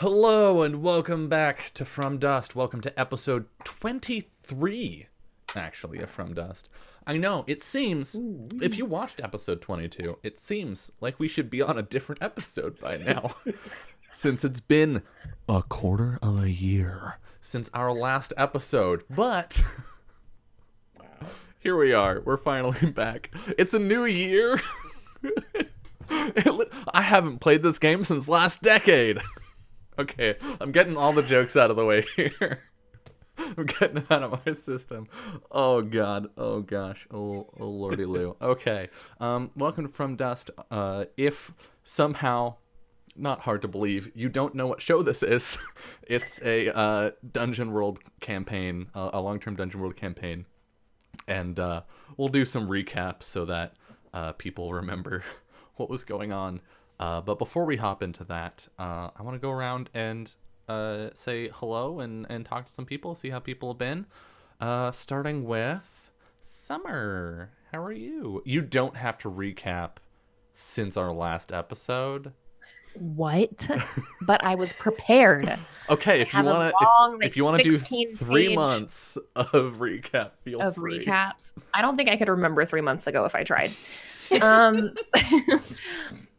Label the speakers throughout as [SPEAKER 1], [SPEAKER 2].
[SPEAKER 1] Hello and welcome back to From Dust. Welcome to episode 23, actually, of From Dust. I know, it seems, if you watched episode 22, it seems like we should be on a different episode by now. Since it's been a quarter of a year since our last episode. But here we are. We're finally back. It's a new year. I haven't played this game since last decade. Okay, I'm getting all the jokes out of the way here. I'm getting it out of my system. Oh god. Oh gosh. Oh lordy loo. Okay. Welcome to From Dust. If somehow, not hard to believe, you don't know what show this is, it's a Dungeon World campaign, a long-term Dungeon World campaign, and we'll do some recaps so that people remember what was going on. But before we hop into that, I want to go around and say hello and talk to some people, see how people have been. Starting with Summer. How are you? You don't have to recap since our last episode.
[SPEAKER 2] What? But I was prepared.
[SPEAKER 1] Okay, if you want to, if you want to do 3 months of recap, feel free.
[SPEAKER 2] Recaps. I don't think I could remember 3 months ago if I tried.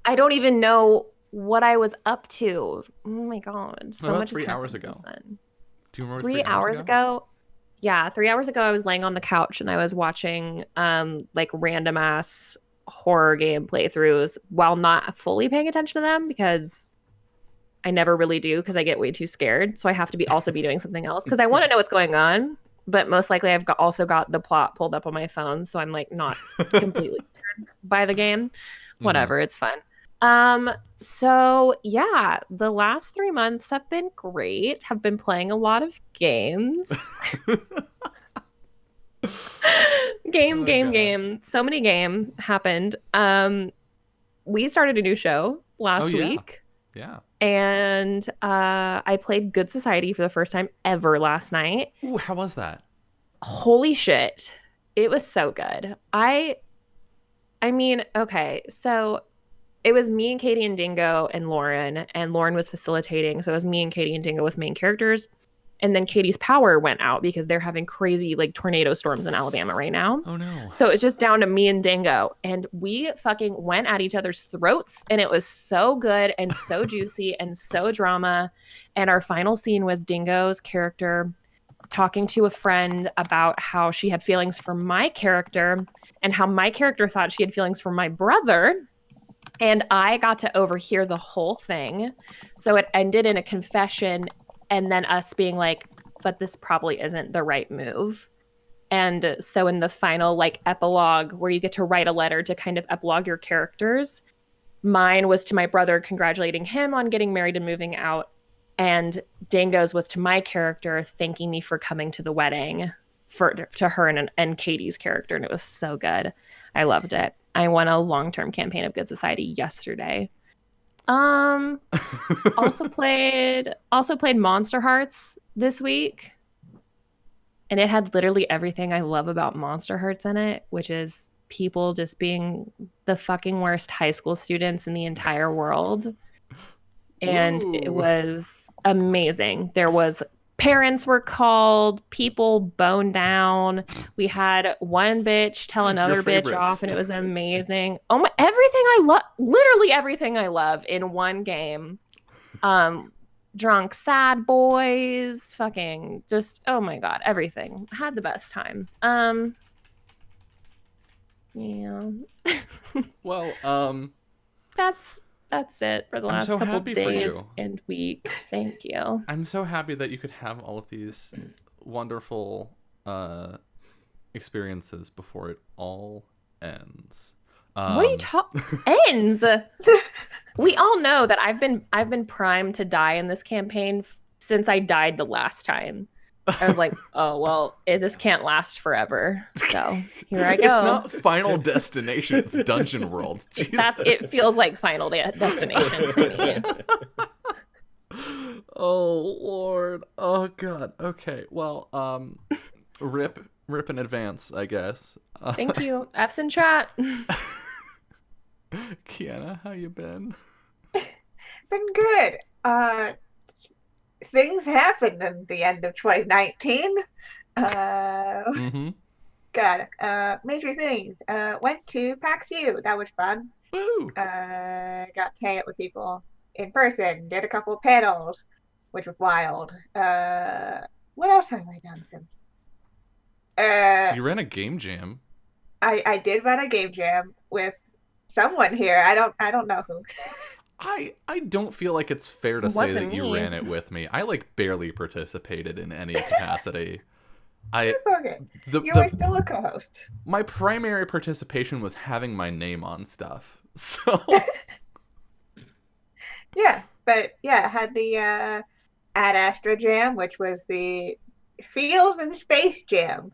[SPEAKER 2] I don't even know what I was up to. Oh my god, so much.
[SPEAKER 1] 3 hours ago. Do you remember
[SPEAKER 2] 3 hours ago? Yeah, 3 hours ago I was laying on the couch and I was watching like random ass horror game playthroughs while not fully paying attention to them because I never really do because I get way too scared. So I have to also be doing something else because I want to know what's going on. But most likely I've also got the plot pulled up on my phone, so I'm like not completely by the game. Whatever, it's fun. So yeah, the last 3 months have been great. Have been playing a lot of games. Game. So many game happened. We started a new show last week.
[SPEAKER 1] Yeah.
[SPEAKER 2] And I played Good Society for the first time ever last night.
[SPEAKER 1] Ooh, how was that?
[SPEAKER 2] Holy shit. It was so good. I mean, okay, so it was me and Katie and Dingo and Lauren was facilitating. So it was me and Katie and Dingo with main characters. And then Katie's power went out because they're having crazy like tornado storms in Alabama right now.
[SPEAKER 1] Oh no.
[SPEAKER 2] So it's just down to me and Dingo. And we fucking went at each other's throats. And it was so good and so juicy and so drama. And our final scene was Dingo's character talking to a friend about how she had feelings for my character and how my character thought she had feelings for my brother. And I got to overhear the whole thing. So it ended in a confession and then us being like, but this probably isn't the right move. And so in the final like epilogue where you get to write a letter to kind of epilogue your characters, mine was to my brother congratulating him on getting married and moving out. And Dingo's was to my character thanking me for coming to the wedding to her and Katie's character. And it was so good. I loved it. I won a long-term campaign of Good Society yesterday. Also played Monster Hearts this week. And it had literally everything I love about Monster Hearts in it, which is people just being the fucking worst high school students in the entire world. And it was amazing. There was parents were called, people boned down. We had one bitch tell another bitch off, and it was amazing. Oh my, everything I love, literally everything I love in one game. Drunk sad boys, fucking just, oh my god, everything. I had the best time. Yeah.
[SPEAKER 1] Well,
[SPEAKER 2] that's it for the last couple days and week. Thank you.
[SPEAKER 1] I'm so happy that you could have all of these wonderful experiences before it all ends.
[SPEAKER 2] What are you talking? Ends? We all know that I've been primed to die in this campaign since I died the last time. I was like, oh, well, this can't last forever. So here I go.
[SPEAKER 1] It's not Final Destination, it's Dungeon World.
[SPEAKER 2] It feels like Final Destination to me.
[SPEAKER 1] Oh, Lord. Oh, God. Okay, well, rip in advance, I guess.
[SPEAKER 2] Thank you. F's in chat.
[SPEAKER 1] Kiana, how you been?
[SPEAKER 3] Been good. things happened in the end of 2019.
[SPEAKER 1] Mm-hmm.
[SPEAKER 3] Major things. Went to PAX U. That was fun.
[SPEAKER 1] Woo!
[SPEAKER 3] Got to hang out with people in person. Did a couple of panels, which was wild. What else have I done since?
[SPEAKER 1] You ran a game jam.
[SPEAKER 3] I did run a game jam with someone here. I don't know who.
[SPEAKER 1] I don't feel like it's fair to
[SPEAKER 2] It
[SPEAKER 1] say that
[SPEAKER 2] wasn't
[SPEAKER 1] you
[SPEAKER 2] me.
[SPEAKER 1] ran it with me. I like barely participated in any capacity.
[SPEAKER 3] It's okay.
[SPEAKER 1] The,
[SPEAKER 3] You were
[SPEAKER 1] the
[SPEAKER 3] still a co-host.
[SPEAKER 1] my primary participation was having my name on stuff. So
[SPEAKER 3] Yeah, but yeah, I had the Ad Astra Jam, which was the Fields and Space Jam,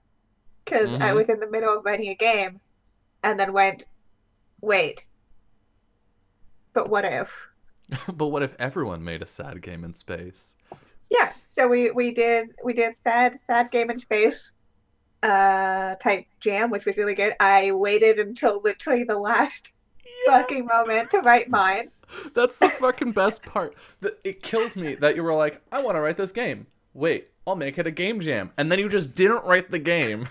[SPEAKER 3] because I
[SPEAKER 1] Mhm.
[SPEAKER 3] was in the middle of running a game, and then went, wait, but what if?
[SPEAKER 1] But what if everyone made a sad game in space?
[SPEAKER 3] Yeah, so we did sad game in space type jam, which was really good. I waited until literally the last fucking moment to write mine.
[SPEAKER 1] That's the fucking best part. It kills me that you were like, I want to write this game. Wait, I'll make it a game jam. And then you just didn't write the game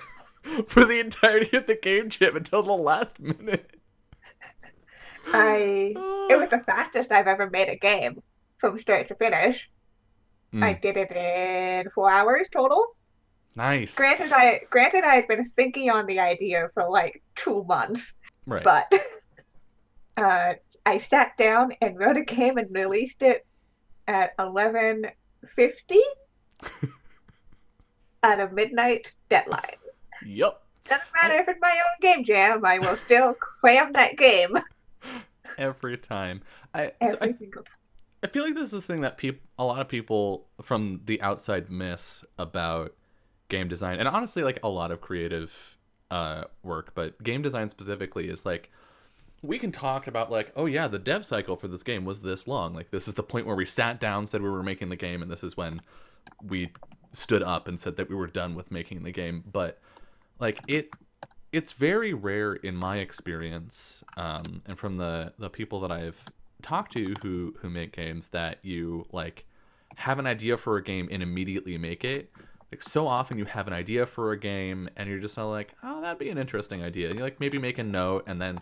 [SPEAKER 1] for the entirety of the game jam until the last minute.
[SPEAKER 3] It was the fastest I've ever made a game from start to finish. I did it in 4 hours total.
[SPEAKER 1] Nice.
[SPEAKER 3] Granted I had been thinking on the idea for like 2 months,
[SPEAKER 1] Right.
[SPEAKER 3] but I sat down and wrote a game and released it at 11:50 at a midnight deadline.
[SPEAKER 1] Yup.
[SPEAKER 3] Doesn't matter if it's my own game jam, I will still cram that game
[SPEAKER 1] Every time.
[SPEAKER 3] every single time.
[SPEAKER 1] I feel like this is the thing that a lot of people from the outside miss about game design, and honestly, like a lot of creative work, but game design specifically is like, we can talk about like, oh yeah, the dev cycle for this game was this long. Like, this is the point where we sat down, said we were making the game, and this is when we stood up and said that we were done with making the game. But like it's very rare in my experience, and from the people that I've talked to who make games, that you like have an idea for a game and immediately make it. Like, so often you have an idea for a game and you're just all like, oh, that'd be an interesting idea. And you like maybe make a note, and then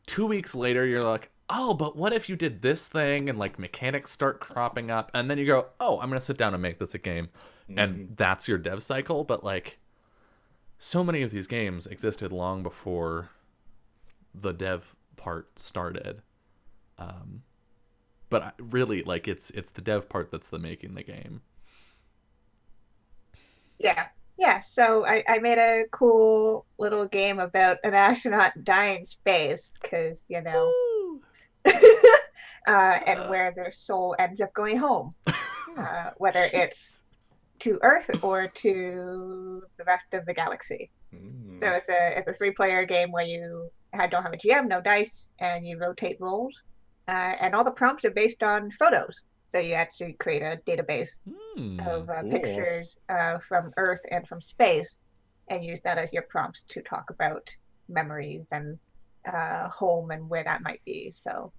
[SPEAKER 1] 2 weeks later you're like, oh, but what if you did this thing, and like mechanics start cropping up, and then you go, oh, I'm gonna sit down and make this a game. And that's your dev cycle. But like, so many of these games existed long before the dev part started. But really, like, it's the dev part that's the making the game.
[SPEAKER 3] Yeah. So I made a cool little game about an astronaut dying in space, because
[SPEAKER 1] Woo!
[SPEAKER 3] and where their soul ends up going home, whether it's to Earth or to the rest of the galaxy. So it's a 3-player game where you don't have a GM, no dice, and you rotate roles, and all the prompts are based on photos. So you actually create a database of
[SPEAKER 4] Cool.
[SPEAKER 3] pictures from Earth and from space, and use that as your prompts to talk about memories and home and where that might be. So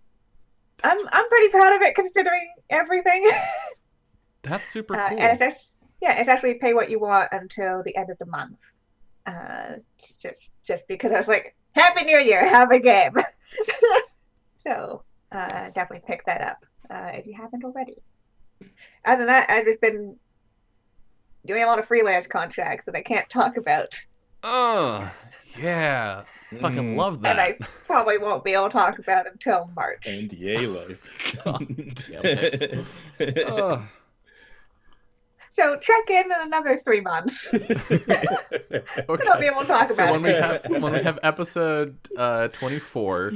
[SPEAKER 3] I'm pretty proud of it considering everything.
[SPEAKER 1] That's super cool.
[SPEAKER 3] And it's actually pay what you want until the end of the month. It's just because I was like, Happy New Year, have a game. So
[SPEAKER 1] Yes.
[SPEAKER 3] definitely pick that up if you haven't already. Other than that, I've just been doing a lot of freelance contracts that I can't talk about,
[SPEAKER 1] Oh, yeah. Fucking love that.
[SPEAKER 3] and I probably won't be able to talk about until March.
[SPEAKER 4] NDA life.
[SPEAKER 1] God damn it. Oh.
[SPEAKER 3] So check in another 3 months.
[SPEAKER 1] Okay.
[SPEAKER 3] I'll be able to talk
[SPEAKER 1] So
[SPEAKER 3] about
[SPEAKER 1] when
[SPEAKER 3] it.
[SPEAKER 1] we have episode 24,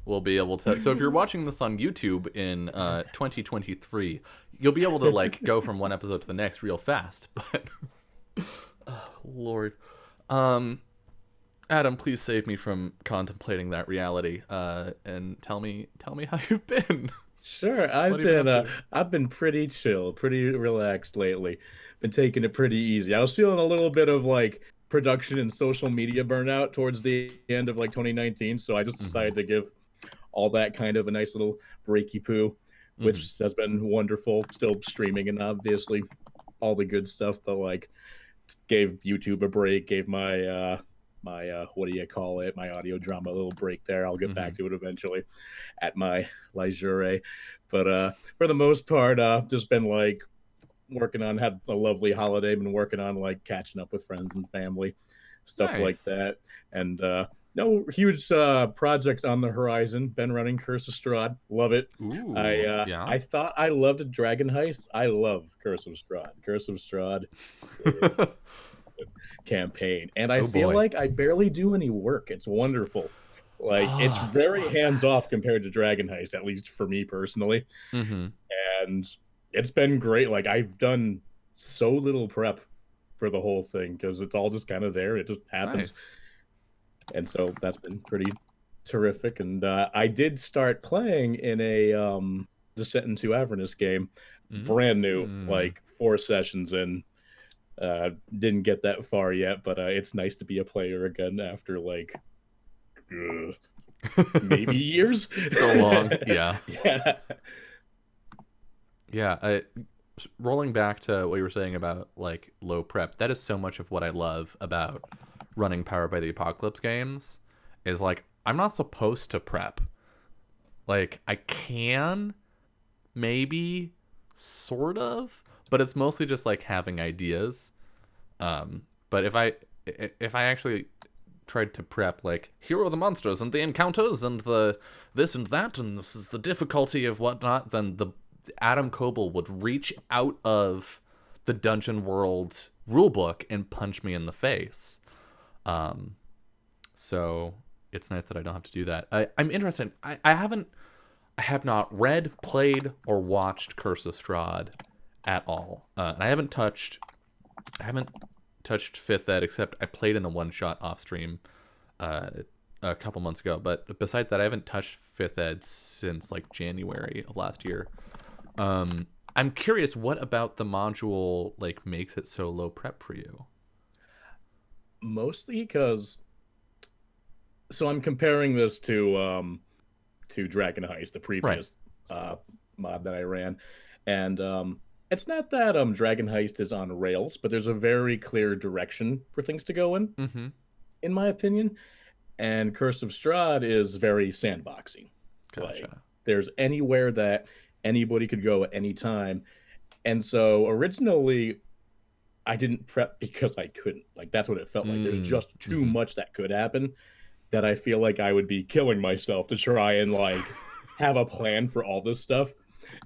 [SPEAKER 1] we'll be able to. So if you're watching this on YouTube in 2023, you'll be able to like go from one episode to the next real fast. But oh, Lord, Adam, please save me from contemplating that reality, and tell me how you've been.
[SPEAKER 4] Sure,
[SPEAKER 1] What have you been up to?
[SPEAKER 4] I've been pretty chill, pretty relaxed lately. Been taking it pretty easy. I was feeling a little bit of like production and social media burnout towards the end of like 2019, so I just decided to give all that kind of a nice little breaky poo. which has been wonderful. Still streaming and obviously all the good stuff, but like gave YouTube a break, gave my what do you call it, my audio drama a little break there. I'll get back to it eventually at my leisure. But for the most part, just been like working on, had a lovely holiday, been working on like catching up with friends and family, stuff like that. And no huge projects on the horizon. Been running Curse of Strahd, love it.
[SPEAKER 1] Ooh,
[SPEAKER 4] I thought I loved Dragon Heist. I love Curse of Strahd. Curse of Strahd campaign, and I feel like I barely do any work. It's wonderful. Like it's very hands off compared to Dragon Heist, at least for me personally. And it's been great. Like I've done so little prep for the whole thing because it's all just kind of there. It just happens. And so that's been pretty terrific. And I did start playing in a Descent into Avernus game, brand new, like 4 sessions in. Didn't get that far yet, but it's nice to be a player again after like maybe years.
[SPEAKER 1] So long. Yeah.
[SPEAKER 4] Yeah.
[SPEAKER 1] Rolling back to what you were saying about like low prep, that is so much of what I love about running Powered by the Apocalypse games is like I'm not supposed to prep. Like I can maybe sort of, but it's mostly just like having ideas. But if I actually tried to prep like here are the monsters and the encounters and the this and that and this is the difficulty of whatnot, then the Adam Koebel would reach out of the Dungeon World rulebook and punch me in the face. So it's nice that I don't have to do that. I'm interested. I have not read, played, or watched Curse of Strahd at all. And I haven't touched 5th Ed, except I played in a one-shot off-stream a couple months ago. But besides that, I haven't touched 5th Ed since like January of last year. I'm curious, what about the module like makes it so low prep for you?
[SPEAKER 4] Mostly because, so I'm comparing this to Dragon Heist, the previous mod that I ran, and it's not that Dragon Heist is on rails, but there's a very clear direction for things to go in my opinion. And Curse of Strahd is very sandboxy.
[SPEAKER 1] Gotcha.
[SPEAKER 4] Like, there's anywhere that anybody could go at any time. And so originally I didn't prep because I couldn't. Like that's what it felt like. There's just too much that could happen that I feel like I would be killing myself to try and like have a plan for all this stuff.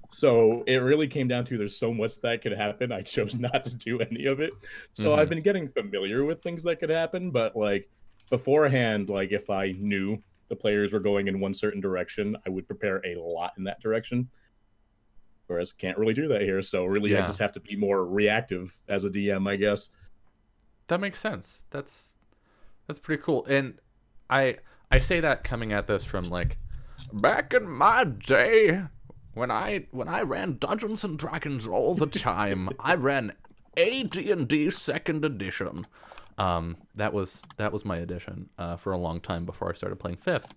[SPEAKER 4] So it really came down to there's so much that could happen. I chose not to do any of it. So I've been getting familiar with things that could happen, but like beforehand, like if I knew the players were going in one certain direction, I would prepare a lot in that direction. Whereas can't really do that here. So really I just have to be more reactive as a DM, I guess.
[SPEAKER 1] That makes sense. That's pretty cool. And I say that coming at this from like back in my day when I ran Dungeons and Dragons all the time. I ran AD&D 2nd edition. That was my edition for a long time before I started playing 5th.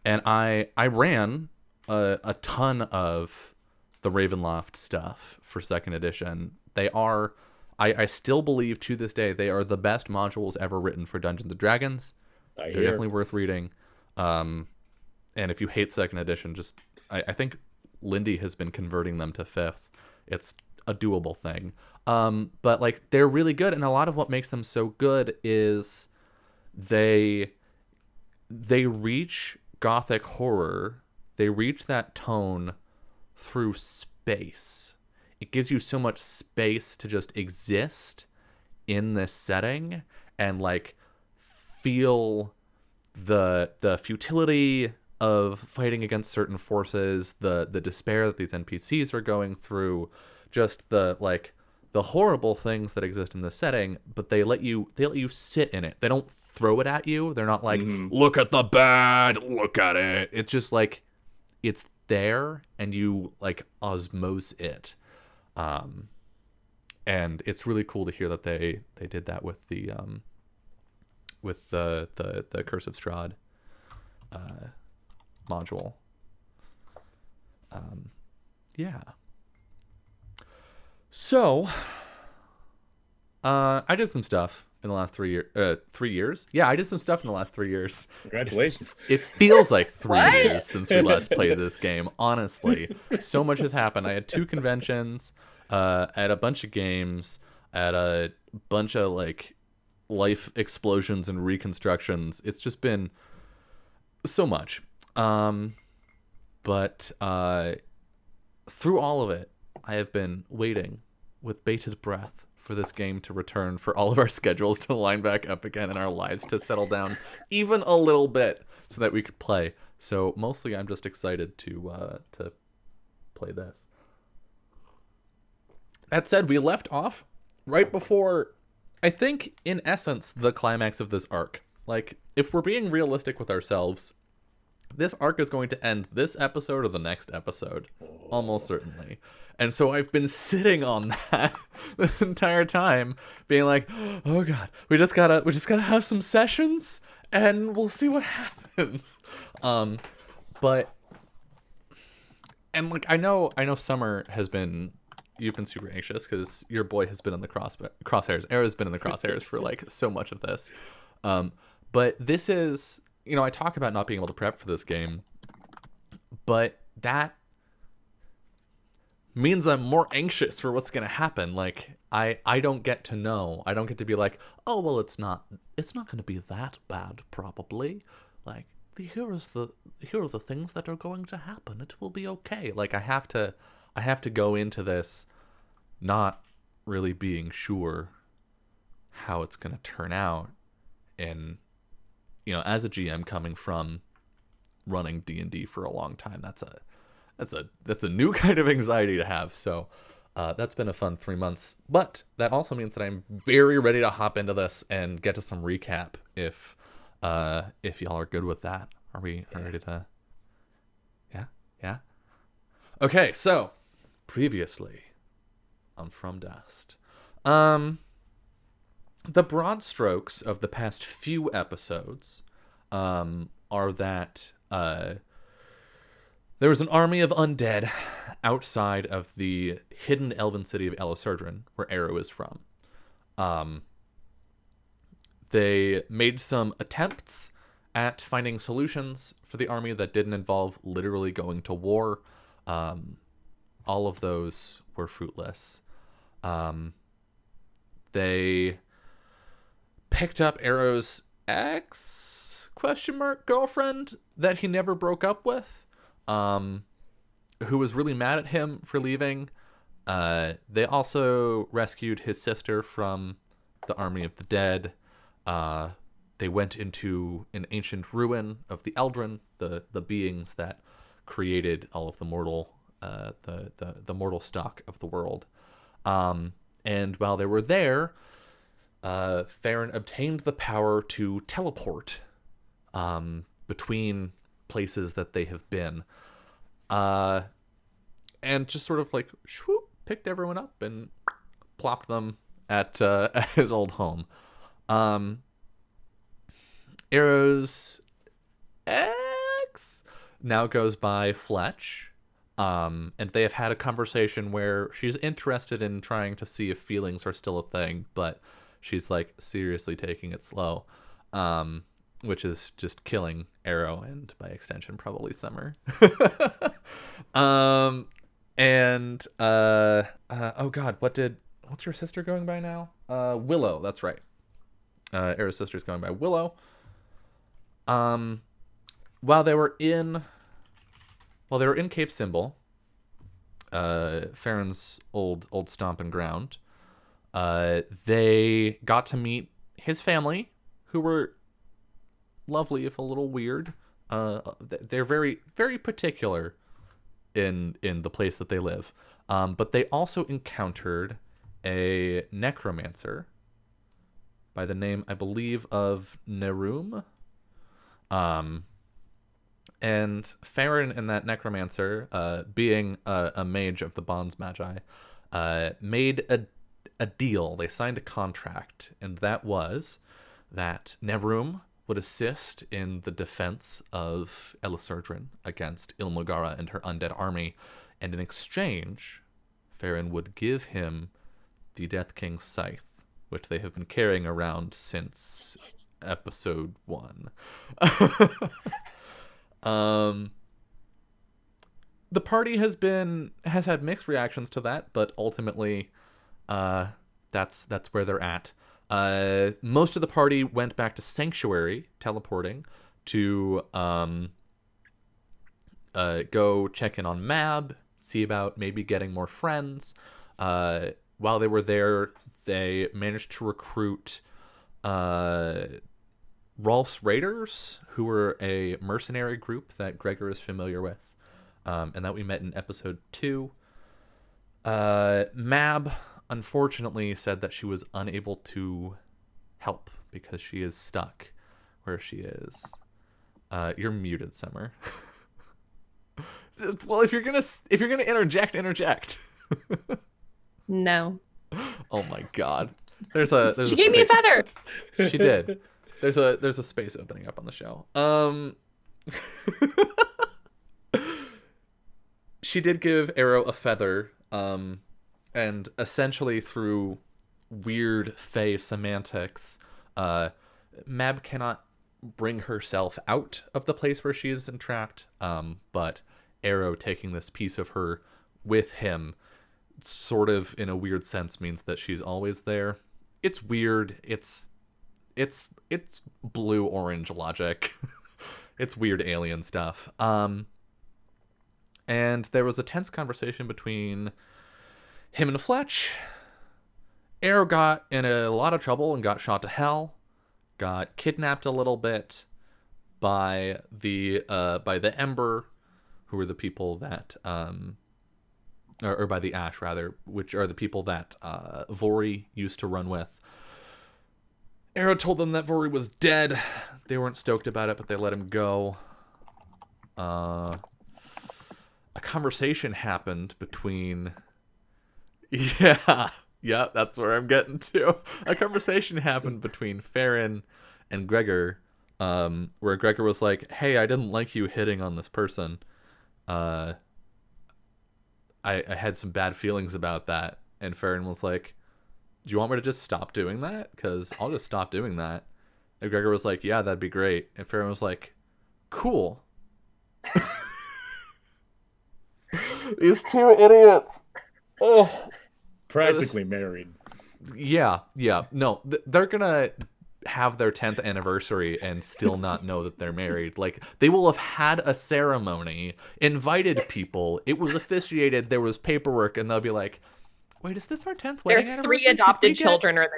[SPEAKER 1] And I ran a ton of the Ravenloft stuff for 2nd edition. They are, I still believe to this day, they are the best modules ever written for Dungeons & Dragons. They're definitely worth reading. And if you hate 2nd edition, just, I think Lindy has been converting them to 5th. It's a doable thing. But like, they're really good. And a lot of what makes them so good is they reach Gothic horror. They reach that tone through space. It gives you so much space to just exist in this setting and like feel the futility of fighting against certain forces, the despair that these NPCs are going through, just the horrible things that exist in this setting, but they let you sit in it. They don't throw it at you. They're not like, look at the bad, look at it. It's just like it's there and you like osmose it. And it's really cool to hear that they did that with the Curse of Strahd module. Yeah. So, I did some stuff in the last 3 years. Yeah, I did some stuff in the last 3 years.
[SPEAKER 4] Congratulations.
[SPEAKER 1] It feels like 3
[SPEAKER 2] What?
[SPEAKER 1] years since we last played this game. Honestly, so much has happened. I had 2 conventions. I had a bunch of games. I had a bunch of like life explosions and reconstructions. It's just been so much. But through all of it, I have been waiting with bated breath for this game to return, for all of our schedules to line back up again, and our lives to settle down even a little bit so that we could play. So mostly I'm just excited to play this. That said, we left off right before, I think, in essence, the climax of this arc. Like, if we're being realistic with ourselves, this arc is going to end this episode or the next episode, almost certainly. And so I've been sitting on that the entire time, being like, "Oh God, we just gotta have some sessions, and we'll see what happens." But like I know Summer has been. You've been super anxious because your boy has been in the crosshairs. Arrow's been in the crosshairs for like so much of this. But this is, I talk about not being able to prep for this game, but that means I'm more anxious for what's going to happen. Like I don't get to know. I don't get to be like, "Oh, well, it's not going to be that bad probably." Like, here are the things that are going to happen. It will be okay. Like I have to go into this not really being sure how it's going to turn out. And, as a GM coming from running D&D for a long time, that's a new kind of anxiety to have. So that's been a fun 3 months. But that also means that I'm very ready to hop into this and get to some recap if y'all are good with that. Are we ready to? Yeah. Okay, so previously on From Dust. The broad strokes of the past few episodes are that there was an army of undead outside of the hidden elven city of Elisurdran, where Arrow is from. They made some attempts at finding solutions for the army that didn't involve literally going to war. All of those were fruitless. They picked up Arrow's girlfriend that he never broke up with, who was really mad at him for leaving. They also rescued his sister from the army of the dead. They went into an ancient ruin of the Eldrin, the beings that created all of the mortal the mortal stock of the world. And while they were there, Farron obtained the power to teleport between places that they have been, and just sort of like shwoop, picked everyone up and plopped them at his old home. Arrow's ex now goes by Fletch. And they have had a conversation where she's interested in trying to see if feelings are still a thing, but she's like seriously taking it slow, which is just killing Arrow and by extension probably Summer. Oh God, what's your sister going by now? Willow, that's right. Arrow's sister's going by Willow. While they were in Cape Symbol, Farron's old stomping ground, they got to meet his family, who were lovely, if a little weird. They're very, very particular in the place that they live. But they also encountered a necromancer by the name, I believe, of Nerum. And Farron and that necromancer, being a mage of the Bonds Magi, made a deal. They signed a contract, and that was that Nerum would assist in the defense of Elisurdran against Ilmagara and her undead army and in exchange, Farron would give him the Death King's scythe, which they have been carrying around since episode 1. The party has had mixed reactions to that, but ultimately, that's where they're at. Most of the party went back to Sanctuary, teleporting to go check in on Mab, see about maybe getting more friends. While they were there, they managed to recruit Rolf's Raiders, who were a mercenary group that Gregor is familiar with, and that we met in episode 2. Mab, unfortunately, said that she was unable to help because she is stuck where she is. You're muted, Summer. Well, if you're gonna interject.
[SPEAKER 2] No.
[SPEAKER 1] Oh my God.
[SPEAKER 2] She gave me a feather.
[SPEAKER 1] She did. There's a space opening up on the show. She did give Arrow a feather, and essentially through weird Fae semantics, Mab cannot bring herself out of the place where she is entrapped, but Arrow taking this piece of her with him sort of in a weird sense means that she's always there. It's weird. It's blue orange logic. It's weird alien stuff. And there was a tense conversation between him and Fletch. Arrow got in a lot of trouble and got shot to hell. Got kidnapped a little bit by the Ember, who were the people that or by the Ash rather, which are the people that Vori used to run with. Arrow told them that Vori was dead. They weren't stoked about it, but they let him go. A conversation happened between... Yeah, that's where I'm getting to. A conversation happened between Farron and Gregor, where Gregor was like, hey, I didn't like you hitting on this person. I had some bad feelings about that. And Farron was like, do you want me to just stop doing that? Because I'll just stop doing that. And Gregor was like, yeah, that'd be great. And Farron was like, cool. These two idiots. Oh,
[SPEAKER 4] practically married.
[SPEAKER 1] Yeah. No, they're gonna have their 10th anniversary and still not know that they're married. Like, they will have had a ceremony, invited people, it was officiated, there was paperwork, and they'll be like, wait, is this our 10th wedding
[SPEAKER 2] Their
[SPEAKER 1] anniversary?
[SPEAKER 2] 3 adopted children are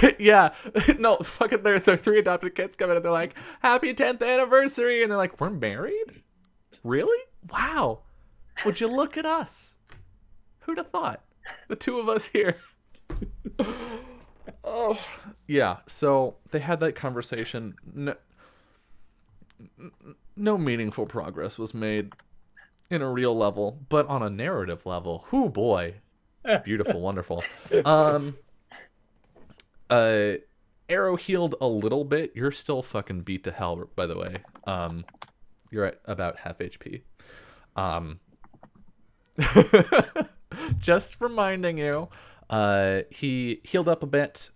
[SPEAKER 2] there.
[SPEAKER 1] Yeah. No, fucking their 3 adopted kids come in and they're like, happy 10th anniversary, and they're like, we're married? Really? Wow. Would you look at us? Who'd have thought? The two of us here. Oh, yeah. So they had that conversation. No meaningful progress was made in a real level, but on a narrative level, whoo boy, beautiful, wonderful. Arrow healed a little bit. You're still fucking beat to hell, by the way. You're at about half HP. Just reminding you. He healed up a bit,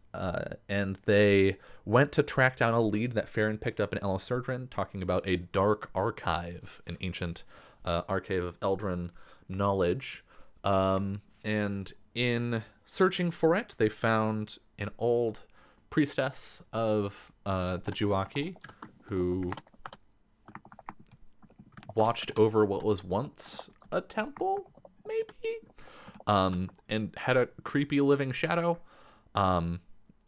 [SPEAKER 1] and they went to track down a lead that Farron picked up in Elisurdran, talking about a dark archive, an ancient archive of Eldrin knowledge. And in searching for it, they found an old priestess of the Juaki who watched over what was once a temple, maybe? And had a creepy living shadow.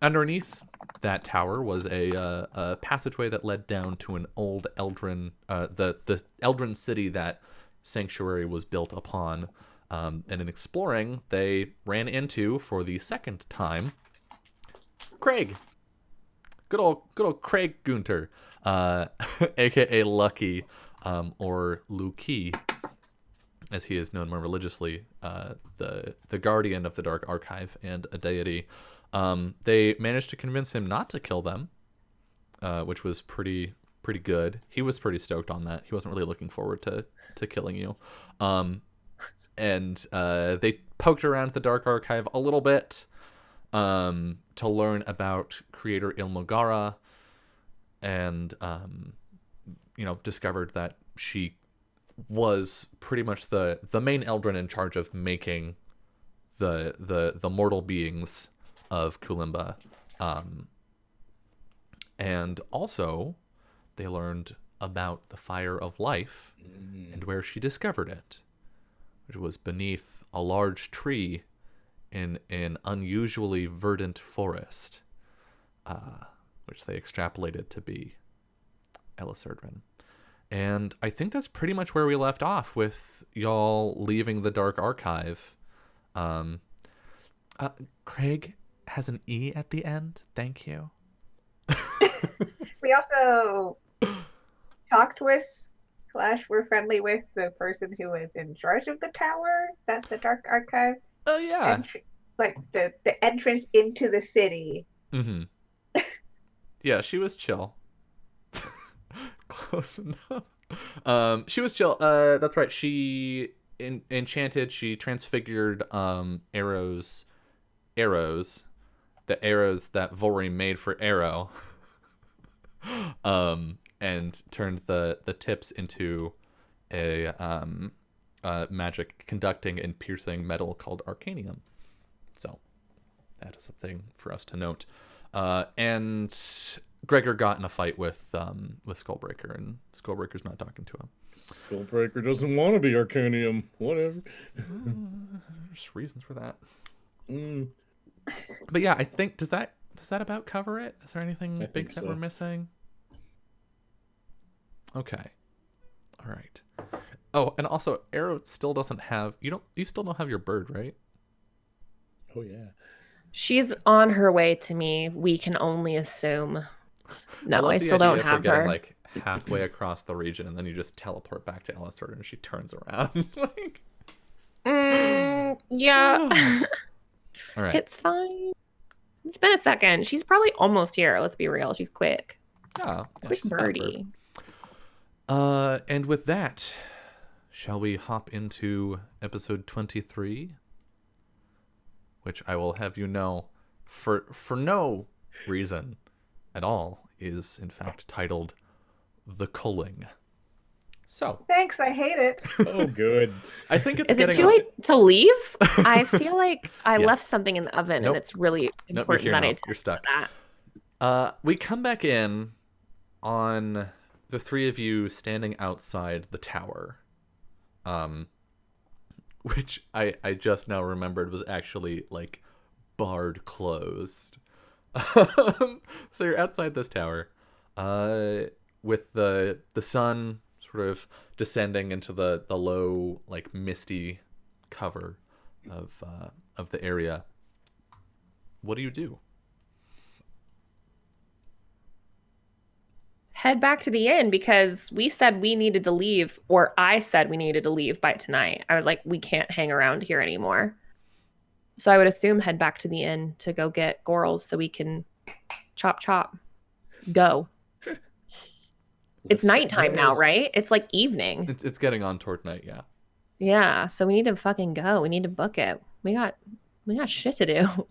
[SPEAKER 1] Underneath that tower was a passageway that led down to an old Eldrin, the Eldrin city that Sanctuary was built upon. And in exploring, they ran into, for the second time, Craig. Good old Craig Gunter, aka Lucky, or Luki, as he is known more religiously, the guardian of the Dark Archive and a deity. They managed to convince him not to kill them, which was pretty good. He was pretty stoked on that. He wasn't really looking forward to killing you. And they poked around the Dark Archive a little bit to learn about creator Ilmogara, and discovered that she was pretty much the main Eldrin in charge of making the mortal beings of Kulimba. And also they learned about the Fire of Life and where she discovered it, which was beneath a large tree in an unusually verdant forest, which they extrapolated to be Elisardran. And I think that's pretty much where we left off, with y'all leaving the Dark Archive. Craig has an E at the end. Thank you.
[SPEAKER 3] We also talked with / were friendly with the person who was in charge of the tower, that's the Dark Archive.
[SPEAKER 1] Oh, yeah.
[SPEAKER 3] Like the entrance into the city.
[SPEAKER 1] Mm-hmm. Yeah, she was chill. Close enough. She was chill. That's right. She enchanted. She transfigured arrows, the arrows that Vori made for Arrow, and turned the tips into a magic conducting and piercing metal called arcanium. So that is a thing for us to note. And Gregor got in a fight with Skullbreaker, and Skullbreaker's not talking to him.
[SPEAKER 4] Skullbreaker doesn't want to be Arcanium. Whatever.
[SPEAKER 1] There's reasons for that. But yeah, I think does that about cover it? Is there anything big that we're missing? Okay. All right. Oh, and also Arrow still doesn't have you still don't have your bird, right?
[SPEAKER 4] Oh yeah.
[SPEAKER 2] She's on her way to me. We can only assume. No, I still don't have her.
[SPEAKER 1] Like halfway across the region, and then you just teleport back to Elisard, and she turns around. Like,
[SPEAKER 2] yeah.
[SPEAKER 1] All right.
[SPEAKER 2] It's fine. It's been a second. She's probably almost here. Let's be real. She's quick.
[SPEAKER 1] Yeah,
[SPEAKER 2] quick birdie.
[SPEAKER 1] And with that, shall we hop into episode 23? Which I will have you know, for no reason at all, is in fact titled The Culling. So
[SPEAKER 3] thanks, I hate it.
[SPEAKER 4] Oh, good.
[SPEAKER 1] I think it's.
[SPEAKER 2] Is it too late to leave? I feel like I
[SPEAKER 1] Yes.
[SPEAKER 2] left something in the oven, and it's really important that I test
[SPEAKER 1] You're stuck.
[SPEAKER 2] that.
[SPEAKER 1] We come back in on the three of you standing outside the tower, which I just now remembered was actually like barred closed. So you're outside this tower, with the sun sort of descending into the low, like misty cover of the area. What do you do?
[SPEAKER 2] Head back to the inn, because we said we needed to leave, or I said we needed to leave by tonight. I was like, we can't hang around here anymore. So I would assume head back to the inn to go get Gorals so we can chop. Go. It's nighttime now, right? It's like evening.
[SPEAKER 1] It's getting on toward night, yeah.
[SPEAKER 2] Yeah, so we need to fucking go. We need to book it. We got shit to do.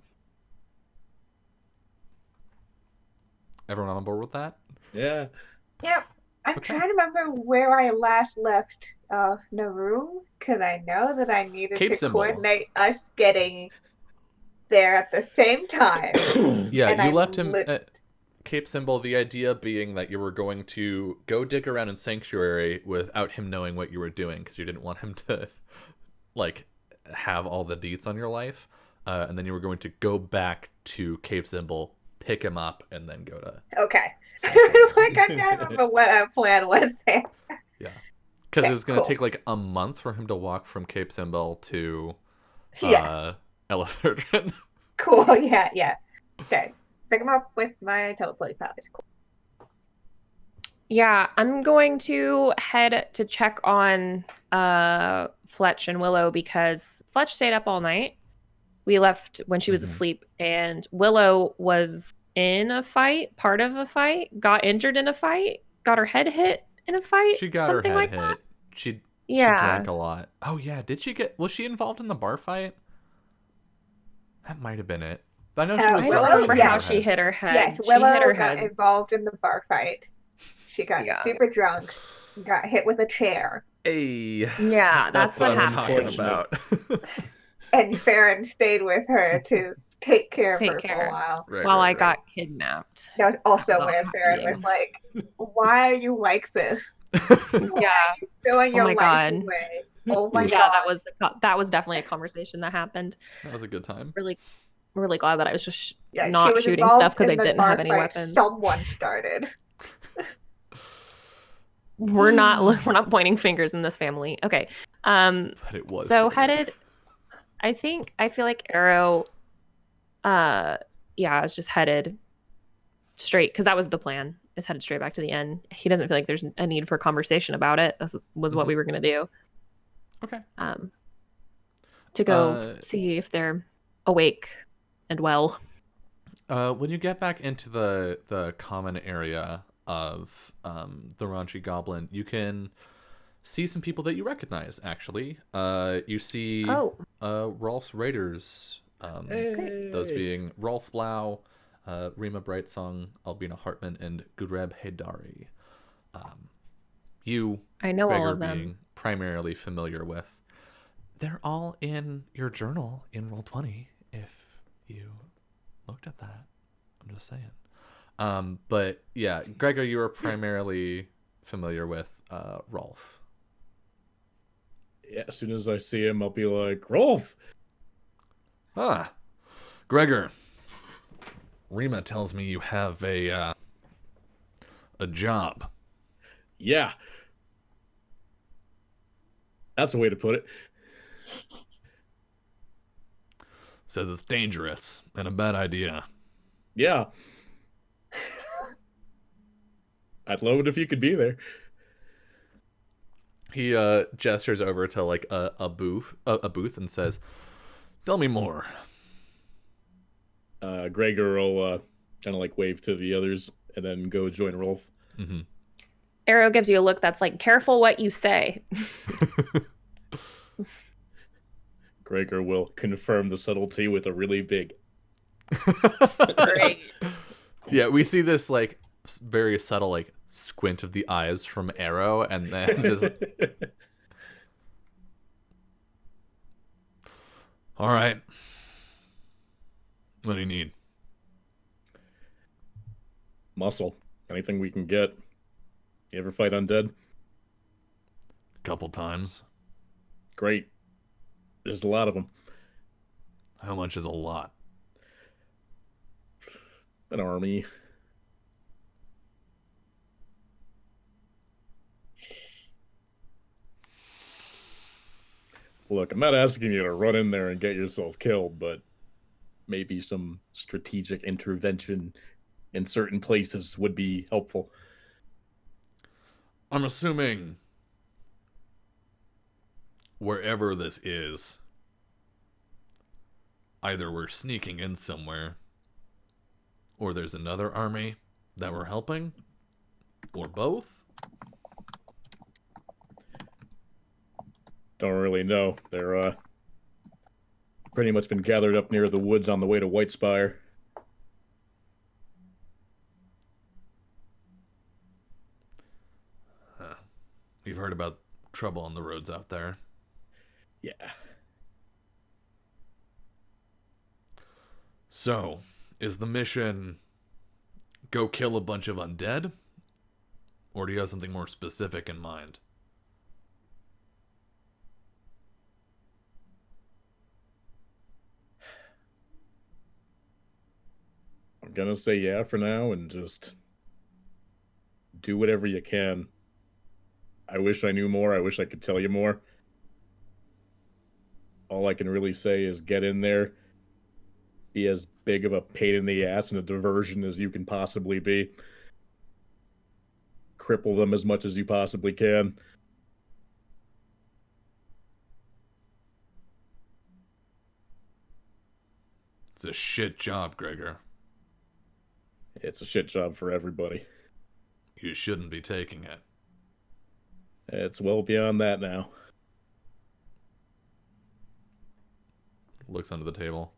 [SPEAKER 1] Everyone on board with that?
[SPEAKER 4] Yeah.
[SPEAKER 3] Yep. I'm
[SPEAKER 1] Okay.
[SPEAKER 3] trying to remember where I last left Naru, because I know that I needed
[SPEAKER 1] Cape
[SPEAKER 3] to
[SPEAKER 1] Symbol.
[SPEAKER 3] coordinate us getting there at the same time.
[SPEAKER 1] Yeah,
[SPEAKER 3] And
[SPEAKER 1] you
[SPEAKER 3] I
[SPEAKER 1] left him
[SPEAKER 3] lit-
[SPEAKER 1] at Cape Symbol, the idea being that you were going to go dig around in Sanctuary without him knowing what you were doing, because you didn't want him to, like, have all the deets on your life. And then you were going to go back to Cape Symbol, pick him up, and then go to...
[SPEAKER 3] Okay. It's like I'm trying to remember what our plan was there.
[SPEAKER 1] Yeah. Because it was going to
[SPEAKER 3] cool.
[SPEAKER 1] take, like, a month for him to walk from Cape Symbol to
[SPEAKER 3] Yeah.
[SPEAKER 1] Elisardran.
[SPEAKER 3] Cool. Yeah. Okay. Pick him up with my teleporting powers. Cool.
[SPEAKER 2] Yeah, I'm going to head to check on Fletch and Willow, because Fletch stayed up all night. We left when she was asleep, and Willow was in a fight, part of a fight, got injured in a fight, got her head hit in a fight.
[SPEAKER 1] She got
[SPEAKER 2] something
[SPEAKER 1] her head
[SPEAKER 2] like
[SPEAKER 1] hit. She
[SPEAKER 2] Yeah.
[SPEAKER 1] drank a lot. Oh yeah, was she involved in the bar fight? That might have been it. But I know she was
[SPEAKER 2] I
[SPEAKER 1] drunk.
[SPEAKER 2] don't remember
[SPEAKER 1] She hit
[SPEAKER 2] how
[SPEAKER 1] her
[SPEAKER 2] she
[SPEAKER 1] head.
[SPEAKER 2] hit her head.
[SPEAKER 3] Yes,
[SPEAKER 2] She hit
[SPEAKER 3] Willow
[SPEAKER 2] her
[SPEAKER 3] got
[SPEAKER 2] head.
[SPEAKER 3] involved in the bar fight. She got
[SPEAKER 2] Yeah.
[SPEAKER 3] super drunk, got hit with a chair,
[SPEAKER 1] Hey,
[SPEAKER 2] Yeah, that's what
[SPEAKER 1] what I'm talking
[SPEAKER 2] happened.
[SPEAKER 1] about.
[SPEAKER 3] and Farron stayed with her to take care of
[SPEAKER 2] Take
[SPEAKER 3] her for
[SPEAKER 2] care.
[SPEAKER 3] a while.
[SPEAKER 1] Right,
[SPEAKER 2] While
[SPEAKER 1] right,
[SPEAKER 2] I
[SPEAKER 1] right.
[SPEAKER 2] got kidnapped.
[SPEAKER 3] That was also
[SPEAKER 2] all
[SPEAKER 3] where Farron was
[SPEAKER 2] happening.
[SPEAKER 3] like, "Why are you like this?
[SPEAKER 2] Yeah.
[SPEAKER 3] Throwing
[SPEAKER 2] Oh
[SPEAKER 3] your
[SPEAKER 2] my
[SPEAKER 3] life
[SPEAKER 2] God.
[SPEAKER 3] away." Oh my
[SPEAKER 2] Yeah,
[SPEAKER 3] God.
[SPEAKER 2] that was definitely a conversation that happened.
[SPEAKER 1] That was a good time.
[SPEAKER 2] Really glad that I was just
[SPEAKER 3] Yeah, she
[SPEAKER 2] not
[SPEAKER 3] was
[SPEAKER 2] shooting
[SPEAKER 3] involved
[SPEAKER 2] stuff because I
[SPEAKER 3] in the
[SPEAKER 2] didn't
[SPEAKER 3] bar
[SPEAKER 2] have any
[SPEAKER 3] fight
[SPEAKER 2] weapons.
[SPEAKER 3] Someone started.
[SPEAKER 2] We're not pointing fingers in this family. Okay.
[SPEAKER 1] But it was.
[SPEAKER 2] So
[SPEAKER 1] Gregor.
[SPEAKER 2] I feel like Arrow is just headed straight, because that was the plan. Is headed straight back to the end. He doesn't feel like there's a need for conversation about it. That was what we were gonna do.
[SPEAKER 1] Okay.
[SPEAKER 2] To go see if they're awake and well.
[SPEAKER 1] When you get back into the common area of the Raunchy Goblin, you can see some people that you recognize. Actually, you see Rolf's Raiders. Those being Rolf Blau, Rima Brightsong, Albina Hartman, and Gureb Haydari. You,
[SPEAKER 2] I know
[SPEAKER 1] Gregor,
[SPEAKER 2] all of them.
[SPEAKER 1] being primarily familiar with. They're all in your journal in Roll20, if you looked at that. I'm just saying. But yeah, Gregor, you are primarily familiar with Rolf.
[SPEAKER 4] Yeah, as soon as I see him, I'll be like, Rolf!
[SPEAKER 1] Ah, Gregor. Rima tells me you have a job.
[SPEAKER 4] Yeah. That's a way to put it.
[SPEAKER 1] Says it's dangerous and a bad idea.
[SPEAKER 4] Yeah. I'd love it if you could be there.
[SPEAKER 1] He gestures over to like a booth and says, "Tell me more."
[SPEAKER 4] Gregor will kind of like wave to the others and then go join Rolf.
[SPEAKER 1] Mm-hmm.
[SPEAKER 2] Arrow gives you a look that's like, careful what you say.
[SPEAKER 4] Gregor will confirm the subtlety with a really big.
[SPEAKER 2] Great.
[SPEAKER 1] Yeah, we see this like very subtle like squint of the eyes from Arrow, and then just. All right. What do you need?
[SPEAKER 4] Muscle. Anything we can get. You ever fight undead?
[SPEAKER 1] A couple times.
[SPEAKER 4] Great. There's a lot of them.
[SPEAKER 1] How much is a lot?
[SPEAKER 4] An army. Look, I'm not asking you to run in there and get yourself killed, but maybe some strategic intervention in certain places would be helpful.
[SPEAKER 1] I'm assuming wherever this is, either we're sneaking in somewhere, or there's another army that we're helping, or both.
[SPEAKER 4] Don't really know. They're pretty much been gathered up near the woods on the way to White Spire.
[SPEAKER 1] We've heard about trouble on the roads out there.
[SPEAKER 4] Yeah.
[SPEAKER 1] So, is the mission go kill a bunch of undead? Or do you have something more specific in mind?
[SPEAKER 4] I'm gonna say yeah for now and just do whatever you can. I wish I knew more. I wish I could tell you more. All I can really say is get in there, be as big of a pain in the ass and a diversion as you can possibly be. Cripple them as much as you possibly can.
[SPEAKER 1] It's a shit job, Gregor.
[SPEAKER 4] It's a shit job for everybody.
[SPEAKER 1] You shouldn't be taking it.
[SPEAKER 4] It's well beyond that now.
[SPEAKER 1] Looks under the table.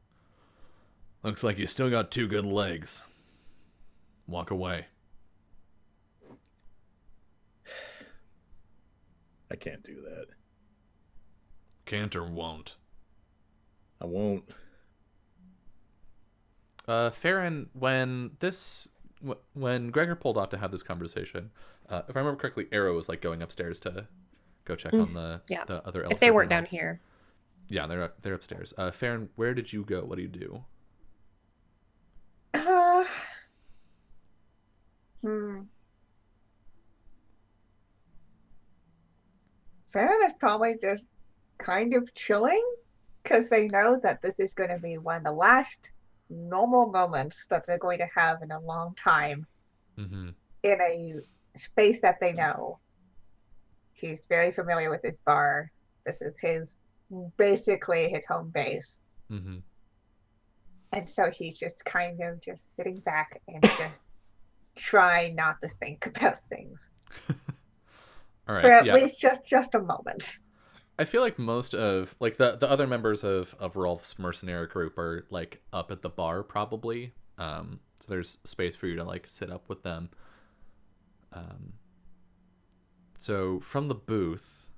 [SPEAKER 1] Looks like you still got 2 good legs. Walk away.
[SPEAKER 4] I can't do that.
[SPEAKER 1] Can't or won't.
[SPEAKER 4] I won't.
[SPEAKER 1] Farron, when Gregor pulled off to have this conversation, if I remember correctly, Arrow was like going upstairs to go check on the other elves.
[SPEAKER 2] If they weren't down here.
[SPEAKER 1] Yeah, they're upstairs. Farron, where did you go? What do you do?
[SPEAKER 3] Farron is probably just kind of chilling because they know that this is going to be one of the last normal moments that they're going to have in a long time
[SPEAKER 1] Mm-hmm.
[SPEAKER 3] in a space that they know. He's very familiar with this bar. This is basically his home base.
[SPEAKER 1] Mm-hmm.
[SPEAKER 3] And so he's just kind of just sitting back and just trying not to think about things.
[SPEAKER 1] All right.
[SPEAKER 3] For at least just a moment.
[SPEAKER 1] I feel like most of like the other members of Rolf's mercenary group are like up at the bar probably. So there's space for you to like sit up with them. So from the booth,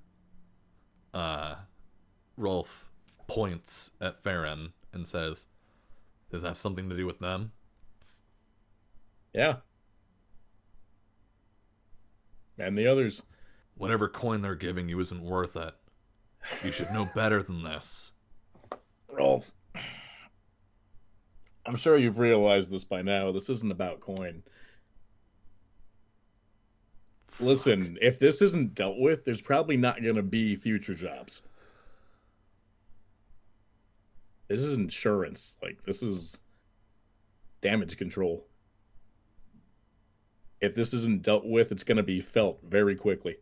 [SPEAKER 1] Rolf points at Farron and says, "Does that have something to do with them?"
[SPEAKER 4] Yeah. And the others.
[SPEAKER 1] Whatever coin they're giving you isn't worth it. You should know better than this.
[SPEAKER 4] Rolf, I'm sure you've realized this by now. This isn't about coin.
[SPEAKER 1] Fuck.
[SPEAKER 4] Listen, if this isn't dealt with, there's probably not going to be future jobs. This is insurance. Like, this is damage control. If this isn't dealt with, it's going to be felt very quickly.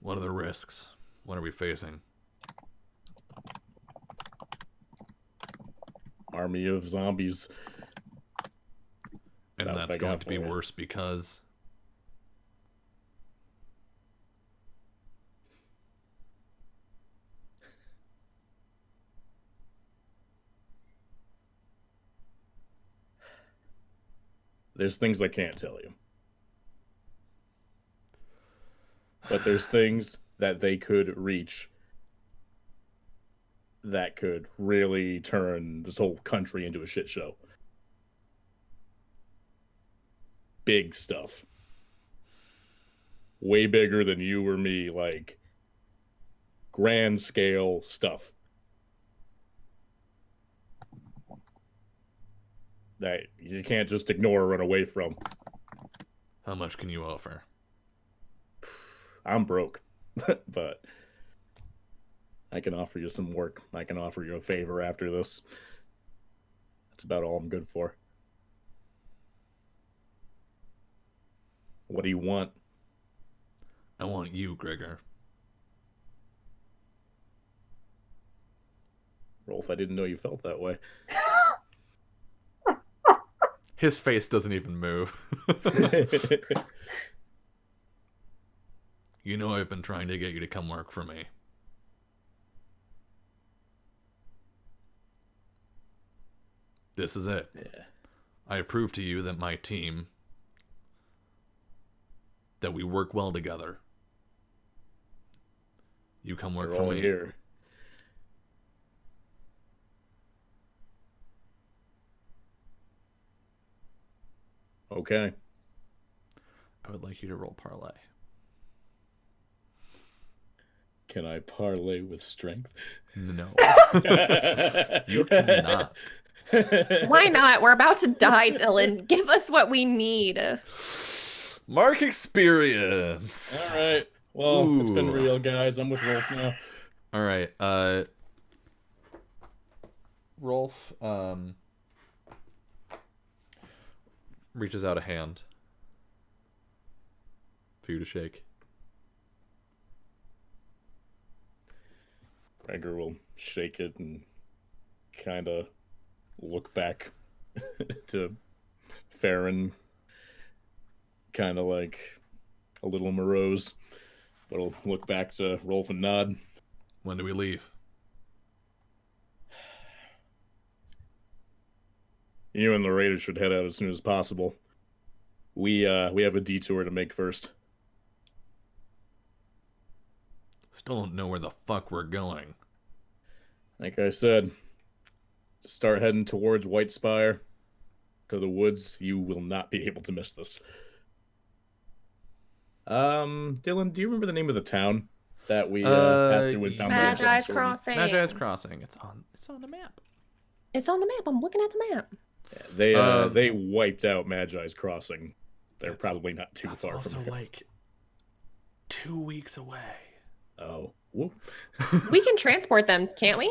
[SPEAKER 1] What are the risks? What are we facing?
[SPEAKER 4] Army of zombies.
[SPEAKER 1] And that's going to be worse because...
[SPEAKER 4] There's things I can't tell you. But there's things that they could reach that could really turn this whole country into a shit show. Big stuff. Way bigger than you or me, like grand scale stuff. That you can't just ignore or run away from.
[SPEAKER 1] How much can you offer?
[SPEAKER 4] I'm broke, but I can offer you some work. I can offer you a favor after this. That's about all I'm good for. What do you want?
[SPEAKER 1] I want you, Gregor.
[SPEAKER 4] Rolf, I didn't know you felt that way.
[SPEAKER 1] His face doesn't even move. You know I've been trying to get you to come work for me. This is it.
[SPEAKER 4] Yeah.
[SPEAKER 1] I prove to you that my team, that we work well together. You come work for me.
[SPEAKER 4] Here. Okay.
[SPEAKER 1] I would like you to roll parlay.
[SPEAKER 4] Can I parlay with strength?
[SPEAKER 1] No. You cannot.
[SPEAKER 2] Why not? We're about to die, Dylan. Give us what we need.
[SPEAKER 1] Mark experience.
[SPEAKER 4] All right. Well, it's been real, guys. I'm with Rolf now.
[SPEAKER 1] All right. Rolf reaches out a hand for you to shake.
[SPEAKER 4] Gregor will shake it and kind of look back to Farron, kind of like a little morose, but I'll look back to Rolf and nod.
[SPEAKER 1] When do we leave?
[SPEAKER 4] You and the Raiders should head out as soon as possible. We have a detour to make first.
[SPEAKER 1] Still don't know where the fuck we're going.
[SPEAKER 4] Like I said, start heading towards White Spire, to the woods. You will not be able to miss this. Dylan, do you remember the name of the town that we passed through and found?
[SPEAKER 2] Magi's Crossing.
[SPEAKER 1] Magi's Crossing. It's on the map.
[SPEAKER 2] It's on the map. I'm looking at the map.
[SPEAKER 4] Yeah, they wiped out Magi's Crossing. They're probably not too far
[SPEAKER 1] also
[SPEAKER 4] from here.
[SPEAKER 1] like 2 weeks away.
[SPEAKER 4] Oh, whoop.
[SPEAKER 2] We can transport them, can't we?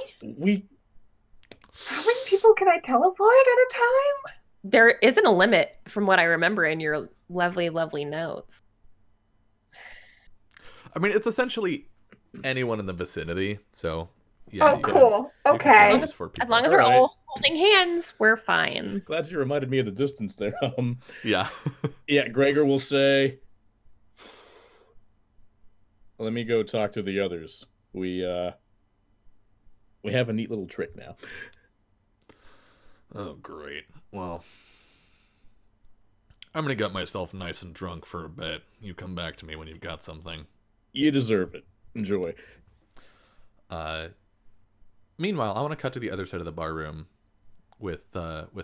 [SPEAKER 3] How many people can I teleport at a time?
[SPEAKER 2] There isn't a limit from what I remember in your lovely, lovely notes.
[SPEAKER 1] I mean, it's essentially anyone in the vicinity. So, yeah.
[SPEAKER 3] Oh, cool. Okay.
[SPEAKER 2] As long as we're all holding hands, we're fine.
[SPEAKER 4] Glad you reminded me of the distance there.
[SPEAKER 1] Yeah.
[SPEAKER 4] Yeah, Gregor will say, let me go talk to the others. We have a neat little trick now.
[SPEAKER 1] Oh, great. Well, I'm gonna get myself nice and drunk for a bit. You come back to me when you've got something.
[SPEAKER 4] You deserve it. Enjoy.
[SPEAKER 1] Meanwhile, I want to cut to the other side of the bar room with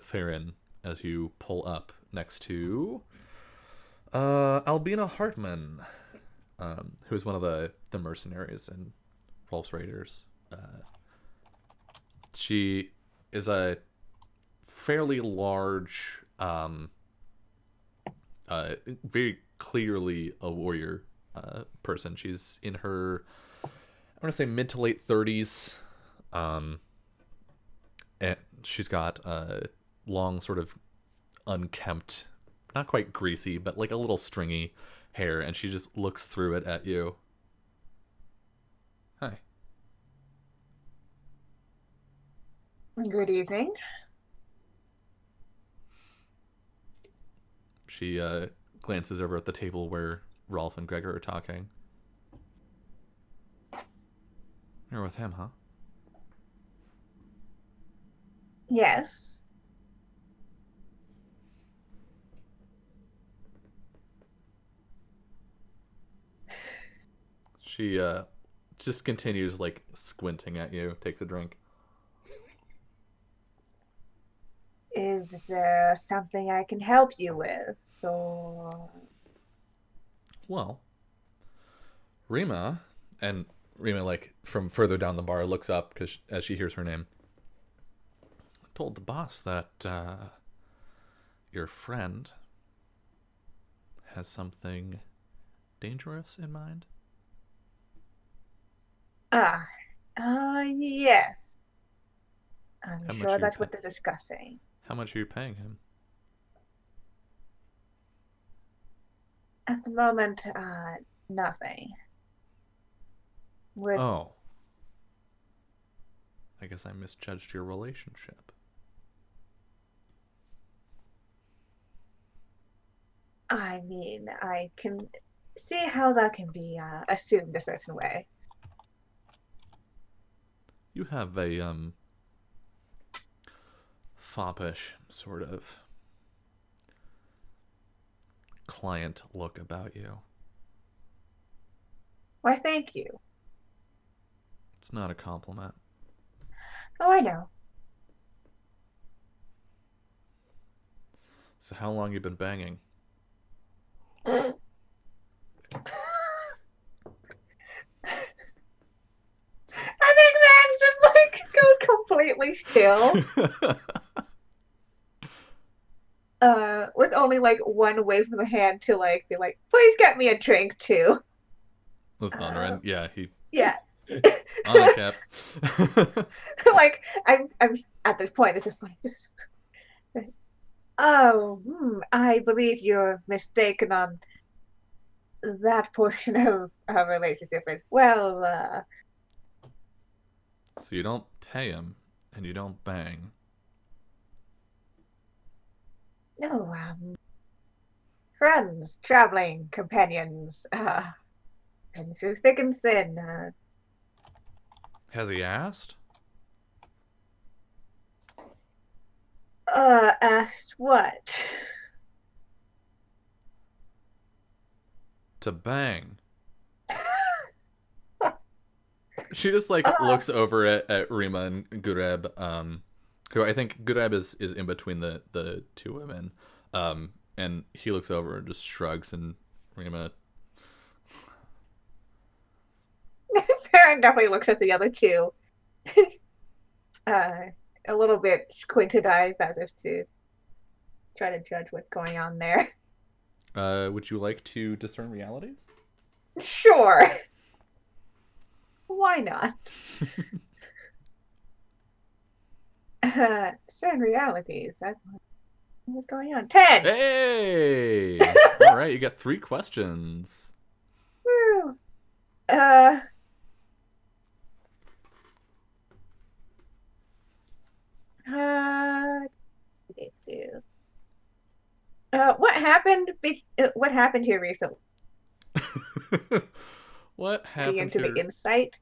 [SPEAKER 1] Farron as you pull up next to Albina Hartman, who is one of the mercenaries in Rolf's Raiders. She is a fairly large, very clearly a warrior person. She's in her, I want to say, mid to late 30s. And she's got long, sort of unkempt, not quite greasy, but like a little stringy hair, and she just looks through it at you. Hi.
[SPEAKER 3] Good evening.
[SPEAKER 1] She glances over at the table where Rolf and Gregor are talking. You're with him, huh?
[SPEAKER 3] Yes.
[SPEAKER 1] She just continues like squinting at you, takes a drink.
[SPEAKER 3] Is there something I can help you with? Or...
[SPEAKER 1] Well, Rima, and Rima, like, from further down the bar, looks up because as she hears her name. Told the boss that your friend has something dangerous in mind.
[SPEAKER 3] Yes. I'm sure that's what they're discussing.
[SPEAKER 1] How much are you paying him?
[SPEAKER 3] At the moment, nothing.
[SPEAKER 1] Oh. I guess I misjudged your relationship.
[SPEAKER 3] I mean, I can see how that can be assumed a certain way.
[SPEAKER 1] You have a foppish sort of client look about you.
[SPEAKER 3] Why, thank you.
[SPEAKER 1] It's not a compliment.
[SPEAKER 3] Oh, I know.
[SPEAKER 1] So how long you been banging?
[SPEAKER 3] I think Max just like goes completely still. With only like one wave of the hand to like be like, please get me a drink too.
[SPEAKER 1] That's Thunderin. Yeah, he.
[SPEAKER 3] Yeah.
[SPEAKER 1] On the cap.
[SPEAKER 3] Like I'm at this point. It's just like this. Oh, I believe you're mistaken on that portion of our relationship. Well,
[SPEAKER 1] So you don't pay him, and you don't bang.
[SPEAKER 3] No, friends, traveling companions, and through thick and thin.
[SPEAKER 1] Has he asked?
[SPEAKER 3] Asked what?
[SPEAKER 1] To bang. She just like looks over at Rima and Gureb, who I think Gureb is in between the two women. And he looks over and just shrugs, and Rima.
[SPEAKER 3] Farron definitely looks at the other two. A little bit squinted eyes as if to try to judge what's going on there.
[SPEAKER 1] Would you like to discern realities?
[SPEAKER 3] Sure. Why not? Certain realities. That's what's going on. 10!
[SPEAKER 1] Hey! All right, you got 3 questions.
[SPEAKER 3] Woo! What happened? What happened here recently?
[SPEAKER 1] What happened
[SPEAKER 3] Into
[SPEAKER 1] here?
[SPEAKER 3] the insight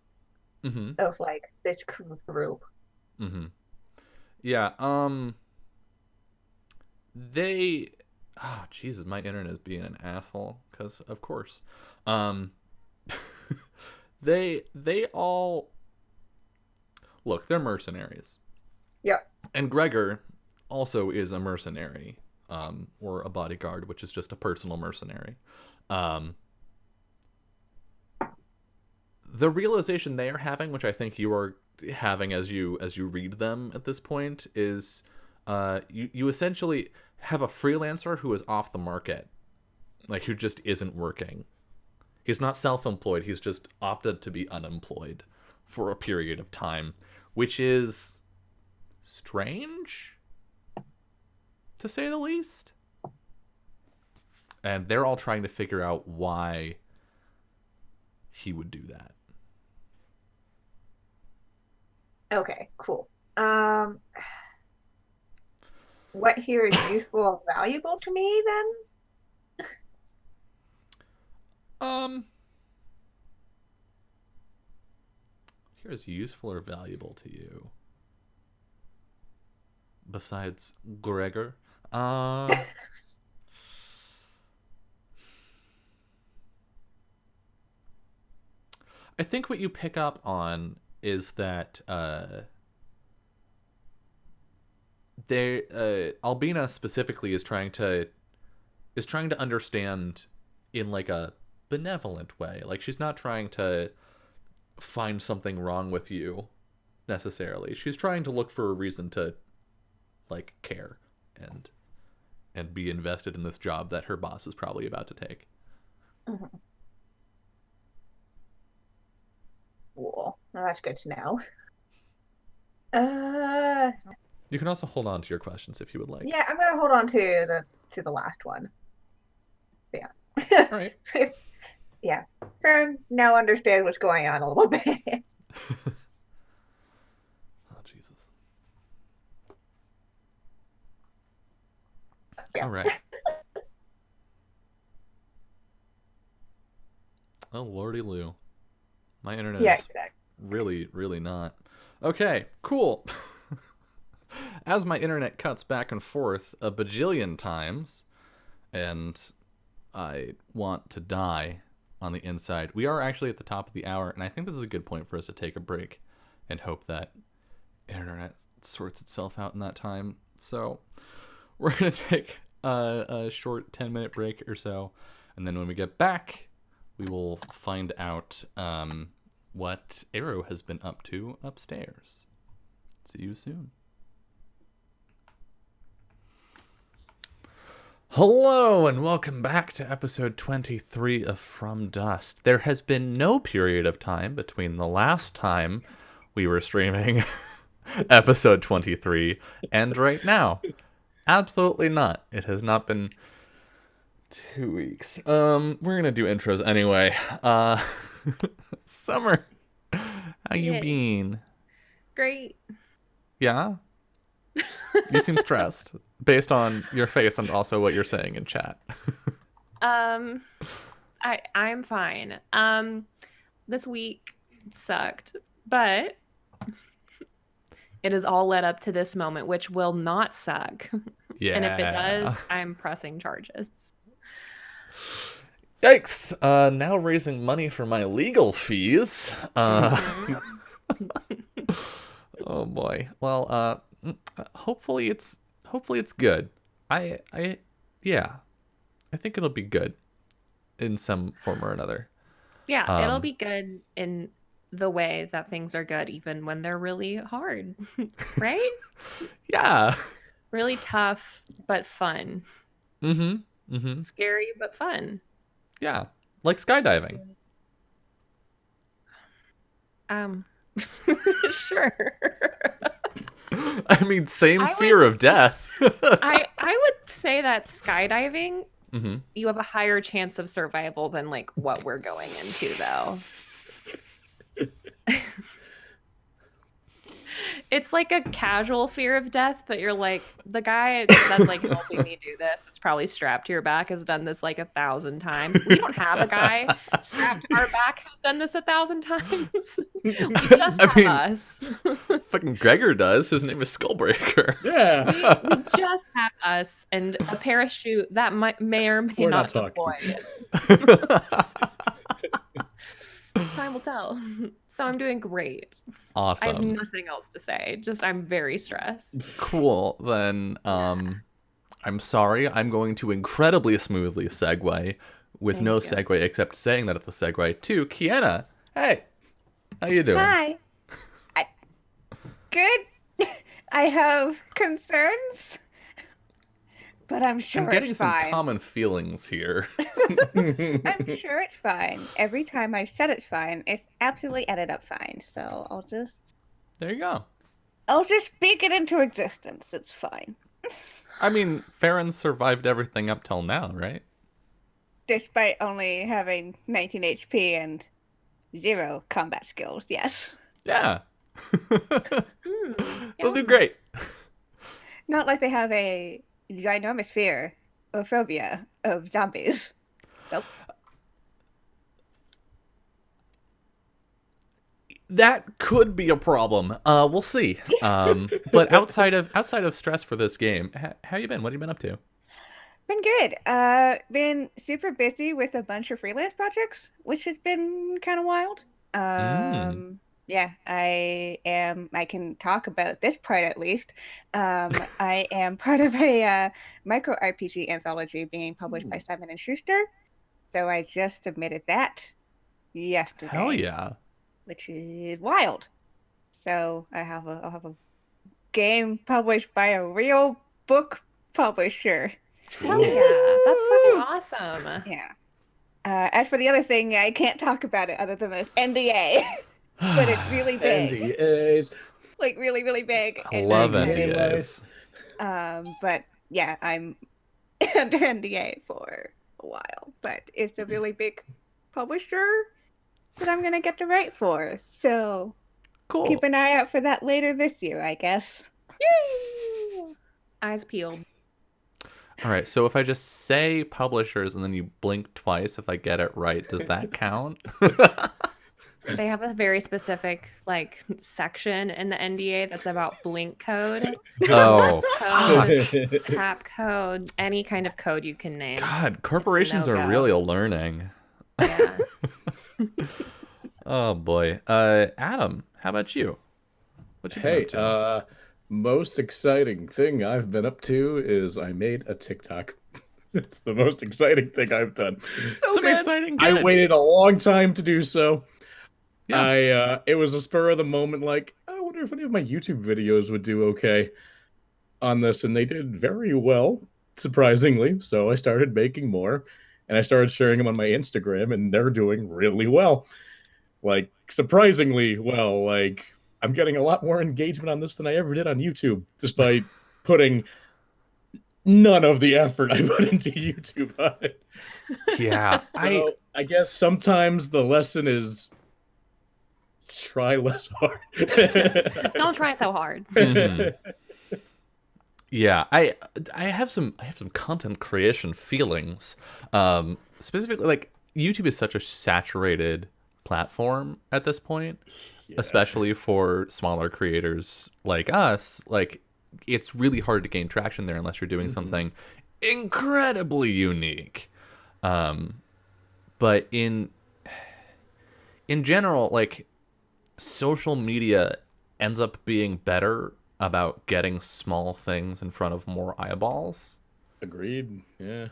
[SPEAKER 1] Mm-hmm.
[SPEAKER 3] of like this group.
[SPEAKER 1] Mm-hmm. Yeah. They. Oh, Jesus, my internet is being an asshole. Because of course. They all. Look, they're mercenaries.
[SPEAKER 3] Yep.
[SPEAKER 1] And Gregor also is a mercenary, or a bodyguard, which is just a personal mercenary. The realization they are having, which I think you are having as you read them at this point, is you essentially have a freelancer who is off the market, like who just isn't working. He's not self-employed. He's just opted to be unemployed for a period of time, which is strange, to say the least. And they're all trying to figure out why he would do that.
[SPEAKER 3] Okay, cool. What here is useful and valuable to me then?
[SPEAKER 1] Here's useful or valuable to you. Besides Gregor. I think what you pick up on is that Albina specifically is trying to understand in like a benevolent way. Like she's not trying to find something wrong with you necessarily. She's trying to look for a reason to like care and be invested in this job that her boss is probably about to take.
[SPEAKER 3] Mm-hmm. Cool. Well, that's good to know.
[SPEAKER 1] You can also hold on to your questions if you would like.
[SPEAKER 3] Yeah, I'm gonna hold on to the last one. Yeah.
[SPEAKER 1] All right.
[SPEAKER 3] Yeah. Fern now understands what's going on a little bit.
[SPEAKER 1] Oh, Jesus.
[SPEAKER 3] Yeah.
[SPEAKER 1] All right. Oh, lordy Lou. My internet is
[SPEAKER 3] exactly.
[SPEAKER 1] really, really not. Okay, cool. As my internet cuts back and forth a bajillion times, and I want to die on the inside, we are actually at the top of the hour, and I think this is a good point for us to take a break and hope that internet sorts itself out in that time. So we're going to take a short 10-minute break or so, and then when we get back, we will find out what Arrow has been up to upstairs. See you soon. Hello and welcome back to episode 23 of From Dust. There has been no period of time between the last time we were streaming episode 23 and right now. Absolutely not. It has not been 2 weeks. We're gonna do intros anyway. Summer, how you
[SPEAKER 2] Yes.
[SPEAKER 1] been?
[SPEAKER 2] Great.
[SPEAKER 1] Yeah? You seem stressed. based on your face and also what you're saying in chat.
[SPEAKER 2] I'm fine. This week sucked, but it has all led up to this moment, which will not suck.
[SPEAKER 1] Yeah.
[SPEAKER 2] And if it does, I'm pressing charges.
[SPEAKER 1] Yikes! Now raising money for my legal fees. Oh boy. Well, hopefully it's good. Yeah, I think it'll be good in some form or another.
[SPEAKER 2] Yeah, it'll be good in the way that things are good, even when they're really hard, right?
[SPEAKER 1] Yeah.
[SPEAKER 2] Really tough, but fun.
[SPEAKER 1] Mm-hmm. Mm-hmm.
[SPEAKER 2] Scary, but fun.
[SPEAKER 1] Yeah, like skydiving.
[SPEAKER 2] Sure.
[SPEAKER 1] I mean, same fear of death.
[SPEAKER 2] I would say that skydiving,
[SPEAKER 1] Mm-hmm.
[SPEAKER 2] you have a higher chance of survival than like what we're going into, though. It's like a casual fear of death, but you're like, the guy that's like helping me do this, it's probably strapped to your back, has done this like 1,000 times. We don't have a guy strapped to our back who's done this 1,000 times. We just have us.
[SPEAKER 1] Fucking Gregor does. His name is Skullbreaker.
[SPEAKER 4] Yeah.
[SPEAKER 2] We just have us and a parachute that may or may not deploy. Time will tell. So I'm doing great.
[SPEAKER 1] Awesome.
[SPEAKER 2] I have nothing else to say. Just I'm very stressed.
[SPEAKER 1] Cool. Then I'm sorry. I'm going to incredibly smoothly segue with
[SPEAKER 2] Thank
[SPEAKER 1] no
[SPEAKER 2] you.
[SPEAKER 1] segue except saying that it's a segue to Kiana. Hey, how you doing?
[SPEAKER 3] Hi. Good. I have concerns, but I'm sure
[SPEAKER 1] I'm getting
[SPEAKER 3] it's
[SPEAKER 1] some
[SPEAKER 3] fine.
[SPEAKER 1] common feelings here.
[SPEAKER 3] I'm sure it's fine. Every time I've said it's fine, it's absolutely ended up fine. So
[SPEAKER 1] There you go.
[SPEAKER 3] I'll just speak it into existence. It's fine.
[SPEAKER 1] I mean, Farron survived everything up till now, right?
[SPEAKER 3] Despite only having 19 HP and 0 combat skills, yes.
[SPEAKER 1] Yeah.
[SPEAKER 2] Yeah.
[SPEAKER 1] They'll do great.
[SPEAKER 3] Not like they have a ginormous fear or phobia of zombies. Nope.
[SPEAKER 1] That could be a problem. We'll see. But outside of stress for this game, how you been? What have you been up to?
[SPEAKER 3] Been good. Been super busy with a bunch of freelance projects, which has been kind of wild. Yeah, I can talk about this part at least. I am part of a micro RPG anthology being published by Simon & Schuster. So I just submitted that yesterday.
[SPEAKER 1] Hell yeah.
[SPEAKER 3] Which is wild. So I'll have a game published by a real book publisher.
[SPEAKER 2] Hell yeah. That's fucking awesome.
[SPEAKER 3] Yeah. As for the other thing, I can't talk about it other than this NDA. But it's really big.
[SPEAKER 4] NDAs.
[SPEAKER 3] Like really, really big.
[SPEAKER 1] I love
[SPEAKER 4] NDAs.
[SPEAKER 1] NDAs.
[SPEAKER 3] But yeah, I'm under NDA for a while. But it's a really big publisher that I'm gonna get to write for. So
[SPEAKER 1] Cool.
[SPEAKER 3] keep an eye out for that later this year, I guess.
[SPEAKER 2] Yay! Eyes peeled.
[SPEAKER 1] All right, so if I just say publishers and then you blink twice if I get it right, does that count?
[SPEAKER 2] They have a very specific like section in the NDA that's about blink code.
[SPEAKER 1] Oh,
[SPEAKER 2] Code, tap code, any kind of code you can name.
[SPEAKER 1] God, corporations are
[SPEAKER 2] no-go.
[SPEAKER 1] really learning.
[SPEAKER 2] Yeah.
[SPEAKER 1] Oh boy. Adam, how about you? What you been
[SPEAKER 4] Hey,
[SPEAKER 1] up to?
[SPEAKER 4] most exciting thing I've been up to is I made a TikTok. It's the most exciting thing I've done.
[SPEAKER 2] So
[SPEAKER 1] Some
[SPEAKER 2] good.
[SPEAKER 1] exciting
[SPEAKER 4] I
[SPEAKER 1] good.
[SPEAKER 4] waited a long time to do so.
[SPEAKER 1] Yeah.
[SPEAKER 4] It was a spur of the moment, like, I wonder if any of my YouTube videos would do okay on this, and they did very well, surprisingly. So I started making more, and I started sharing them on my Instagram, and they're doing really well. Like, surprisingly well. Like, I'm getting a lot more engagement on this than I ever did on YouTube, despite putting none of the effort I put into YouTube on it.
[SPEAKER 1] Yeah,
[SPEAKER 4] So, I guess sometimes the lesson is try less hard.
[SPEAKER 2] Don't try so hard.
[SPEAKER 1] Mhm. Yeah, I have some content creation feelings. Specifically, like YouTube is such a saturated platform at this point,
[SPEAKER 4] Yeah.
[SPEAKER 1] especially for smaller creators like us. Like, it's really hard to gain traction there unless you're doing something incredibly unique. But in general, like, social media ends up being better about getting small things in front of more eyeballs.
[SPEAKER 4] Agreed. Yeah.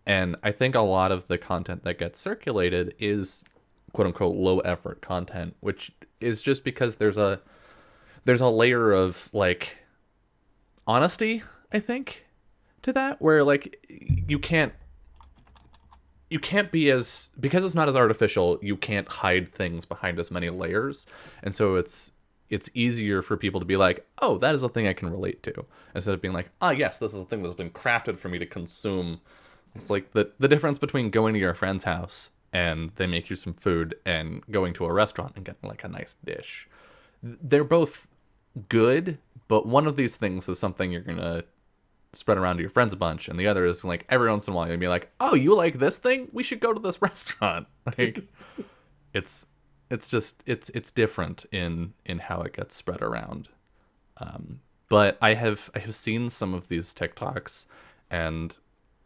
[SPEAKER 1] And I think a lot of the content that gets circulated is quote unquote low effort content, which is just because there's a layer of like honesty, I think, to that, where like you can't be as, because it's not as artificial, you can't hide things behind as many layers. And so it's easier for people to be like, oh, that is a thing I can relate to, instead of being like, ah, yes, this is a thing that's been crafted for me to consume. It's like the difference between going to your friend's house and they make you some food and going to a restaurant and getting like a nice dish. They're both good, but one of these things is something you're gonna spread around to your friends a bunch, and the other is like every once in a while you'll be like, oh, you like this thing? We should go to this restaurant. Like, it's just it's different in how it gets spread around. But I have seen some of these TikToks, and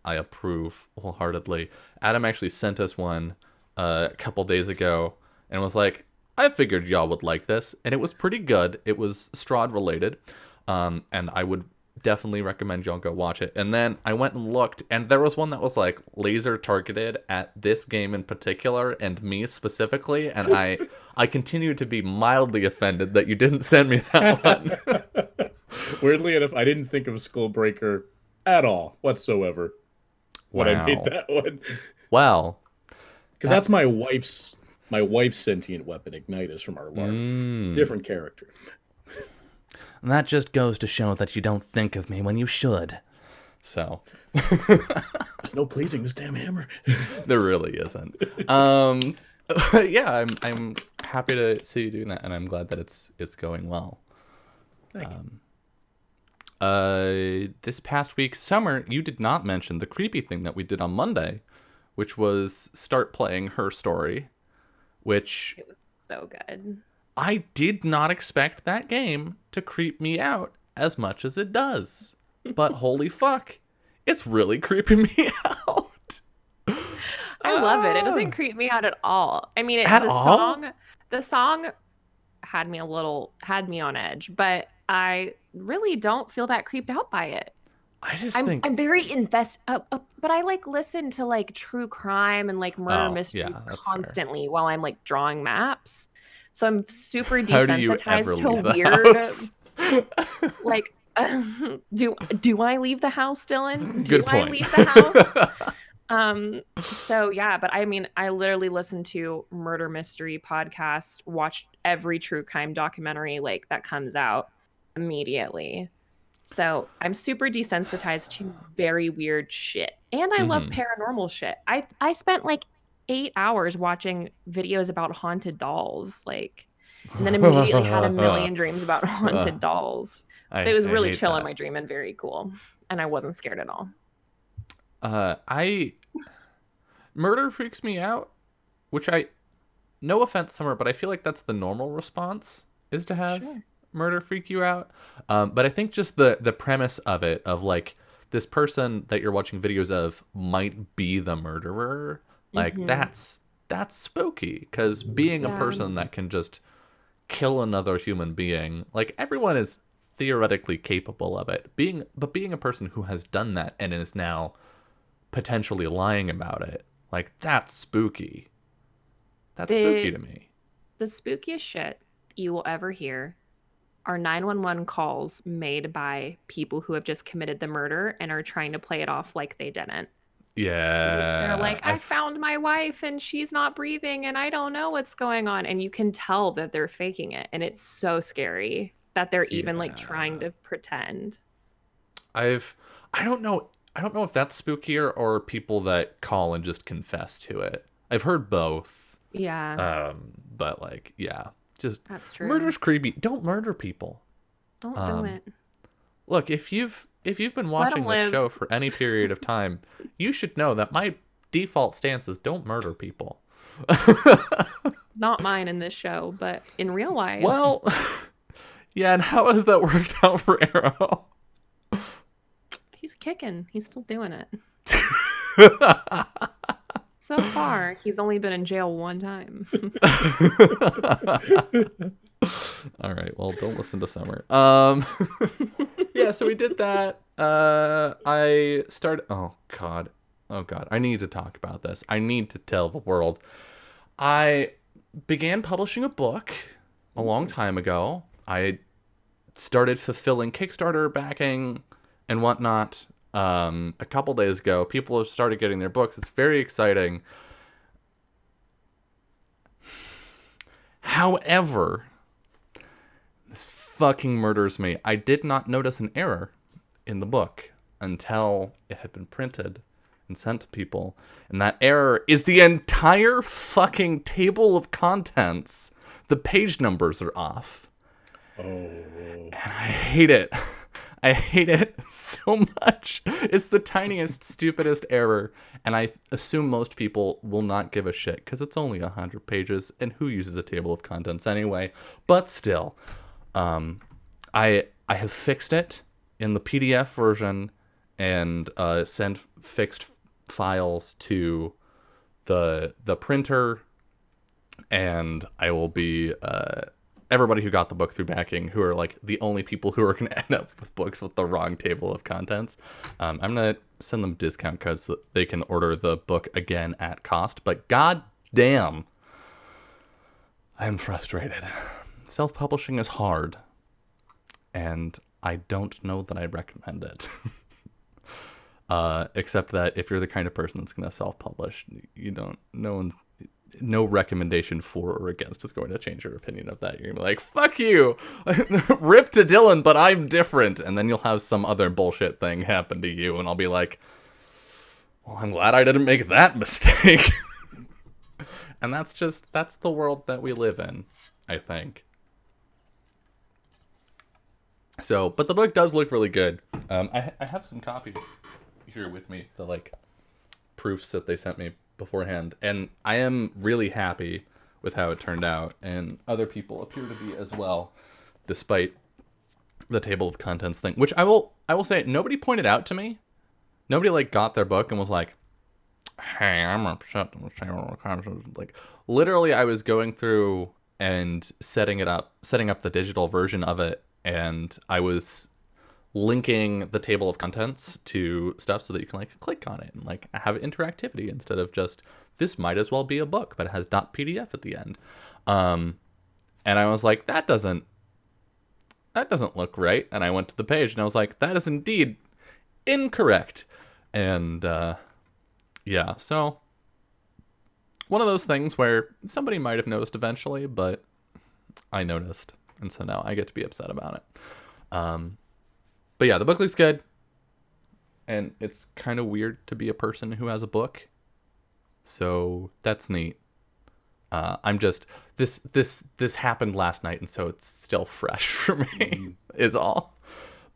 [SPEAKER 1] I approve wholeheartedly. Adam actually sent us one a couple days ago and was like, I figured y'all would like this, and it was pretty good. It was Strahd related, and I would definitely recommend y'all go watch it. And then I went and looked, and there was one that was like laser targeted at this game in particular and me specifically, and I continue to be mildly offended that you didn't send me that one.
[SPEAKER 4] Weirdly enough, I didn't think of Skullbreaker at all whatsoever when I made that one.
[SPEAKER 1] Well,
[SPEAKER 4] because that's my wife's sentient weapon, Ignitus, from our LARP. Different character.
[SPEAKER 1] And that just goes to show that you don't think of me when you should. So
[SPEAKER 4] there's no pleasing this damn hammer.
[SPEAKER 1] There really isn't. Yeah, I'm happy to see you doing that, and I'm glad that it's going well.
[SPEAKER 4] Thank you.
[SPEAKER 1] This past week, Summer, you did not mention the creepy thing that we did on Monday, which was start playing Her Story, which
[SPEAKER 2] It was so good.
[SPEAKER 1] I did not expect that game to creep me out as much as it does. But holy fuck, it's really creeping me out.
[SPEAKER 2] I love it. It doesn't creep me out at all. I mean, the song had me on edge, but I really don't feel that creeped out by it. I'm very invested, but I like listen to like true crime and like murder mysteries constantly while I'm like drawing maps. So I'm super desensitized to weird. Like, do I leave the house, Dylan? Do I leave the house? So yeah, but I mean, I literally listened to murder mystery podcasts, watched every true crime documentary like that comes out immediately. So I'm super desensitized to very weird shit. And I love paranormal shit. I spent like 8 hours watching videos about haunted dolls, like, and then immediately had a million dreams about haunted dolls. It was really chill in my dream and very cool. And I wasn't scared at all.
[SPEAKER 1] Murder freaks me out, which no offense, Summer, but I feel like that's the normal response, is to have murder freak you out. But I think just the premise of it, of like this person that you're watching videos of might be the murderer, like that's spooky, because being a person that can just kill another human being, like, everyone is theoretically capable of it. Being a person who has done that and is now potentially lying about it, like, that's spooky. That's spooky to me.
[SPEAKER 2] The spookiest shit you will ever hear are 911 calls made by people who have just committed the murder and are trying to play it off like they didn't.
[SPEAKER 1] Yeah.
[SPEAKER 2] They're like, I found my wife and she's not breathing and I don't know what's going on. And you can tell that they're faking it. And it's so scary that they're even like trying to pretend.
[SPEAKER 1] I don't know if that's spookier or people that call and just confess to it. I've heard both.
[SPEAKER 2] Yeah.
[SPEAKER 1] But just
[SPEAKER 2] that's true.
[SPEAKER 1] Murder's creepy. Don't murder people.
[SPEAKER 2] Don't do it.
[SPEAKER 1] Look, if you've been
[SPEAKER 2] Let 'em
[SPEAKER 1] watching the
[SPEAKER 2] live.
[SPEAKER 1] show for any period of time, you should know that my default stance is don't murder people.
[SPEAKER 2] Not mine in this show, but in real life.
[SPEAKER 1] Well, yeah, and how has that worked out for Arrow?
[SPEAKER 2] He's kicking. He's still doing it. So far, he's only been in jail one time.
[SPEAKER 1] All right, well, don't listen to Summer. Yeah, so we did that. I started. Oh God, I need to talk about this. I need to tell the world. I began publishing a book a long time ago. I started fulfilling Kickstarter backing and whatnot. A couple days ago, people have started getting their books. It's very exciting. However, this fucking murders me. I did not notice an error in the book until it had been printed and sent to people. And that error is the entire fucking table of contents. The page numbers are off.
[SPEAKER 4] Oh.
[SPEAKER 1] And I hate it. I hate it so much. It's the tiniest, stupidest error, and I assume most people will not give a shit because it's only 100 pages, and who uses a table of contents anyway? But still, I have fixed it in the PDF version and sent fixed files to the printer, and I will be everybody who got the book through backing, who are like the only people who are going to end up with books with the wrong table of contents. I'm going to send them discount codes so that they can order the book again at cost. But god damn, I'm frustrated. Self-publishing is hard, and I don't know that I'd recommend it. Except that if you're the kind of person that's going to self-publish, no recommendation for or against is going to change your opinion of that. You're going to be like, fuck you, rip to Dylan, but I'm different. And then you'll have some other bullshit thing happen to you, and I'll be like, well, I'm glad I didn't make that mistake. And that's the world that we live in, I think. So, but the book does look really good. I have some copies here with me, the like proofs that they sent me beforehand, and I am really happy with how it turned out, and other people appear to be as well, despite the table of contents thing, which I will say, nobody pointed out to me. Nobody like got their book and was like, hey, I'm upset with the table of contents. Like, literally, I was going through and setting up the digital version of it, and I was linking the table of contents to stuff so that you can like click on it and like have interactivity instead of just, this might as well be a book, but it has .pdf at the end. And I was like, that doesn't look right. And I went to the page and I was like, that is indeed incorrect. And yeah, so one of those things where somebody might have noticed eventually, but I noticed, and so now I get to be upset about it. But yeah, the book looks good, and it's kind of weird to be a person who has a book, so that's neat. I'm just, this happened last night, and so it's still fresh for me, is all.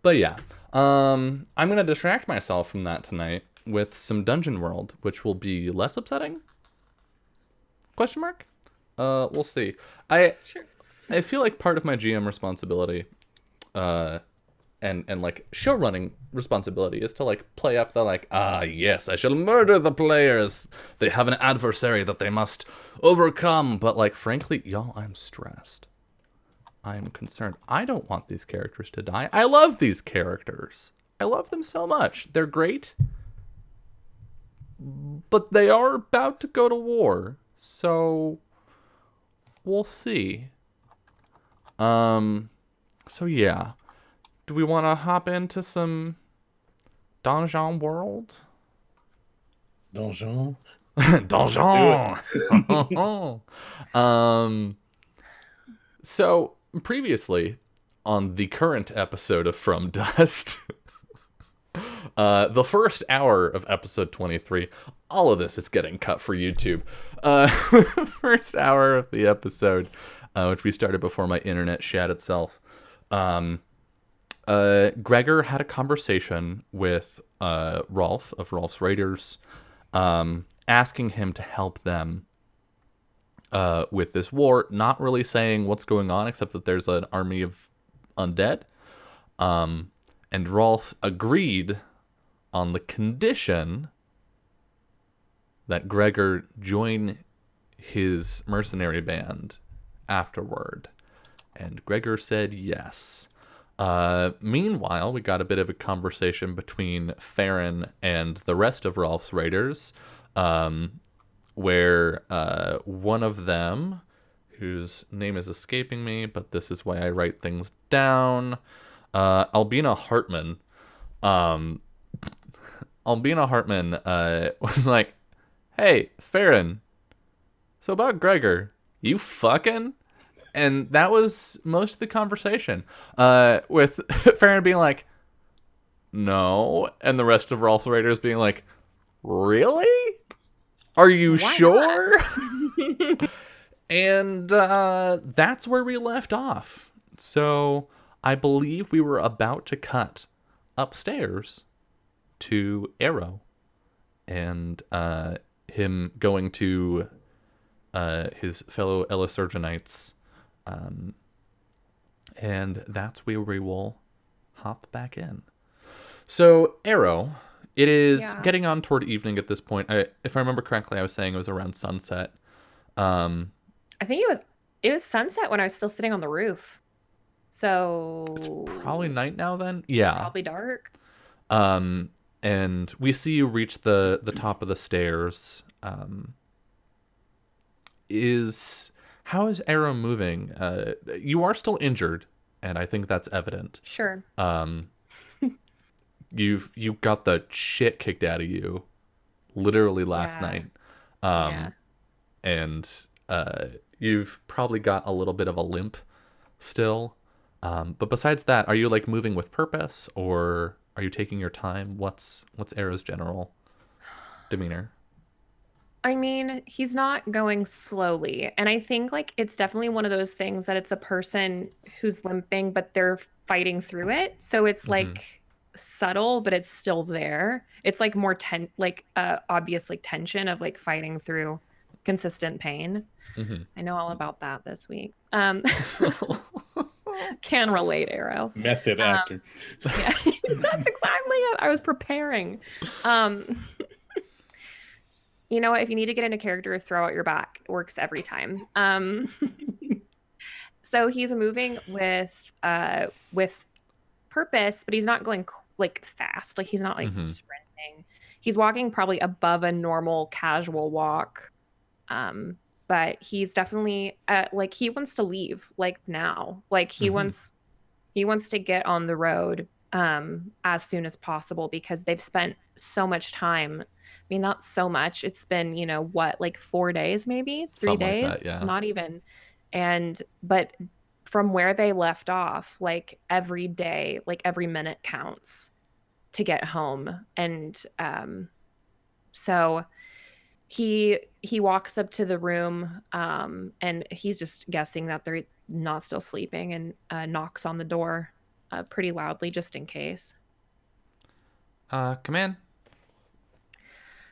[SPEAKER 1] But yeah, I'm gonna distract myself from that tonight with some Dungeon World, which will be less upsetting? Question mark? We'll see. I feel like part of my GM responsibility, and like show running responsibility is to like play up the like, yes, I shall murder the players. They have an adversary that they must overcome. But like, frankly, y'all, I'm stressed. I am concerned. I don't want these characters to die. I love these characters. I love them so much. They're great. But they are about to go to war. So we'll see. So yeah. Do we want to hop into some Donjon World?
[SPEAKER 4] Donjon?
[SPEAKER 1] Donjon! So, previously, on the current episode of From Dust, the first hour of episode 23, all of this is getting cut for YouTube. First hour of the episode, which we started before my internet shat itself. Gregor had a conversation with Rolf of Rolf's Raiders, asking him to help them with this war, not really saying what's going on except that there's an army of undead. And Rolf agreed on the condition that Gregor join his mercenary band afterward. And Gregor said yes. Meanwhile, we got a bit of a conversation between Farron and the rest of Rolf's Raiders, where one of them, whose name is escaping me, but this is why I write things down, Albina Hartman. Albina Hartman was like, "Hey, Farron, so about Gregor, you fucking?" And that was most of the conversation. With Farron being like, "No," and the rest of Rolf Raiders being like, "Really? Are you
[SPEAKER 2] Why
[SPEAKER 1] sure?" And that's where we left off. So I believe we were about to cut upstairs to Arrow and him going to his fellow Elisurgenites. And that's where we will hop back in. So Arrow, it is getting on toward evening at this point. If I remember correctly, I was saying it was around sunset.
[SPEAKER 2] I think it was sunset when I was still sitting on the roof. So
[SPEAKER 1] it's probably night now then? Yeah.
[SPEAKER 2] Probably dark.
[SPEAKER 1] And we see you reach the top of the stairs. How is Arrow moving? You are still injured, and I think that's evident.
[SPEAKER 2] Sure.
[SPEAKER 1] You got the shit kicked out of you literally last night. And you've probably got a little bit of a limp still. But besides that, are you like moving with purpose, or are you taking your time? What's Arrow's general demeanor?
[SPEAKER 2] I mean, he's not going slowly. And I think like it's definitely one of those things that it's a person who's limping, but they're fighting through it. So it's like subtle, but it's still there. It's like more obvious like tension of like fighting through consistent pain. I know all about that this week. Can relate, Arrow.
[SPEAKER 4] Method actor.
[SPEAKER 2] Yeah, that's exactly it. I was preparing. You know what? If you need to get into character, throw out your back. It works every time. So he's moving with purpose, but he's not going like fast. Like he's not like sprinting. He's walking probably above a normal casual walk. But he's definitely like he wants to leave like now. Like he wants to get on the road as soon as possible because they've spent so much time. I mean, not so much. It's been, like 4 days, maybe 3 days,
[SPEAKER 1] like that, yeah.
[SPEAKER 2] Not even. But from where they left off, like every day, like every minute counts to get home. And so he walks up to the room and he's just guessing that they're not still sleeping and knocks on the door pretty loudly just in case.
[SPEAKER 1] Come in.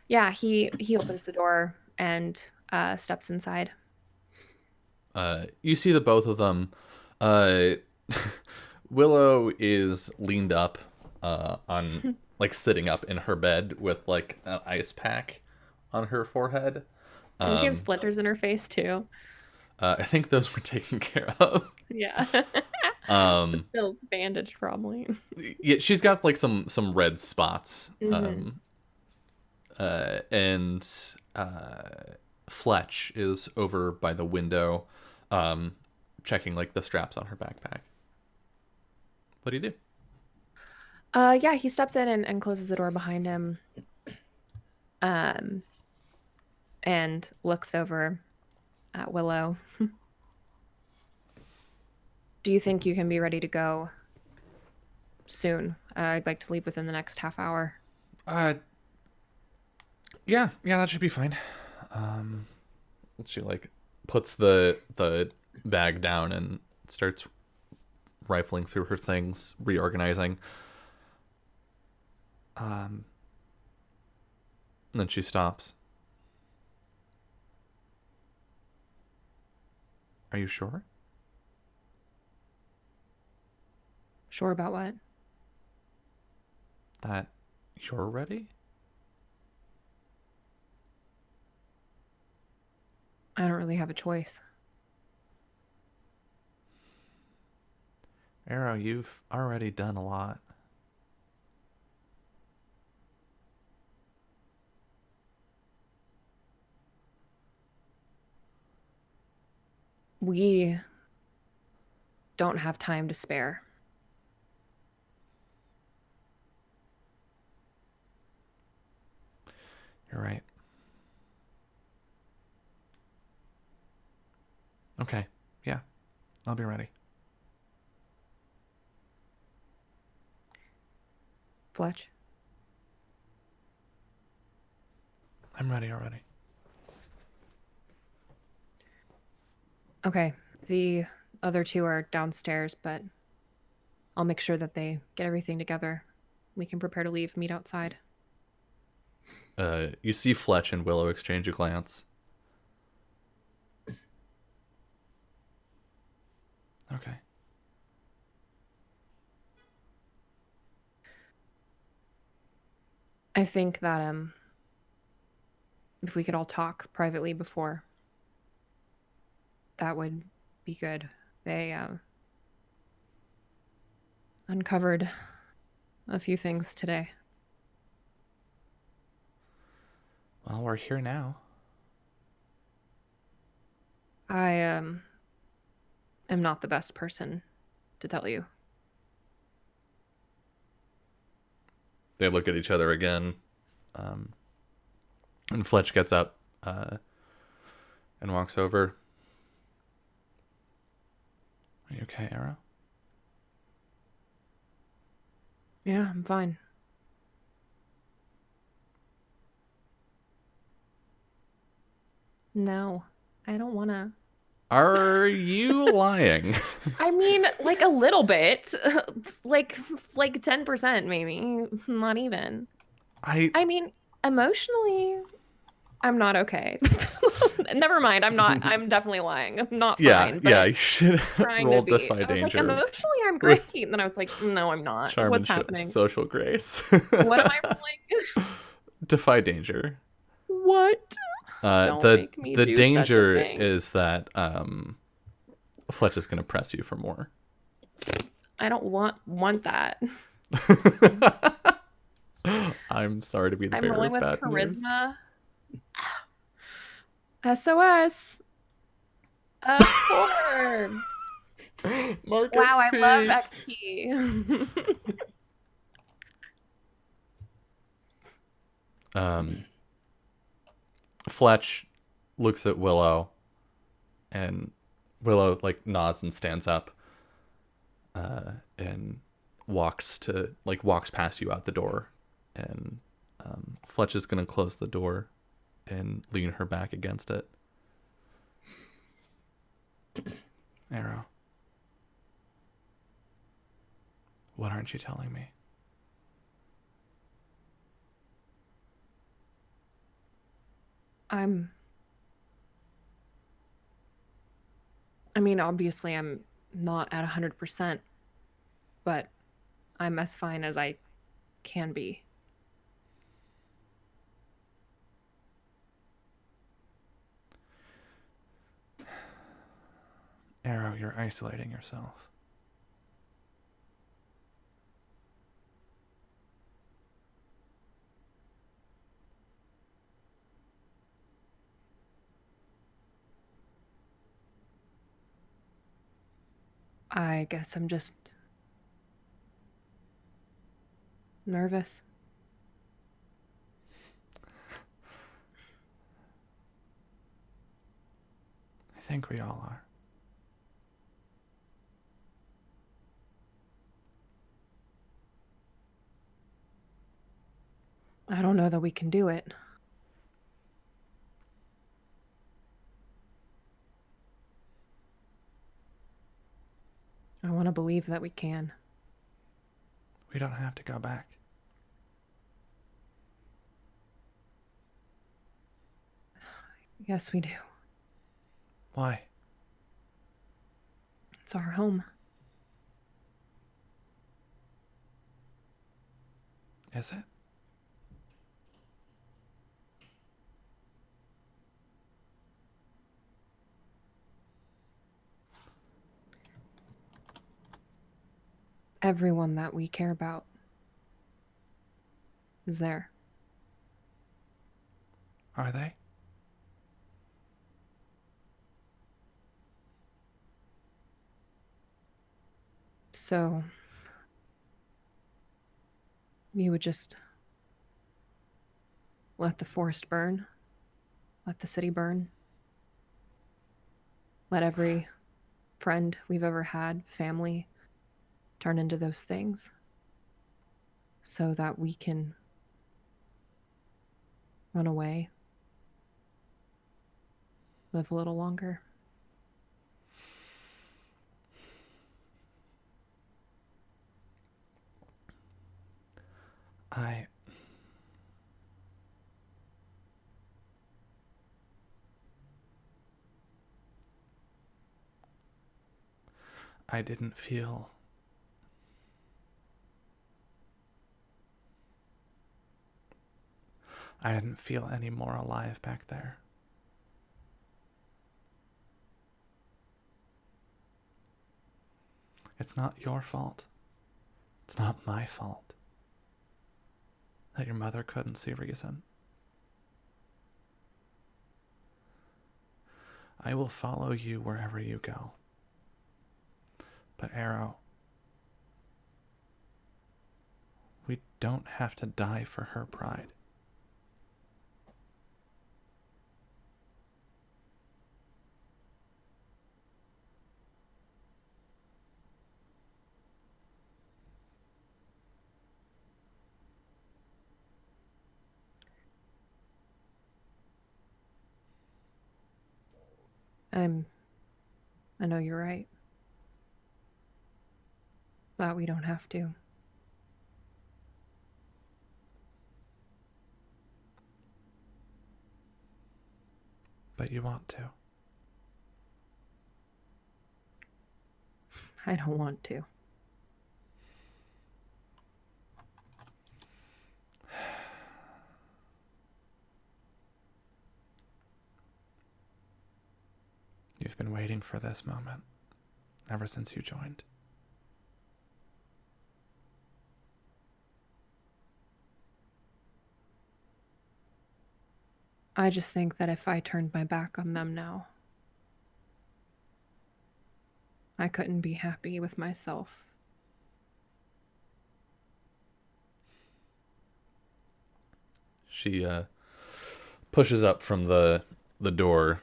[SPEAKER 2] Yeah, he opens the door and steps inside.
[SPEAKER 1] You see the both of them. Willow is leaned up on like sitting up in her bed with like an ice pack on her forehead.
[SPEAKER 2] Does she have splinters in her face too?
[SPEAKER 1] I think those were taken care of.
[SPEAKER 2] Yeah. But still bandaged probably.
[SPEAKER 1] Yeah, she's got like some red spots. And Fletch is over by the window, checking like the straps on her backpack. What do you do?
[SPEAKER 2] Yeah, he steps in and closes the door behind him. And looks over at Willow. Do you think you can be ready to go soon? I'd like to leave within the next half hour.
[SPEAKER 1] Yeah, that should be fine. She like puts the bag down and starts rifling through her things, reorganizing. Then she stops. Are you sure?
[SPEAKER 2] Sure about what?
[SPEAKER 1] That you're ready?
[SPEAKER 2] I don't really have a choice.
[SPEAKER 1] Arrow, you've already done a lot.
[SPEAKER 2] We don't have time to spare.
[SPEAKER 1] You're right. Okay. Yeah. I'll be ready.
[SPEAKER 2] Fletch?
[SPEAKER 1] I'm ready already.
[SPEAKER 2] Okay. The other two are downstairs, but I'll make sure that they get everything together. We can prepare to leave, meet outside.
[SPEAKER 1] You see Fletch and Willow exchange a glance. Okay.
[SPEAKER 2] I think that if we could all talk privately before, that would be good. They uncovered a few things today.
[SPEAKER 1] Well, we're here now.
[SPEAKER 2] I am not the best person to tell you.
[SPEAKER 1] They look at each other again. And Fletch gets up and walks over. Are you okay, Arrow?
[SPEAKER 2] Yeah, I'm fine. No, I don't want to.
[SPEAKER 1] Are you lying?
[SPEAKER 2] I mean, like a little bit. like 10% maybe. Not even. I mean, emotionally, I'm not okay. Never mind. I'm definitely lying. I'm not fine.
[SPEAKER 1] Yeah, you should roll
[SPEAKER 2] to be.
[SPEAKER 1] Defy
[SPEAKER 2] I was like,
[SPEAKER 1] Danger.
[SPEAKER 2] emotionally, I'm great. And then I was like, no, I'm not.
[SPEAKER 1] Charm
[SPEAKER 2] What's
[SPEAKER 1] and
[SPEAKER 2] happening?
[SPEAKER 1] social grace.
[SPEAKER 2] What am I rolling?
[SPEAKER 1] Defy Danger.
[SPEAKER 2] What? Don't make me
[SPEAKER 1] the
[SPEAKER 2] do
[SPEAKER 1] danger
[SPEAKER 2] such a thing.
[SPEAKER 1] is that Fletch is going to press you for more.
[SPEAKER 2] I don't want that.
[SPEAKER 1] I'm sorry to be the
[SPEAKER 2] I'm
[SPEAKER 1] bearer
[SPEAKER 2] rolling
[SPEAKER 1] of
[SPEAKER 2] with
[SPEAKER 1] bad news.
[SPEAKER 2] charisma. SOS. A 4.
[SPEAKER 1] Mark
[SPEAKER 2] Wow,
[SPEAKER 1] XP.
[SPEAKER 2] I love XP.
[SPEAKER 1] Fletch looks at Willow, and Willow like nods and stands up, and walks past you out the door, and Fletch is gonna close the door and lean her back against it. Arrow, what aren't you telling me?
[SPEAKER 2] I mean, obviously I'm not at 100%, but I'm as fine as I can be.
[SPEAKER 1] Arrow, you're isolating yourself.
[SPEAKER 2] I guess I'm just nervous.
[SPEAKER 1] I think we all are.
[SPEAKER 2] I don't know that we can do it. I want to believe that we can.
[SPEAKER 1] We don't have to go back.
[SPEAKER 2] Yes, we do.
[SPEAKER 1] Why?
[SPEAKER 2] It's our home.
[SPEAKER 1] Is it?
[SPEAKER 2] Everyone that we care about is there.
[SPEAKER 1] Are they?
[SPEAKER 2] So, you would just let the forest burn? Let the city burn? Let every friend we've ever had, family, turn into those things? So that we can run away? Live a little longer?
[SPEAKER 1] I didn't feel any more alive back there. It's not your fault. It's not my fault that your mother couldn't see reason. I will follow you wherever you go. But Arrow, we don't have to die for her pride.
[SPEAKER 2] I know you're right. That we don't have to.
[SPEAKER 1] But you want to.
[SPEAKER 2] I don't want to.
[SPEAKER 1] You've been waiting for this moment ever since you joined.
[SPEAKER 2] I just think that if I turned my back on them now, I couldn't be happy with myself.
[SPEAKER 1] She pushes up from the door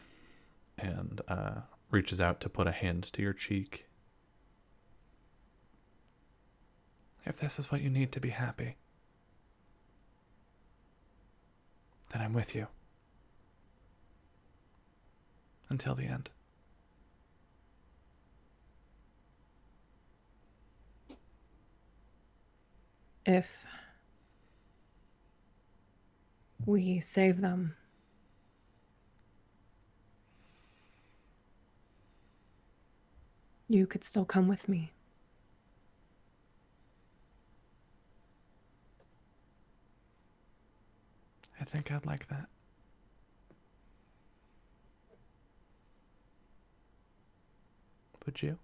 [SPEAKER 1] and reaches out to put a hand to your cheek. If this is what you need to be happy, then I'm with you. Until the end.
[SPEAKER 2] If we save them, you could still come with me.
[SPEAKER 1] I think I'd like that. Would you?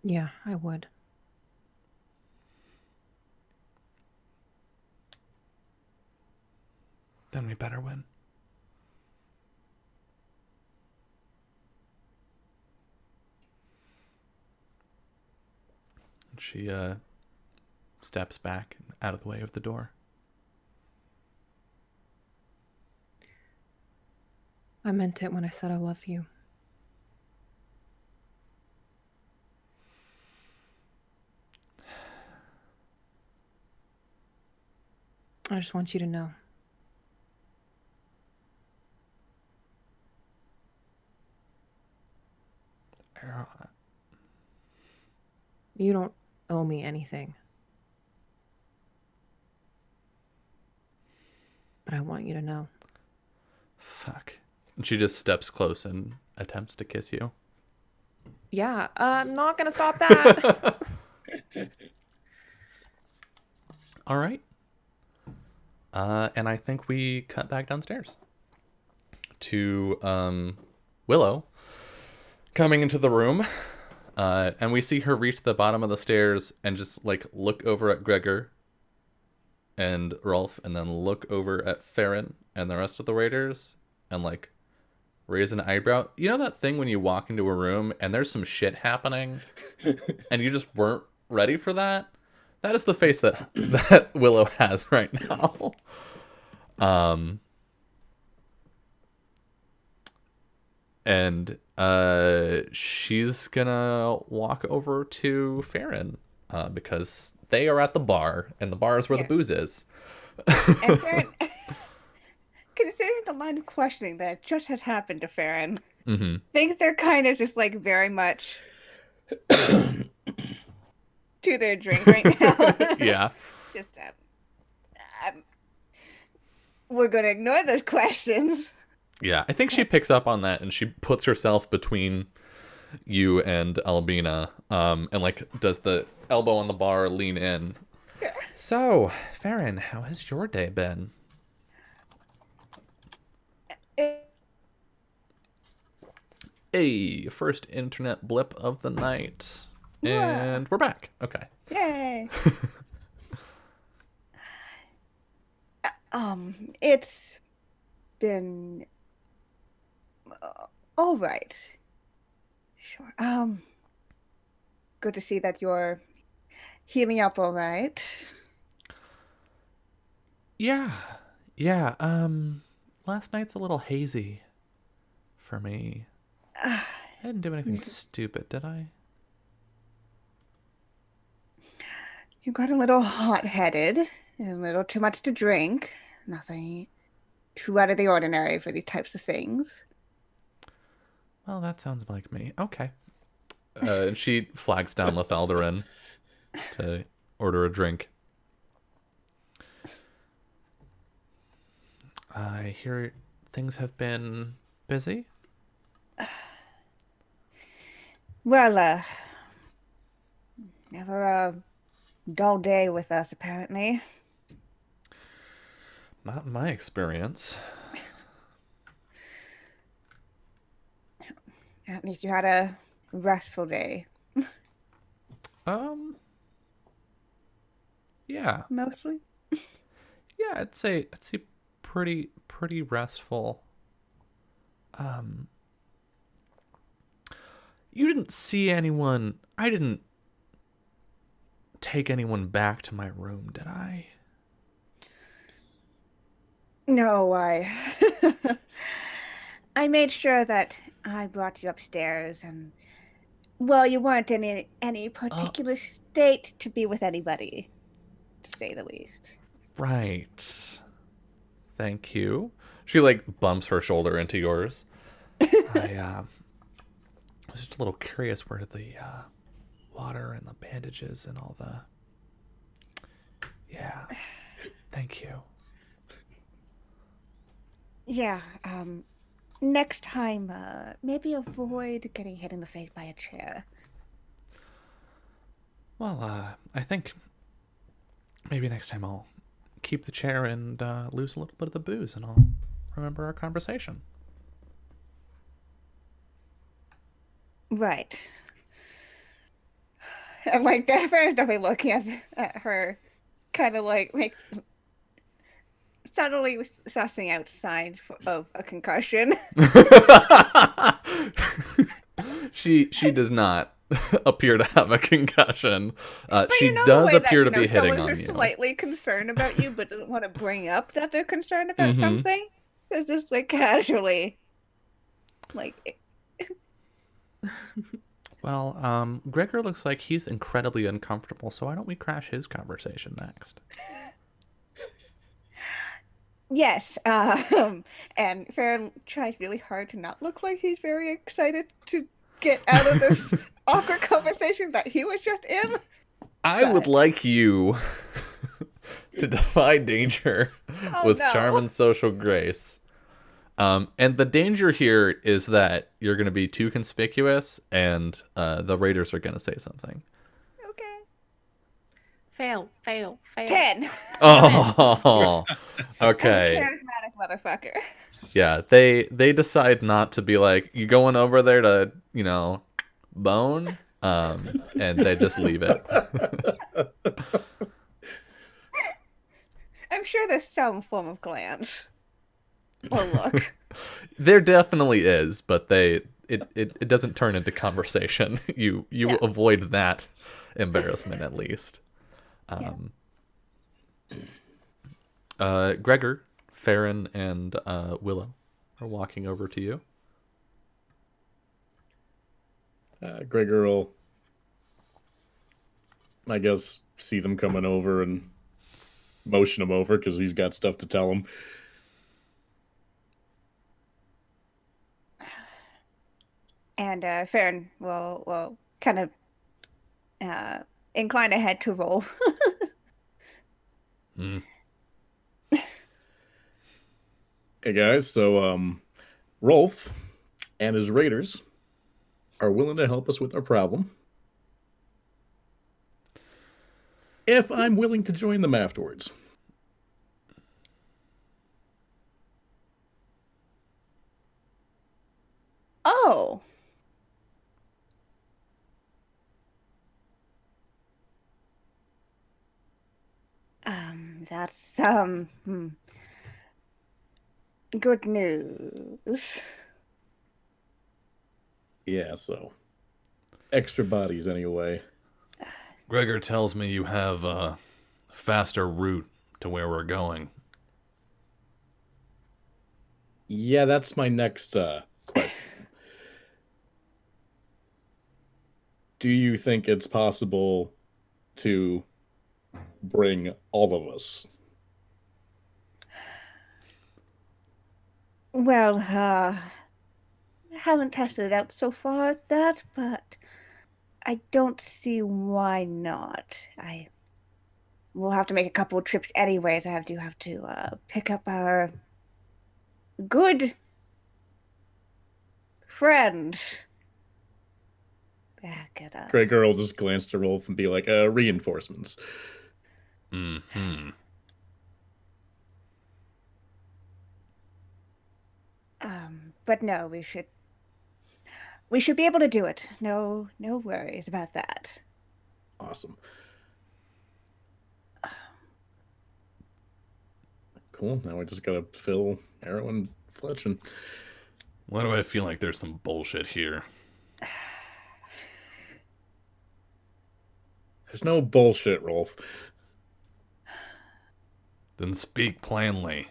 [SPEAKER 2] Yeah, I would.
[SPEAKER 1] Then we better win. She steps back and out of the way of the door.
[SPEAKER 2] I meant it when I said I love you. I just want you to know. You don't owe me anything. But I want you to know.
[SPEAKER 1] Fuck. And she just steps close and attempts to kiss you.
[SPEAKER 2] Yeah, I'm not gonna stop that.
[SPEAKER 1] All right. And I think we cut back downstairs to Willow coming into the room. And we see her reach the bottom of the stairs and just like look over at Gregor and Rolf, and then look over at Farron and the rest of the waiters and like raise an eyebrow. You know that thing when you walk into a room and there's some shit happening and you just weren't ready for that? That is the face that Willow has right now. And she's gonna walk over to Farron because they are at the bar, and the bar is where the booze is.
[SPEAKER 5] And Farron, considering the line of questioning that just had happened to Farron, things they're kind of just like very much to their drink right now.
[SPEAKER 1] Yeah.
[SPEAKER 5] Just we're gonna ignore those questions.
[SPEAKER 1] Yeah, I think she picks up on that, and she puts herself between you and Albina, and like does the elbow on the bar, lean in. So, Farron, how has your day been? Hey, first internet blip of the night. And we're back. Okay.
[SPEAKER 5] Yay. It's been all right. Sure. Good to see that you're healing up all right.
[SPEAKER 1] Yeah. Last night's a little hazy for me. I didn't do anything stupid, did I?
[SPEAKER 5] You got a little hot-headed and a little too much to drink. Nothing too out of the ordinary for these types of things.
[SPEAKER 1] Well, that sounds like me. Okay. And she flags down Lethaldarin to order a drink. I hear things have been busy.
[SPEAKER 5] Well, never a dull day with us, apparently.
[SPEAKER 1] Not in my experience.
[SPEAKER 5] At least you had a restful day.
[SPEAKER 1] Yeah.
[SPEAKER 5] Mostly?
[SPEAKER 1] Yeah, I'd say pretty restful. You didn't see anyone. I didn't take anyone back to my room, did I?
[SPEAKER 5] No, I made sure that I brought you upstairs, and well, you weren't in any particular state to be with anybody, to say the least.
[SPEAKER 1] Right. Thank you. She like bumps her shoulder into yours. I was just a little curious where the water and the bandages and all the. Yeah. Thank you.
[SPEAKER 5] Yeah, next time, maybe avoid getting hit in the face by a chair.
[SPEAKER 1] Well, I think maybe next time I'll keep the chair and lose a little bit of the booze, and I'll remember our conversation.
[SPEAKER 5] Right. And like, Farron's definitely looking at her, kind of like subtly sussing out signs of a concussion.
[SPEAKER 1] She does not appear to have a concussion. She
[SPEAKER 5] you know
[SPEAKER 1] does
[SPEAKER 5] the way
[SPEAKER 1] appear
[SPEAKER 5] that,
[SPEAKER 1] to be hitting on
[SPEAKER 5] someone
[SPEAKER 1] you.
[SPEAKER 5] who's slightly concerned about you, but doesn't want to bring up that they're concerned about something. It's just like casually, like.
[SPEAKER 1] Well, Gregor looks like he's incredibly uncomfortable, so why don't we crash his conversation next?
[SPEAKER 5] Yes, and Farron tries really hard to not look like he's very excited to get out of this awkward conversation that he was just in.
[SPEAKER 1] I would like you to defy danger with charm and social grace. And the danger here is that you're going to be too conspicuous, and the raiders are going to say something.
[SPEAKER 5] Okay.
[SPEAKER 2] Fail.
[SPEAKER 5] 10.
[SPEAKER 1] Oh,
[SPEAKER 5] I'm a
[SPEAKER 1] okay.
[SPEAKER 5] charismatic motherfucker.
[SPEAKER 1] Yeah, they decide not to be like, you going over there to, bone? And they just leave it.
[SPEAKER 5] I'm sure there's some form of glance or look.
[SPEAKER 1] There definitely is, but it doesn't turn into conversation. You avoid that embarrassment at least. Gregor, Farron, and Willow are walking over to you.
[SPEAKER 4] Gregor will, I guess, see them coming over and motion them over because he's got stuff to tell them.
[SPEAKER 5] And Farron will kind of incline ahead to roll.
[SPEAKER 4] Hey guys, so Rolf and his raiders are willing to help us with our problem if I'm willing to join them afterwards.
[SPEAKER 5] Oh. That's good news.
[SPEAKER 4] Yeah, so extra bodies anyway.
[SPEAKER 1] Gregor tells me you have a faster route to where we're going.
[SPEAKER 4] Yeah, that's my next question. Do you think it's possible to bring all of us?
[SPEAKER 5] Well, haven't tested it out so far as that, but I don't see why not. We'll have to make a couple of trips anyways. I have to pick up our good friend. Back at
[SPEAKER 4] Gregor will just glance to Rolf and be like, reinforcements.
[SPEAKER 1] Mm-hmm.
[SPEAKER 5] But no, we should be able to do it. No worries about that.
[SPEAKER 4] Awesome. Cool. Now we just gotta fill Arrow and Fletch. And
[SPEAKER 1] Why do I feel like there's some bullshit here?
[SPEAKER 4] there's no bullshit, Rolf.
[SPEAKER 1] Then speak plainly.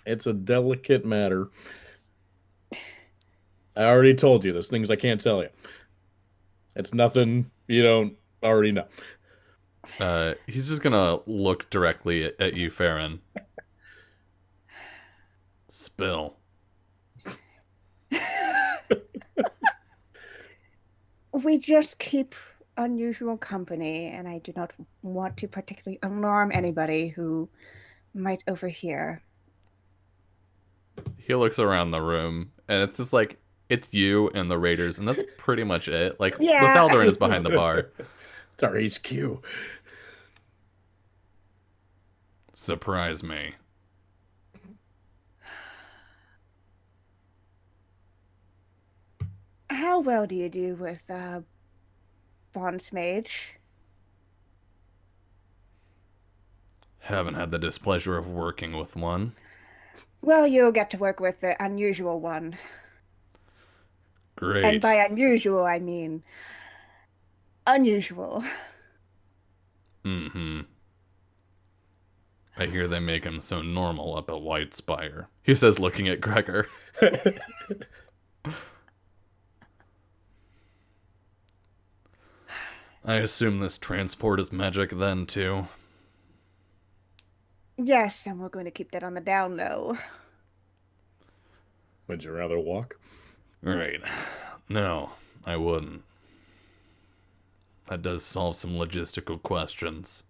[SPEAKER 4] It's a delicate matter. I already told you, there's things I can't tell you. It's nothing you don't already know.
[SPEAKER 1] He's just gonna look directly at you, Farron. Spill.
[SPEAKER 5] We just keep unusual company, and I do not want to particularly alarm anybody who might overhear.
[SPEAKER 1] He looks around the room, and it's just like, it's you and the Raiders, and that's pretty much it. Like,
[SPEAKER 5] Yeah.
[SPEAKER 1] Lethaldarin is behind the bar.
[SPEAKER 4] It's our HQ.
[SPEAKER 1] Surprise me.
[SPEAKER 5] How well do you do with Bonds Mage?
[SPEAKER 1] Haven't had the displeasure of working with one.
[SPEAKER 5] Well, you'll get to work with the unusual one.
[SPEAKER 1] Great.
[SPEAKER 5] And by unusual, I mean unusual.
[SPEAKER 1] Mm-hmm. I hear they make him so normal up at White Spire. He says, looking at Gregor. I assume this transport is magic then, too.
[SPEAKER 5] Yes, and we're going to keep that on the down low.
[SPEAKER 4] Would you rather walk?
[SPEAKER 1] Right. No, I wouldn't. That does solve some logistical questions.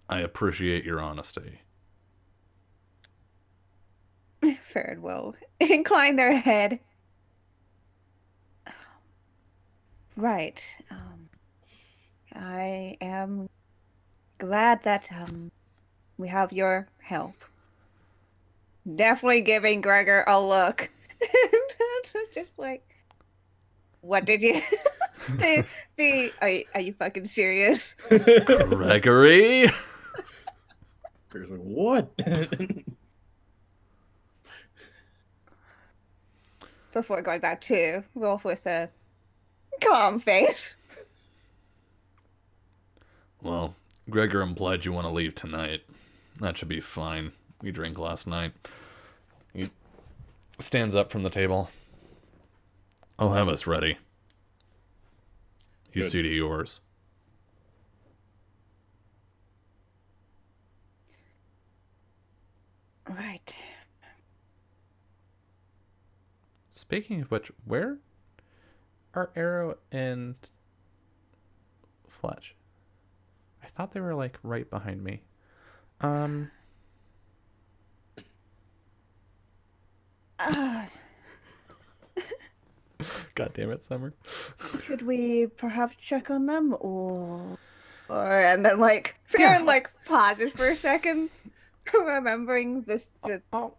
[SPEAKER 1] I appreciate your honesty.
[SPEAKER 5] Farron will incline their head. Right. I am glad that we have your help. Definitely giving Gregor a look. Just like, what did you? Are you fucking serious?
[SPEAKER 1] Gregory!
[SPEAKER 4] Gregor's like, what?
[SPEAKER 5] Before going back to Rolf with a calm face.
[SPEAKER 1] Well, Gregor implied you want to leave tonight. That should be fine. We drank last night. He stands up from the table. I'll have us ready. You
[SPEAKER 4] Good.
[SPEAKER 1] see to yours.
[SPEAKER 5] Right.
[SPEAKER 1] Speaking of which, where are Arrow and Fletch? I thought they were like right behind me. God damn it, Summer.
[SPEAKER 5] Should we perhaps check on them, or and then like Farron like pauses for a second, remembering this the
[SPEAKER 1] I'll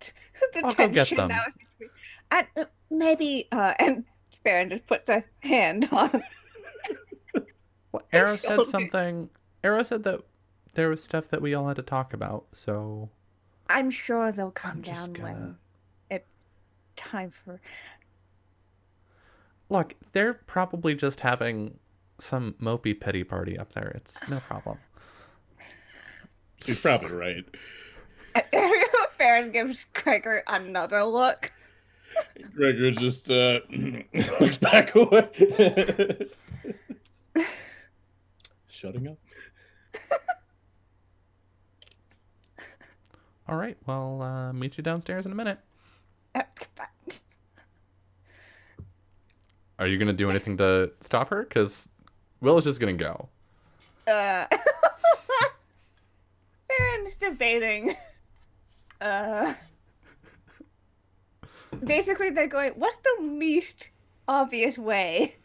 [SPEAKER 1] go
[SPEAKER 5] tension
[SPEAKER 1] get them.
[SPEAKER 5] that was between, and maybe and Farron just puts a hand on.
[SPEAKER 1] Well, Arrow said
[SPEAKER 5] Shoulder.
[SPEAKER 1] something. Arrow said that there was stuff that we all had to talk about, so
[SPEAKER 5] I'm sure they'll come
[SPEAKER 1] I'm just
[SPEAKER 5] down when
[SPEAKER 1] gonna...
[SPEAKER 5] it's time for.
[SPEAKER 1] Look, they're probably just having some mopey pity party up there. It's no problem.
[SPEAKER 4] She's probably right.
[SPEAKER 5] Farron gives Gregor another look.
[SPEAKER 4] Gregor just looks back away. Shutting up.
[SPEAKER 1] All right, well, meet you downstairs in a minute. Are you going to do anything to stop her? Because Will is just going to go.
[SPEAKER 5] Farron's debating. Basically, they're going, what's the least obvious way?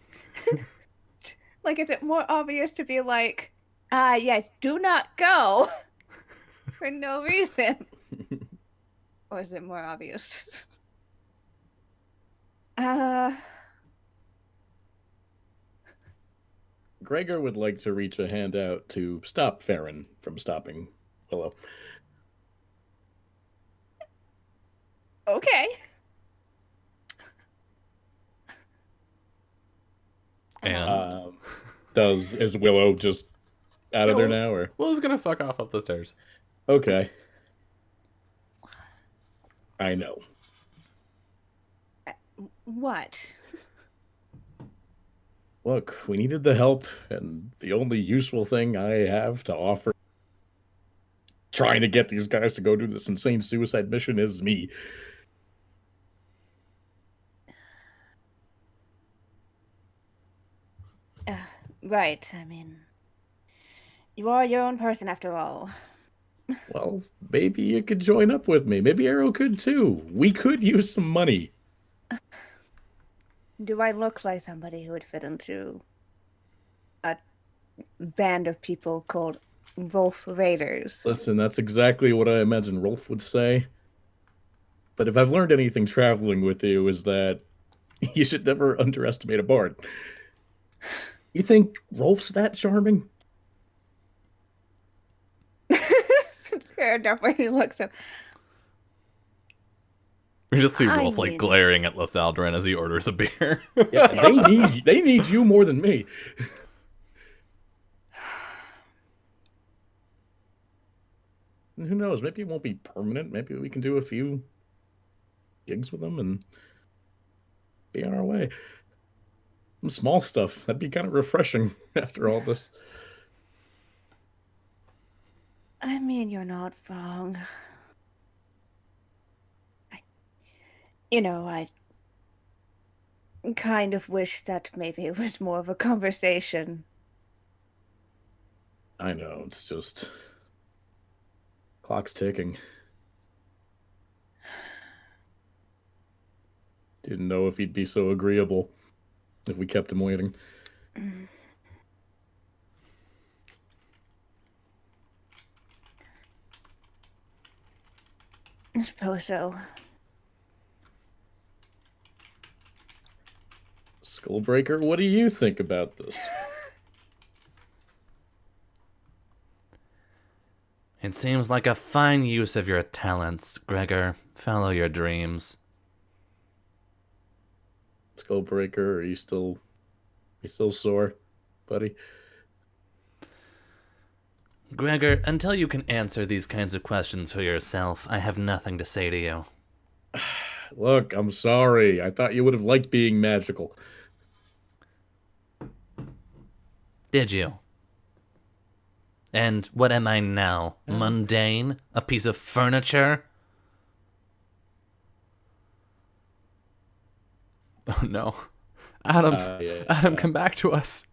[SPEAKER 5] Like, is it more obvious to be like, yes, do not go for no reason? Or is it more obvious?
[SPEAKER 4] Gregor would like to reach a hand out to stop Farron from stopping Willow.
[SPEAKER 5] Okay.
[SPEAKER 1] And
[SPEAKER 4] Is Willow just out of there now, or?
[SPEAKER 1] Willow's going to fuck off up the stairs.
[SPEAKER 4] Okay. I know.
[SPEAKER 5] What?
[SPEAKER 4] Look, we needed the help, and the only useful thing I have to offer trying to get these guys to go do this insane suicide mission is me.
[SPEAKER 5] Right, I mean, you are your own person after all.
[SPEAKER 4] Well, maybe you could join up with me. Maybe Arrow could too. We could use some money.
[SPEAKER 5] Do I look like somebody who would fit into a band of people called Wolf Raiders?
[SPEAKER 4] Listen, that's exactly what I imagine Rolf would say. But if I've learned anything traveling with you is that you should never underestimate a bard. You think Rolf's that charming?
[SPEAKER 5] Fair definitely looks up.
[SPEAKER 1] We just see Rolf like glaring at Lethaldarin as he orders a beer.
[SPEAKER 4] Yeah, they need you more than me. And who knows? Maybe it won't be permanent. Maybe we can do a few gigs with them and be on our way. Some small stuff. That'd be kind of refreshing after all this.
[SPEAKER 5] I mean, you're not wrong. kind of wish that maybe it was more of a conversation.
[SPEAKER 4] I know, it's just clock's ticking. Didn't know if he'd be so agreeable if we kept him waiting.
[SPEAKER 5] I suppose so.
[SPEAKER 4] Skullbreaker, what do you think about this?
[SPEAKER 1] It seems like a fine use of your talents, Gregor. Follow your dreams.
[SPEAKER 4] Skullbreaker, are you still sore, buddy?
[SPEAKER 1] Gregor, until you can answer these kinds of questions for yourself, I have nothing to say to you.
[SPEAKER 4] Look, I'm sorry. I thought you would have liked being magical.
[SPEAKER 1] Did you? And what am I now? Mundane? A piece of furniture? Oh no. Adam, Adam, come back to us.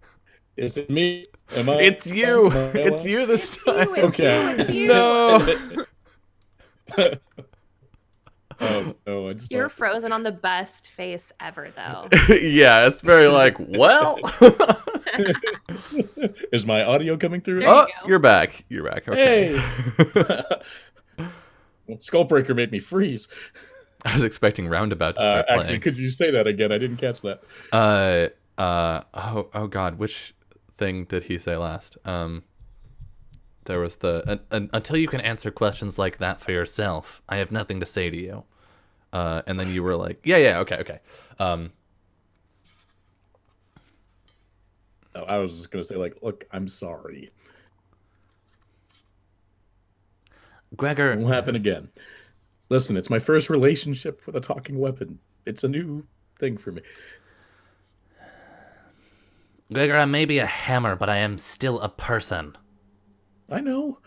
[SPEAKER 4] Is it me? Am I?
[SPEAKER 1] It's you. It's you this time.
[SPEAKER 2] It's you.
[SPEAKER 1] No.
[SPEAKER 4] Oh no!
[SPEAKER 2] You're frozen on the best face ever, though.
[SPEAKER 1] Yeah, it's very like, well.
[SPEAKER 4] Is my audio coming through?
[SPEAKER 2] There you go.
[SPEAKER 1] You're back. You're back. Okay.
[SPEAKER 4] Hey! Skullbreaker made me freeze.
[SPEAKER 1] I was expecting Roundabout to start
[SPEAKER 4] Actually,
[SPEAKER 1] playing.
[SPEAKER 4] could you say that again? I didn't catch that.
[SPEAKER 1] Oh God, which thing did he say last? There was the until you can answer questions like that for yourself, I have nothing to say to you. And then you were like, yeah, okay.
[SPEAKER 4] Oh, I was just gonna say, like, look, I'm sorry.
[SPEAKER 1] Gregor,
[SPEAKER 4] It won't happen again. Listen, it's my first relationship with a talking weapon. It's a new thing for me.
[SPEAKER 1] Gregor, I may be a hammer, but I am still a person.
[SPEAKER 4] I know.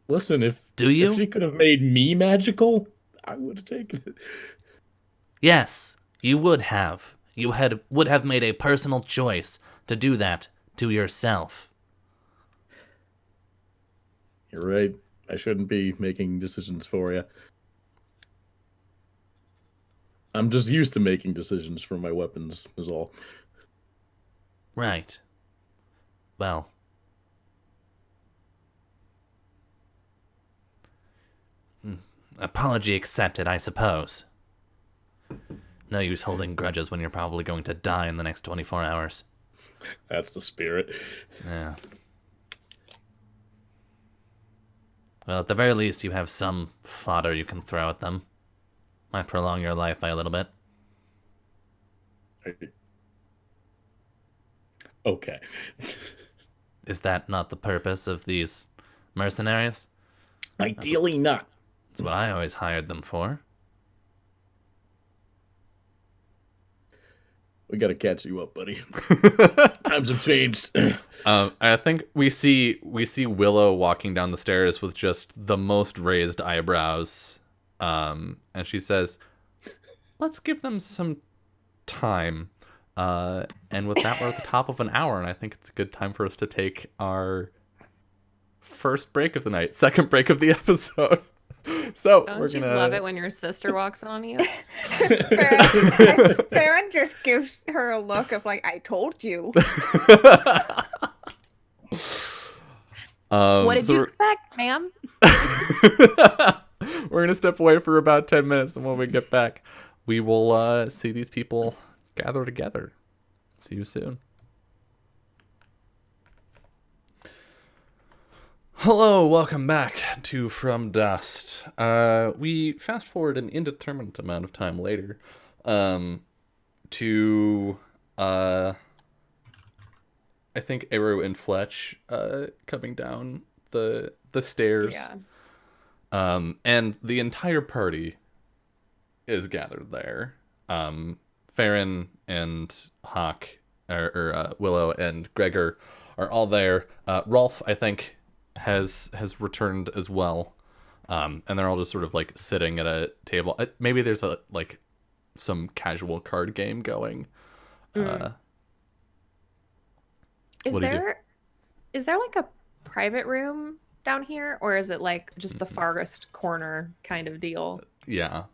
[SPEAKER 4] Listen, if she could have made me magical, I would have taken it.
[SPEAKER 1] Yes, you would have. You would have made a personal choice to do that to yourself.
[SPEAKER 4] You're right. I shouldn't be making decisions for you. I'm just used to making decisions for my weapons, is all.
[SPEAKER 1] Right. Well. Apology accepted, I suppose. No use holding grudges when you're probably going to die in the next 24 hours.
[SPEAKER 4] That's the spirit.
[SPEAKER 1] Yeah. Well, at the very least, you have some fodder you can throw at them. Might prolong your life by a little bit.
[SPEAKER 4] Okay.
[SPEAKER 1] Is that not the purpose of these mercenaries?
[SPEAKER 4] Ideally not.
[SPEAKER 1] That's what I always hired them for.
[SPEAKER 4] We gotta catch you up, buddy. Times have changed.
[SPEAKER 1] I think we see Willow walking down the stairs with just the most raised eyebrows. And she says, let's give them some time. And with that, we're at the top of an hour, and I think it's a good time for us to take our first break of the night, second break of the episode. So
[SPEAKER 2] Don't
[SPEAKER 1] we're
[SPEAKER 2] you
[SPEAKER 1] gonna
[SPEAKER 2] love it when your sister walks on you?
[SPEAKER 5] Farron just gives her a look of like, I told you.
[SPEAKER 2] What did you expect, ma'am?
[SPEAKER 1] We're gonna step away for about 10 minutes, and when we get back, we will see these people gather together. See you soon. Hello, welcome back to From Dust. We fast forward an indeterminate amount of time later to I think Arrow and Fletch coming down the stairs.
[SPEAKER 2] Yeah.
[SPEAKER 1] And the entire party is gathered there. Farron and Hawk, or Willow and Gregor are all there. Rolf, I think, has returned as well. And they're all just sort of like sitting at a table. Maybe there's a some casual card game going.
[SPEAKER 2] Is
[SPEAKER 1] What do you do?
[SPEAKER 2] there like a private room down here, or is it like just the farthest corner kind of deal?
[SPEAKER 1] Yeah.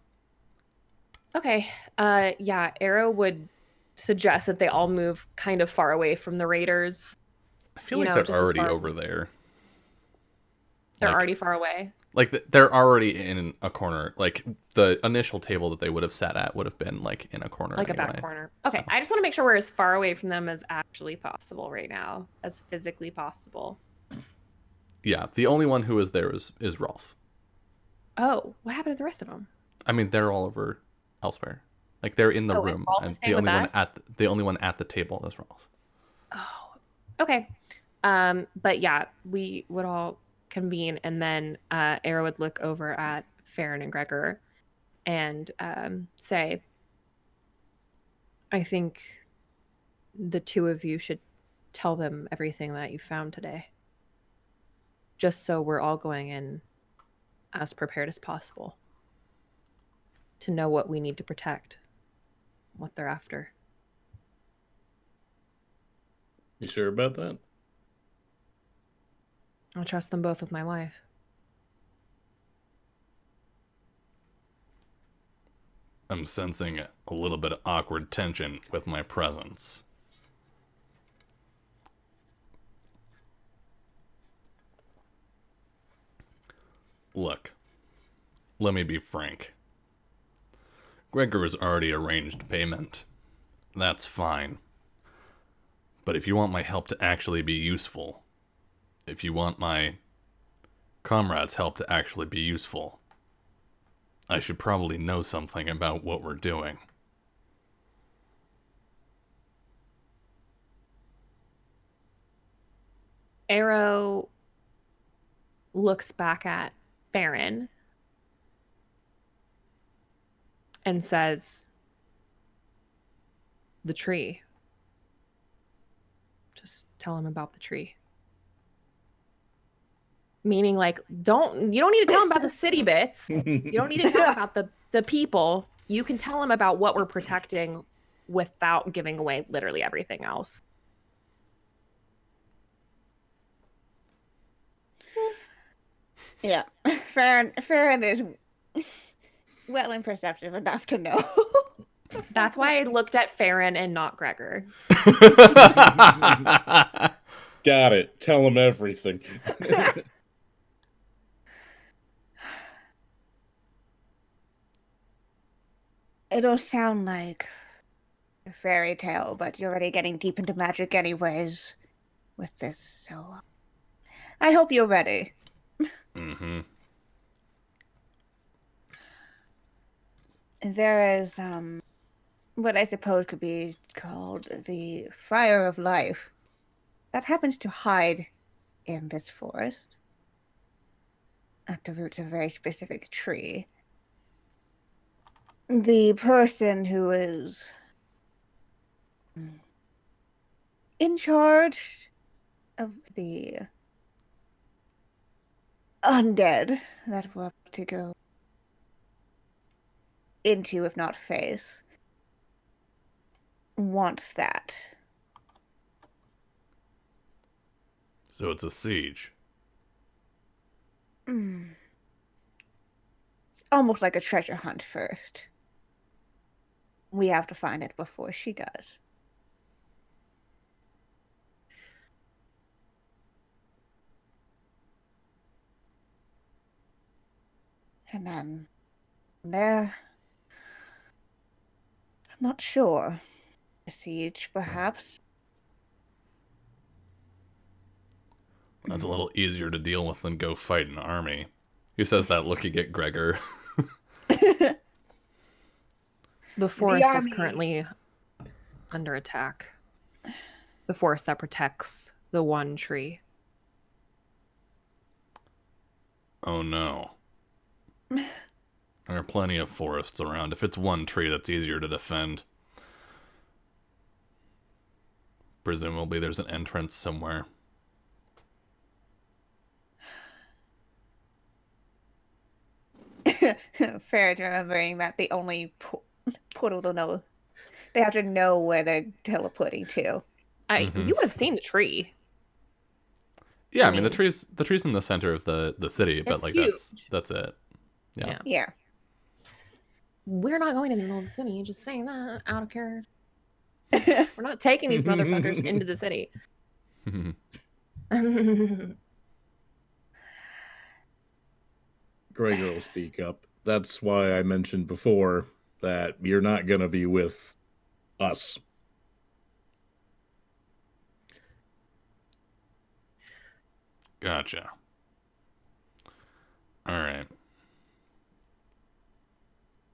[SPEAKER 2] Okay. Yeah, Arrow would suggest that they all move kind of far away from the raiders.
[SPEAKER 1] I feel
[SPEAKER 2] You
[SPEAKER 1] like
[SPEAKER 2] know,
[SPEAKER 1] they're
[SPEAKER 2] just as
[SPEAKER 1] already
[SPEAKER 2] far-
[SPEAKER 1] over there.
[SPEAKER 2] They're
[SPEAKER 1] Like-
[SPEAKER 2] already far away.
[SPEAKER 1] Like they're already in a corner. Like the initial table that they would have sat at would have been like in a corner,
[SPEAKER 2] Like
[SPEAKER 1] anyway.
[SPEAKER 2] a back corner. Okay,
[SPEAKER 1] So-
[SPEAKER 2] I just want to make sure we're as far away from them as actually possible right now, as physically possible.
[SPEAKER 1] Yeah, the only one who is there is Rolf.
[SPEAKER 2] Oh, what happened to the rest of them?
[SPEAKER 1] I mean, they're all over elsewhere. Like they're in the
[SPEAKER 2] Oh, and
[SPEAKER 1] room,
[SPEAKER 2] Rolf
[SPEAKER 1] and
[SPEAKER 2] is staying
[SPEAKER 1] the only
[SPEAKER 2] with
[SPEAKER 1] one
[SPEAKER 2] us?
[SPEAKER 1] the only one at the table is Rolf.
[SPEAKER 2] Oh, okay. But yeah, we would all convene, and then Arrow would look over at Farron and Gregor and say, I think the two of you should tell them everything that you found today. Just so we're all going in as prepared as possible to know what we need to protect, what they're after.
[SPEAKER 4] You sure about that?
[SPEAKER 2] I'll trust them both with my life.
[SPEAKER 1] I'm sensing a little bit of awkward tension with my presence. Look, let me be frank. Gregor has already arranged payment. That's fine. But if you want my help to actually be useful, if you want my comrades' help to actually be useful, I should probably know something about what we're doing.
[SPEAKER 2] Arrow looks back at Farron and says, the tree. Just tell him about the tree. Meaning, like, you don't need to tell him about the city bits. You don't need to tell him about the people. You can tell him about what we're protecting without giving away literally everything else.
[SPEAKER 5] Yeah, Farron is well and perceptive enough to know.
[SPEAKER 2] That's why I looked at Farron and not Gregor.
[SPEAKER 4] Got it. Tell him everything.
[SPEAKER 5] It'll sound like a fairy tale, but you're already getting deep into magic anyways with this, so I hope you're ready.
[SPEAKER 1] Mm-hmm.
[SPEAKER 5] There is what I suppose could be called the Fire of Life that happens to hide in this forest at the roots of a very specific tree. The person who is in charge of the undead that we're about to go into, if not face, wants that.
[SPEAKER 1] So it's a siege.
[SPEAKER 5] It's almost like a treasure hunt first. We have to find it before she does. And then from there, I'm not sure. A siege, perhaps.
[SPEAKER 1] That's a little easier to deal with than go fight an army. He says that looking at Gregor.
[SPEAKER 2] The forest is
[SPEAKER 5] army-
[SPEAKER 2] currently under attack. The forest that protects the one tree.
[SPEAKER 1] Oh no. There are plenty of forests around. If it's one tree, that's easier to defend. Presumably there's an entrance somewhere.
[SPEAKER 5] Fair to remembering that the only portal to know. They have to know where they're teleporting to.
[SPEAKER 2] You would have seen the tree.
[SPEAKER 1] Yeah,
[SPEAKER 2] I
[SPEAKER 1] I mean the
[SPEAKER 2] mean,
[SPEAKER 1] tree's in the center of the city, but
[SPEAKER 2] it's
[SPEAKER 1] like
[SPEAKER 2] huge.
[SPEAKER 1] that's it. Yeah.
[SPEAKER 5] Yeah.
[SPEAKER 2] We're not going in the middle of the city. Just saying that out of care. We're not taking these motherfuckers into the city.
[SPEAKER 4] Gregor will speak up. That's why I mentioned before that you're not going to be with us.
[SPEAKER 1] Gotcha. All right.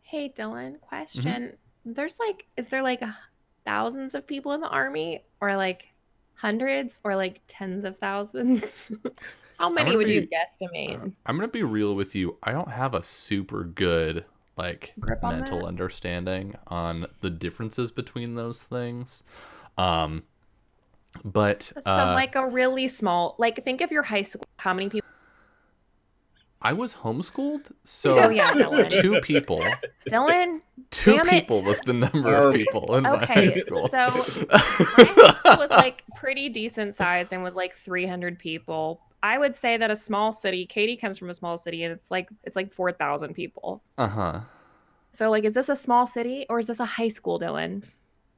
[SPEAKER 2] Hey, Dylan, question. Is there like thousands of people in the army, or like hundreds, or like tens of thousands? How many would you guesstimate?
[SPEAKER 1] I'm gonna be real with you. I don't have a super good like
[SPEAKER 2] Grip on
[SPEAKER 1] mental
[SPEAKER 2] that?
[SPEAKER 1] understanding on the differences between those things. But
[SPEAKER 2] So like a really small, like think of your high school. How many people?
[SPEAKER 1] I was homeschooled, so
[SPEAKER 2] Oh yeah, Dylan.
[SPEAKER 1] 2 people.
[SPEAKER 2] Dylan,
[SPEAKER 1] Two
[SPEAKER 2] damn
[SPEAKER 1] people
[SPEAKER 2] it.
[SPEAKER 1] was the number of people in my high
[SPEAKER 2] Okay,
[SPEAKER 1] school.
[SPEAKER 2] so my high school was like pretty decent sized and was like 300 people. I would say that a small city, Katie comes from a small city, and it's like 4,000 people.
[SPEAKER 1] Uh-huh.
[SPEAKER 2] So like, is this a small city or is this a high school, Dylan?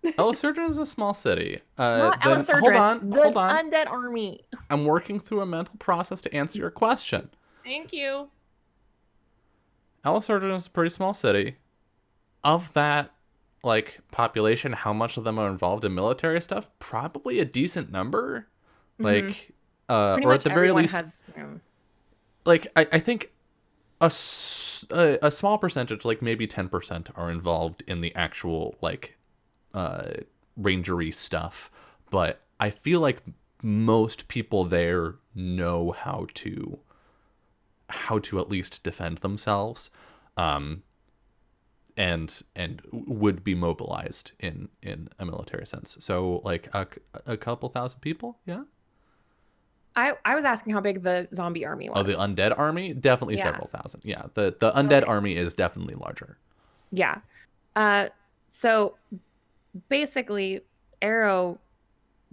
[SPEAKER 1] Elisurdran is a small city.
[SPEAKER 2] Not
[SPEAKER 1] Then,
[SPEAKER 2] Elisurdran, the
[SPEAKER 1] hold on.
[SPEAKER 2] undead army.
[SPEAKER 1] I'm working through a mental process to answer your question.
[SPEAKER 2] Thank you.
[SPEAKER 1] Elisurdran is a pretty small city. Of that, like, population, how much of them are involved in military stuff? Probably a decent number. Like,
[SPEAKER 2] Pretty
[SPEAKER 1] or
[SPEAKER 2] much
[SPEAKER 1] at the very
[SPEAKER 2] everyone
[SPEAKER 1] least,
[SPEAKER 2] has.
[SPEAKER 1] like, I think a small percentage, like maybe 10%, are involved in the actual, like, rangery stuff. But I feel like most people there know how to at least defend themselves, and would be mobilized in a military sense. So like a couple thousand people. Yeah.
[SPEAKER 2] I was asking how big the zombie army was.
[SPEAKER 1] Oh, the undead army? Definitely
[SPEAKER 2] Yeah.
[SPEAKER 1] several thousand. Yeah, the undead
[SPEAKER 2] Okay.
[SPEAKER 1] army is definitely larger.
[SPEAKER 2] Yeah. So basically, Arrow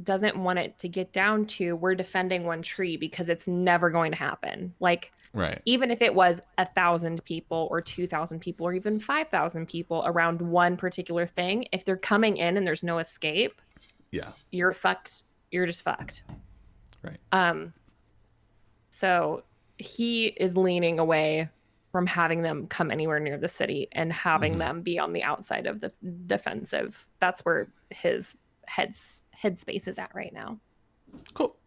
[SPEAKER 2] doesn't want it to get down to we're defending one tree because it's never going to happen. Like,
[SPEAKER 1] Right.
[SPEAKER 2] even if it was 1,000 people or 2,000 people or even 5,000 people around one particular thing, if they're coming in and there's no escape,
[SPEAKER 1] Yeah.
[SPEAKER 2] you're fucked. You're just fucked.
[SPEAKER 1] Right.
[SPEAKER 2] So he is leaning away from having them come anywhere near the city and having them be on the outside of the defensive. That's where his headspace is at right now.
[SPEAKER 1] Cool.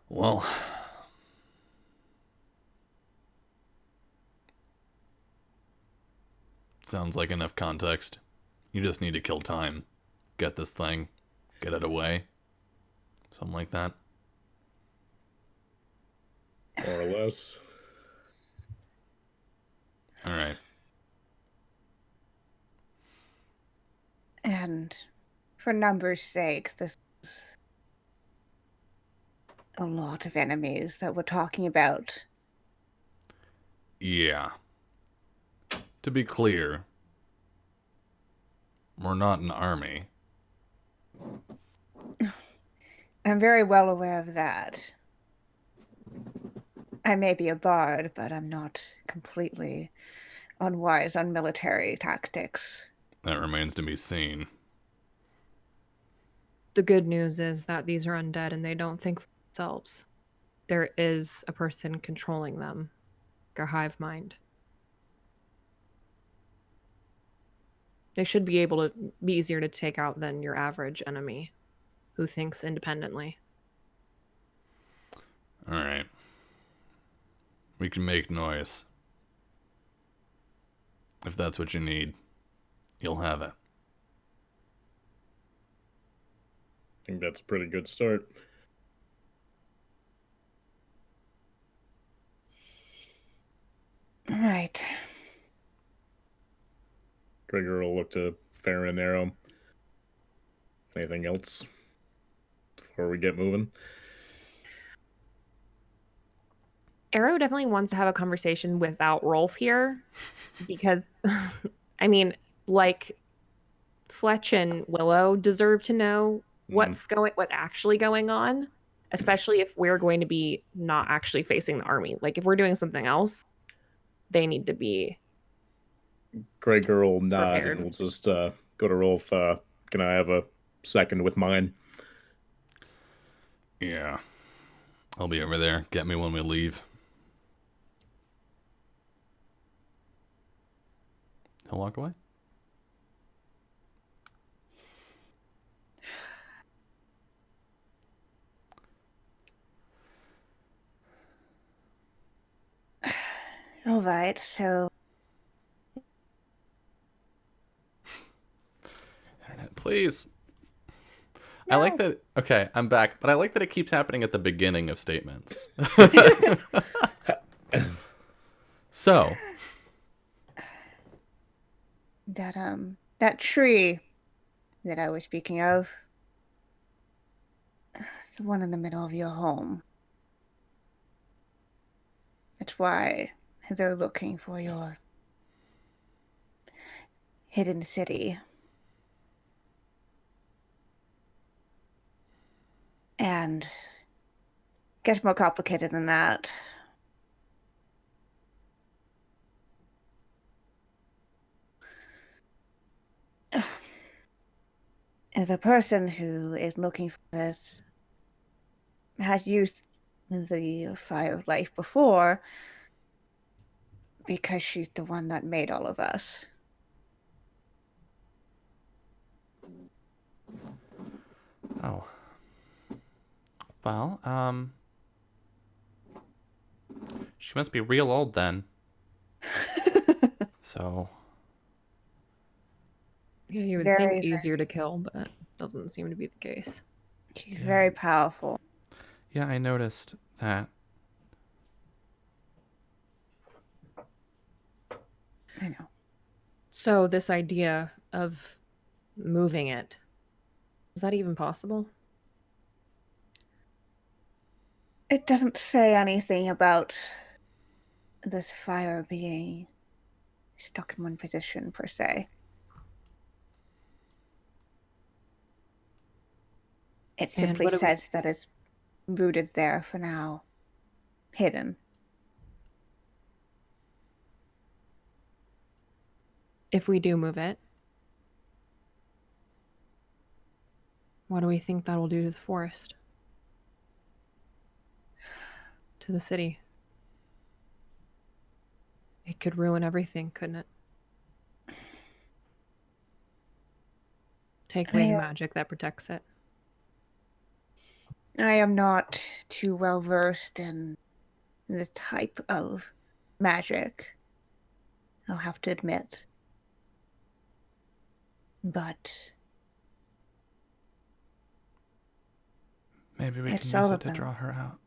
[SPEAKER 1] Well, sounds like enough context. You just need to kill time. Get this thing. Get it away. Something like that.
[SPEAKER 4] More or less.
[SPEAKER 1] All right.
[SPEAKER 5] And for numbers' sake, this is a lot of enemies that we're talking about.
[SPEAKER 1] Yeah. To be clear, we're not an army.
[SPEAKER 5] I'm very well aware of that. I may be a bard, but I'm not completely unwise on military tactics.
[SPEAKER 1] That remains to be seen.
[SPEAKER 2] The good news is that these are undead and they don't think for themselves. There is a person controlling them, a hive mind. They should be able to be easier to take out than your average enemy who thinks independently.
[SPEAKER 1] All right. We can make noise. If that's what you need, you'll have it.
[SPEAKER 4] I think that's a pretty good start.
[SPEAKER 5] Right.
[SPEAKER 4] Gregor will look to Farron and Arrow. Anything else before we get moving?
[SPEAKER 2] Arrow definitely wants to have a conversation without Rolf here because, I mean, like Fletch and Willow deserve to know what actually going on, especially if we're going to be not actually facing the army. Like if we're doing something else, they need to be
[SPEAKER 4] Gregor will nod
[SPEAKER 2] prepared.
[SPEAKER 4] and we'll just go to Rolf. Can I have a second with mine?
[SPEAKER 1] Yeah. I'll be over there. Get me when we leave. He'll walk away.
[SPEAKER 5] All right, so
[SPEAKER 1] Internet, please.
[SPEAKER 5] No.
[SPEAKER 1] I like that. Okay, I'm back, but I like that it keeps happening at the beginning of statements. So,
[SPEAKER 5] that tree that I was speaking of, it's the one in the middle of your home. That's why they're looking for your hidden city. And it gets more complicated than that. The person who is looking for this has used the Fire of Life before because she's the one that made all of us.
[SPEAKER 1] oh. Well, she must be real old then. So,
[SPEAKER 2] Yeah, you would think easier to kill, but that doesn't seem to be the case.
[SPEAKER 5] She's very powerful.
[SPEAKER 1] yeah, I noticed that.
[SPEAKER 5] I know.
[SPEAKER 2] So this idea of moving it, is that even possible?
[SPEAKER 5] It doesn't say anything about this fire being stuck in one position, per se. It simply says that it's rooted there for now, hidden.
[SPEAKER 2] If we do move it, what do we think that'll do to the forest? To the city? It could ruin everything, couldn't it? Take away the magic that protects it.
[SPEAKER 5] I am not too well versed in this type of magic, I'll have to admit. But
[SPEAKER 1] Maybe we
[SPEAKER 5] it's
[SPEAKER 1] can use
[SPEAKER 5] all
[SPEAKER 1] it to
[SPEAKER 5] about-
[SPEAKER 1] draw her out.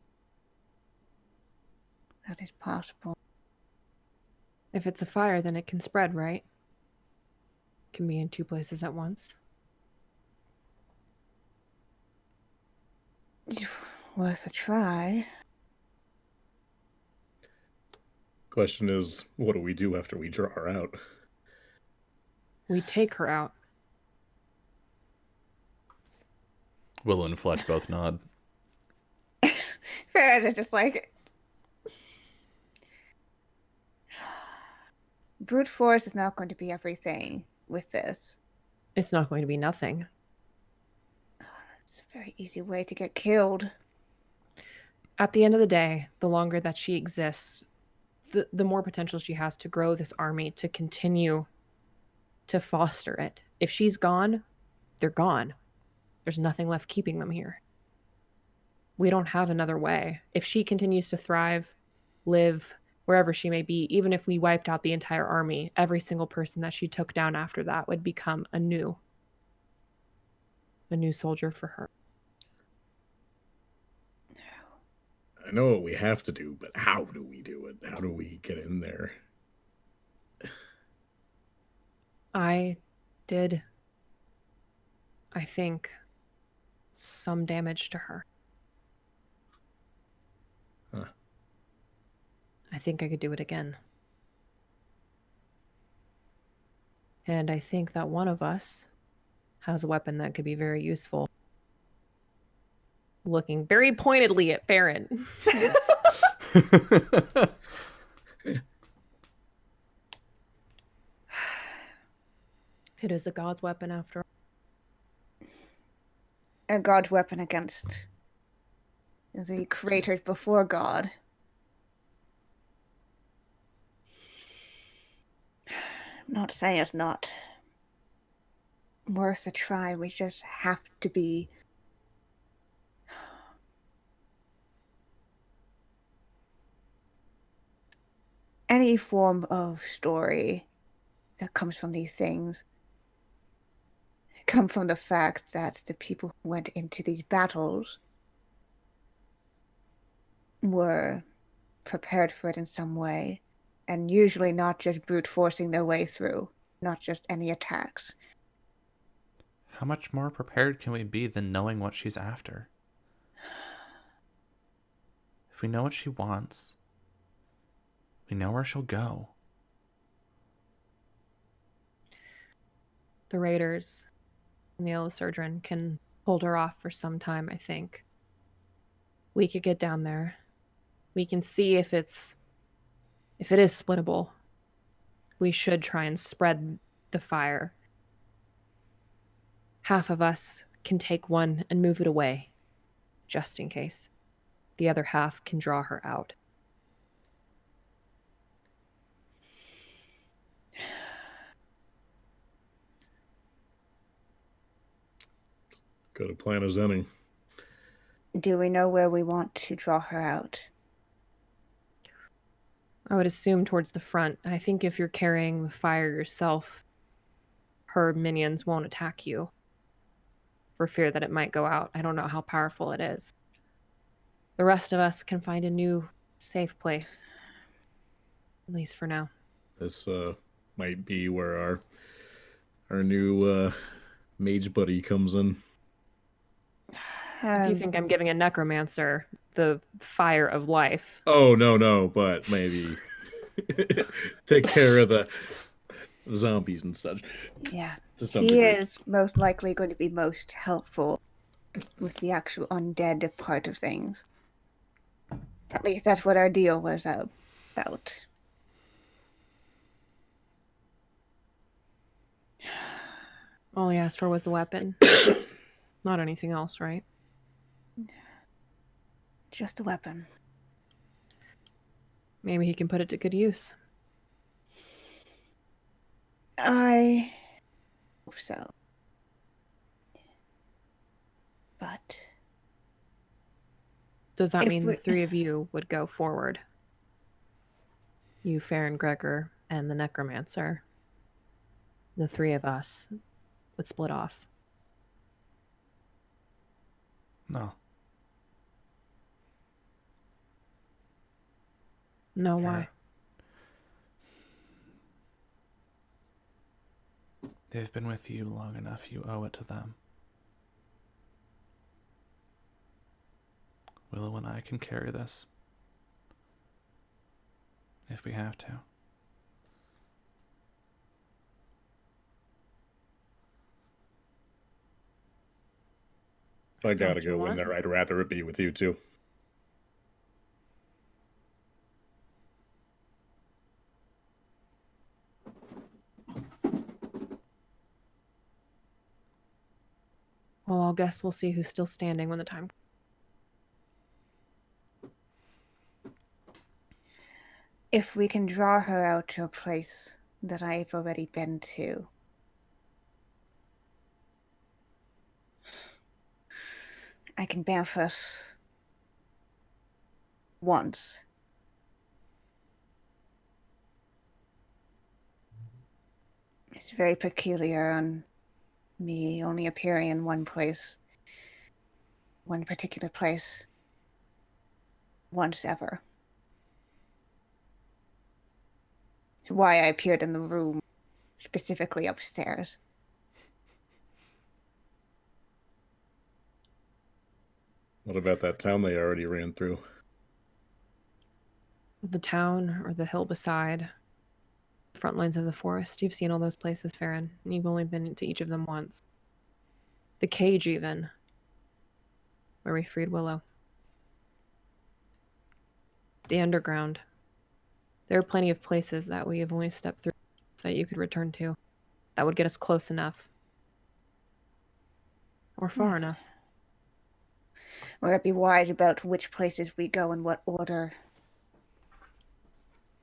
[SPEAKER 5] that is possible.
[SPEAKER 2] If it's a fire, then it can spread, right? It can be in two places at once.
[SPEAKER 5] Worth a try.
[SPEAKER 4] Question is, what do we do after we draw her out?
[SPEAKER 2] We take her out.
[SPEAKER 1] Willow and Fletch both nod.
[SPEAKER 5] Farrah is just like... Brute force is not going to be everything with this.
[SPEAKER 2] It's not going to be nothing.
[SPEAKER 5] It's a very easy way to get killed.
[SPEAKER 2] At the end of the day, the longer that she exists, the more potential she has to grow this army, to continue to foster it. If she's gone, they're gone. There's nothing left keeping them here. We don't have another way. If she continues to thrive, live wherever she may be, even if we wiped out the entire army, every single person that she took down after that would become a new soldier for her.
[SPEAKER 4] I know what we have to do, but how do we do it? How do we get in there?
[SPEAKER 2] I did, I think, some damage to her.
[SPEAKER 4] Huh.
[SPEAKER 2] I think I could do it again. And I think that one of us has a weapon that could be very useful. Looking very pointedly at Farron. It is a god's weapon after all.
[SPEAKER 5] A god's weapon against the creators before God. I'm not saying it's not worth a try. We just have to be any form of story that comes from these things come from the fact that the people who went into these battles were prepared for it in some way, and usually not just brute forcing their way through, not just any attacks.
[SPEAKER 1] How much more prepared can we be than knowing what she's after? If we know what she wants, we know where she'll go.
[SPEAKER 2] The raiders and the Yellow Surgeon can hold her off for some time, I think. We could get down there. We can see if it is splittable. We should try and spread the fire. Half of us can take one and move it away, just in case. The other half can draw her out.
[SPEAKER 4] Good a plan as any.
[SPEAKER 5] Do we know where we want to draw her out?
[SPEAKER 2] I would assume towards the front. I think if you're carrying the fire yourself, her minions won't attack you for fear that it might go out. I don't know how powerful it is. The rest of us can find a new safe place, at least for now.
[SPEAKER 4] This might be where our new mage buddy comes in.
[SPEAKER 2] If you think I'm giving a necromancer the fire of life.
[SPEAKER 4] Oh, no, but maybe take care of the zombies and such.
[SPEAKER 5] Yeah.
[SPEAKER 4] He
[SPEAKER 5] degree. Is most likely going to be most helpful with the actual undead part of things. At least that's what our deal was about.
[SPEAKER 2] All he asked for was the weapon. Not anything else, right?
[SPEAKER 5] Just a weapon.
[SPEAKER 2] Maybe he can put it to good use.
[SPEAKER 5] I hope so. But
[SPEAKER 2] does that mean the three of you would go forward? You, Farron, Gregor, and the necromancer. The three of us would split off.
[SPEAKER 1] No.
[SPEAKER 2] No, why?
[SPEAKER 1] They've been with you long enough. You owe it to them. Willow and I can carry this. If we have to.
[SPEAKER 4] If I gotta go in there, I'd rather it be with you two.
[SPEAKER 2] Well, I'll guess we'll see who's still standing when the time.
[SPEAKER 5] If we can draw her out to a place that I've already been to. I can bamf us once. It's very peculiar on me only appearing in one place, one particular place, once ever. It's why I appeared in the room, specifically upstairs.
[SPEAKER 4] What about that town they already ran through?
[SPEAKER 2] The town or the hill beside. Front lines of the forest. You've seen all those places, Farron, and you've only been to each of them once. The cage, even, where we freed Willow. The underground. There are plenty of places that we have only stepped through that you could return to. That would get us close enough. Or far enough.
[SPEAKER 5] We'll be wise about which places we go in what order.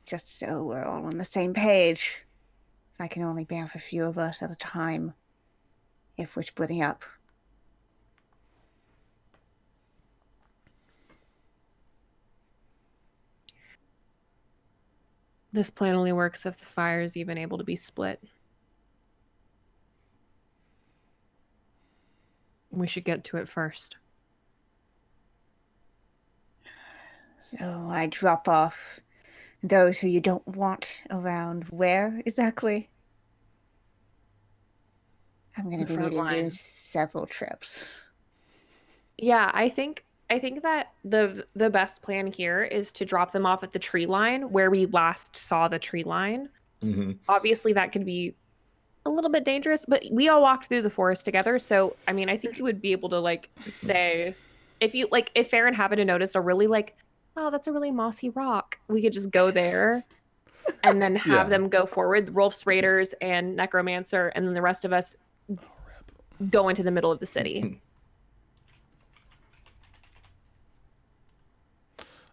[SPEAKER 5] Just so we're all on the same page. I can only bear with a few of us at a time if we're splitting up.
[SPEAKER 2] This plan only works if the fire is even able to be split. We should get to it first.
[SPEAKER 5] So I drop off those who you don't want around where exactly? I'm going to be needing to do several trips.
[SPEAKER 2] Yeah, I think that the best plan here is to drop them off at the tree line where we last saw the tree line.
[SPEAKER 4] Mm-hmm.
[SPEAKER 2] Obviously, that could be a little bit dangerous, but we all walked through the forest together. So, I mean, I think you would be able to like say, if Farron happened to notice a really like, oh, that's a really mossy rock, we could just go there and then have them go forward. Rolf's Raiders and Necromancer, and then the rest of us go into the middle of the city.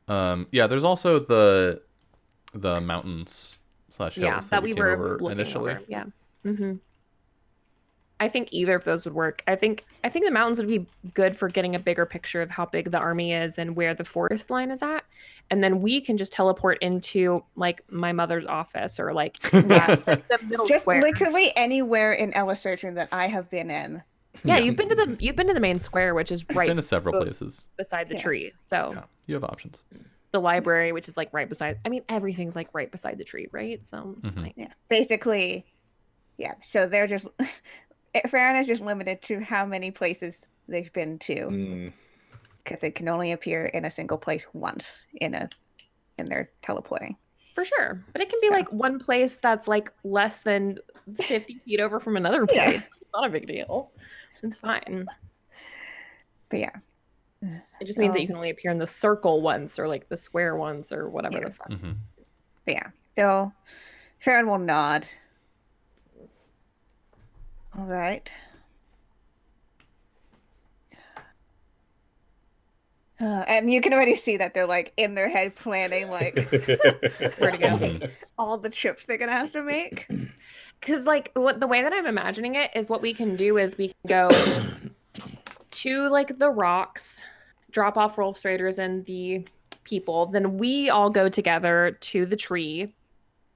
[SPEAKER 1] There's also the mountains / hills that we were over initially.
[SPEAKER 2] Over. Yeah. Mm-hmm. I think either of those would work. I think the mountains would be good for getting a bigger picture of how big the army is and where the forest line is at. And then we can just teleport into like my mother's office or like the middle
[SPEAKER 5] just
[SPEAKER 2] square.
[SPEAKER 5] Literally anywhere in Elasurgeon that I have been in.
[SPEAKER 2] Yeah, you've been to the main square, which is right.
[SPEAKER 1] Been to several places
[SPEAKER 2] beside the tree. So
[SPEAKER 1] you have options.
[SPEAKER 2] The library, which is like right beside. I mean, everything's like right beside the tree, right? So it's fine.
[SPEAKER 5] Yeah, basically, yeah. So they're just Farron is just limited to how many places they've been to, because they can only appear in a single place once in their teleporting.
[SPEAKER 2] For sure, but it can be like one place that's like less than 50 feet over from another place. Yeah. It's not a big deal. It's fine.
[SPEAKER 5] But yeah.
[SPEAKER 2] It just means that you can only appear in the circle once or like the square once or whatever the fuck.
[SPEAKER 5] Mm-hmm. But yeah. So Farron will nod. All right. And you can already see that they're like in their head planning like where to go, all the trips they're gonna have to make.
[SPEAKER 2] Because like the way that I'm imagining it is what we can do is we can go to like the rocks, drop off Rolf's Raiders and the people. Then we all go together to the tree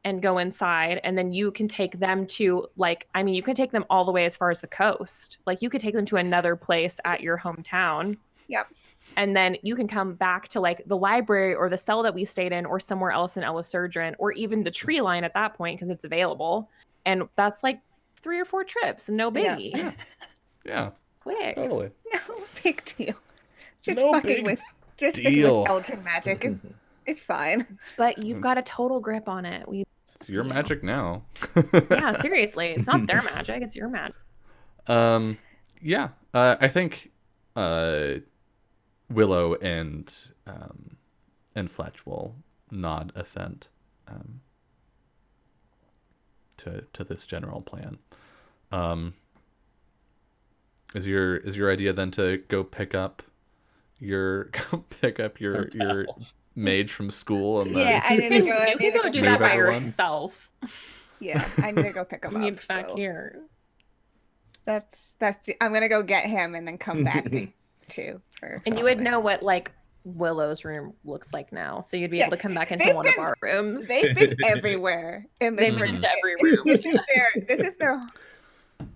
[SPEAKER 2] and go inside. And then you can take them to like, I mean, you can take them all the way as far as the coast. Like you could take them to another place at your hometown.
[SPEAKER 5] Yep.
[SPEAKER 2] And then you can come back to like the library or the cell that we stayed in or somewhere else in Elasurgeon or even the tree line at that point because it's available. And that's like 3 or 4 trips. No biggie.
[SPEAKER 1] Yeah.
[SPEAKER 2] Quick.
[SPEAKER 1] Totally.
[SPEAKER 5] No big deal. Just fucking with Elgin magic. It's fine.
[SPEAKER 2] But you've got a total grip on it.
[SPEAKER 1] It's your magic now.
[SPEAKER 2] Yeah, seriously. It's not their magic. It's your magic.
[SPEAKER 1] I think Willow and Fletch will nod assent to this general plan. Is your idea then to go pick up your mage from school and then
[SPEAKER 5] I need to go.
[SPEAKER 2] You can go do that by yourself.
[SPEAKER 5] Yeah, I need to go pick him up.
[SPEAKER 2] He's back here.
[SPEAKER 5] That's. I'm gonna go get him and then come back to.
[SPEAKER 2] And you would know what like Willow's room looks like now, so you'd be able to come back into one of our rooms.
[SPEAKER 5] They've been everywhere in this.
[SPEAKER 2] They've been to every room.
[SPEAKER 5] This is their.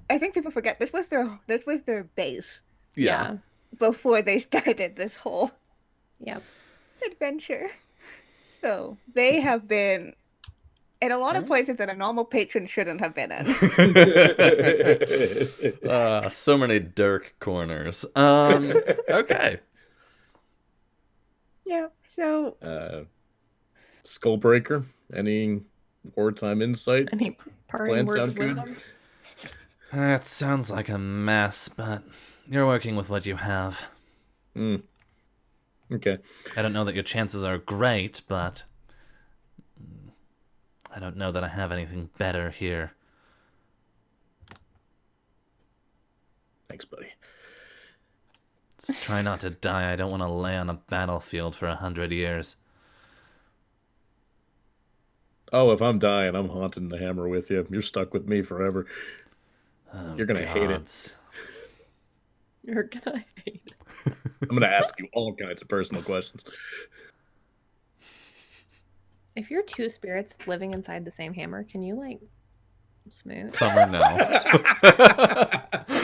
[SPEAKER 5] I think people forget this was their base.
[SPEAKER 1] Yeah.
[SPEAKER 5] Before they started this whole.
[SPEAKER 2] Yep.
[SPEAKER 5] Adventure. So they have been in a lot of places that a normal patron shouldn't have been in.
[SPEAKER 1] So many dark corners. Okay.
[SPEAKER 5] Yeah. So
[SPEAKER 4] Skullbreaker, any wartime insight?
[SPEAKER 2] Any parting
[SPEAKER 4] Plans
[SPEAKER 2] words
[SPEAKER 4] sound
[SPEAKER 2] of
[SPEAKER 4] good?
[SPEAKER 2] wisdom?
[SPEAKER 1] That sounds like a mess, but you're working with what you have.
[SPEAKER 4] Okay.
[SPEAKER 1] I don't know that your chances are great, but I don't know that I have anything better here.
[SPEAKER 4] Thanks, buddy.
[SPEAKER 1] Let's try not to die. I don't want to lay on a battlefield for 100 years.
[SPEAKER 4] Oh, if I'm dying, I'm haunting the hammer with you. You're stuck with me forever.
[SPEAKER 1] Oh,
[SPEAKER 4] You're gonna hate it.
[SPEAKER 1] gods.
[SPEAKER 2] You're gonna hate it.
[SPEAKER 4] I'm gonna ask you all kinds of personal questions.
[SPEAKER 2] If you're two spirits living inside the same hammer, can you like smooth?
[SPEAKER 1] Summer, no.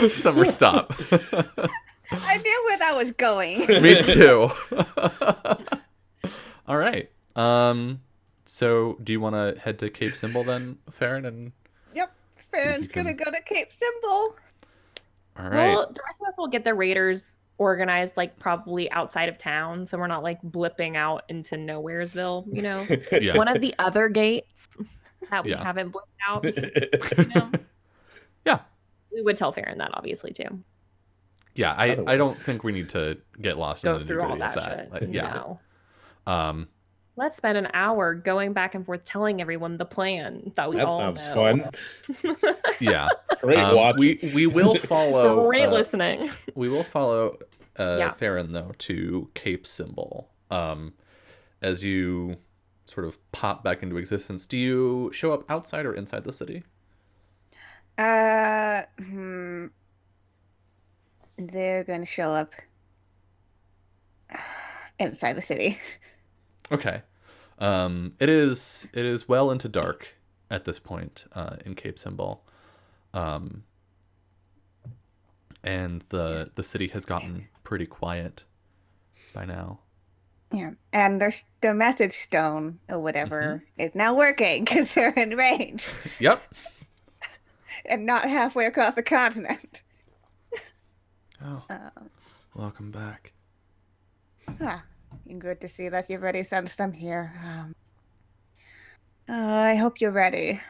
[SPEAKER 1] Summer, stop.
[SPEAKER 5] I knew where that was going.
[SPEAKER 1] Me too. All right. So do you want to head to Cape Symbol then, Farron? And
[SPEAKER 5] Yep. Farron's gonna go to Cape Symbol.
[SPEAKER 1] all right.
[SPEAKER 2] Well, the rest of us will get the raiders organized, like probably outside of town, so we're not like blipping out into Nowheresville. You know,
[SPEAKER 1] Yeah.
[SPEAKER 2] one of the other gates that we
[SPEAKER 1] Yeah.
[SPEAKER 2] haven't blipped out. You know?
[SPEAKER 1] Yeah.
[SPEAKER 2] We would tell Farron that, obviously, too.
[SPEAKER 1] Yeah. I don't think we need to get lost
[SPEAKER 2] Go
[SPEAKER 1] in the
[SPEAKER 2] through all
[SPEAKER 1] nitty-gritty
[SPEAKER 2] that
[SPEAKER 1] of that.
[SPEAKER 2] shit.
[SPEAKER 1] Like, yeah.
[SPEAKER 2] No. Let's spend an hour going back and forth telling everyone the plan that we
[SPEAKER 4] That
[SPEAKER 2] all
[SPEAKER 4] sounds
[SPEAKER 2] know.
[SPEAKER 4] fun.
[SPEAKER 1] Yeah.
[SPEAKER 4] Great watch.
[SPEAKER 1] We will follow.
[SPEAKER 2] Great listening.
[SPEAKER 1] We will follow
[SPEAKER 2] Yeah.
[SPEAKER 1] Farron though to Cape Symbol. As you sort of pop back into existence, do you show up outside or inside the city?
[SPEAKER 5] They're gonna show up inside the city.
[SPEAKER 1] Okay. It is well into dark at this point in Cape Symbol. And the city has gotten pretty quiet by now.
[SPEAKER 5] Yeah, and the message stone or whatever is now working because they're in range
[SPEAKER 1] Yep.
[SPEAKER 5] and not halfway across the continent.
[SPEAKER 1] Oh. Welcome back.
[SPEAKER 5] Good to see that you've already sensed them here. I hope you're ready.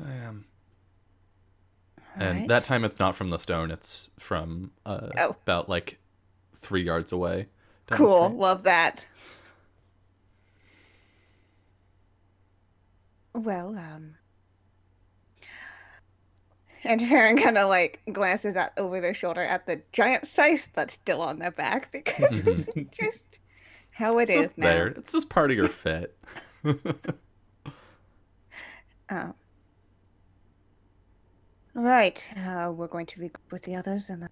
[SPEAKER 1] I am.
[SPEAKER 5] All
[SPEAKER 1] And
[SPEAKER 5] right.
[SPEAKER 1] that time it's not from the stone, it's from about like 3 yards away. down the
[SPEAKER 5] Cool,
[SPEAKER 1] street.
[SPEAKER 5] love that. Well, and Farron kind of like glances over their shoulder at the giant scythe that's still on their back because it's just how it
[SPEAKER 1] It's
[SPEAKER 5] is
[SPEAKER 1] just
[SPEAKER 5] now.
[SPEAKER 1] there. It's just part of your fit.
[SPEAKER 5] All right, we're going to be with the others, and then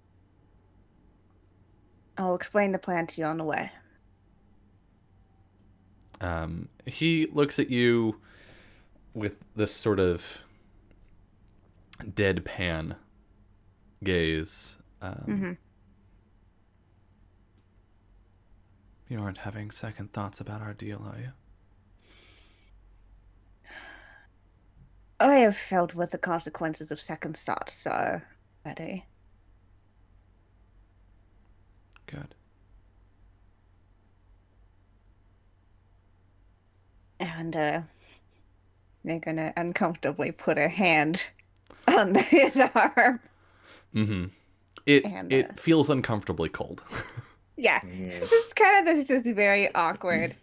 [SPEAKER 5] I'll explain the plan to you on the way.
[SPEAKER 1] He looks at you with this sort of deadpan gaze. You aren't having second thoughts about our deal, are you?
[SPEAKER 5] I have felt what the consequences of second thoughts are already.
[SPEAKER 1] Good.
[SPEAKER 5] And they're gonna uncomfortably put a hand on his arm.
[SPEAKER 1] Mm-hmm. It
[SPEAKER 5] And,
[SPEAKER 1] it feels uncomfortably cold.
[SPEAKER 5] Yeah, it's just kind of this just very awkward.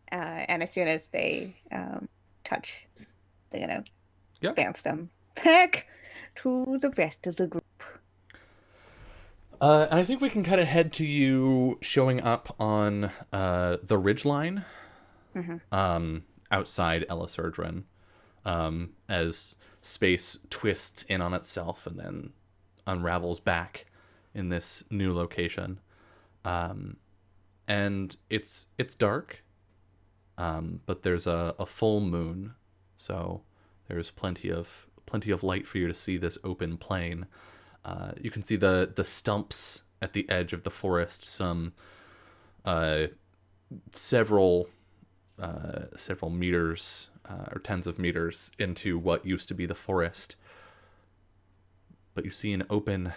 [SPEAKER 5] And as soon as they touch, they're gonna bamf them back to the rest of the group.
[SPEAKER 1] And I think we can kind of head to you showing up on the ridgeline outside Ellis Erdrin, as space twists in on itself and then unravels back in this new location. And it's dark, but there's a full moon, so there's plenty of light for you to see this open plain. You can see the stumps at the edge of the forest, some several meters or tens of meters into what used to be the forest. But you see an open,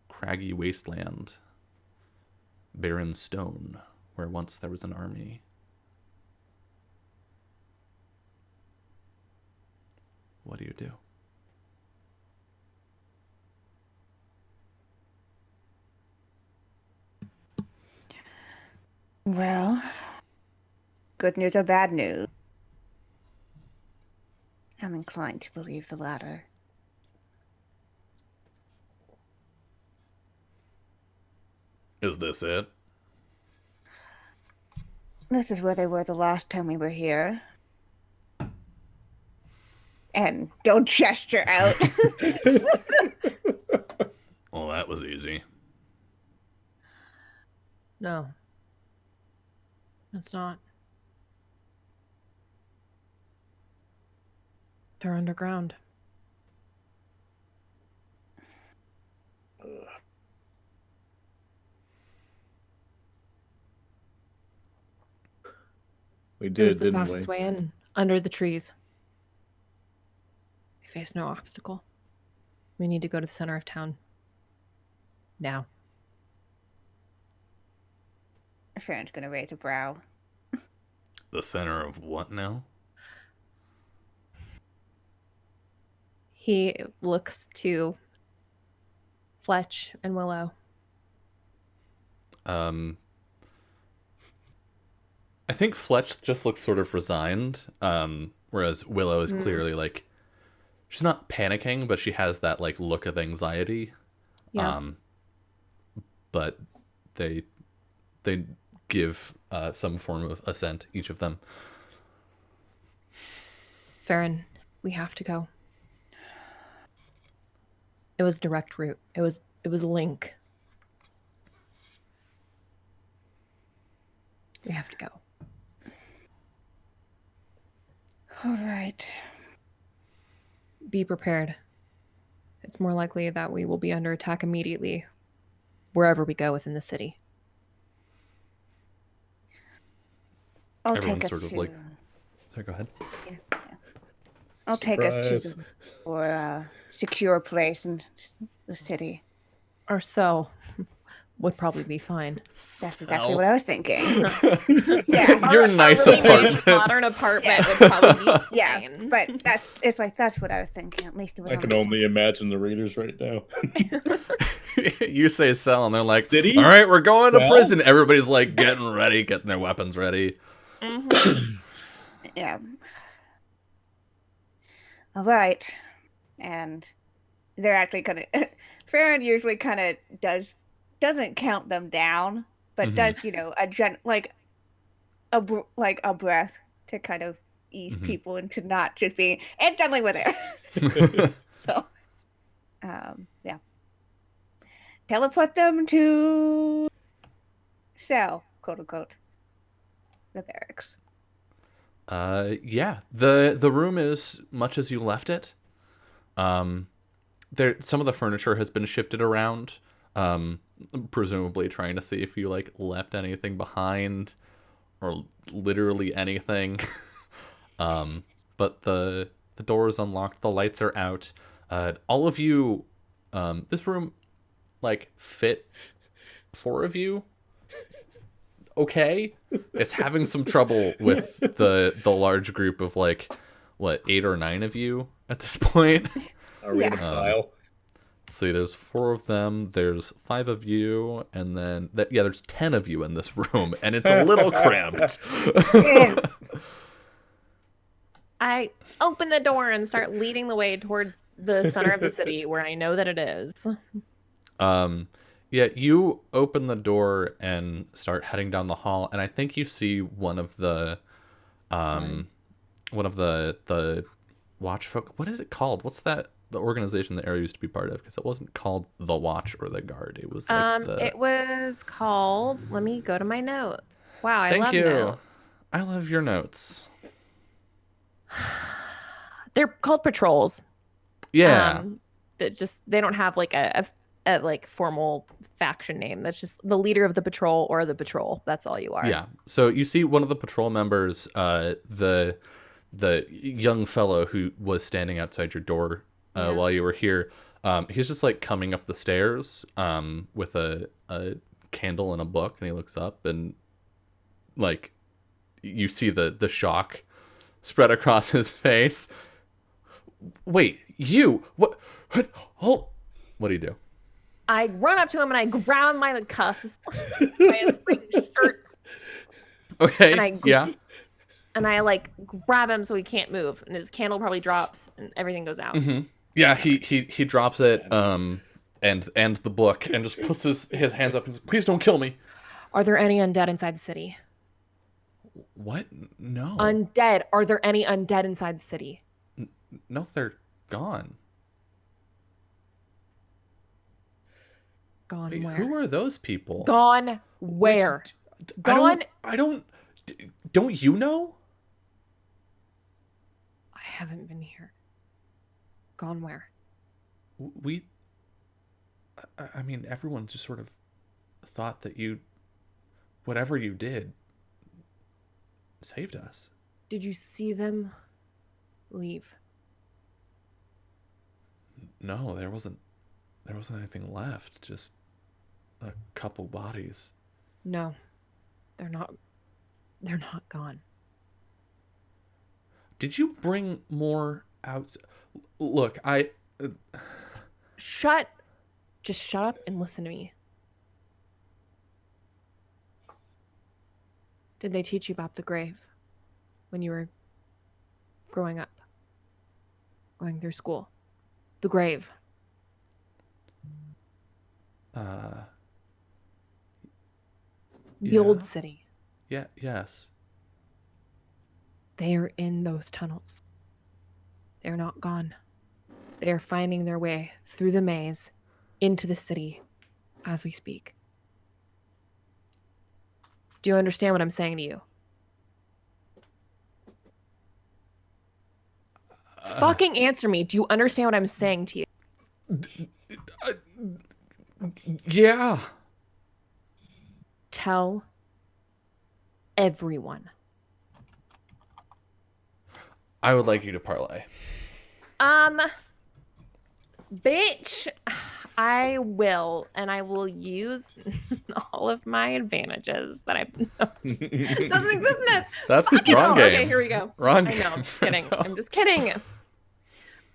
[SPEAKER 1] craggy wasteland, barren stone, where once there was an army. What do you do?
[SPEAKER 5] Well, good news or bad news? I'm inclined to believe the latter.
[SPEAKER 1] Is this it?
[SPEAKER 5] This is where they were the last time we were here. And don't gesture out.
[SPEAKER 1] Well, that was easy.
[SPEAKER 2] No. It's not. They're underground.
[SPEAKER 4] We
[SPEAKER 2] It was
[SPEAKER 4] did,
[SPEAKER 2] the
[SPEAKER 4] didn't
[SPEAKER 2] fastest
[SPEAKER 4] we?
[SPEAKER 2] way in, under the trees. We face no obstacle. We need to go to the center of town. Now.
[SPEAKER 5] Farron's gonna raise a brow.
[SPEAKER 1] The center of what now?
[SPEAKER 2] He looks to Fletch and Willow.
[SPEAKER 1] I think Fletch just looks sort of resigned, whereas Willow is clearly like, she's not panicking, but she has that like look of anxiety.
[SPEAKER 2] Yeah.
[SPEAKER 1] But they give some form of assent, each of them.
[SPEAKER 2] Farron, we have to go. It was direct route. It was Link. We have to go.
[SPEAKER 5] All right.
[SPEAKER 2] Be prepared. It's more likely that we will be under attack immediately, wherever we go within the city.
[SPEAKER 5] I'll
[SPEAKER 1] Everyone's
[SPEAKER 5] take us
[SPEAKER 1] sort of
[SPEAKER 5] to.
[SPEAKER 1] like- Sorry, go ahead.
[SPEAKER 5] I'll take us to
[SPEAKER 4] Surprise.
[SPEAKER 5] the more secure place in the city.
[SPEAKER 2] Our cell would probably be fine.
[SPEAKER 5] That's exactly what I was thinking.
[SPEAKER 2] Yeah,
[SPEAKER 1] Your nice apartment.
[SPEAKER 2] modern apartment would probably be
[SPEAKER 5] Yeah,
[SPEAKER 2] fine.
[SPEAKER 5] but that's what I was thinking. At least
[SPEAKER 4] I can only imagine the readers right now.
[SPEAKER 1] You say cell, and they're like,
[SPEAKER 4] City?
[SPEAKER 1] all right, we're going to
[SPEAKER 4] Well?
[SPEAKER 1] prison. Everybody's like getting ready, getting their weapons ready.
[SPEAKER 5] Yeah. All right, and they're actually kind of. Farron usually kind of doesn't count them down, but does a breath to kind of ease people into not just being and suddenly we're there. So, yeah. Teleport them to cell, quote unquote, the barracks.
[SPEAKER 1] Yeah. The room is much as you left it. There, some of the furniture has been shifted around, presumably trying to see if you like left anything behind, or literally anything. But the door is unlocked. The lights are out. All of you, this room, like, fit 4 of you. Okay, it's having some trouble with the large group of like, what, 8 or 9 of you at this point.
[SPEAKER 4] Are we in a file?
[SPEAKER 1] Let's see, there's 4 of them, there's 5 of you, and then there's 10 of you in this room, and it's a little cramped.
[SPEAKER 2] I open the door and start leading the way towards the center of the city where I know that it is.
[SPEAKER 1] Yeah, you open the door and start heading down the hall, and I think you see one of the watch folk. What is it called? What's the organization that Arrow used to be part of? Because it wasn't called the Watch or the Guard. It was like
[SPEAKER 2] It was called. Let me go to my notes. Wow, I
[SPEAKER 1] Thank
[SPEAKER 2] love
[SPEAKER 1] you.
[SPEAKER 2] notes.
[SPEAKER 1] I love your notes.
[SPEAKER 2] They're called patrols.
[SPEAKER 1] Yeah.
[SPEAKER 2] They don't have like a like formal faction name. That's just the leader of the patrol or the patrol. That's all you are.
[SPEAKER 1] Yeah. So you see one of the patrol members, the young fellow who was standing outside your door while you were here. He's just like coming up the stairs with a candle and a book, and he looks up and like, you see the shock spread across his face. Wait, you? What? Hold. What do you do?
[SPEAKER 2] I run up to him and I grab him by the cuffs, by his freaking shirts,
[SPEAKER 1] Okay.
[SPEAKER 2] and and I like grab him so he can't move, and his candle probably drops, and everything goes out.
[SPEAKER 1] Mm-hmm. Yeah, he drops it, and the book, and just puts his hands up and says, "Please don't kill me."
[SPEAKER 2] Are there any undead inside the city?
[SPEAKER 1] What? No.
[SPEAKER 2] Undead. Are there any undead inside the city?
[SPEAKER 1] No, they're gone.
[SPEAKER 2] Gone
[SPEAKER 1] Wait,
[SPEAKER 2] where?
[SPEAKER 1] who are those people?
[SPEAKER 2] Gone where? Gone.
[SPEAKER 1] I don't. Don't you know?
[SPEAKER 2] I haven't been here. Gone where?
[SPEAKER 1] I mean, everyone just sort of thought that whatever you did, saved us.
[SPEAKER 2] Did you see them leave?
[SPEAKER 1] No, there wasn't anything left. Just a couple bodies.
[SPEAKER 2] No, they're not. They're not gone.
[SPEAKER 1] Did you bring more out? Look,
[SPEAKER 2] Just shut up and listen to me. Did they teach you about the grave when you were growing up? Going through school? The grave. The
[SPEAKER 1] Yeah.
[SPEAKER 2] old city.
[SPEAKER 1] Yeah, yes.
[SPEAKER 2] They are in those tunnels. They're not gone. They are finding their way through the maze into the city as we speak. Do you understand what I'm saying to you? Fucking answer me. Do you understand what I'm saying to you?
[SPEAKER 1] Yeah.
[SPEAKER 2] Tell everyone.
[SPEAKER 1] I would like you to parlay.
[SPEAKER 2] Bitch, I will, and I will use all of my advantages that I doesn't exist in this.
[SPEAKER 1] That's
[SPEAKER 2] Fucking
[SPEAKER 1] wrong
[SPEAKER 2] hell.
[SPEAKER 1] game.
[SPEAKER 2] Okay, here we go.
[SPEAKER 1] Wrong
[SPEAKER 2] I
[SPEAKER 1] game.
[SPEAKER 2] know. I'm just kidding. I'm just kidding.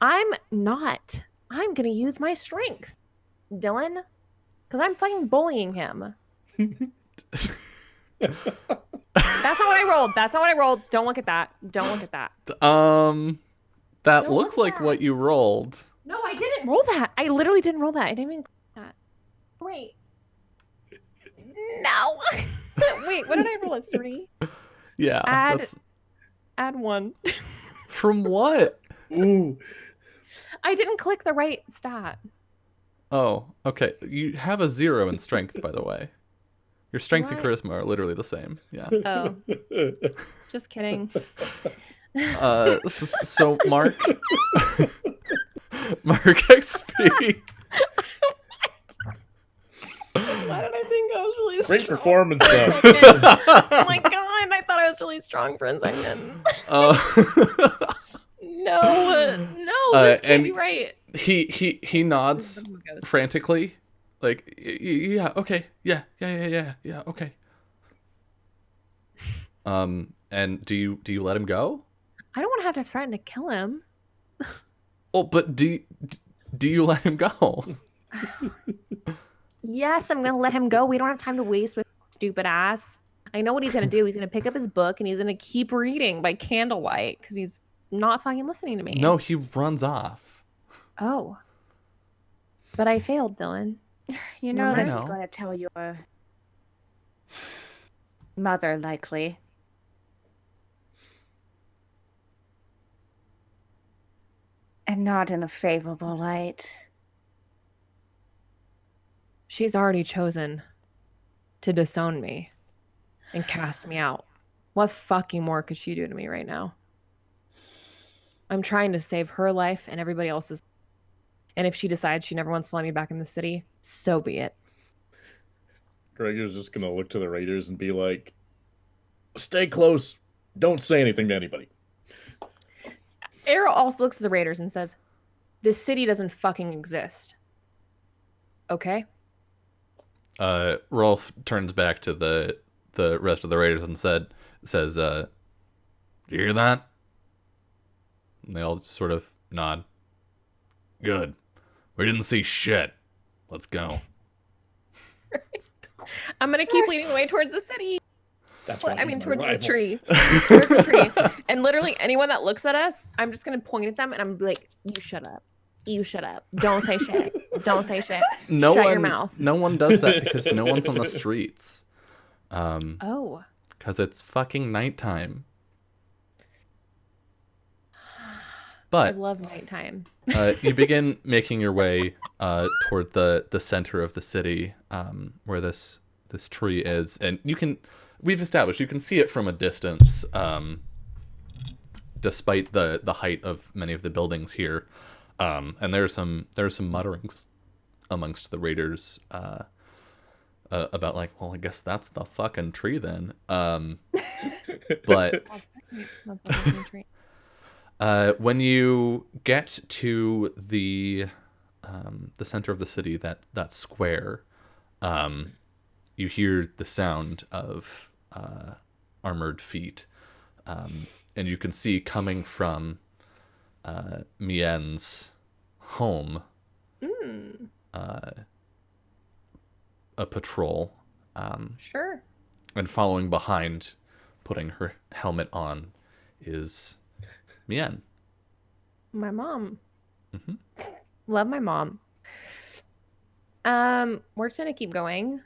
[SPEAKER 2] I'm not. I'm gonna use my strength, Dylan, because I'm fucking bullying him. That's not what I rolled. That's not what I rolled. Don't look at that. Don't look at that.
[SPEAKER 1] That
[SPEAKER 2] Don't
[SPEAKER 1] looks
[SPEAKER 2] look
[SPEAKER 1] like
[SPEAKER 2] at
[SPEAKER 1] what you rolled.
[SPEAKER 2] No, I didn't roll that. I literally didn't roll that. I didn't even click that. Wait. No. Wait, what did I roll? A 3?
[SPEAKER 1] Yeah.
[SPEAKER 2] Add 1.
[SPEAKER 1] From what?
[SPEAKER 4] Ooh.
[SPEAKER 2] I didn't click the right stat.
[SPEAKER 1] Oh, okay. You have a 0 in strength, by the way. Your strength and
[SPEAKER 2] What?
[SPEAKER 1] charisma are literally the same. Yeah.
[SPEAKER 2] Oh. Just kidding.
[SPEAKER 1] So Mark XP.
[SPEAKER 2] Why did I think I was really strong?
[SPEAKER 4] Great performance, though.
[SPEAKER 2] Oh my god, I thought I was really strong for a second. No, this can't be right.
[SPEAKER 1] He nods frantically, like, yeah, okay, yeah, okay. And do you let him go?
[SPEAKER 2] I don't want to have to threaten to kill him.
[SPEAKER 1] Oh, but do you let him go?
[SPEAKER 2] Yes, I'm gonna let him go. We don't have time to waste with stupid ass. I know what he's gonna do. He's gonna pick up his book and he's gonna keep reading by candlelight because he's not fucking listening to me.
[SPEAKER 1] No, he runs off.
[SPEAKER 2] Oh. But I failed, Dylan.
[SPEAKER 5] You know,
[SPEAKER 1] I
[SPEAKER 5] this
[SPEAKER 1] know.
[SPEAKER 5] is going to tell your mother, likely. And not in a favorable light.
[SPEAKER 2] She's already chosen to disown me and cast me out. What fucking more could she do to me right now? I'm trying to save her life and everybody else's. And if she decides she never wants to let me back in the city, so be it.
[SPEAKER 4] Greg is just gonna look to the Raiders and be like, "Stay close. Don't say anything to anybody."
[SPEAKER 2] Arrow also looks at the Raiders and says, "This city doesn't fucking exist." Okay?
[SPEAKER 1] Rolf turns back to the the rest of the raiders and says, "Do you hear that?" And they all just sort of nod. Good. We didn't see shit. Let's go.
[SPEAKER 2] I'm gonna keep leading the way towards the city.
[SPEAKER 4] That's why he's my
[SPEAKER 2] Towards the
[SPEAKER 4] rival.
[SPEAKER 2] tree. Towards the tree. And literally anyone that looks at us, I'm just gonna point at them and I'm like, you shut up. You shut up. Don't say shit. Don't say shit. Shut your mouth.
[SPEAKER 1] No one does that because no one's on the streets.
[SPEAKER 2] Oh.
[SPEAKER 1] Because it's fucking nighttime. But
[SPEAKER 2] I love nighttime.
[SPEAKER 1] you begin making your way toward the center of the city, where this tree is, and we've established you can see it from a distance, despite the height of many of the buildings here, and there's some mutterings amongst the raiders about like, well, I guess that's the fucking tree then, but
[SPEAKER 2] That's right. That's a fucking tree.
[SPEAKER 1] when you get to the center of the city, that square, you hear the sound of armored feet, and you can see coming from Mien's home a patrol,
[SPEAKER 2] Sure.
[SPEAKER 1] and following behind, putting her helmet on, is Mien.
[SPEAKER 2] My mom.
[SPEAKER 1] Mhm.
[SPEAKER 2] Love my mom. We're just gonna keep going.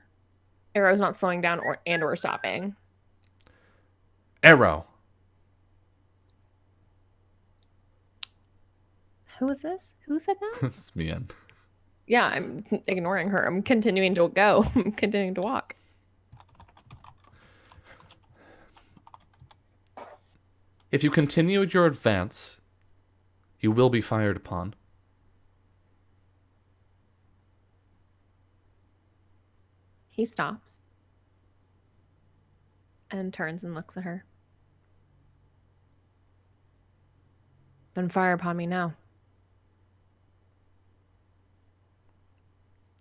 [SPEAKER 2] Arrow's not slowing down or stopping.
[SPEAKER 1] Arrow.
[SPEAKER 2] Who is this? Who said that?
[SPEAKER 1] It's Mien.
[SPEAKER 2] Yeah, I'm ignoring her. I'm continuing to go. I'm continuing to walk.
[SPEAKER 1] If you continue your advance, you will be fired upon.
[SPEAKER 2] He stops and turns and looks at her. Then fire upon me now.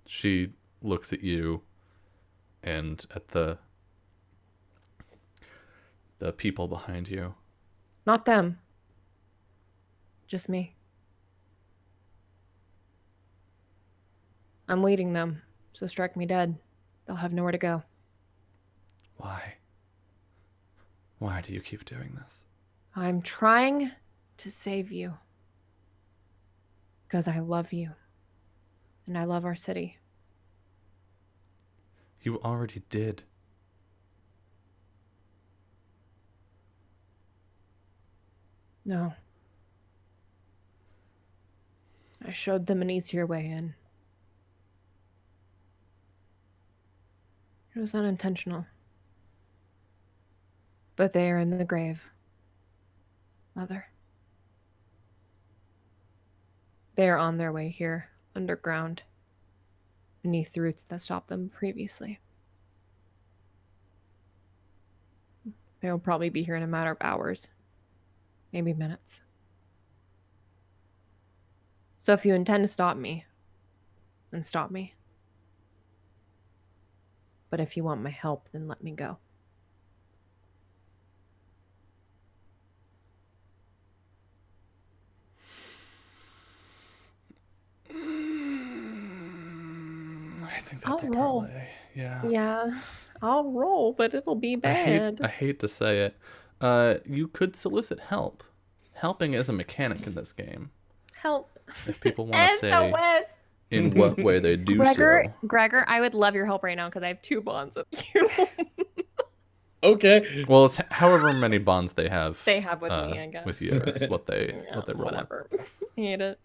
[SPEAKER 1] She looks at you and at the people behind you.
[SPEAKER 2] Not them. Just me. I'm leading them, so strike me dead. They'll have nowhere to go.
[SPEAKER 1] Why? Why do you keep doing this?
[SPEAKER 2] I'm trying to save you. Because I love you. And I love our city.
[SPEAKER 1] You already did.
[SPEAKER 2] No. I showed them an easier way in. It was unintentional. But they are in the grave. Mother. They are on their way here, underground, beneath the roots that stopped them previously. They will probably be here in a matter of hours, maybe minutes. So if you intend to stop me, then stop me. But if you want my help, then let me go.
[SPEAKER 1] I think
[SPEAKER 2] I'll
[SPEAKER 1] that's a
[SPEAKER 2] roll.
[SPEAKER 1] parlay. Yeah.
[SPEAKER 2] Yeah, I'll roll, but it'll be bad.
[SPEAKER 1] I hate to say it. You could solicit help. Helping is a mechanic in this game.
[SPEAKER 2] Help.
[SPEAKER 1] If people want to say
[SPEAKER 2] SOS.
[SPEAKER 1] in what way they do
[SPEAKER 2] Gregor, I would love your help right now because I have 2 bonds with you.
[SPEAKER 4] Okay.
[SPEAKER 1] Well, it's however many bonds they have.
[SPEAKER 2] They have with me, I guess.
[SPEAKER 1] With you is what they
[SPEAKER 2] Yeah,
[SPEAKER 1] roll with.
[SPEAKER 2] whatever. Hate it.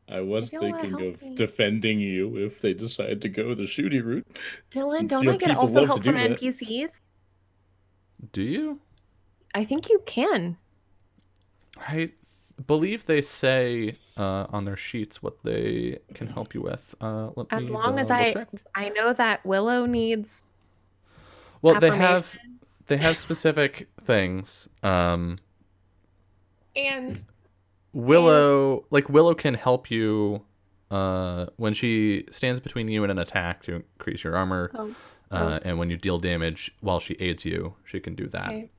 [SPEAKER 4] I was
[SPEAKER 2] You know what,
[SPEAKER 4] thinking
[SPEAKER 2] help
[SPEAKER 4] of
[SPEAKER 2] me.
[SPEAKER 4] defending you if they decide to go the shooty route.
[SPEAKER 2] Dylan,
[SPEAKER 4] Since
[SPEAKER 2] don't
[SPEAKER 4] your
[SPEAKER 2] I get
[SPEAKER 4] people
[SPEAKER 2] also
[SPEAKER 4] love
[SPEAKER 2] help
[SPEAKER 4] to
[SPEAKER 2] from
[SPEAKER 4] do that.
[SPEAKER 2] NPCs?
[SPEAKER 1] Do you?
[SPEAKER 2] I think you can.
[SPEAKER 1] I believe they say on their sheets what they can help you with. Let
[SPEAKER 2] As
[SPEAKER 1] me
[SPEAKER 2] long as
[SPEAKER 1] double check.
[SPEAKER 2] I know that Willow needs.
[SPEAKER 1] Well,
[SPEAKER 2] affirmation.
[SPEAKER 1] they have specific things.
[SPEAKER 2] And
[SPEAKER 1] Willow can help you when she stands between you and an attack to increase your armor.
[SPEAKER 2] Oh.
[SPEAKER 1] And when you deal damage while she aids you, she can do that.
[SPEAKER 2] Okay.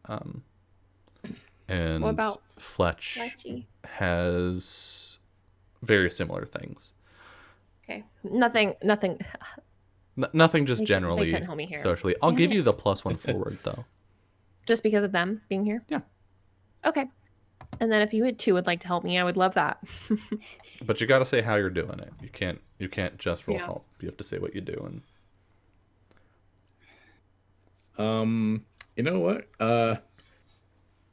[SPEAKER 1] And
[SPEAKER 2] What about
[SPEAKER 1] Fletch
[SPEAKER 2] Fletchy?
[SPEAKER 1] has very similar things.
[SPEAKER 2] Okay. Nothing.
[SPEAKER 1] Nothing just
[SPEAKER 2] They
[SPEAKER 1] generally
[SPEAKER 2] couldn't help me here.
[SPEAKER 1] socially. I'll
[SPEAKER 2] Damn
[SPEAKER 1] give
[SPEAKER 2] it.
[SPEAKER 1] you the +1 forward though.
[SPEAKER 2] Just because of them being here?
[SPEAKER 1] Yeah.
[SPEAKER 2] Okay. And then if you two would like to help me, I would love that.
[SPEAKER 1] But you got to say how you're doing it. You can't just roll
[SPEAKER 2] Yeah.
[SPEAKER 1] help. You have to say what you do.
[SPEAKER 4] You know what?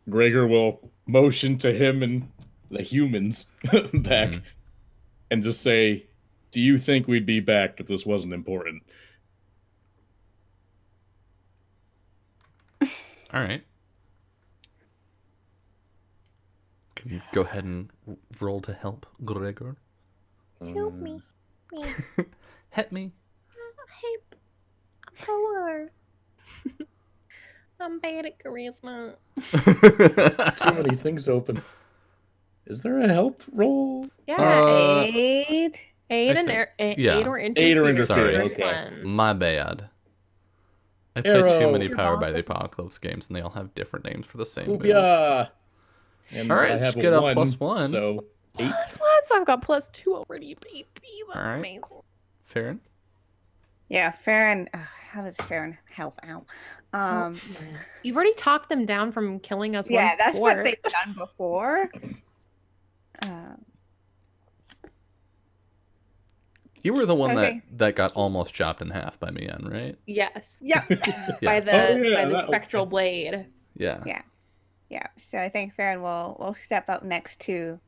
[SPEAKER 4] Gregor will motion to him and the humans back and just say, "Do you think we'd be back if this wasn't important?"
[SPEAKER 1] All right. Can you go ahead and roll to help Gregor?
[SPEAKER 2] Help me.
[SPEAKER 1] Help me.
[SPEAKER 2] Help. I'm poor. I'm bad at charisma.
[SPEAKER 4] Too many things open. Is there a help roll?
[SPEAKER 2] Yeah.
[SPEAKER 5] Aid.
[SPEAKER 2] Aid and
[SPEAKER 1] think-
[SPEAKER 2] aid
[SPEAKER 1] yeah.
[SPEAKER 2] or interfere.
[SPEAKER 4] Aid or
[SPEAKER 1] interfere,
[SPEAKER 2] Sorry. First
[SPEAKER 4] okay.
[SPEAKER 2] one.
[SPEAKER 1] My bad. I played too
[SPEAKER 4] Arrow.
[SPEAKER 1] many
[SPEAKER 2] Your
[SPEAKER 1] Powered by the
[SPEAKER 2] bottom.
[SPEAKER 1] Apocalypse games, and they all have different names for the same move.
[SPEAKER 4] Oopya! And
[SPEAKER 1] All right,
[SPEAKER 4] I
[SPEAKER 1] so
[SPEAKER 4] have
[SPEAKER 1] you get a
[SPEAKER 4] one,
[SPEAKER 1] +1.
[SPEAKER 4] So 8.
[SPEAKER 2] +1, so I've got +2 already, baby. That's
[SPEAKER 1] All right.
[SPEAKER 2] amazing.
[SPEAKER 1] Farron?
[SPEAKER 5] Yeah, Farron. How does Farron help out?
[SPEAKER 2] You've already talked them down from killing us
[SPEAKER 5] Yeah,
[SPEAKER 2] once
[SPEAKER 5] that's
[SPEAKER 2] before.
[SPEAKER 5] what they've done before.
[SPEAKER 1] You were the one
[SPEAKER 5] So I
[SPEAKER 1] that,
[SPEAKER 5] think-
[SPEAKER 1] that got almost chopped in half by Mian, right?
[SPEAKER 2] Yes.
[SPEAKER 5] Yep.
[SPEAKER 2] By
[SPEAKER 1] Yeah.
[SPEAKER 2] the
[SPEAKER 4] that-
[SPEAKER 2] spectral blade.
[SPEAKER 1] Yeah.
[SPEAKER 5] Yeah. Yeah. So I think Farron will step up next to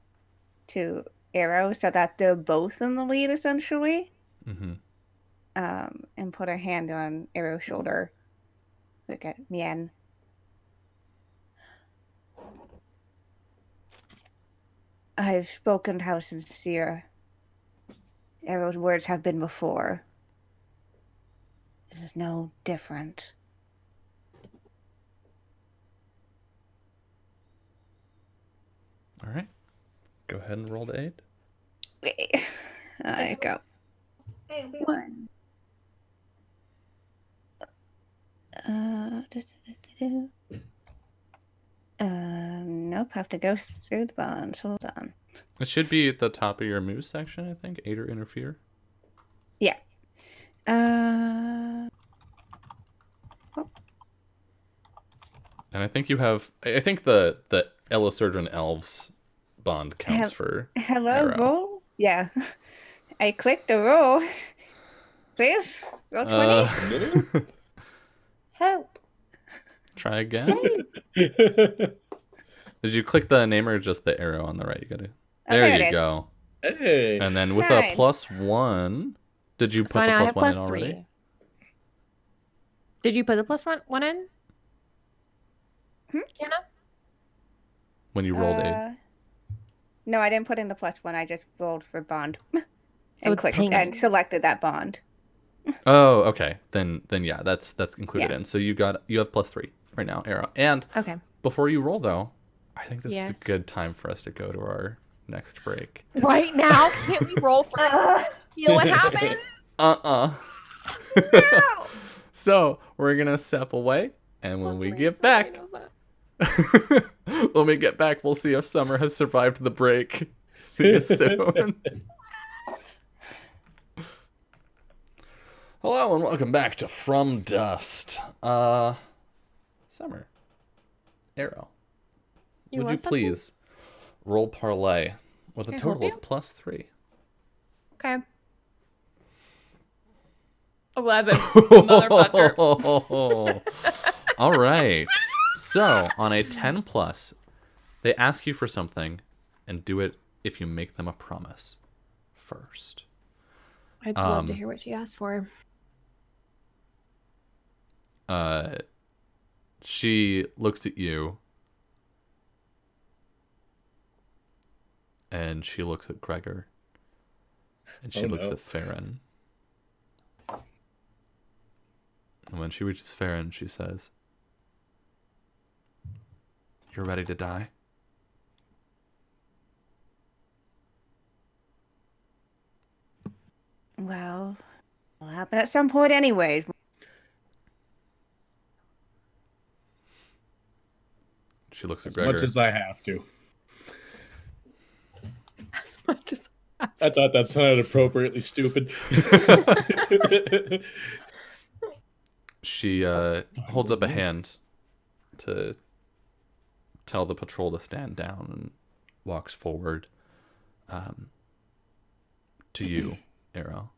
[SPEAKER 5] Arrow so that they're both in the lead essentially.
[SPEAKER 1] Mm-hmm.
[SPEAKER 5] And put a hand on Arrow's shoulder. Look at Mien. I've spoken how sincere Arrow's words have been before. This is no different.
[SPEAKER 1] All right. Go ahead and roll to aid.
[SPEAKER 5] I go. One. Nope, have to go through the bonds. Hold on.
[SPEAKER 1] It should be at the top of your move section, I think. Aid or interfere.
[SPEAKER 5] Yeah.
[SPEAKER 1] And I think you have. I think the Elisurdran elves bond counts
[SPEAKER 5] Have-
[SPEAKER 1] for.
[SPEAKER 5] Hello,
[SPEAKER 1] Arrow.
[SPEAKER 5] roll? Yeah. I clicked the roll. Please, roll 20.
[SPEAKER 2] Help.
[SPEAKER 1] Try again. Did you click the name or just the arrow on the right? You gotta.
[SPEAKER 5] Oh,
[SPEAKER 1] There
[SPEAKER 5] there it
[SPEAKER 1] you
[SPEAKER 5] is.
[SPEAKER 1] go.
[SPEAKER 4] Hey.
[SPEAKER 1] And then with
[SPEAKER 5] Nine.
[SPEAKER 1] a +1, did you put
[SPEAKER 2] So
[SPEAKER 1] the
[SPEAKER 2] now I have
[SPEAKER 1] +1 in
[SPEAKER 2] +3.
[SPEAKER 1] already?
[SPEAKER 2] Did you put the +1 in?
[SPEAKER 5] Hmm?
[SPEAKER 2] Kenna?
[SPEAKER 1] When you rolled aid.
[SPEAKER 5] No, I didn't put in the +1. I just rolled for bond.
[SPEAKER 2] So
[SPEAKER 5] and
[SPEAKER 2] it's
[SPEAKER 5] clicked
[SPEAKER 2] payment.
[SPEAKER 5] and selected that bond.
[SPEAKER 1] Oh, okay. Then yeah, that's included
[SPEAKER 5] Yeah.
[SPEAKER 1] in. So you have +3 right now, arrow. And
[SPEAKER 2] Okay.
[SPEAKER 1] before you roll though, I think this is
[SPEAKER 2] Yes.
[SPEAKER 1] a good time for us to go to our next break.
[SPEAKER 2] Right now? Can't we roll for feel what happened? No!
[SPEAKER 1] So we're gonna step away, and when we
[SPEAKER 2] Plus
[SPEAKER 1] get
[SPEAKER 2] three.
[SPEAKER 1] back,
[SPEAKER 2] Nobody knows that.
[SPEAKER 1] when we get back, we'll see if Summer has survived the break. See you soon. Hello and welcome back to From Dust. Summer, Arrow,
[SPEAKER 2] You
[SPEAKER 1] would
[SPEAKER 2] want
[SPEAKER 1] you
[SPEAKER 2] something?
[SPEAKER 1] please roll parlay with a
[SPEAKER 2] Can I help
[SPEAKER 1] total
[SPEAKER 2] you?
[SPEAKER 1] of +3?
[SPEAKER 2] Okay. 11. Motherfucker.
[SPEAKER 1] All right. So on a 10+, they ask you for something, and do it if you make them a promise first.
[SPEAKER 2] I'd love to hear what she asked for.
[SPEAKER 1] She looks at you, and she looks at Gregor, and she
[SPEAKER 4] Oh,
[SPEAKER 1] looks
[SPEAKER 4] no.
[SPEAKER 1] at Farron. And when she reaches Farron, she says, "You're ready to die?"
[SPEAKER 5] Well, it'll happen at some point anyway.
[SPEAKER 1] She looks at
[SPEAKER 4] As
[SPEAKER 1] Gregor.
[SPEAKER 4] much as I have to.
[SPEAKER 2] As much as
[SPEAKER 4] I thought that sounded appropriately stupid.
[SPEAKER 1] She holds up a hand to tell the patrol to stand down and walks forward to you, Arrow.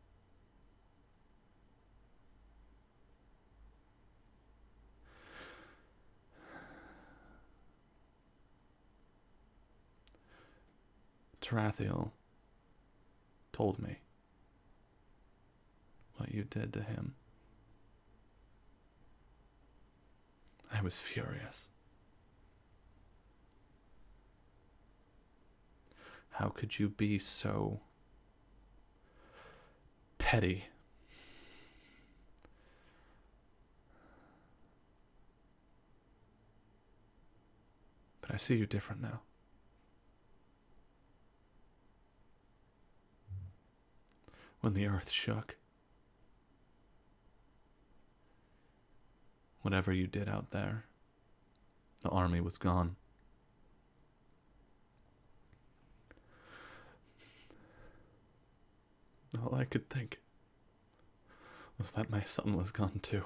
[SPEAKER 1] Tarathiel told me what you did to him. I was furious. How could you be so petty? But I see you different now. When the earth shook, whatever you did out there, the army was gone. All I could think was that my son was gone too.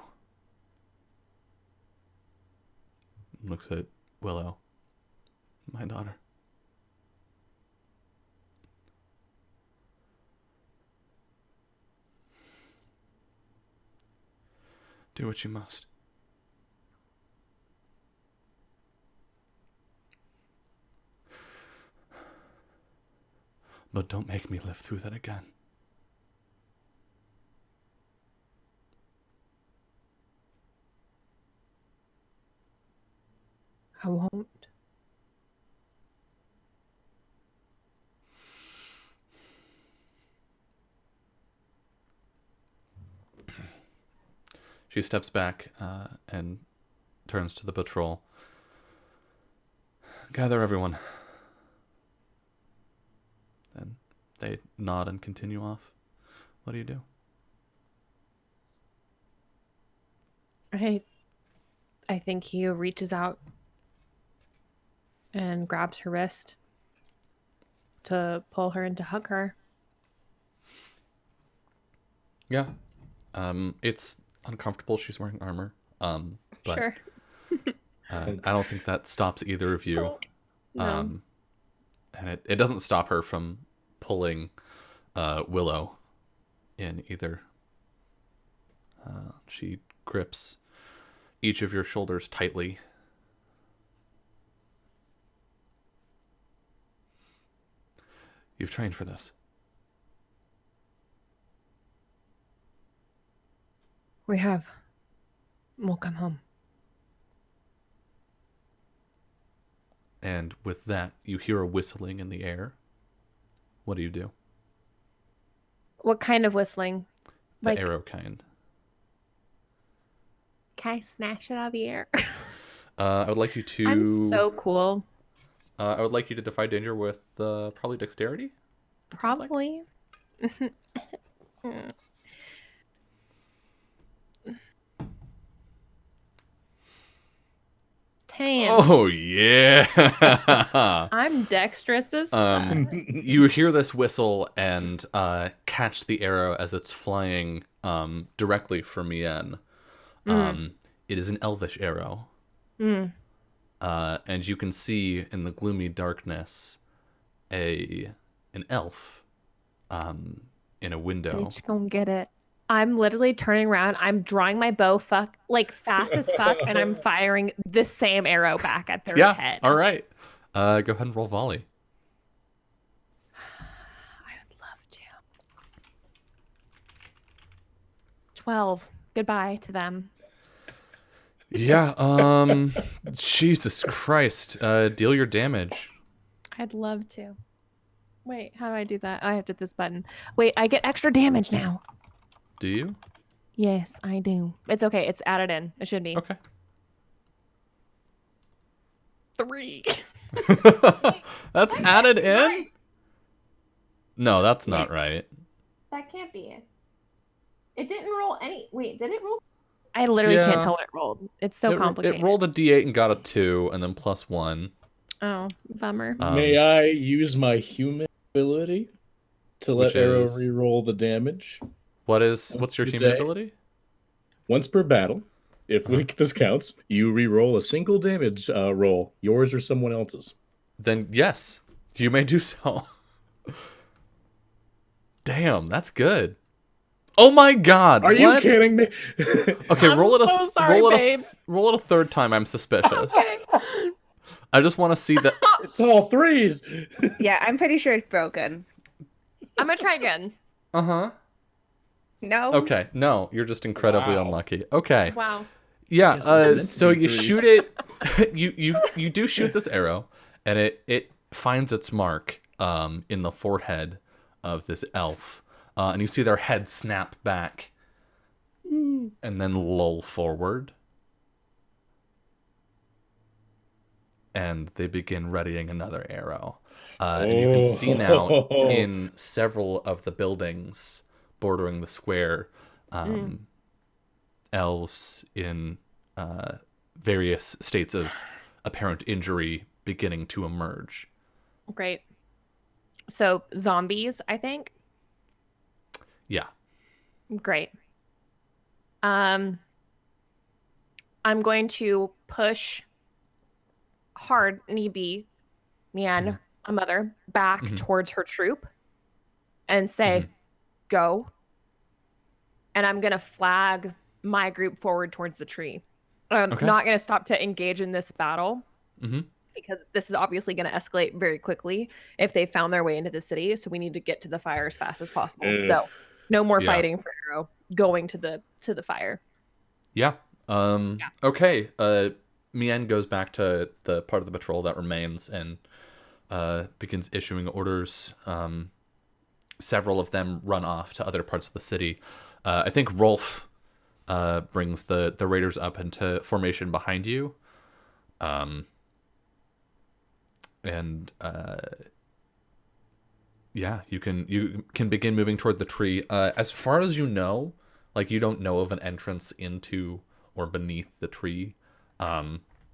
[SPEAKER 1] Looks at Willow, my daughter. Do what you must. But don't make me live through that again.
[SPEAKER 2] I won't.
[SPEAKER 1] She steps back and turns to the patrol. Gather everyone. And they nod and continue off. What do you do?
[SPEAKER 2] I think he reaches out and grabs her wrist to pull her and to hug her.
[SPEAKER 1] Yeah. It's uncomfortable. She's wearing armor. But
[SPEAKER 2] Sure.
[SPEAKER 1] I don't think that stops either of you.
[SPEAKER 2] No.
[SPEAKER 1] And it doesn't stop her from pulling Willow in either. She grips each of your shoulders tightly. You've trained for this.
[SPEAKER 2] We have. We'll come home.
[SPEAKER 1] And with that, you hear a whistling in the air. What do you do?
[SPEAKER 2] What kind of whistling?
[SPEAKER 1] The arrow kind.
[SPEAKER 2] Can I snatch it out of the air?
[SPEAKER 1] I would like you to...
[SPEAKER 2] I'm so cool.
[SPEAKER 1] I would like you to defy danger with probably dexterity?
[SPEAKER 2] Probably.
[SPEAKER 1] Oh, yeah.
[SPEAKER 2] I'm dexterous as fuck.
[SPEAKER 1] You hear this whistle and catch the arrow as it's flying directly for Mien. It is an elvish arrow. And you can see in the gloomy darkness an elf in a window.
[SPEAKER 2] Bitch, gonna get it. I'm literally turning around. I'm drawing my bow fast as fuck, and I'm firing the same arrow back at their head.
[SPEAKER 1] All right. Go ahead and roll volley.
[SPEAKER 2] I would love to. 12. Goodbye to them.
[SPEAKER 1] Yeah. Jesus Christ. Deal your damage.
[SPEAKER 2] I'd love to. Wait, how do I do that? I have to hit this button. Wait, I get extra damage now.
[SPEAKER 1] Do you?
[SPEAKER 2] Yes, I do. It's okay. It's added in. It should be.
[SPEAKER 1] Okay.
[SPEAKER 2] 3.
[SPEAKER 1] That's added in? Right. No, that's not right.
[SPEAKER 2] That can't be it. It didn't roll any. Wait, did it roll? I literally
[SPEAKER 1] Yeah.
[SPEAKER 2] can't tell what it rolled. It's so complicated.
[SPEAKER 1] It rolled a d8 and got a 2, and then +1.
[SPEAKER 2] Oh, bummer.
[SPEAKER 4] May I use my human ability to let
[SPEAKER 1] Which
[SPEAKER 4] Arrow
[SPEAKER 1] is-
[SPEAKER 4] reroll the damage?
[SPEAKER 1] What's your
[SPEAKER 4] per
[SPEAKER 1] human
[SPEAKER 4] day.
[SPEAKER 1] ability?
[SPEAKER 4] Once per battle, if this counts, you reroll a single damage roll, yours or someone else's.
[SPEAKER 1] Then yes, you may do so. Damn, that's good. Oh my god!
[SPEAKER 4] Are you kidding me?
[SPEAKER 1] Okay,
[SPEAKER 2] I'm so sorry, babe.
[SPEAKER 1] Roll it a third time. I'm suspicious. I just want to see that.
[SPEAKER 4] It's all threes.
[SPEAKER 5] Yeah, I'm pretty sure it's broken.
[SPEAKER 2] I'm gonna try again.
[SPEAKER 5] No.
[SPEAKER 1] Okay, no, you're just incredibly
[SPEAKER 4] Wow.
[SPEAKER 1] unlucky. Okay.
[SPEAKER 2] Wow.
[SPEAKER 1] Yeah.
[SPEAKER 4] Guess it was meant to
[SPEAKER 1] So
[SPEAKER 4] be
[SPEAKER 1] you
[SPEAKER 4] threes.
[SPEAKER 1] shoot it. You do shoot this arrow, and it finds its mark in the forehead of this elf, and you see their head snap back, and then lull forward, and they begin readying another arrow. And you can see now in several of the buildings bordering the square, elves in various states of apparent injury beginning to emerge.
[SPEAKER 2] Great. So zombies, I think.
[SPEAKER 1] Yeah.
[SPEAKER 2] Great. I'm going to push hard Nibi, Mian, a mother, back towards her troop and say, go. And I'm going to flag my group forward towards the tree. I'm not going to stop to engage in this battle because this is obviously going to escalate very quickly if they found their way into the city. So we need to get to the fire as fast as possible. So no more fighting for Arrow, going to the fire.
[SPEAKER 1] Yeah. Okay. Mien goes back to the part of the patrol that remains and begins issuing orders. Several of them run off to other parts of the city. I think Rolf brings the raiders up into formation behind you. Yeah, you can begin moving toward the tree. As far as you know, like, you don't know of an entrance into or beneath the tree.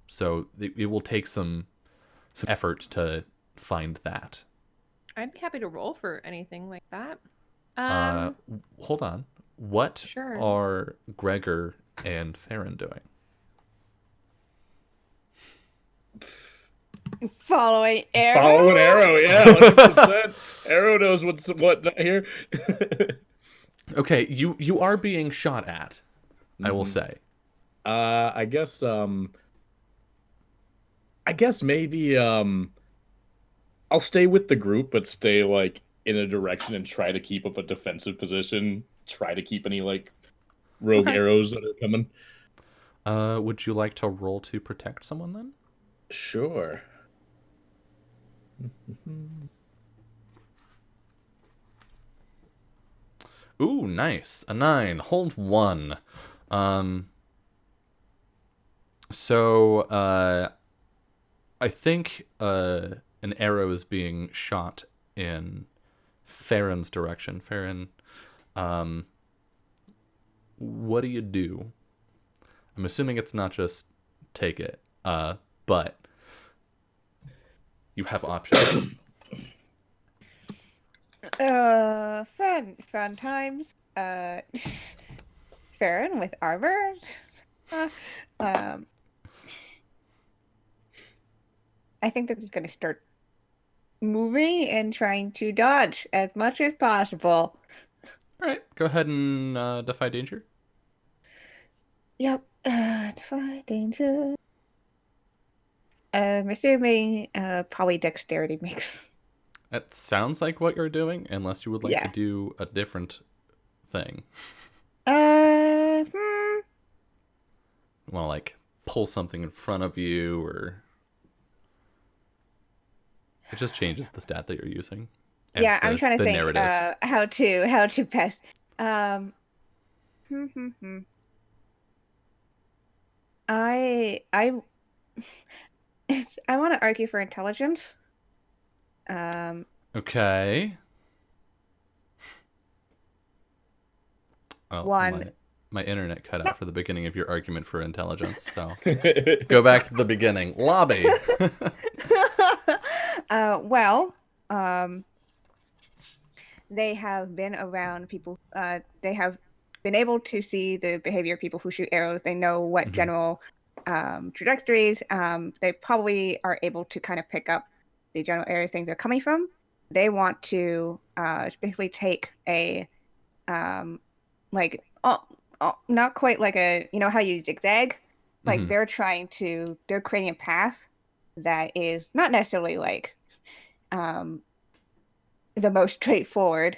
[SPEAKER 1] So it will take some effort to find that.
[SPEAKER 2] I'd be happy to roll for anything like that.
[SPEAKER 1] Hold on. What
[SPEAKER 2] Sure.
[SPEAKER 1] are Gregor and Farron doing?
[SPEAKER 5] Following Arrow.
[SPEAKER 4] Following Arrow, yeah, 100%. Arrow knows what here.
[SPEAKER 1] Okay, you are being shot at, I will say.
[SPEAKER 4] I guess maybe I'll stay with the group, but stay like in a direction and try to keep up a defensive position. Try to keep any like rogue arrows that are coming.
[SPEAKER 1] Would you like to roll to protect someone then?
[SPEAKER 4] Sure.
[SPEAKER 1] Ooh, nice. A 9. Hold 1. So I think an arrow is being shot in Farron's direction. Farron, what do you do? I'm assuming it's not just take it, but you have options.
[SPEAKER 5] Fun times. Farron with armor. I think they're just gonna start moving and trying to dodge as much as possible.
[SPEAKER 1] All right, go ahead and defy danger.
[SPEAKER 5] Yep. Defy danger. I'm assuming probably dexterity mix.
[SPEAKER 1] That sounds like what you're doing, unless you would like to do a different thing. You want to like pull something in front of you, or it just changes the stat that you're using. And
[SPEAKER 5] yeah, I'm trying to think
[SPEAKER 1] narrative.
[SPEAKER 5] how to best. I want to argue for intelligence.
[SPEAKER 1] Okay. Oh,
[SPEAKER 5] One.
[SPEAKER 1] my internet cut out for the beginning of your argument for intelligence. So go back to the beginning. Lobby.
[SPEAKER 5] Well, they have been around people. They have been able to see the behavior of people who shoot arrows. They know what general trajectories. They probably are able to kind of pick up the general areas things are coming from. They want to basically take a not quite like a, you know how you zigzag, like they're creating a path that is not necessarily like the most straightforward,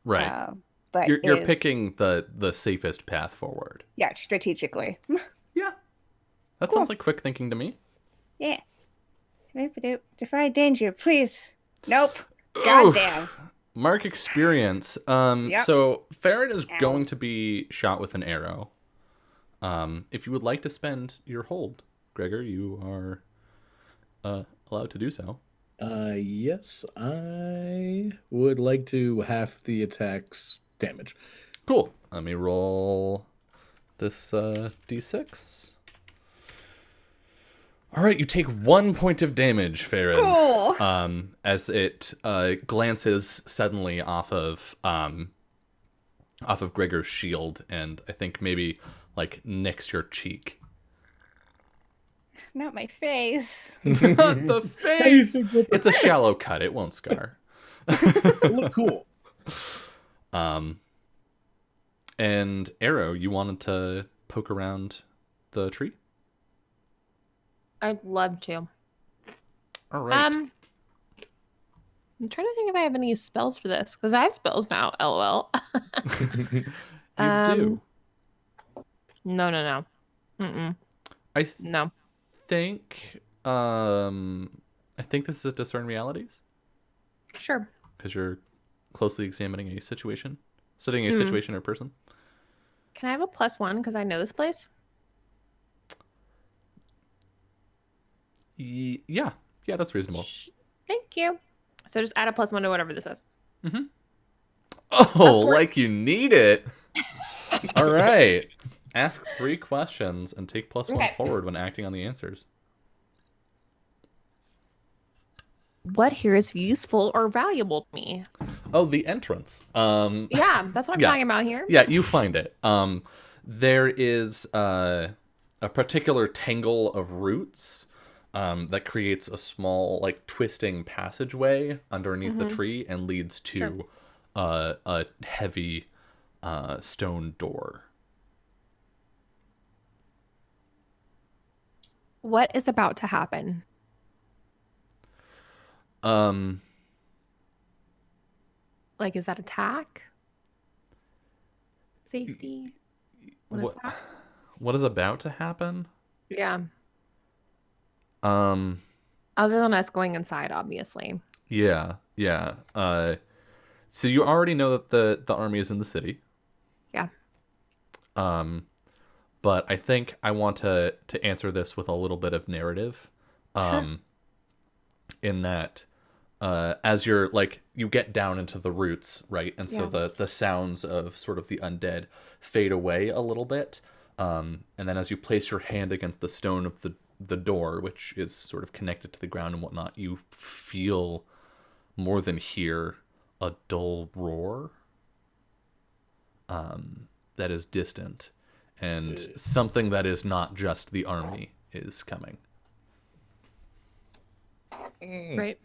[SPEAKER 1] Right.
[SPEAKER 5] but
[SPEAKER 1] You're picking the safest path forward.
[SPEAKER 5] Yeah, strategically.
[SPEAKER 1] Yeah. That
[SPEAKER 5] Cool.
[SPEAKER 1] sounds like quick thinking to me.
[SPEAKER 5] Yeah. Defy danger, please. Nope. Goddamn.
[SPEAKER 1] Mark experience.
[SPEAKER 5] Yep.
[SPEAKER 1] So Farron is
[SPEAKER 5] Ow.
[SPEAKER 1] going to be shot with an arrow. If you would like to spend your hold, Gregor, you are allowed to do so.
[SPEAKER 4] Yes, I would like to half the attack's damage.
[SPEAKER 1] Cool. Let me roll this d6. All right, you take 1 point of damage, Farron.
[SPEAKER 5] Cool.
[SPEAKER 1] As it glances suddenly off of Gregor's shield, and I think maybe like nicks your cheek.
[SPEAKER 5] Not my face.
[SPEAKER 1] The face. It's a shallow cut. It won't scar.
[SPEAKER 4] It look cool.
[SPEAKER 1] And Arrow, you wanted to poke around the tree?
[SPEAKER 2] I'd love to.
[SPEAKER 1] All right.
[SPEAKER 2] I'm trying to think if I have any spells for this, because I have spells now. LOL.
[SPEAKER 1] You do.
[SPEAKER 2] No. Mm-mm. No.
[SPEAKER 1] I think this is a discern realities
[SPEAKER 2] Sure.
[SPEAKER 1] because you're closely examining a situation, studying a situation or person.
[SPEAKER 2] Can I have a +1 because I know this place?
[SPEAKER 1] Yeah, that's reasonable.
[SPEAKER 2] Thank you. So just add a +1 to whatever this is.
[SPEAKER 1] Oh, like you need it. All right. Ask 3 questions and take +1
[SPEAKER 2] Okay.
[SPEAKER 1] forward when acting on the answers.
[SPEAKER 2] What here is useful or valuable to me?
[SPEAKER 1] Oh, the entrance.
[SPEAKER 2] Yeah, that's what I'm talking about here.
[SPEAKER 1] Yeah, you find it. There is a particular tangle of roots that creates a small, like, twisting passageway underneath the tree and leads to a heavy stone door.
[SPEAKER 2] What is about to happen? Like, is that attack? Safety? What is that?
[SPEAKER 1] What is about to happen?
[SPEAKER 2] Yeah. Other than us going inside, obviously.
[SPEAKER 1] Yeah. So you already know that the army is in the city.
[SPEAKER 2] Yeah.
[SPEAKER 1] But I think I want to answer this with a little bit of narrative.
[SPEAKER 2] Sure.
[SPEAKER 1] In that, as you're like, you get down into the roots, right? And so the sounds of sort of the undead fade away a little bit. And then as you place your hand against the stone of the door, which is sort of connected to the ground and whatnot, you feel more than hear a dull roar that is distant, and something that is not just the army is coming.
[SPEAKER 2] Right.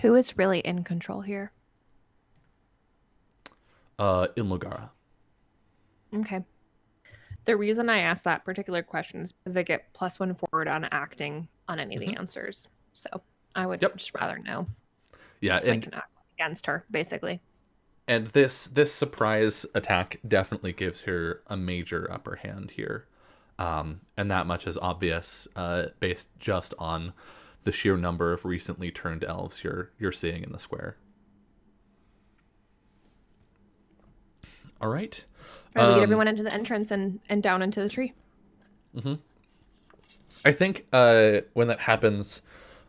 [SPEAKER 2] Who is really in control here?
[SPEAKER 1] Ilmogara.
[SPEAKER 2] Okay. The reason I asked that particular question is because I get +1 forward on acting on any of the answers. So I would just rather know.
[SPEAKER 1] Yeah,
[SPEAKER 2] so I can act against her, basically.
[SPEAKER 1] And this surprise attack definitely gives her a major upper hand here. And that much is obvious based just on the sheer number of recently turned elves you're seeing in the square. All right.
[SPEAKER 2] Or we get everyone into the entrance and down into the tree.
[SPEAKER 1] I think when that happens,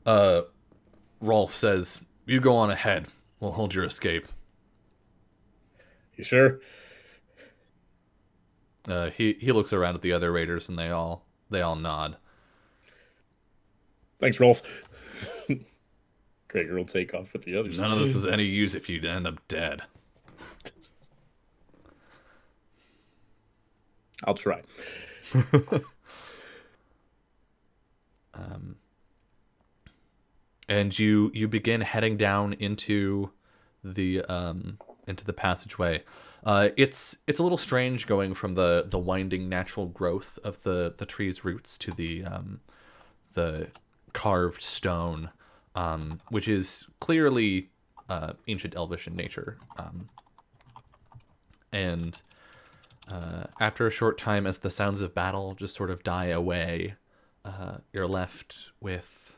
[SPEAKER 1] Rolf says, "You go on ahead. We'll hold your escape."
[SPEAKER 4] You sure?
[SPEAKER 1] He looks around at the other raiders, and they all nod.
[SPEAKER 4] Thanks, Rolf. Gregor will take off with the others.
[SPEAKER 1] None of this is any use if you end up dead.
[SPEAKER 4] I'll try.
[SPEAKER 1] And you begin heading down into the passageway. It's a little strange going from the winding natural growth of the tree's roots to the carved stone, which is clearly ancient Elvish in nature. And after a short time, as the sounds of battle just sort of die away, you're left with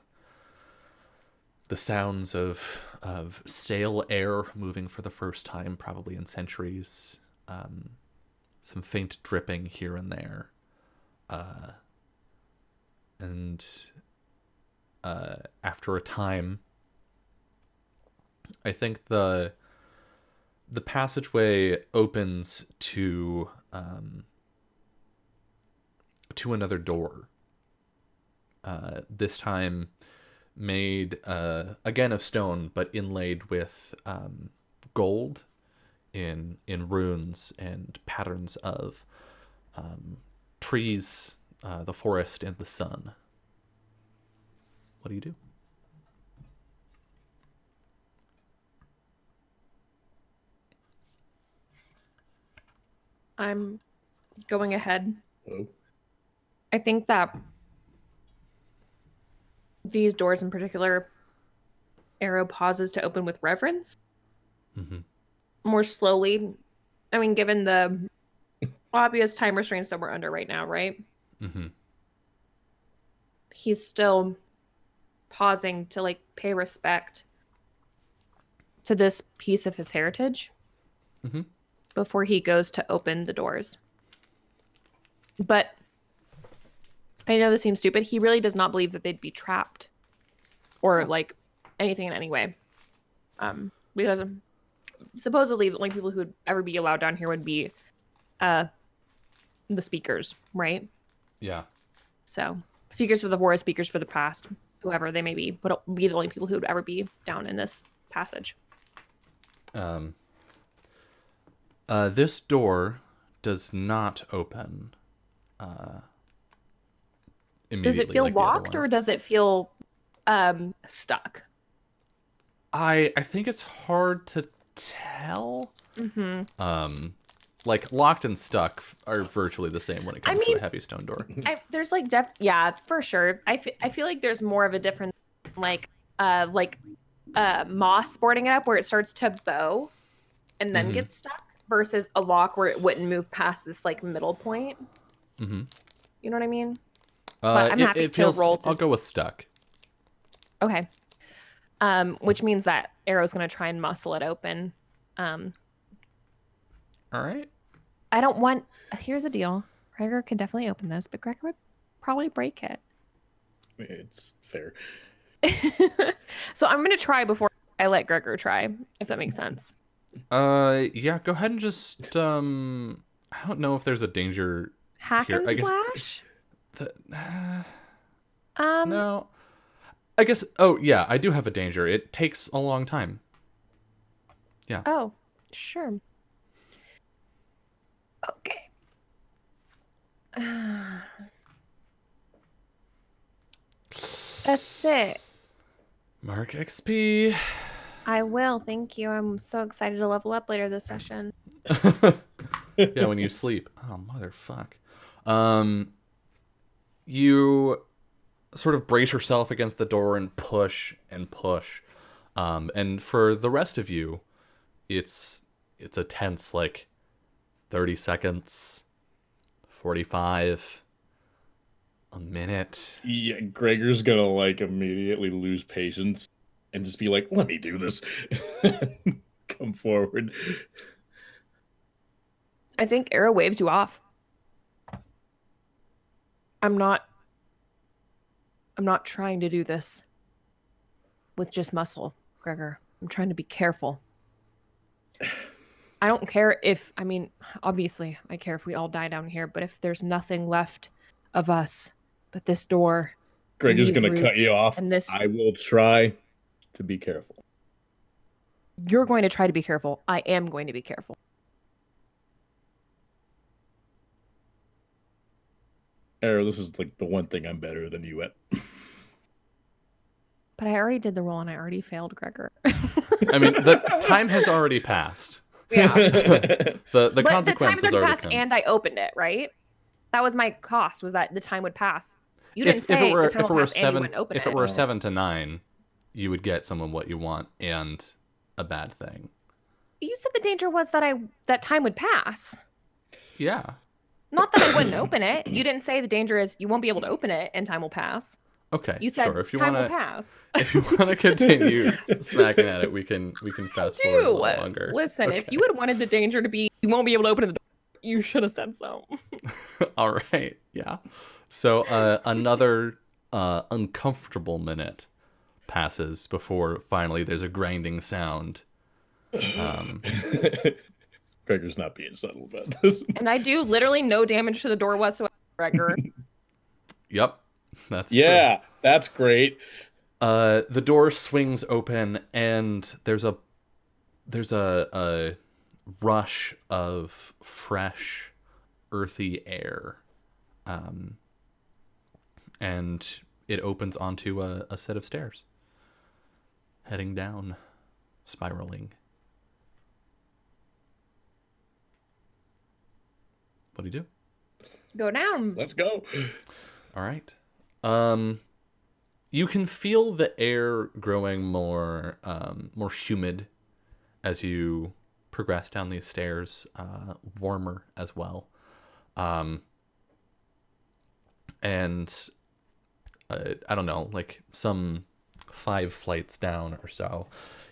[SPEAKER 1] the sounds of stale air moving for the first time, probably in centuries. Some faint dripping here and there. And after a time, I think the passageway opens to another door. This time made again of stone, but inlaid with gold in runes and patterns of trees, the forest, and the sun. What do you do?
[SPEAKER 2] I'm going ahead.
[SPEAKER 4] Oh.
[SPEAKER 2] I think that these doors in particular, Arrow pauses to open with reverence.
[SPEAKER 1] Mm-hmm.
[SPEAKER 2] More slowly. I mean, given the obvious time restraints that we're under right now, right?
[SPEAKER 1] Mm-hmm.
[SPEAKER 2] He's still pausing to like pay respect to this piece of his heritage before he goes to open the doors. But I know this seems stupid. He really does not believe that they'd be trapped or like anything in any way. Because supposedly the only people who would ever be allowed down here would be the speakers, right?
[SPEAKER 1] Yeah.
[SPEAKER 2] So speakers for the forest, speakers for the past, whoever they may be, would be the only people who would ever be down in this passage.
[SPEAKER 1] This door does not open.
[SPEAKER 2] Does it feel
[SPEAKER 1] like the other
[SPEAKER 2] locked
[SPEAKER 1] one.
[SPEAKER 2] or does it feel stuck?
[SPEAKER 1] I think it's hard to tell.
[SPEAKER 2] Mm-hmm.
[SPEAKER 1] Like locked and stuck are virtually the same when it comes to a heavy stone door.
[SPEAKER 2] There's like yeah, for sure. I feel like there's more of a difference, like moss boarding it up where it starts to bow and then gets stuck versus a lock where it wouldn't move past this like middle point.
[SPEAKER 1] Mm-hmm.
[SPEAKER 2] You know what I mean? But I'm happy to roll.
[SPEAKER 1] I'll go with stuck.
[SPEAKER 2] Okay. Which means that Arrow's gonna try and muscle it open.
[SPEAKER 1] All right.
[SPEAKER 2] I don't want. Here's the deal. Gregor could definitely open this, but Gregor would probably break it.
[SPEAKER 4] It's fair.
[SPEAKER 2] So I'm gonna try before I let Gregor try, if that makes sense.
[SPEAKER 1] Yeah. Go ahead and just I don't know if there's a danger.
[SPEAKER 2] Hack
[SPEAKER 1] here.
[SPEAKER 2] and slash.
[SPEAKER 1] No. I guess. Oh yeah, I do have a danger. It takes a long time. Yeah.
[SPEAKER 2] Oh, sure. Okay. That's it.
[SPEAKER 1] Mark XP.
[SPEAKER 2] I will. Thank you. I'm so excited to level up later this session.
[SPEAKER 1] Yeah, when you sleep. Oh, motherfuck. You sort of brace yourself against the door and push and push. And for the rest of you, it's a tense, like, 30 seconds, 45, a minute.
[SPEAKER 4] Yeah, Gregor's gonna like immediately lose patience and just be like, "Let me do this." Come forward.
[SPEAKER 2] I think Arrow waved you off. I'm not I'm not trying to do this with just muscle, Gregor. I'm trying to be careful. I don't care if, I mean, obviously, I care if we all die down here, but if there's nothing left of us but this door.
[SPEAKER 4] Greg is going to cut
[SPEAKER 2] roots,
[SPEAKER 4] you off.
[SPEAKER 2] and this.
[SPEAKER 4] I will try to be careful.
[SPEAKER 2] You're going to try to be careful. I am going to be careful.
[SPEAKER 4] Arrow, this is like the one thing I'm better than you at.
[SPEAKER 2] But I already did the roll and I already failed, Gregor.
[SPEAKER 1] I mean, the time has already passed.
[SPEAKER 2] Yeah.
[SPEAKER 1] the
[SPEAKER 2] But the time
[SPEAKER 1] consequences
[SPEAKER 2] has already
[SPEAKER 1] already
[SPEAKER 2] passed
[SPEAKER 1] come.
[SPEAKER 2] and I opened it, right? That was my cost, was that the time would pass. You didn't
[SPEAKER 1] if
[SPEAKER 2] say
[SPEAKER 1] it were,
[SPEAKER 2] the time
[SPEAKER 1] if it
[SPEAKER 2] will
[SPEAKER 1] were
[SPEAKER 2] pass and you
[SPEAKER 1] seven,
[SPEAKER 2] wouldn't open
[SPEAKER 1] if
[SPEAKER 2] it.
[SPEAKER 1] it were 7 to 9, you would get someone what you want and a bad thing.
[SPEAKER 2] You said the danger was that time would pass.
[SPEAKER 1] Yeah.
[SPEAKER 2] Not that I wouldn't open it. You didn't say the danger is you won't be able to open it and time will pass.
[SPEAKER 1] Okay.
[SPEAKER 2] You said
[SPEAKER 1] sure. If you
[SPEAKER 2] time
[SPEAKER 1] wanna,
[SPEAKER 2] will pass.
[SPEAKER 1] if you want to continue smacking at it, we can fast forward a little longer.
[SPEAKER 2] Listen,
[SPEAKER 1] Okay.
[SPEAKER 2] if you had wanted the danger to be you won't be able to open the door, you should have said so.
[SPEAKER 1] All right. Yeah. So another uncomfortable minute passes before finally there's a grinding sound.
[SPEAKER 4] Gregor's not being subtle about this.
[SPEAKER 2] And I do literally no damage to the door whatsoever, Gregor.
[SPEAKER 1] Yep. That's
[SPEAKER 4] Yeah, that's great.
[SPEAKER 1] The door swings open and there's a rush of fresh, earthy air. And it opens onto a set of stairs. Heading down, spiraling. What do you do?
[SPEAKER 2] Go down.
[SPEAKER 4] Let's go.
[SPEAKER 1] All right. You can feel the air growing more humid as you progress down these stairs, warmer as well. And I don't know, like some 5 flights down or so,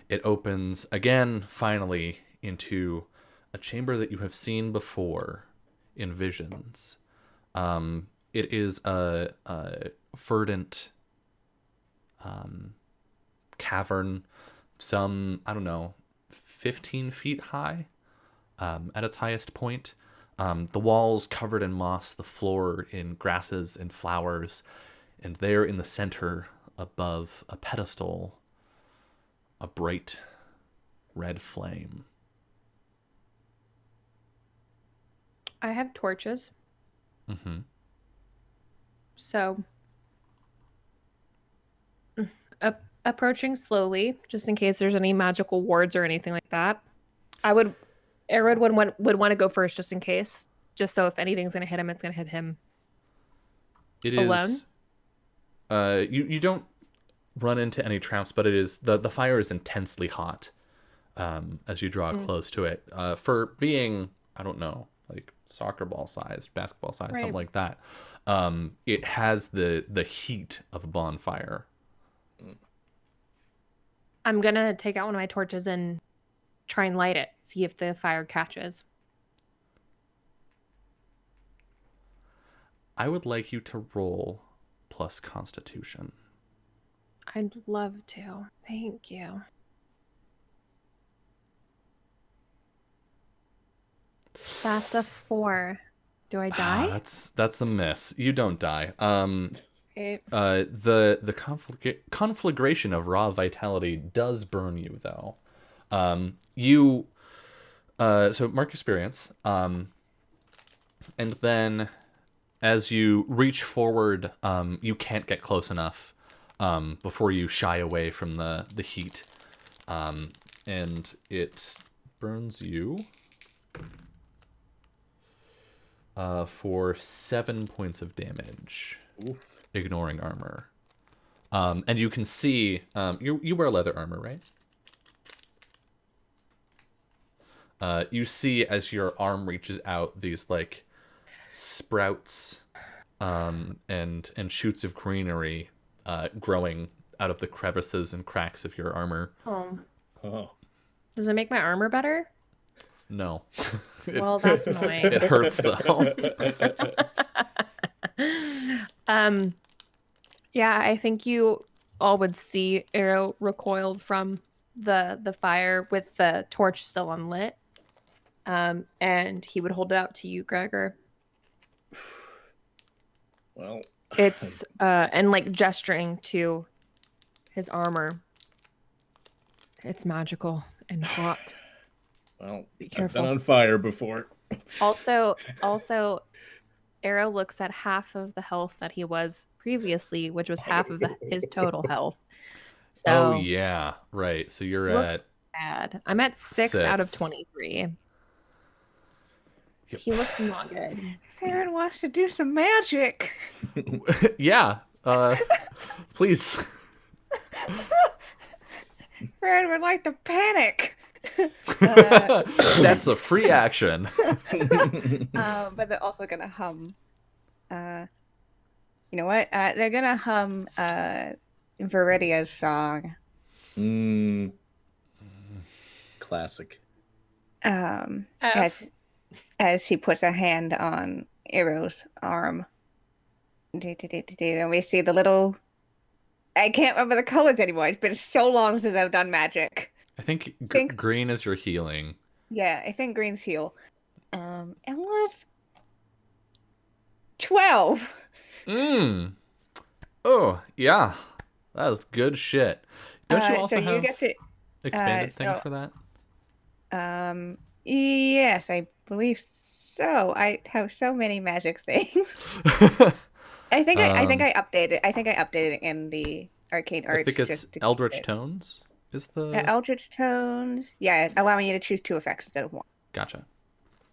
[SPEAKER 1] it opens again, finally, into a chamber that you have seen before in visions. It is a verdant cavern, some, I don't know, 15 feet high at its highest point. The walls covered in moss, the floor in grasses and flowers, and there in the center, above a pedestal, a bright red flame.
[SPEAKER 2] I have torches.
[SPEAKER 1] Mm-hmm.
[SPEAKER 2] So, approaching slowly, just in case there's any magical wards or anything like that. Arid would want to go first, just in case, just so if anything's gonna hit him, it's gonna hit him.
[SPEAKER 1] It
[SPEAKER 2] alone.
[SPEAKER 1] is. You don't run into any traps, but it is the fire is intensely hot. As you draw close to it, for being, I don't know, like soccer ball sized, basketball sized,
[SPEAKER 2] Right.
[SPEAKER 1] something like that. It has the heat of a bonfire.
[SPEAKER 2] I'm gonna take out one of my torches and try and light it, see if the fire catches.
[SPEAKER 1] I would like you to roll plus Constitution.
[SPEAKER 2] I'd love to. Thank you. That's a 4. Do I die?
[SPEAKER 1] That's a miss. You don't die.
[SPEAKER 2] Okay.
[SPEAKER 1] The conflagration of raw vitality does burn you though. You so mark experience. And then as you reach forward, you can't get close enough before you shy away from the heat. And it burns you for 7 points of damage.
[SPEAKER 4] Oof.
[SPEAKER 1] Ignoring armor. And you can see, you wear leather armor, right? You see as your arm reaches out these like sprouts and shoots of greenery growing out of the crevices and cracks of your armor.
[SPEAKER 4] Oh.
[SPEAKER 2] Does it make my armor better?
[SPEAKER 1] No.
[SPEAKER 2] Well, that's annoying.
[SPEAKER 1] It hurts though.
[SPEAKER 2] Yeah, I think you all would see Arrow recoiled from the fire with the torch still unlit. And he would hold it out to you, Gregor.
[SPEAKER 4] Well,
[SPEAKER 2] It's and like gesturing to his armor. It's magical and hot.
[SPEAKER 4] well,
[SPEAKER 2] Be
[SPEAKER 4] I've
[SPEAKER 2] careful.
[SPEAKER 4] been on fire before.
[SPEAKER 2] Also, Arrow looks at half of the health that he was previously, which was half of his total health. So
[SPEAKER 1] Oh yeah, right. So you're
[SPEAKER 2] looks
[SPEAKER 1] at
[SPEAKER 2] bad. I'm at 6 out of
[SPEAKER 1] 6.
[SPEAKER 2] 23.
[SPEAKER 1] Yep.
[SPEAKER 2] He looks not good.
[SPEAKER 5] Farron wants to do some magic.
[SPEAKER 1] Yeah. Please.
[SPEAKER 5] Farron would like to panic.
[SPEAKER 1] That's a free action.
[SPEAKER 5] But they're also gonna hum. You know what? They're gonna hum Viridia's song.
[SPEAKER 4] Classic.
[SPEAKER 5] As he puts a hand on Arrow's arm. And we see the little. I can't remember the colors anymore. It's been so long since I've done magic.
[SPEAKER 1] I think green is your healing.
[SPEAKER 5] Yeah, I think green's heal. And was 12.
[SPEAKER 1] Oh, yeah. That was good shit. Don't you also
[SPEAKER 5] so
[SPEAKER 1] have
[SPEAKER 5] you get to,
[SPEAKER 1] expanded things for that?
[SPEAKER 5] Yes, I believe so. I have so many magic things. I think I updated. I think I updated it in the arcade arts.
[SPEAKER 1] I think it's Eldritch Tones. Is the
[SPEAKER 5] Eldritch Tones? Yeah, allowing you to choose 2 effects instead of 1.
[SPEAKER 1] Gotcha.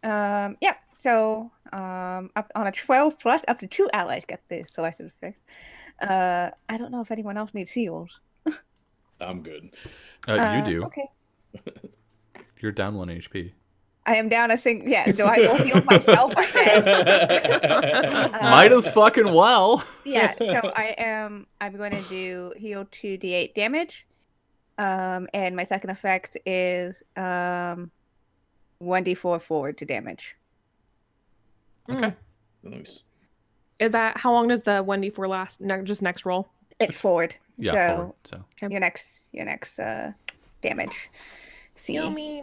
[SPEAKER 5] Yeah. So, up on a 12 plus, up to 2 allies get the selected effects. I don't know if anyone else needs heals.
[SPEAKER 4] I'm good.
[SPEAKER 1] You do.
[SPEAKER 5] Okay.
[SPEAKER 1] You're down 1 HP.
[SPEAKER 5] I am down a single. Yeah, so I will heal myself again.
[SPEAKER 1] Might as fucking well.
[SPEAKER 5] Yeah, so I'm going to do heal 2d8 damage. And my second effect is 1d4 forward to damage.
[SPEAKER 1] Okay.
[SPEAKER 4] Nice.
[SPEAKER 2] Is that how long does the 1d4 last? Just next roll?
[SPEAKER 5] It's forward.
[SPEAKER 1] Yeah, forward. So
[SPEAKER 5] your next damage.
[SPEAKER 2] Heal me,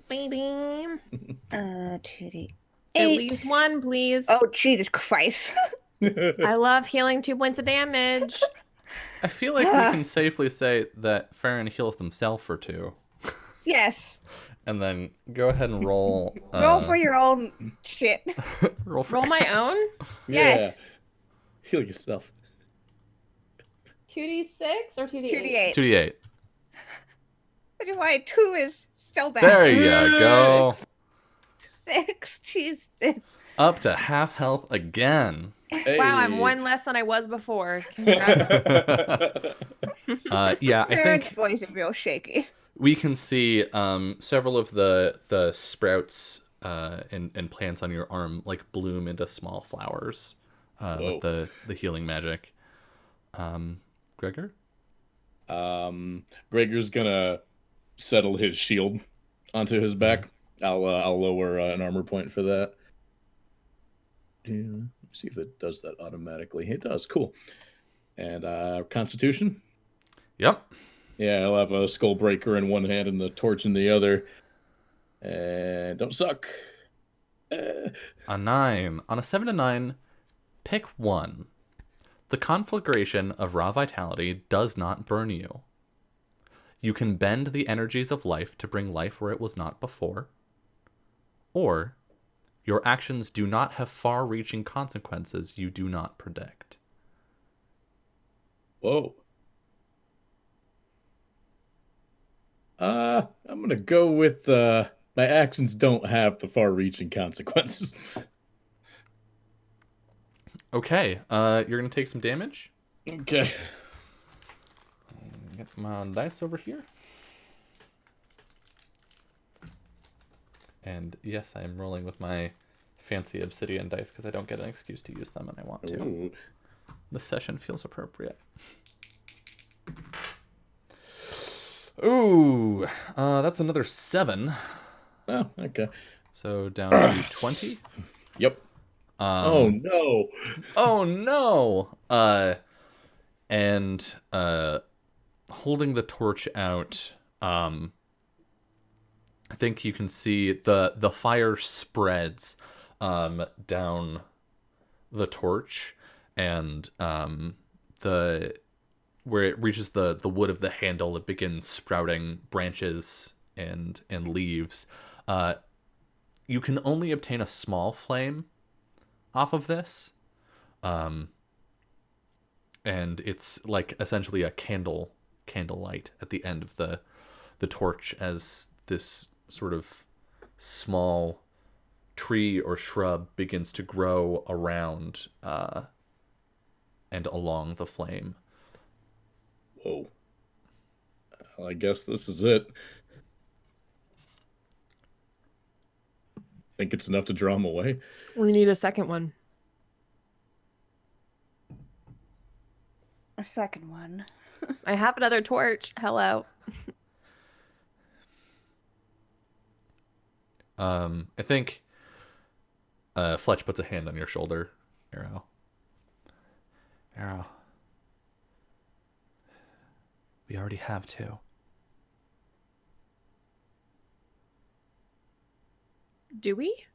[SPEAKER 2] baby.
[SPEAKER 5] 2d8.
[SPEAKER 2] At least 1, please.
[SPEAKER 5] Oh, Jesus Christ.
[SPEAKER 2] I love healing 2 points of damage.
[SPEAKER 1] I feel like we can safely say that Farron heals himself for 2.
[SPEAKER 5] Yes.
[SPEAKER 1] And then go ahead and roll.
[SPEAKER 5] Roll for your own shit.
[SPEAKER 2] Roll my own?
[SPEAKER 5] Yes.
[SPEAKER 4] Yeah. Heal yourself.
[SPEAKER 2] 2d6 or 2d8?
[SPEAKER 5] 2d8.
[SPEAKER 1] 2d8.
[SPEAKER 5] Which is why 2 is so bad.
[SPEAKER 1] There you go.
[SPEAKER 5] 6. Jesus.
[SPEAKER 1] Up to half health again.
[SPEAKER 4] Hey.
[SPEAKER 2] Wow, I'm 1 less than I was before.
[SPEAKER 1] Yeah, I
[SPEAKER 5] Farron's
[SPEAKER 1] think
[SPEAKER 5] voice is real shaky.
[SPEAKER 1] we can see several of the sprouts and plants on your arm like bloom into small flowers with the healing magic. Gregor?
[SPEAKER 4] Gregor's gonna settle his shield onto his back. I'll lower an armor point for that. Yeah, let's see if it does that automatically. It does. Cool. And Constitution.
[SPEAKER 1] Yep.
[SPEAKER 4] Yeah, I'll have a skull breaker in one hand and the torch in the other. And don't suck.
[SPEAKER 1] A 9. On a 7 to 9, pick 1. The conflagration of raw vitality does not burn you. You can bend the energies of life to bring life where it was not before. Or, your actions do not have far-reaching consequences you do not predict.
[SPEAKER 4] Whoa. I'm gonna go with my actions don't have the far-reaching consequences.
[SPEAKER 1] Okay, you're gonna take some damage.
[SPEAKER 4] Okay.
[SPEAKER 1] Get my dice over here. And yes, I am rolling with my fancy obsidian dice because I don't get an excuse to use them and I want to.
[SPEAKER 4] Ooh.
[SPEAKER 1] The session feels appropriate. Ooh, that's another 7.
[SPEAKER 4] Oh, okay.
[SPEAKER 1] So down to 20.
[SPEAKER 4] Yep. Oh no.
[SPEAKER 1] Oh no. And holding the torch out, I think you can see the fire spreads down the torch, and the where it reaches the wood of the handle, it begins sprouting branches and leaves. You can only obtain a small flame off of this. And it's like essentially a candlelight at the end of the torch, as this sort of small tree or shrub begins to grow around and along the flame.
[SPEAKER 4] Whoa. I guess this is it. Think it's enough to draw him away?
[SPEAKER 2] We need a second one.
[SPEAKER 5] A second one.
[SPEAKER 2] I have another torch. Hello.
[SPEAKER 1] I think Fletch puts a hand on your shoulder, Arrow. Arrow. We already have two.
[SPEAKER 2] Do we?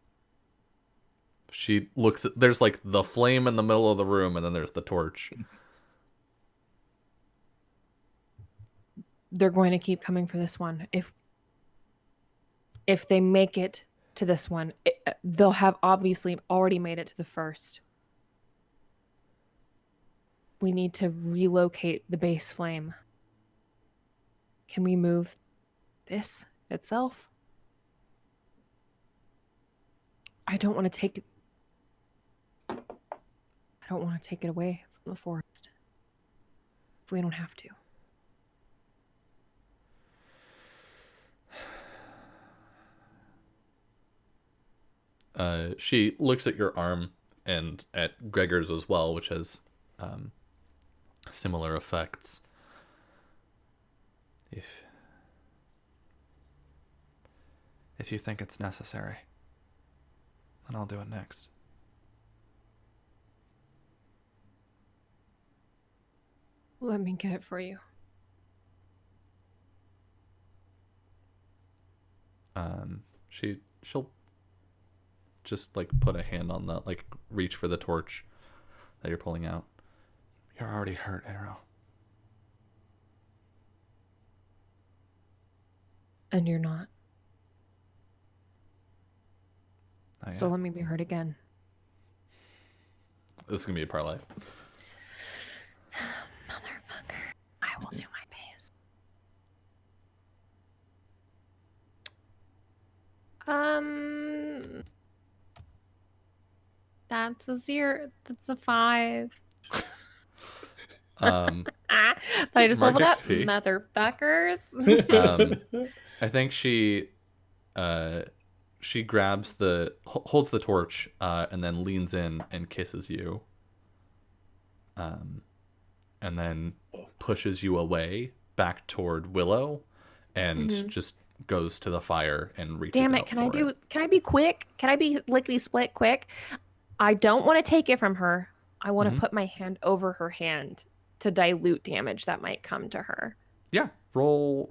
[SPEAKER 1] She looks at, there's like the flame in the middle of the room, and then there's the torch.
[SPEAKER 2] They're going to keep coming for this one. If they make it to this one, they'll have obviously already made it to the first. We need to relocate the base flame. Can we move this itself? I don't want to take it. I don't want to take it away from the forest if we don't have to.
[SPEAKER 1] She looks at your arm and at Gregor's as well, which has similar effects. If you think it's necessary, then I'll do it next.
[SPEAKER 2] Let me get it for you.
[SPEAKER 1] She'll just like put a hand on the, like, reach for the torch that you're pulling out. You're already hurt, Arrow.
[SPEAKER 2] And you're not.
[SPEAKER 1] Oh,
[SPEAKER 2] So
[SPEAKER 1] yeah.
[SPEAKER 2] let me be hurt again.
[SPEAKER 1] This is gonna be a parlay.
[SPEAKER 2] Motherfucker. I will do my best. That's a 0. That's a 5.
[SPEAKER 1] Um,
[SPEAKER 2] But I just
[SPEAKER 1] Mark
[SPEAKER 2] leveled up,
[SPEAKER 1] XP.
[SPEAKER 2] motherfuckers.
[SPEAKER 1] I think she grabs holds the torch, and then leans in and kisses you. And then pushes you away back toward Willow, and just goes to the fire and reaches
[SPEAKER 2] Damn
[SPEAKER 1] out
[SPEAKER 2] it!
[SPEAKER 1] for it.
[SPEAKER 2] Can I be quick? Can I be lickety split quick? I don't want to take it from her. I want to put my hand over her hand to dilute damage that might come to her.
[SPEAKER 1] Yeah, roll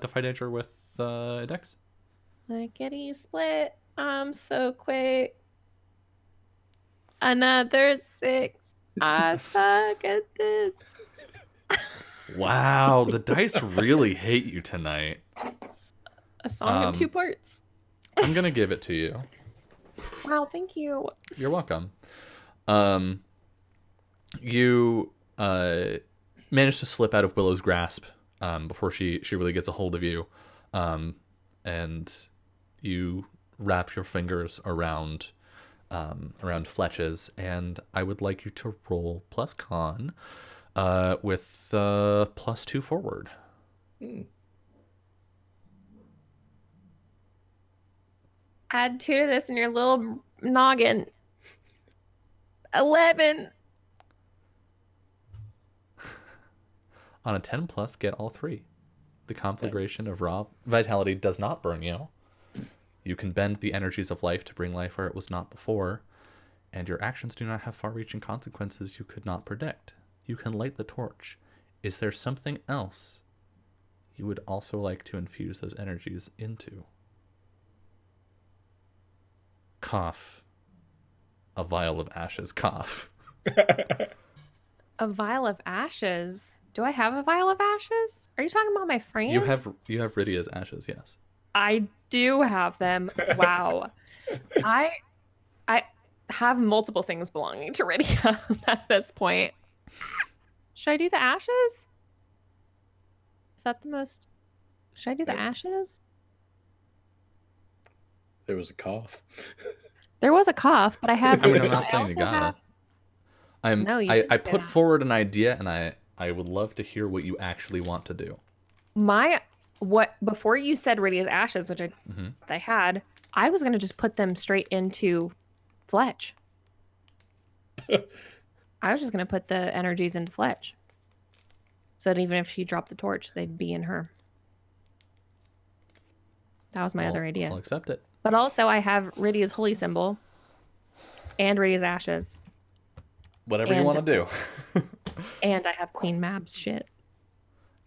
[SPEAKER 1] Defy Danger with Dex.
[SPEAKER 2] Lickety split. I'm so quick. Another 6. I suck at this.
[SPEAKER 1] Wow, the dice really hate you tonight.
[SPEAKER 2] A song in 2 parts.
[SPEAKER 1] I'm gonna give it to you.
[SPEAKER 2] Wow, thank you.
[SPEAKER 1] You're welcome. You manage to slip out of Willow's grasp before she really gets a hold of you, and you wrap your fingers around Fletch's, and I would like you to roll plus con with +2 forward.
[SPEAKER 2] Add 2 to this in your little noggin. 11.
[SPEAKER 1] On a 10 plus, get all 3. The conflagration of raw vitality does not burn you. You can bend the energies of life to bring life where it was not before, and your actions do not have far-reaching consequences you could not predict. you can light the torch. Is there something else you would also like to infuse those energies into? Cough. A vial of ashes. Cough.
[SPEAKER 2] A vial of ashes? Do I have a vial of ashes? Are you talking about my friend?
[SPEAKER 1] You have Rydia's ashes, yes.
[SPEAKER 2] I do have them. Wow. I have multiple things belonging to Rydia at this point. Should I do the ashes? Is that the most... Should I do the ashes?
[SPEAKER 4] There was a cough.
[SPEAKER 2] There was a cough, but I have...
[SPEAKER 1] I mean, I'm not
[SPEAKER 2] I
[SPEAKER 1] saying you
[SPEAKER 2] also
[SPEAKER 1] got
[SPEAKER 2] have-
[SPEAKER 1] it.
[SPEAKER 2] No, you
[SPEAKER 1] I
[SPEAKER 2] didn't say
[SPEAKER 1] put
[SPEAKER 2] that.
[SPEAKER 1] forward an idea, and I would love to hear what you actually want to do.
[SPEAKER 2] Before you said Rydia's ashes, which I had, I was gonna just put them straight into Fletch. I was just gonna put the energies into Fletch, so that even if she dropped the torch, they'd be in her. That was my other idea.
[SPEAKER 1] I'll accept it.
[SPEAKER 2] But also, I have Rydia's holy symbol and Rydia's ashes,
[SPEAKER 1] Whatever you
[SPEAKER 2] And-
[SPEAKER 1] want to do.
[SPEAKER 2] and I have Queen Mab's shit.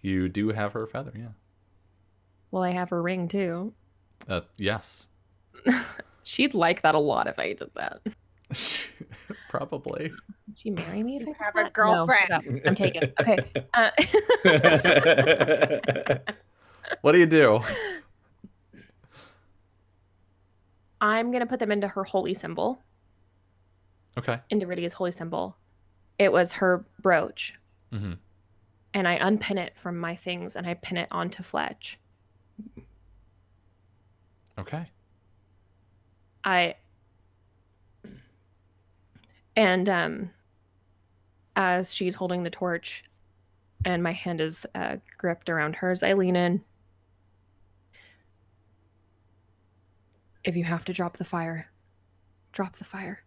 [SPEAKER 1] You do have her feather, yeah.
[SPEAKER 2] Well, I have her ring too.
[SPEAKER 1] Yes.
[SPEAKER 2] She'd like that a lot if I did that.
[SPEAKER 1] Probably.
[SPEAKER 2] Would she marry me if I
[SPEAKER 5] Have
[SPEAKER 2] did
[SPEAKER 5] a
[SPEAKER 2] that?
[SPEAKER 5] girlfriend.
[SPEAKER 2] No, I'm taken. Okay.
[SPEAKER 1] What do you do?
[SPEAKER 2] I'm gonna put them into her holy symbol.
[SPEAKER 1] Okay.
[SPEAKER 2] Into Rydia's holy symbol. It was her brooch.
[SPEAKER 1] Mm-hmm.
[SPEAKER 2] And I unpin it from my things and I pin it onto Fletch.
[SPEAKER 1] Okay.
[SPEAKER 2] As she's holding the torch and my hand is gripped around hers, I lean in. If you have to drop the fire, drop the fire.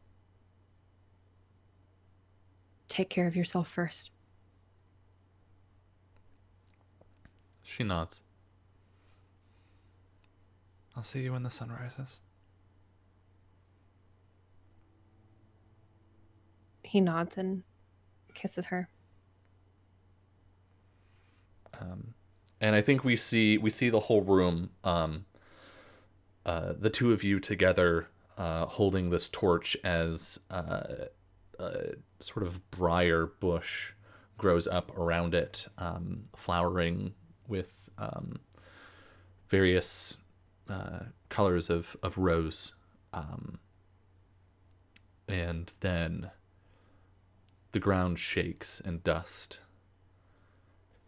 [SPEAKER 2] Take care of yourself first.
[SPEAKER 1] She nods. I'll see you when the sun rises.
[SPEAKER 2] He nods and kisses her.
[SPEAKER 1] And I think we see the whole room, the two of you together, holding this torch as a sort of briar bush grows up around it, flowering with various colors of rose. And then the ground shakes and dust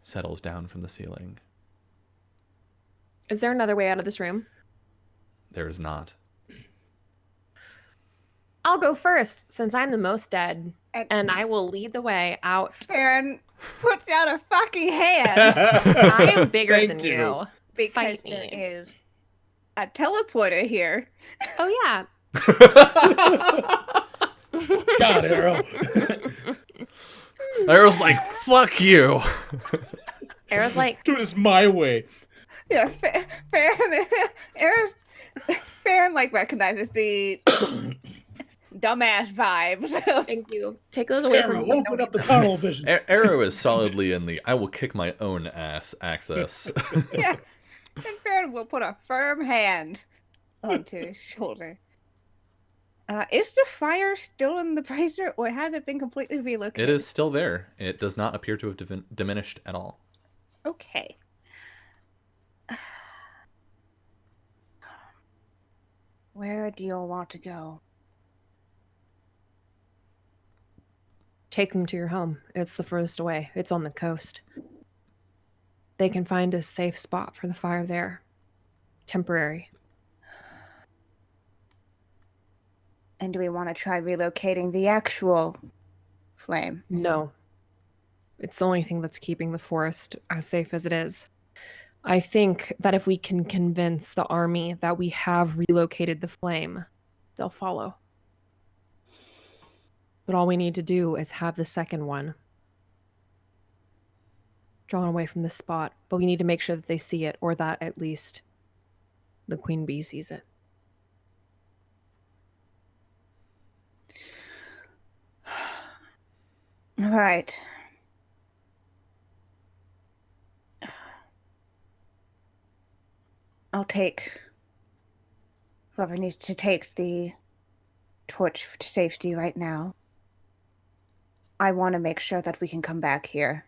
[SPEAKER 1] settles down from the ceiling.
[SPEAKER 2] Is there another way out of this room?
[SPEAKER 1] There is not.
[SPEAKER 2] I'll go first, since I'm the most dead,
[SPEAKER 5] And-
[SPEAKER 2] and I will lead the way out.
[SPEAKER 5] Farron puts out a fucking hand
[SPEAKER 2] I am bigger
[SPEAKER 4] Thank
[SPEAKER 2] than
[SPEAKER 4] you.
[SPEAKER 2] you.
[SPEAKER 5] because
[SPEAKER 2] Fight
[SPEAKER 5] there
[SPEAKER 2] me.
[SPEAKER 5] is a teleporter here.
[SPEAKER 2] Oh yeah.
[SPEAKER 4] God, Arrow.
[SPEAKER 1] Arrow's like, fuck you.
[SPEAKER 2] Arrow's like,
[SPEAKER 4] Do this my way.
[SPEAKER 5] Yeah, Farron like recognizes the dumbass vibes. So
[SPEAKER 2] thank you. Take those away from
[SPEAKER 4] Arrow,
[SPEAKER 2] me.
[SPEAKER 4] open up the tunnel vision.
[SPEAKER 1] Arrow is solidly in the I will kick my own ass axis.
[SPEAKER 5] yeah, and Farron will put a firm hand onto his shoulder. Is the fire still in the brazier, or has it been completely relocated?
[SPEAKER 1] It is still there. It does not appear to have diminished at all.
[SPEAKER 5] Okay. Where do you want to go?
[SPEAKER 2] Take them to your home. It's the furthest away. It's on the coast. They can find a safe spot for the fire there. Temporary.
[SPEAKER 5] And do we want to try relocating the actual flame?
[SPEAKER 2] No. It's the only thing that's keeping the forest as safe as it is. I think that if we can convince the army that we have relocated the flame, they'll follow. But all we need to do is have the second one drawn away from this spot. But we need to make sure that they see it, or that at least the queen bee sees it.
[SPEAKER 5] All right. I'll take whoever needs to take the torch to safety right now. I want to make sure that we can come back here.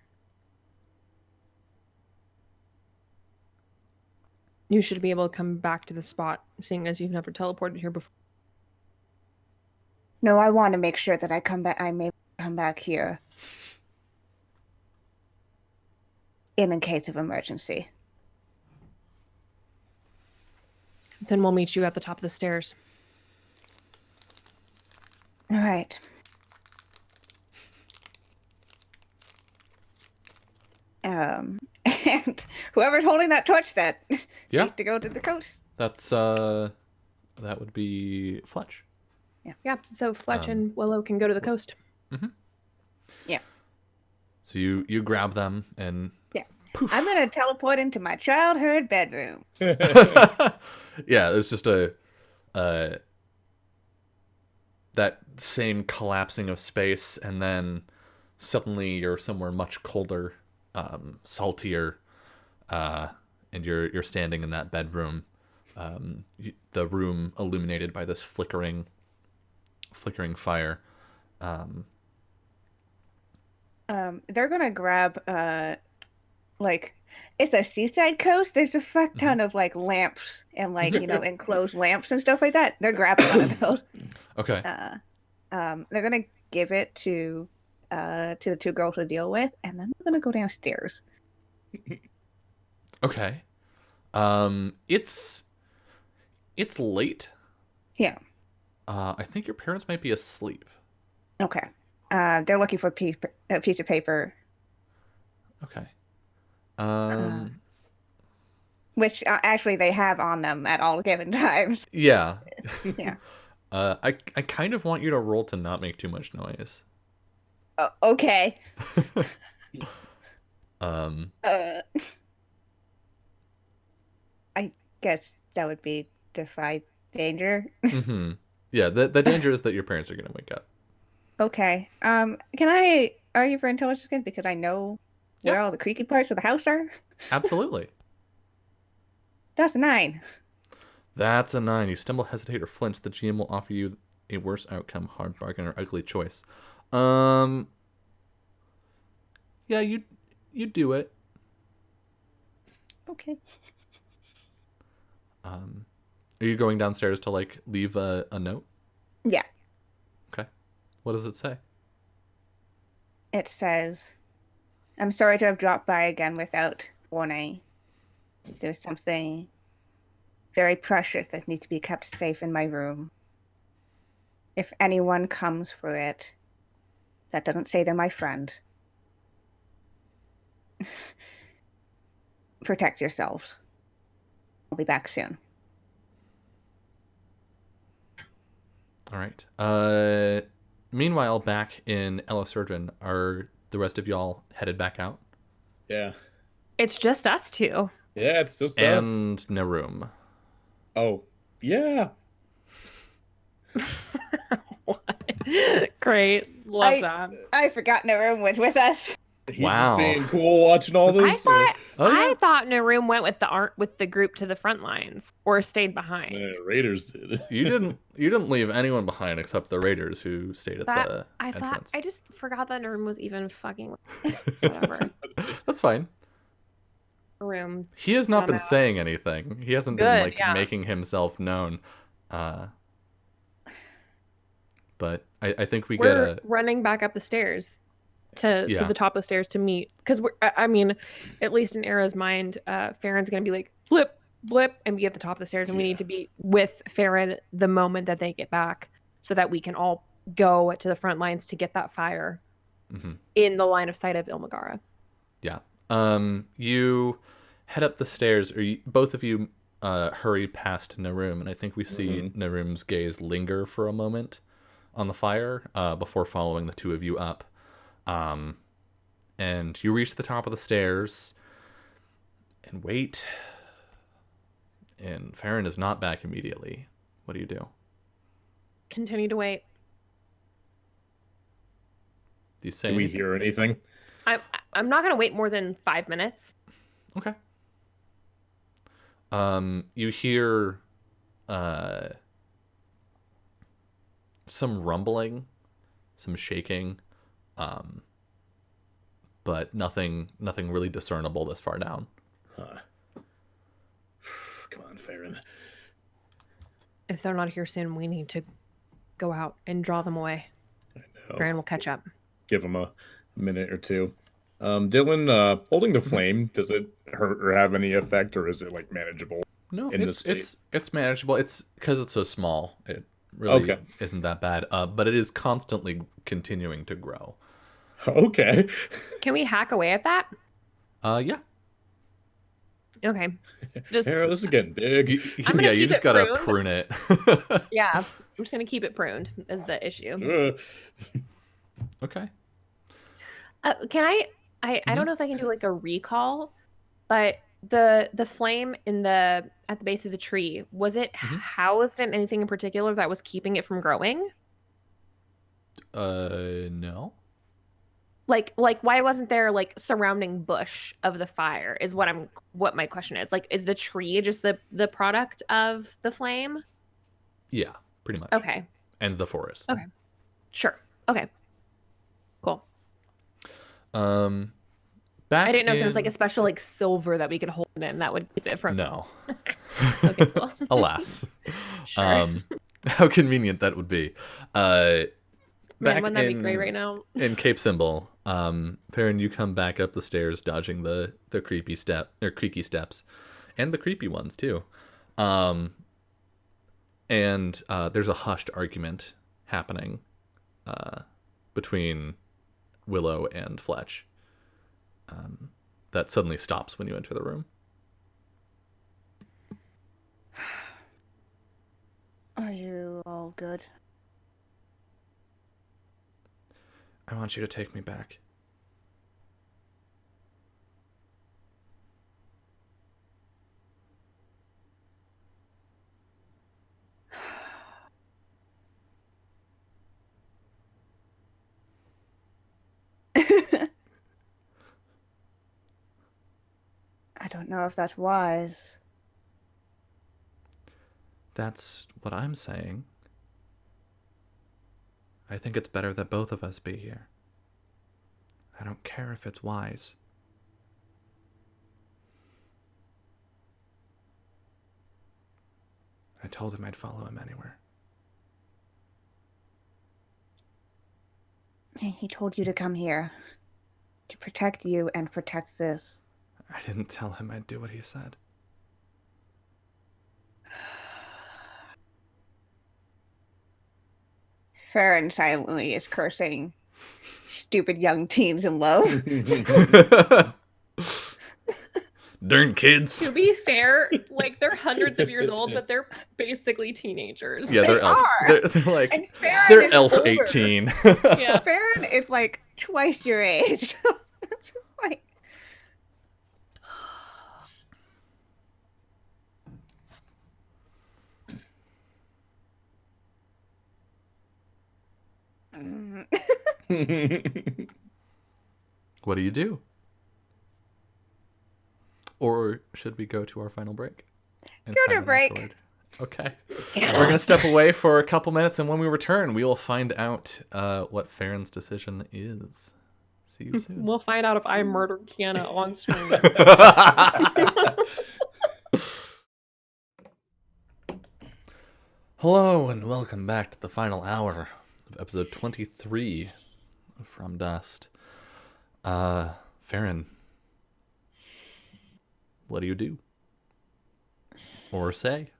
[SPEAKER 2] You should be able to come back to the spot, seeing as you've never teleported here before.
[SPEAKER 5] No, I want to make sure that I may come back here in case of emergency.
[SPEAKER 2] Then we'll meet you at the top of the stairs.
[SPEAKER 5] All right. And whoever's holding that torch that
[SPEAKER 1] Yeah.
[SPEAKER 5] needs to go to the coast.
[SPEAKER 1] That's that would be Fletch.
[SPEAKER 2] Yeah, so Fletch and Willow can go to the coast.
[SPEAKER 1] Mm-hmm.
[SPEAKER 5] Yeah.
[SPEAKER 1] So you grab them and
[SPEAKER 5] Yeah.
[SPEAKER 1] poof.
[SPEAKER 5] I'm gonna teleport into my childhood bedroom.
[SPEAKER 1] Yeah, it's just a that same collapsing of space, and then suddenly you're somewhere much colder, saltier, and you're standing in that bedroom, the room illuminated by this flickering fire.
[SPEAKER 5] They're gonna grab like it's a seaside coast. There's a fuck ton of like lamps and like enclosed lamps and stuff like that. They're grabbing one of those.
[SPEAKER 1] Okay.
[SPEAKER 5] They're gonna give it to the two girls to deal with, and then they're gonna go downstairs.
[SPEAKER 1] Okay. It's late.
[SPEAKER 5] Yeah.
[SPEAKER 1] I think your parents might be asleep.
[SPEAKER 5] Okay. They're looking for a piece of paper.
[SPEAKER 1] Okay.
[SPEAKER 5] Which actually they have on them at all given times.
[SPEAKER 1] Yeah.
[SPEAKER 5] Yeah.
[SPEAKER 1] I kind of want you to roll to not make too much noise.
[SPEAKER 5] Okay. I guess that would be defy danger.
[SPEAKER 1] Mm-hmm. Yeah, the danger is that your parents are going to wake up.
[SPEAKER 5] Okay. Can I argue for intelligence again? Because I know where all the creaky parts of the house are.
[SPEAKER 1] Absolutely.
[SPEAKER 5] That's a 9.
[SPEAKER 1] That's a 9. You stumble, hesitate, or flinch. The GM will offer you a worse outcome, hard bargain, or ugly choice. Yeah, you do it.
[SPEAKER 5] Okay.
[SPEAKER 1] Are you going downstairs to like leave a note?
[SPEAKER 5] Yeah.
[SPEAKER 1] Okay. What does it say?
[SPEAKER 5] It says, "I'm sorry to have dropped by again without warning. There's something very precious that needs to be kept safe in my room. If anyone comes for it, that doesn't say they're my friend. Protect yourselves. I'll be back soon."
[SPEAKER 1] All right. Meanwhile, back in Ella Surgeon, are the rest of y'all headed back out?
[SPEAKER 4] Yeah.
[SPEAKER 2] It's just us two.
[SPEAKER 4] Yeah, it's just us.
[SPEAKER 1] And Narum.
[SPEAKER 4] Oh, yeah.
[SPEAKER 2] Great. Love that.
[SPEAKER 5] I forgot Narum was with us.
[SPEAKER 4] He's
[SPEAKER 1] Wow.
[SPEAKER 4] just being cool watching all this.
[SPEAKER 2] I thought Narum went with the group to the front lines or stayed behind.
[SPEAKER 4] Raiders did.
[SPEAKER 1] You didn't leave anyone behind except the Raiders who stayed at the
[SPEAKER 2] I
[SPEAKER 1] entrance.
[SPEAKER 2] thought I just forgot that Narum was even fucking whatever.
[SPEAKER 1] That's fine.
[SPEAKER 2] Narum.
[SPEAKER 1] He has not been
[SPEAKER 2] Dumbass.
[SPEAKER 1] saying anything. He hasn't
[SPEAKER 2] Good,
[SPEAKER 1] been like
[SPEAKER 2] yeah.
[SPEAKER 1] making himself known. But I think
[SPEAKER 2] We're running back up the stairs to the top of the stairs to meet, because I mean, at least in Era's mind, Farron's gonna be like blip blip and be at the top of the stairs, and we need to be with Farron the moment that they get back, so that we can all go to the front lines to get that fire in the line of sight of Ilmagara.
[SPEAKER 1] Yeah. You head up the stairs, or both of you hurry past Narum, and I think we see Narum's gaze linger for a moment on the fire before following the two of you up. And you reach the top of the stairs and wait. And Farron is not back immediately. What do you do?
[SPEAKER 2] Continue to wait.
[SPEAKER 1] Do you say
[SPEAKER 4] Do we
[SPEAKER 1] anything?
[SPEAKER 4] hear anything?
[SPEAKER 2] I'm not gonna wait more than 5 minutes.
[SPEAKER 1] Okay. You hear some rumbling, some shaking, but nothing really discernible this far down.
[SPEAKER 4] Huh. Come on, Farron.
[SPEAKER 2] If they're not here soon, we need to go out and draw them away.
[SPEAKER 4] I know.
[SPEAKER 2] Farron will catch up.
[SPEAKER 4] Give them a minute or two. Dylan, holding the flame, does it hurt or have any effect, or is it like manageable?
[SPEAKER 1] No,
[SPEAKER 4] in this state?
[SPEAKER 1] it's manageable. It's because it's so small. It really isn't that bad. But it is constantly continuing to grow.
[SPEAKER 4] Okay.
[SPEAKER 2] Can we hack away at that?
[SPEAKER 1] Yeah.
[SPEAKER 2] Okay. Just
[SPEAKER 4] Yeah, this is getting big.
[SPEAKER 2] I'm gonna
[SPEAKER 1] You
[SPEAKER 2] keep
[SPEAKER 1] just
[SPEAKER 2] it
[SPEAKER 1] gotta
[SPEAKER 2] pruned.
[SPEAKER 1] prune it.
[SPEAKER 2] yeah. I'm just gonna keep it pruned is the issue.
[SPEAKER 1] Okay.
[SPEAKER 2] Can I don't know if I can do like a recall, but the flame at the base of the tree, was it housed in anything in particular that was keeping it from growing?
[SPEAKER 1] No.
[SPEAKER 2] Like why wasn't there like surrounding bush of the fire is what my question is. Like, is the tree just the product of the flame?
[SPEAKER 1] Yeah, pretty much.
[SPEAKER 2] Okay.
[SPEAKER 1] And the forest.
[SPEAKER 2] Okay. Sure. Okay. Cool.
[SPEAKER 1] Back
[SPEAKER 2] I didn't know if there was like a special like silver that we could hold it in that would keep it from.
[SPEAKER 1] No.
[SPEAKER 2] Okay, cool.
[SPEAKER 1] Alas.
[SPEAKER 2] Sure.
[SPEAKER 1] How convenient that would be.
[SPEAKER 2] Man, wouldn't that be great right now?
[SPEAKER 1] In Cape Symbol, Perrin, you come back up the stairs, dodging the creepy creaky steps, and the creepy ones too. And there's a hushed argument happening between Willow and Fletch. That suddenly stops when you enter the room.
[SPEAKER 5] Are you all good?
[SPEAKER 1] I want you to take me back.
[SPEAKER 5] I don't know if that's wise.
[SPEAKER 1] That's what I'm saying. I think it's better that both of us be here. I don't care if it's wise. I told him I'd follow him anywhere.
[SPEAKER 5] He told you to come here. To protect you and protect this.
[SPEAKER 1] I didn't tell him I'd do what he said.
[SPEAKER 5] Farron silently is cursing stupid young teens in love.
[SPEAKER 1] Darn kids.
[SPEAKER 2] To be fair, like they're hundreds of years old, but they're basically teenagers.
[SPEAKER 1] Yeah,
[SPEAKER 5] They
[SPEAKER 1] they're elf.
[SPEAKER 5] are.
[SPEAKER 1] They're like
[SPEAKER 5] And Farron
[SPEAKER 1] they're
[SPEAKER 5] is
[SPEAKER 1] elf
[SPEAKER 5] older.
[SPEAKER 1] 18.
[SPEAKER 2] Yeah.
[SPEAKER 5] Farron is like twice your age. It's just like
[SPEAKER 1] What do you do? Or should we go to our final break? and
[SPEAKER 5] Go to
[SPEAKER 1] find
[SPEAKER 5] break.
[SPEAKER 1] the sword? Okay. We're going to step away for a couple minutes, and when we return, we will find out what Farron's decision is. See you soon.
[SPEAKER 2] We'll find out if I murdered Kiana on stream.
[SPEAKER 1] Hello, and welcome back to the final hour of episode 23 of From Dust. Farron, what do you do? Or say?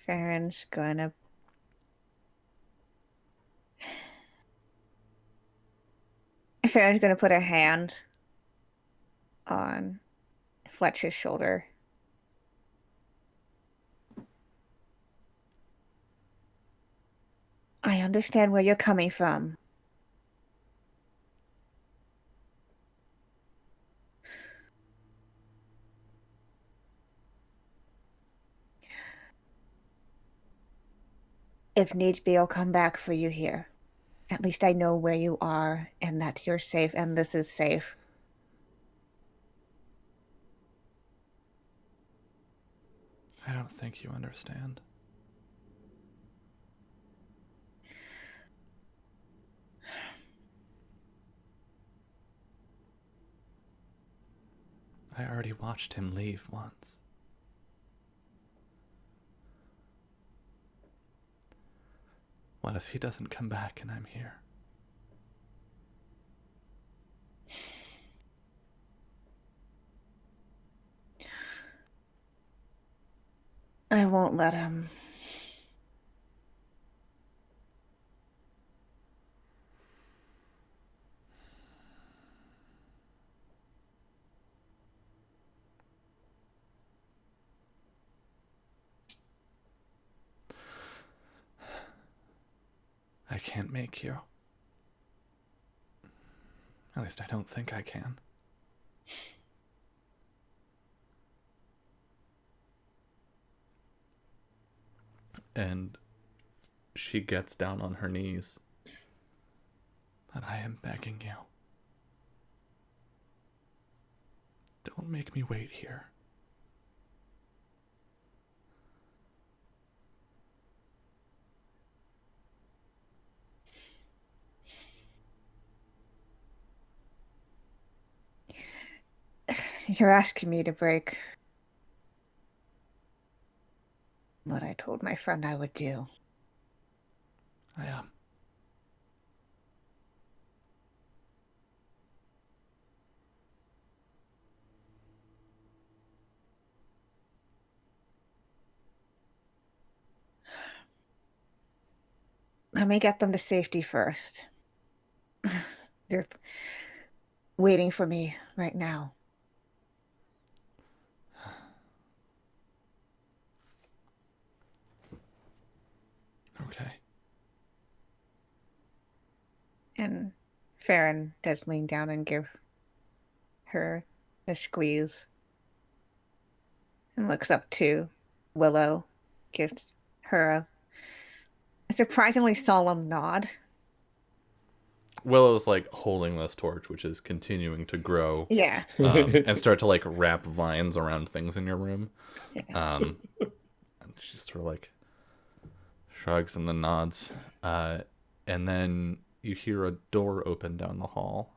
[SPEAKER 5] Farron's gonna put a hand on Fletcher's shoulder. I understand where you're coming from. If needs be, I'll come back for you here. At least I know where you are and that you're safe and this is safe.
[SPEAKER 1] I don't think you understand. I already watched him leave once. What if he doesn't come back and I'm here?
[SPEAKER 5] I won't let him.
[SPEAKER 1] I can't make you. At least I don't think I can. And she gets down on her knees. But I am begging you. Don't make me wait here.
[SPEAKER 5] You're asking me to break what I told my friend I would do.
[SPEAKER 1] I am.
[SPEAKER 5] Let me get them to safety first. They're waiting for me right now.
[SPEAKER 1] Okay.
[SPEAKER 5] And Farron does lean down and give her a squeeze. And looks up to Willow, gives her a surprisingly solemn nod.
[SPEAKER 1] Willow's like holding this torch, which is continuing to grow.
[SPEAKER 5] Yeah.
[SPEAKER 1] And start to like wrap vines around things in your room.
[SPEAKER 5] Yeah.
[SPEAKER 1] And she sort of like shrugs and then nods. And then you hear a door open down the hall.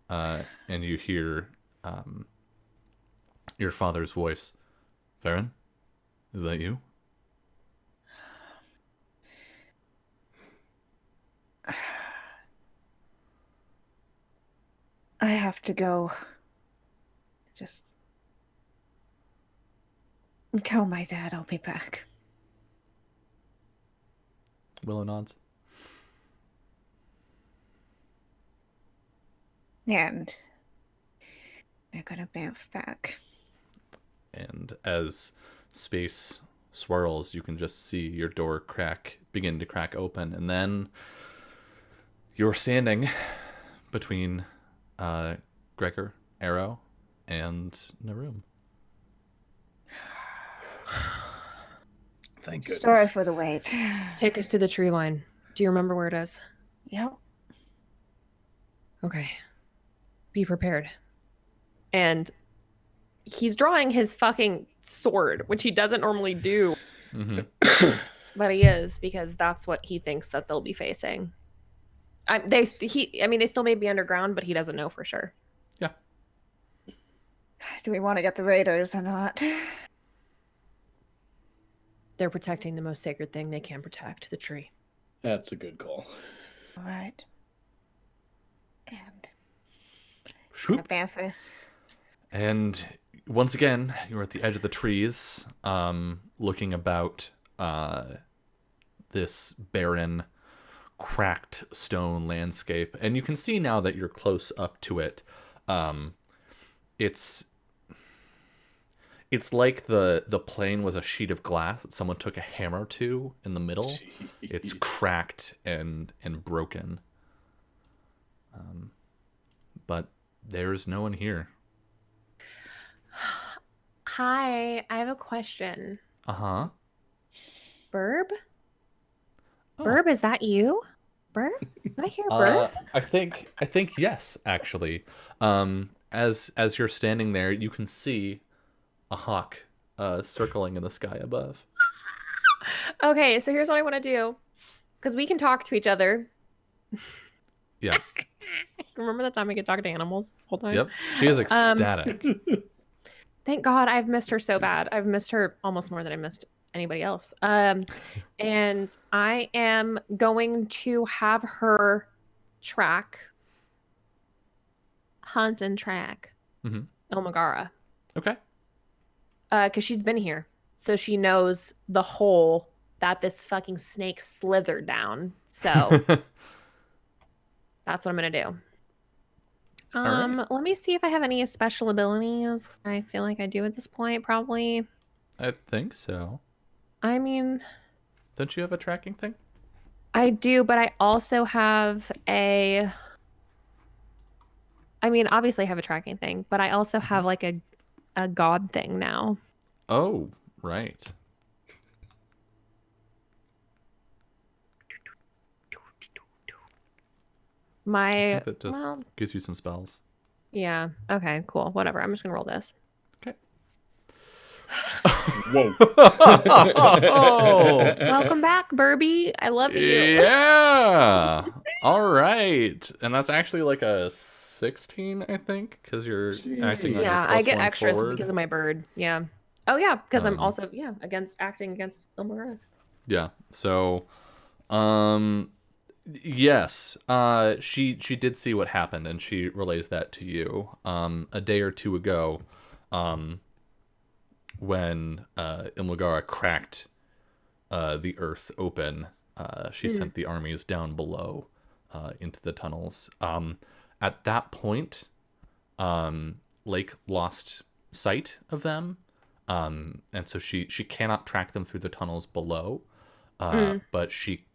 [SPEAKER 1] And you hear your father's voice. Farron, is that you?
[SPEAKER 5] I have to go. Just tell my dad I'll be back.
[SPEAKER 1] Willow nods.
[SPEAKER 5] And they're gonna bounce back.
[SPEAKER 1] And as space swirls, you can just see your door begin to crack open. And then you're standing between Gregor, Arrow, and Narum.
[SPEAKER 4] Thank goodness.
[SPEAKER 5] Sorry for the wait.
[SPEAKER 2] Take us to the tree line. Do you remember where it is?
[SPEAKER 5] Yep.
[SPEAKER 2] Okay. Be prepared. And he's drawing his fucking sword, which he doesn't normally do.
[SPEAKER 1] Mm-hmm.
[SPEAKER 2] But he is, because that's what he thinks that they'll be facing. They still may be underground, but he doesn't know for sure.
[SPEAKER 1] Yeah.
[SPEAKER 5] Do we want to get the raiders or not?
[SPEAKER 2] They're protecting the most sacred thing they can protect, the tree.
[SPEAKER 4] That's a good call.
[SPEAKER 5] All right. And
[SPEAKER 1] Swoop.
[SPEAKER 5] Banfus.
[SPEAKER 1] And once again, you're at the edge of the trees, looking about this barren, cracked stone landscape. And you can see now that you're close up to it. It's like the plane was a sheet of glass that someone took a hammer to in the middle.
[SPEAKER 4] Jeez.
[SPEAKER 1] It's cracked and broken. But there's no one here.
[SPEAKER 2] Hi, I have a question.
[SPEAKER 1] Uh-huh.
[SPEAKER 2] Burb?
[SPEAKER 1] Oh.
[SPEAKER 2] Burb, is that you? Burb? Did I hear Burb?
[SPEAKER 1] I think yes, actually. As you're standing there, you can see a hawk circling in the sky above.
[SPEAKER 2] Okay, so here's what I want to do. Because we can talk to each other.
[SPEAKER 1] Yeah.
[SPEAKER 2] Remember that time we could talk to animals this whole time?
[SPEAKER 1] Yep. She is ecstatic.
[SPEAKER 2] Thank God, I've missed her so bad. I've missed her almost more than I missed anybody else. And I am going to have her hunt and track Ilmagara.
[SPEAKER 1] Okay.
[SPEAKER 2] Because she's been here. So she knows the hole that this fucking snake slithered down. So that's what I'm going to do.
[SPEAKER 1] right.
[SPEAKER 2] Let me see if I have any special abilities. I feel like I do at this point, probably.
[SPEAKER 1] I think so.
[SPEAKER 2] I mean,
[SPEAKER 1] Don't you have a tracking thing?
[SPEAKER 2] I do, but I also have obviously I have a tracking thing, but I also have like a god thing now.
[SPEAKER 1] Oh, right. I think that just gives you some spells.
[SPEAKER 2] Yeah. Okay, cool. Whatever. I'm just gonna roll this.
[SPEAKER 1] Okay.
[SPEAKER 4] Whoa.
[SPEAKER 1] Oh.
[SPEAKER 2] Welcome back, Burby. I love you.
[SPEAKER 1] Yeah. All right. And that's actually like a 16, I think, because you're acting on
[SPEAKER 2] Yeah,
[SPEAKER 1] your
[SPEAKER 2] I
[SPEAKER 1] plus
[SPEAKER 2] get
[SPEAKER 1] one
[SPEAKER 2] extras
[SPEAKER 1] forward.
[SPEAKER 2] because of my bird. Yeah. Oh yeah, because I'm also acting against Ilmagara.
[SPEAKER 1] Yeah. So, yes. She did see what happened, and she relays that to you. A day or two ago, when Ilmagara cracked the earth open, she sent the armies down below into the tunnels. At that point, Lake lost sight of them, and so she cannot track them through the tunnels below, but she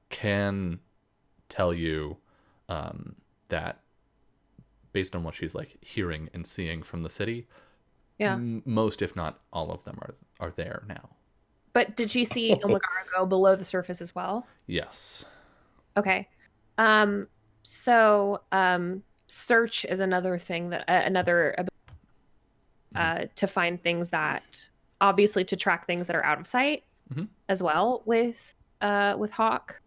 [SPEAKER 1] can tell you that based on what she's like hearing and seeing from the city, most if not all of them are there now.
[SPEAKER 2] But did she see Ilmagara go below the surface as well?
[SPEAKER 1] Yes.
[SPEAKER 2] Okay. So search is another thing that to find things that obviously to track things that are out of sight as well with Hawk.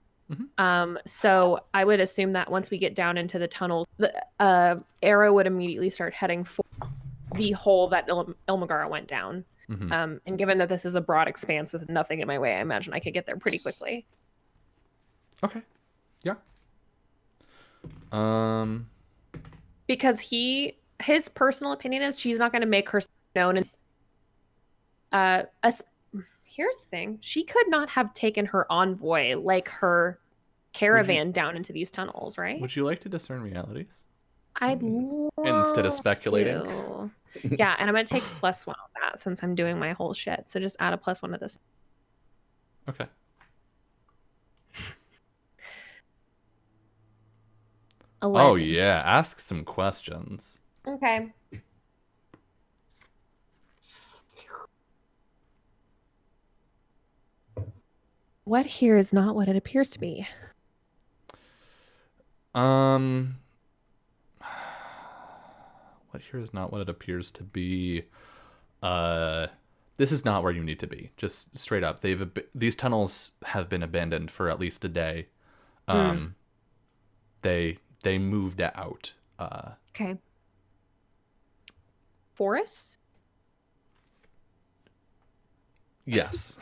[SPEAKER 2] So I would assume that once we get down into the tunnels, the arrow would immediately start heading for the hole that Ilmagara went down. And given that this is a broad expanse with nothing in my way, I imagine I could get there pretty quickly.
[SPEAKER 1] Okay. Yeah.
[SPEAKER 2] Because his personal opinion is she's not going to make herself known. And here's the thing: she could not have taken her envoy, like her caravan, down into these tunnels, right?
[SPEAKER 1] Would you like to discern realities?
[SPEAKER 2] I'd love
[SPEAKER 1] Instead of speculating.
[SPEAKER 2] to. Yeah, and I'm going to take +1 on that since I'm doing my whole shit. So just add a +1 to this.
[SPEAKER 1] Okay. Oh yeah, ask some questions.
[SPEAKER 2] Okay. What here is not what it appears to be?
[SPEAKER 1] What here is not what it appears to be. This is not where you need to be. Just straight up. These tunnels have been abandoned for at least a day. They moved out.
[SPEAKER 2] Okay. Forests?
[SPEAKER 1] Yes.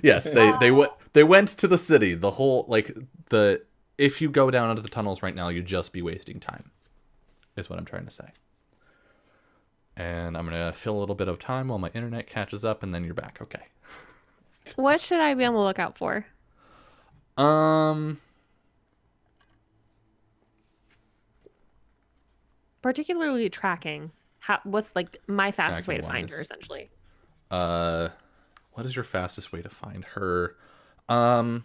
[SPEAKER 1] Yes, they went to the city. The whole if you go down into the tunnels right now, you'd just be wasting time. Is what I'm trying to say. And I'm going to fill a little bit of time while my internet catches up, and then you're back. Okay.
[SPEAKER 2] What should I be on the lookout for? Particularly tracking. What's like my fastest way to find her, essentially?
[SPEAKER 1] What is your fastest way to find her? I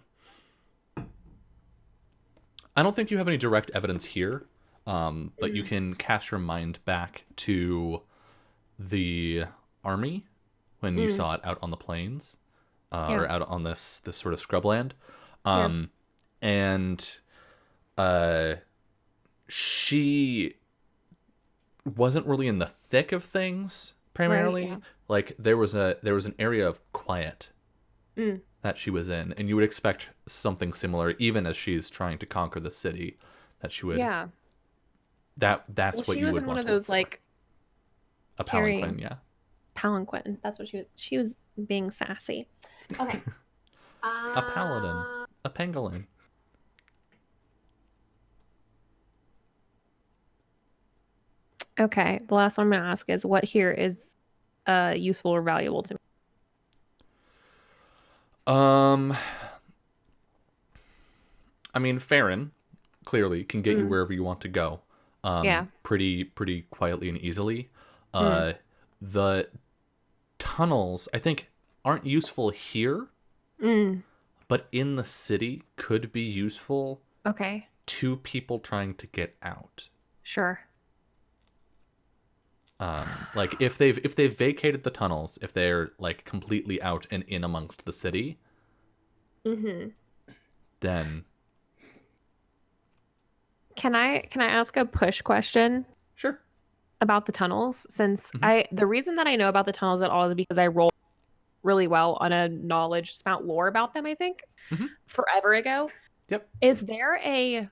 [SPEAKER 1] don't think you have any direct evidence here, but you can cast your mind back to the army when you saw it out on the plains, or out on this sort of scrubland, and she wasn't really in the thick of things primarily.
[SPEAKER 2] yeah.
[SPEAKER 1] Like there was an area of quiet that she was in, and you would expect something similar, even as she's trying to conquer the city, that she would.
[SPEAKER 2] Yeah.
[SPEAKER 1] That's
[SPEAKER 2] Well,
[SPEAKER 1] what
[SPEAKER 2] she
[SPEAKER 1] you
[SPEAKER 2] was
[SPEAKER 1] would
[SPEAKER 2] in
[SPEAKER 1] want
[SPEAKER 2] one of
[SPEAKER 1] to look
[SPEAKER 2] those
[SPEAKER 1] for.
[SPEAKER 2] like
[SPEAKER 1] A
[SPEAKER 2] carrying
[SPEAKER 1] palanquin, yeah.
[SPEAKER 2] palanquin. That's what she was. She was being sassy. Okay.
[SPEAKER 1] A paladin. A pangolin.
[SPEAKER 2] Okay. The last one I'm gonna ask is, what here is useful or valuable to me?
[SPEAKER 1] I mean, Farron clearly can get you wherever you want to go.
[SPEAKER 2] Yeah.
[SPEAKER 1] Pretty quietly and easily. The tunnels, I think, aren't useful here, but in the city could be useful
[SPEAKER 2] Okay.
[SPEAKER 1] to people trying to get out.
[SPEAKER 2] Sure.
[SPEAKER 1] Like if they've vacated the tunnels, if they're like completely out and in amongst the city, then
[SPEAKER 2] Can I ask a push question
[SPEAKER 1] sure.
[SPEAKER 2] about the tunnels? Since the reason that I know about the tunnels at all is because I rolled really well on a knowledge spout lore about them, I think, forever ago.
[SPEAKER 1] Yep.
[SPEAKER 2] Is there a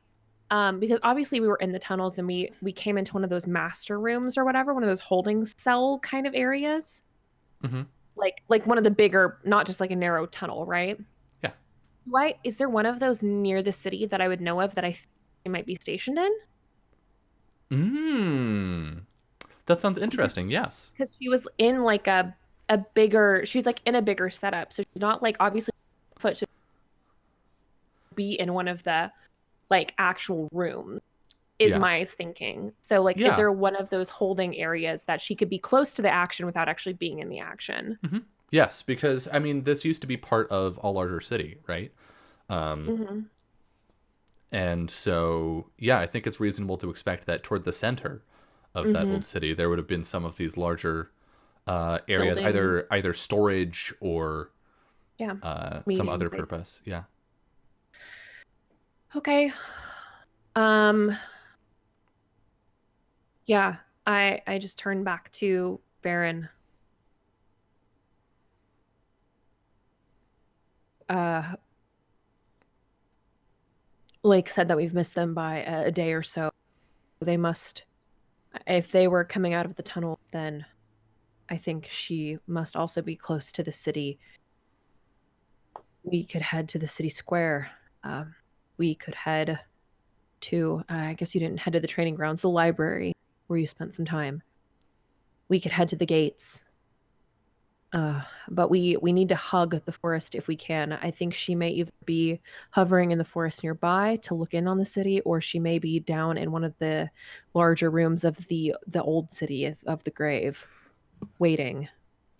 [SPEAKER 2] because obviously we were in the tunnels and we came into one of those master rooms or whatever, one of those holding cell kind of areas. Like one of the bigger, not just like a narrow tunnel, right?
[SPEAKER 1] Yeah.
[SPEAKER 2] Is there one of those near the city that I would know of that I think they might be stationed in?
[SPEAKER 1] That sounds interesting. Yes.
[SPEAKER 2] Because she was in like a bigger, she's like in a bigger setup, so she's not like obviously foot should be in one of the like actual rooms is my thinking. So like is there one of those holding areas that she could be close to the action without actually being in the action?
[SPEAKER 1] Yes, because I mean this used to be part of a larger city, right? And so yeah, I think it's reasonable to expect that toward the center of that old city there would have been some of these larger areas, either storage or some other purpose. Yeah.
[SPEAKER 2] Okay. Yeah, I just turned back to Farron. Lake said that we've missed them by a day or so. They must, if they were coming out of the tunnel, then I think she must also be close to the city. We could head to the city square. We could head to, I guess you didn't head to the training grounds, the library where you spent some time. We could head to the gates. But we need to hug the forest if we can. I think she may either be hovering in the forest nearby to look in on the city, or she may be down in one of the larger rooms of the old city of the grave, waiting.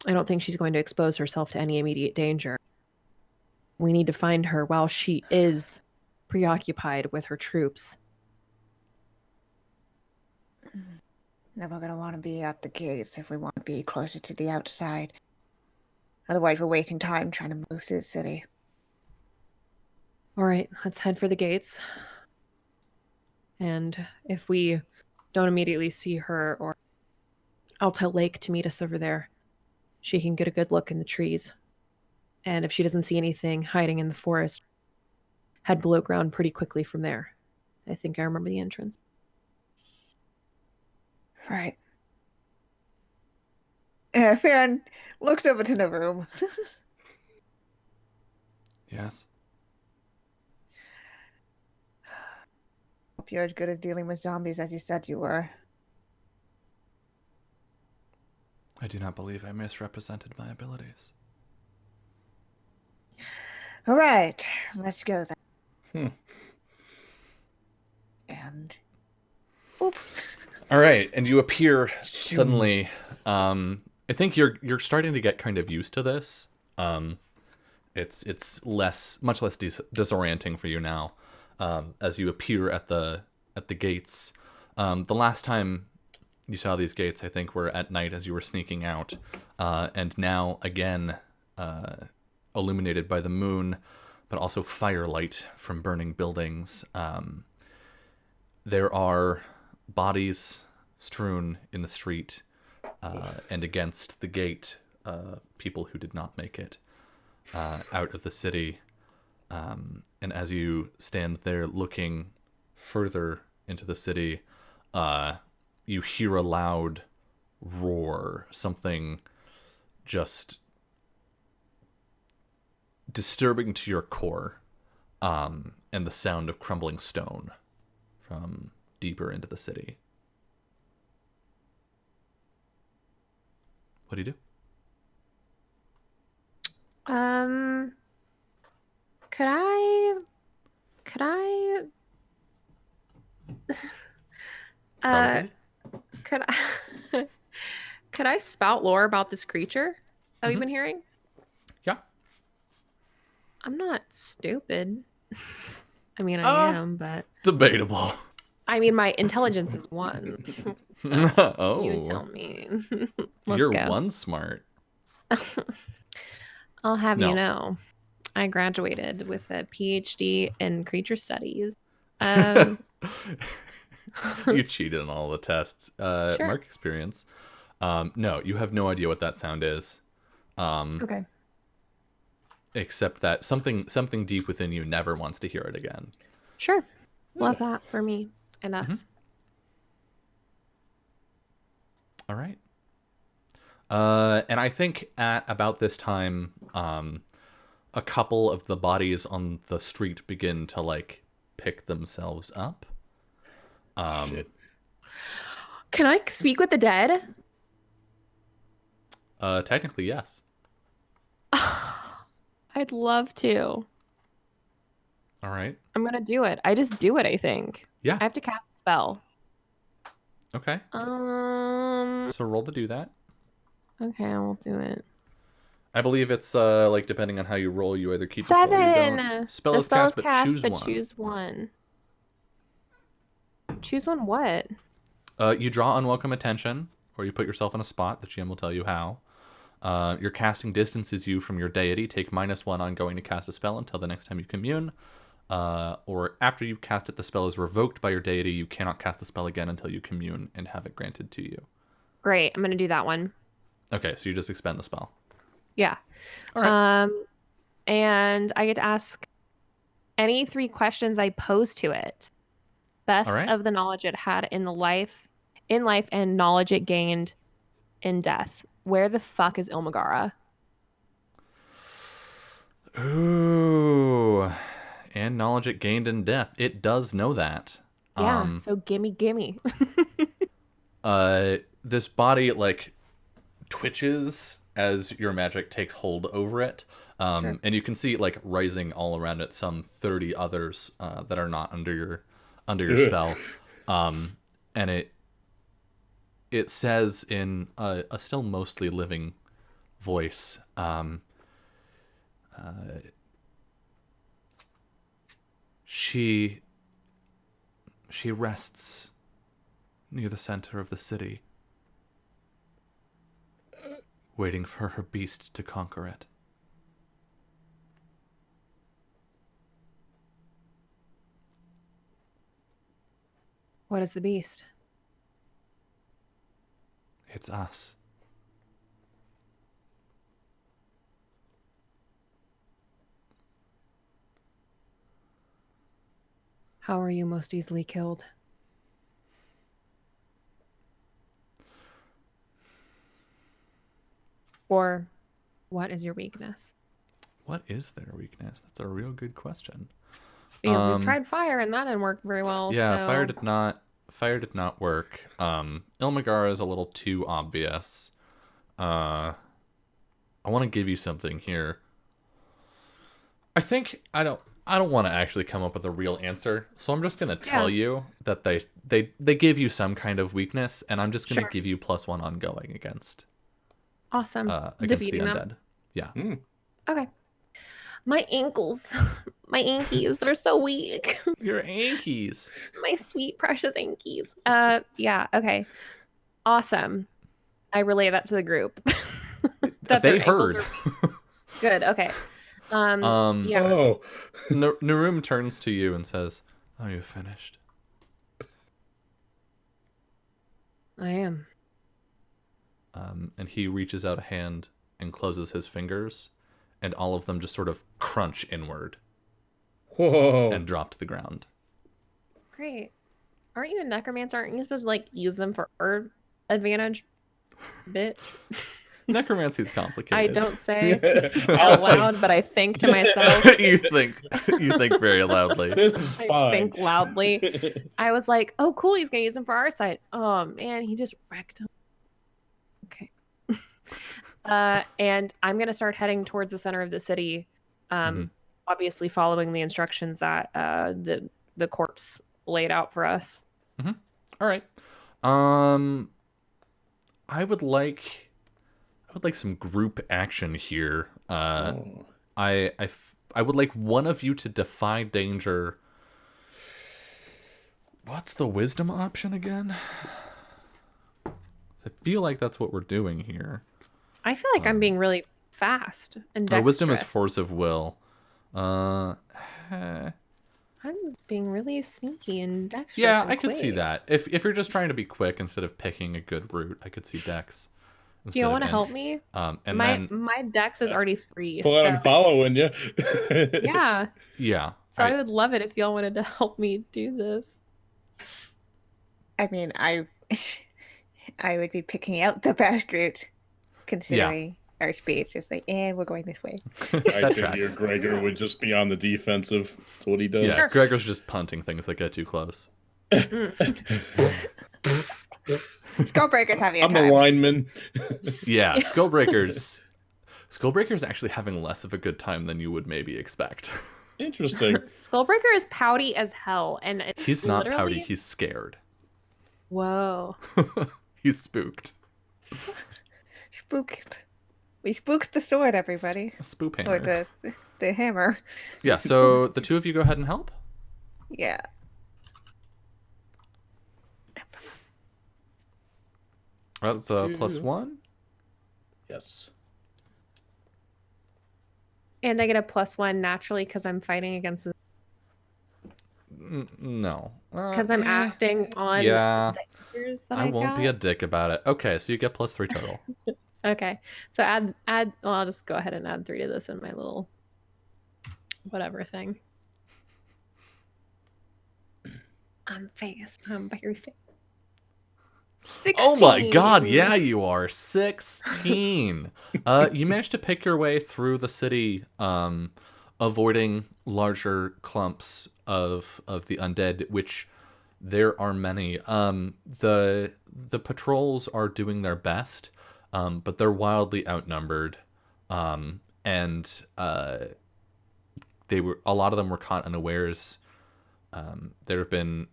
[SPEAKER 2] I don't think she's going to expose herself to any immediate danger. We need to find her while she is preoccupied with her troops.
[SPEAKER 5] Then we're going to want to be at the gates if we want to be closer to the outside. Otherwise, we're wasting time trying to move through the city.
[SPEAKER 2] All right, let's head for the gates. And if we don't immediately see her, or I'll tell Lake to meet us over there. She can get a good look in the trees. And if she doesn't see anything hiding in the forest, head below ground pretty quickly from there. I think I remember the entrance.
[SPEAKER 5] Right. Farron looks over to the room.
[SPEAKER 1] Yes.
[SPEAKER 5] Hope you're as good at dealing with zombies as you said you were.
[SPEAKER 1] I do not believe I misrepresented my abilities.
[SPEAKER 5] All right, let's go then. And boop.
[SPEAKER 1] All right, and you appear suddenly. I think you're starting to get kind of used to this. It's much less disorienting for you now, as you appear at the gates. The last time you saw these gates, I think, were at night as you were sneaking out, and now again, illuminated by the moon, but also firelight from burning buildings. There are bodies strewn in the street. and against the gate, people who did not make it out of the city. And as you stand there looking further into the city, you hear a loud roar, something just disturbing to your core, and the sound of crumbling stone from deeper into the city. What do you do?
[SPEAKER 2] Could I
[SPEAKER 1] Probably.
[SPEAKER 2] could I could I spout lore about this creature that we've been hearing?
[SPEAKER 1] Yeah.
[SPEAKER 2] I'm not stupid. I mean, I am, but
[SPEAKER 1] Debatable.
[SPEAKER 2] I mean, my intelligence is 1.
[SPEAKER 1] Oh.
[SPEAKER 2] You tell me. Let's
[SPEAKER 1] You're
[SPEAKER 2] go.
[SPEAKER 1] one smart.
[SPEAKER 2] I'll have
[SPEAKER 1] No.
[SPEAKER 2] you know, I graduated with a PhD in creature studies. Um,
[SPEAKER 1] You cheated on all the tests.
[SPEAKER 2] Sure.
[SPEAKER 1] Mark experience. No, you have no idea what that sound is.
[SPEAKER 2] okay.
[SPEAKER 1] Except that something deep within you never wants to hear it again.
[SPEAKER 2] Sure. Love that for me and us.
[SPEAKER 1] All right. And I think at about this time, a couple of the bodies on the street begin to like pick themselves up.
[SPEAKER 4] Shit.
[SPEAKER 2] Can I speak with the dead?
[SPEAKER 1] Technically, yes.
[SPEAKER 2] I'd love to.
[SPEAKER 1] All right.
[SPEAKER 2] I'm gonna do it. I just do it, I think.
[SPEAKER 1] Yeah.
[SPEAKER 2] I have to cast a spell.
[SPEAKER 1] Okay. So roll to do that.
[SPEAKER 2] Okay, I will do it.
[SPEAKER 1] I believe it's like depending on how you roll, you either keep the spell or you
[SPEAKER 2] 7.
[SPEAKER 1] don't. Spell
[SPEAKER 2] The
[SPEAKER 1] is
[SPEAKER 2] spell
[SPEAKER 1] cast,
[SPEAKER 2] is
[SPEAKER 1] but
[SPEAKER 2] cast,
[SPEAKER 1] choose
[SPEAKER 2] but
[SPEAKER 1] one.
[SPEAKER 2] choose one. Choose one what?
[SPEAKER 1] You draw unwelcome attention, or you put yourself in a spot. The GM will tell you how. Your casting distances you from your deity. Take -1 on going to cast a spell until the next time you commune. Or after you cast it, the spell is revoked by your deity. You cannot cast the spell again until you commune and have it granted to you.
[SPEAKER 2] Great, I'm gonna do that one.
[SPEAKER 1] Okay, so you just expend the spell.
[SPEAKER 2] Yeah.
[SPEAKER 1] All right.
[SPEAKER 2] And I get to ask any 3 questions I pose to it. Best
[SPEAKER 1] All right.
[SPEAKER 2] of the knowledge it had in life, and knowledge it gained in death. Where the fuck is Ilmagara?
[SPEAKER 1] Ooh. And knowledge it gained in death. It does know that.
[SPEAKER 2] Yeah, so gimme.
[SPEAKER 1] This body like twitches as your magic takes hold over it.
[SPEAKER 2] Sure.
[SPEAKER 1] And you can see like rising all around it some 30 others that are not under your spell. And it says in a still mostly living voice, she rests near the center of the city, waiting for her beast to conquer it.
[SPEAKER 2] What is the beast?
[SPEAKER 1] It's us.
[SPEAKER 2] How are you most easily killed? Or what is your weakness?
[SPEAKER 1] What is their weakness? That's a real good question.
[SPEAKER 2] Because we tried fire and that didn't work very well.
[SPEAKER 1] Yeah,
[SPEAKER 2] so...
[SPEAKER 1] fire did not work. Ilmagara is a little too obvious. I want to give you something here. I think I don't want to actually come up with a real answer, so I'm just gonna tell you that they give you some kind of weakness, and I'm just gonna give you +1 ongoing against.
[SPEAKER 2] Awesome.
[SPEAKER 1] Against
[SPEAKER 2] Defeating
[SPEAKER 1] the undead.
[SPEAKER 2] them.
[SPEAKER 1] Yeah.
[SPEAKER 2] Okay. My ankles, my ankies, they're so weak.
[SPEAKER 1] Your ankies.
[SPEAKER 2] My sweet, precious ankies. Yeah, okay. Awesome. I relay that to the group.
[SPEAKER 1] That they heard.
[SPEAKER 2] Good, okay. Yeah.
[SPEAKER 4] Oh.
[SPEAKER 1] Narum turns to you and says, "Are you finished?"
[SPEAKER 2] I am.
[SPEAKER 1] and he reaches out a hand and closes his fingers, and all of them just sort of crunch inward
[SPEAKER 4] Whoa.
[SPEAKER 1] and drop to the ground.
[SPEAKER 2] Great. Aren't you a necromancer? Aren't you supposed to, like, use them for herb advantage? Bitch.
[SPEAKER 1] Necromancy's complicated.
[SPEAKER 2] I don't say
[SPEAKER 4] I'll
[SPEAKER 2] out loud, but I think to myself.
[SPEAKER 1] you think very loudly.
[SPEAKER 4] This is
[SPEAKER 2] I
[SPEAKER 4] fine.
[SPEAKER 2] think loudly. I was like, oh, cool, he's going to use them for our side. Oh, man, he just wrecked him. Okay. And I'm going to start heading towards the center of the city, obviously following the instructions that the corpse laid out for us.
[SPEAKER 1] Mm-hmm. All right. I would like some group action here. I would like one of you to defy danger. What's the wisdom option again? I feel like that's what we're doing here.
[SPEAKER 2] I feel like I'm being really fast and dexterous.
[SPEAKER 1] Wisdom is force of will.
[SPEAKER 2] I'm being really sneaky and dexterous.
[SPEAKER 1] Yeah,
[SPEAKER 2] and
[SPEAKER 1] I could see
[SPEAKER 2] quick.
[SPEAKER 1] that. If you're just trying to be quick instead of picking a good route, I could see dex.
[SPEAKER 2] Do you want to help me?
[SPEAKER 1] And
[SPEAKER 2] my dex is already 3.
[SPEAKER 4] Well,
[SPEAKER 2] So
[SPEAKER 4] I'm following you.
[SPEAKER 2] yeah.
[SPEAKER 1] yeah.
[SPEAKER 2] So I would love it if y'all wanted to help me do this.
[SPEAKER 5] I mean, I would be picking out the best route, considering our speed. Just like, and we're going this way.
[SPEAKER 4] I figure Gregor would just be on the defensive. That's what he does.
[SPEAKER 1] Yeah, Gregor's just punting things that get too close.
[SPEAKER 5] Skullbreaker's having a
[SPEAKER 4] I'm
[SPEAKER 5] time.
[SPEAKER 4] a lineman.
[SPEAKER 1] Yeah, Skullbreaker's actually having less of a good time than you would maybe expect.
[SPEAKER 4] Interesting.
[SPEAKER 2] Skullbreaker is pouty as hell, and it's
[SPEAKER 1] He's not
[SPEAKER 2] literally...
[SPEAKER 1] pouty, he's scared.
[SPEAKER 2] Whoa.
[SPEAKER 1] He's spooked.
[SPEAKER 5] Spooked. We spooked the sword, everybody.
[SPEAKER 1] A spook
[SPEAKER 5] Or
[SPEAKER 1] hammer.
[SPEAKER 5] the hammer.
[SPEAKER 1] Yeah, so the two of you go ahead and help.
[SPEAKER 5] Yeah.
[SPEAKER 1] That's +1.
[SPEAKER 4] Yes.
[SPEAKER 2] And I get a +1 naturally because I'm fighting against the...
[SPEAKER 1] No.
[SPEAKER 2] Because I'm acting on
[SPEAKER 1] Yeah.
[SPEAKER 2] the answers that
[SPEAKER 1] I won't
[SPEAKER 2] got.
[SPEAKER 1] be a dick about it. Okay, so you get +3 total.
[SPEAKER 2] Okay. So add well, I'll just go ahead and add 3 to this in my little whatever thing. I'm fast. I'm very fast. 16.
[SPEAKER 1] Oh my god, yeah, you are 16. You managed to pick your way through the city, avoiding larger clumps of the undead, which there are many. The patrols are doing their best, but they're wildly outnumbered. And a lot of them were caught unawares. There have been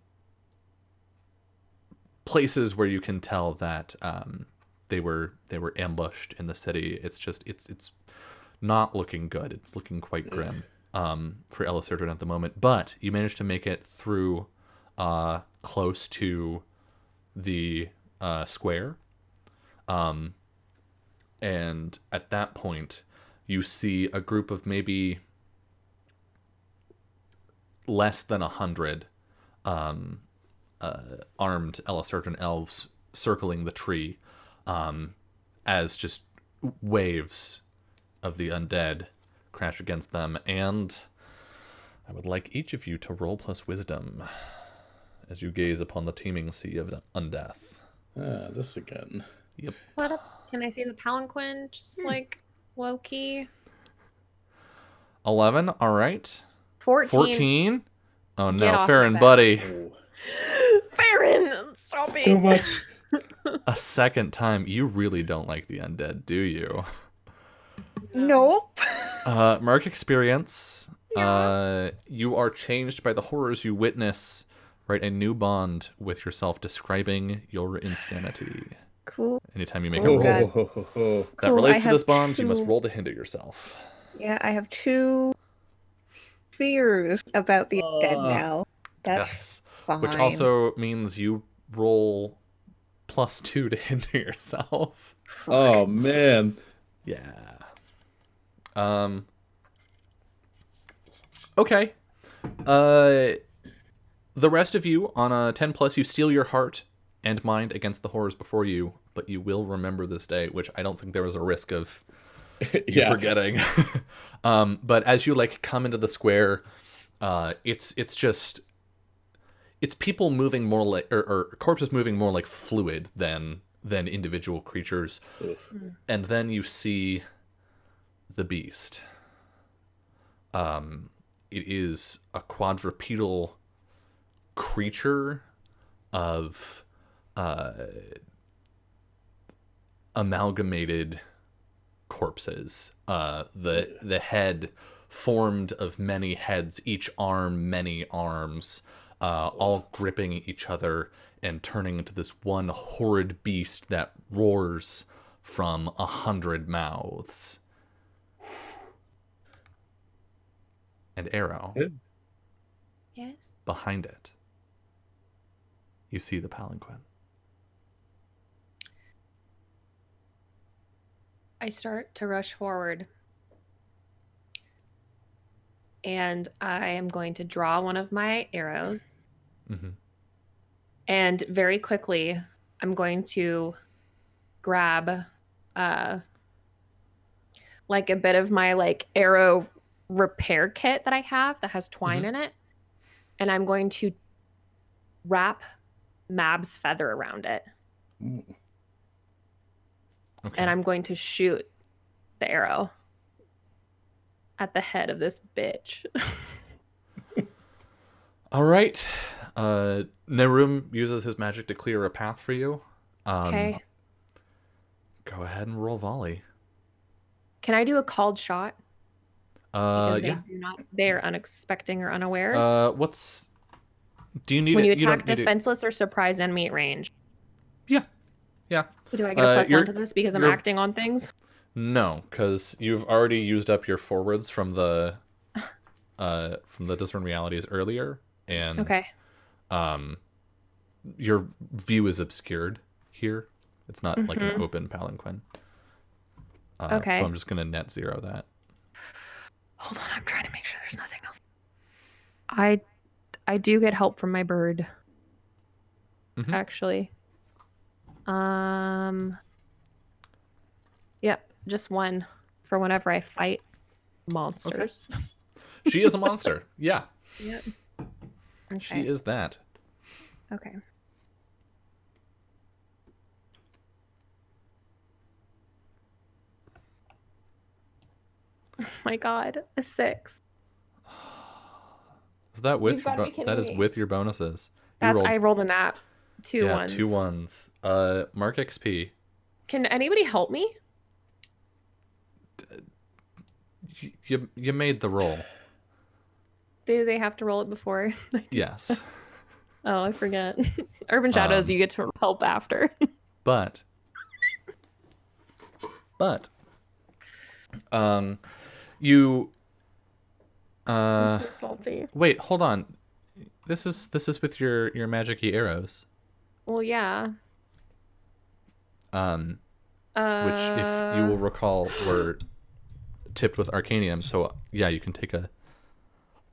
[SPEAKER 1] places where you can tell that they were ambushed in the city. It's just it's not looking good. It's looking quite grim for Elisurdran at the moment. But you managed to make it through close to the square, and at that point you see a group of maybe less than 100 armed Elisurdran elves circling the tree, as just waves of the undead crash against them. And I would like each of you to roll plus wisdom as you gaze upon the teeming sea of undeath.
[SPEAKER 4] This again.
[SPEAKER 1] Yep.
[SPEAKER 2] What up? Can I see the palanquin? Just like low key.
[SPEAKER 1] 11. All right.
[SPEAKER 2] 14.
[SPEAKER 1] 14. Oh
[SPEAKER 2] Get
[SPEAKER 1] no,
[SPEAKER 2] off
[SPEAKER 1] Farron,
[SPEAKER 2] my back.
[SPEAKER 1] buddy.
[SPEAKER 2] Farron, stop
[SPEAKER 4] It's
[SPEAKER 2] it.
[SPEAKER 4] too much.
[SPEAKER 1] A second time. You really don't like the undead, do you?
[SPEAKER 5] Nope.
[SPEAKER 1] Mark experience. You are changed by the horrors you witness. Write a new bond with yourself describing your insanity.
[SPEAKER 5] Cool.
[SPEAKER 1] Anytime you make
[SPEAKER 5] Oh,
[SPEAKER 1] a roll
[SPEAKER 5] God.
[SPEAKER 1] that
[SPEAKER 5] Cool,
[SPEAKER 1] relates
[SPEAKER 5] I
[SPEAKER 1] to this
[SPEAKER 5] have
[SPEAKER 1] bond, you must
[SPEAKER 5] 2.
[SPEAKER 1] roll to hinder yourself.
[SPEAKER 5] Yeah, I have 2 fears about the dead now. That's
[SPEAKER 1] Yes.
[SPEAKER 5] fine.
[SPEAKER 1] Which also means you roll +2 to hinder yourself.
[SPEAKER 4] Oh man.
[SPEAKER 1] Yeah. Okay. The rest of you on a 10+, you steel your heart and mind against the horrors before you, but you will remember this day, which I don't think there was a risk of you
[SPEAKER 4] Yeah.
[SPEAKER 1] forgetting. But as you like come into the square, it's people moving more like or corpses moving more like fluid than individual creatures.
[SPEAKER 4] Oof.
[SPEAKER 1] And then you see the beast. It is a quadrupedal creature of amalgamated corpses. The head formed of many heads, each arm many arms, all gripping each other and turning into this one horrid beast that roars from 100 mouths. And Arrow,
[SPEAKER 2] Yes.
[SPEAKER 1] behind it, you see the palanquin.
[SPEAKER 2] I start to rush forward. And I am going to draw one of my arrows.
[SPEAKER 1] Mm-hmm.
[SPEAKER 2] And very quickly, I'm going to grab like a bit of my like arrow repair kit that I have that has twine in it. And I'm going to wrap Mab's feather around it.
[SPEAKER 4] Ooh.
[SPEAKER 1] Okay.
[SPEAKER 2] And I'm going to shoot the arrow at the head of this bitch.
[SPEAKER 1] All right. Nerum uses his magic to clear a path for you.
[SPEAKER 2] Okay.
[SPEAKER 1] Go ahead and roll volley.
[SPEAKER 2] Can I do a called shot? Because they
[SPEAKER 1] Yeah.
[SPEAKER 2] do not, they're unexpecting or unawares.
[SPEAKER 1] What's? Do you need
[SPEAKER 2] when
[SPEAKER 1] it?
[SPEAKER 2] you
[SPEAKER 1] don't
[SPEAKER 2] attack
[SPEAKER 1] need it.
[SPEAKER 2] defenseless or surprised enemy at range.
[SPEAKER 1] Yeah.
[SPEAKER 2] Do I get a plus
[SPEAKER 1] you're-
[SPEAKER 2] one to this because I'm
[SPEAKER 1] you're-
[SPEAKER 2] acting on things?
[SPEAKER 1] No, because you've already used up your forwards from the discern realities earlier, and
[SPEAKER 2] Okay.
[SPEAKER 1] your view is obscured here. It's not like an
[SPEAKER 2] Mhm.
[SPEAKER 1] open palanquin.
[SPEAKER 2] Okay.
[SPEAKER 1] So I'm just gonna net zero that.
[SPEAKER 2] Hold on, I'm trying to make sure there's nothing else. I do get help from my bird.
[SPEAKER 1] Mhm.
[SPEAKER 2] Actually. Yep, just one for whenever I fight monsters.
[SPEAKER 1] She is a monster. Yeah,
[SPEAKER 2] Yep. Okay.
[SPEAKER 1] she is that.
[SPEAKER 2] Okay. Oh my god, a 6.
[SPEAKER 1] Is that with
[SPEAKER 2] You've gotta be kidding
[SPEAKER 1] that is
[SPEAKER 2] me.
[SPEAKER 1] with your bonuses? You
[SPEAKER 2] That's I rolled a nat. Two
[SPEAKER 1] yeah,
[SPEAKER 2] ones.
[SPEAKER 1] 2 ones. Mark XP.
[SPEAKER 2] Can anybody help me?
[SPEAKER 1] You made the roll.
[SPEAKER 2] Do they have to roll it before?
[SPEAKER 1] Yes.
[SPEAKER 2] Oh, I forget. Urban Shadows, you get to help after.
[SPEAKER 1] But you
[SPEAKER 2] I'm so salty.
[SPEAKER 1] wait, hold on. This is with your magic-y arrows.
[SPEAKER 2] Well, yeah.
[SPEAKER 1] Which if you will recall were tipped with arcanium, so yeah, you can take a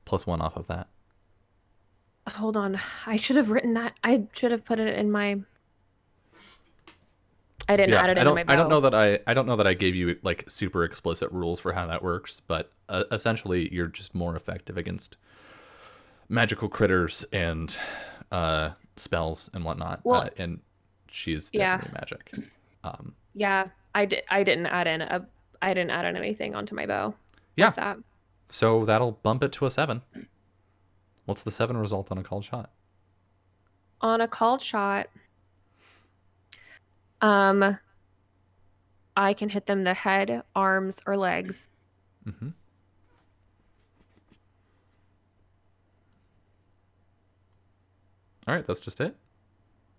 [SPEAKER 1] +1 off of that.
[SPEAKER 2] Hold on. I should have written that. I should have put it in my. I didn't add it into my bow.
[SPEAKER 1] I don't know that I gave you like super explicit rules for how that works, but essentially you're just more effective against magical critters and spells and whatnot.
[SPEAKER 2] Well,
[SPEAKER 1] and she's
[SPEAKER 2] yeah.
[SPEAKER 1] definitely magic.
[SPEAKER 2] Yeah, I didn't add in anything onto my bow.
[SPEAKER 1] Yeah.
[SPEAKER 2] With that.
[SPEAKER 1] So that'll bump it to a 7. What's the 7 result on a called shot?
[SPEAKER 2] On a called shot, I can hit them the head, arms, or legs.
[SPEAKER 1] Mm-hmm. All right, that's just it.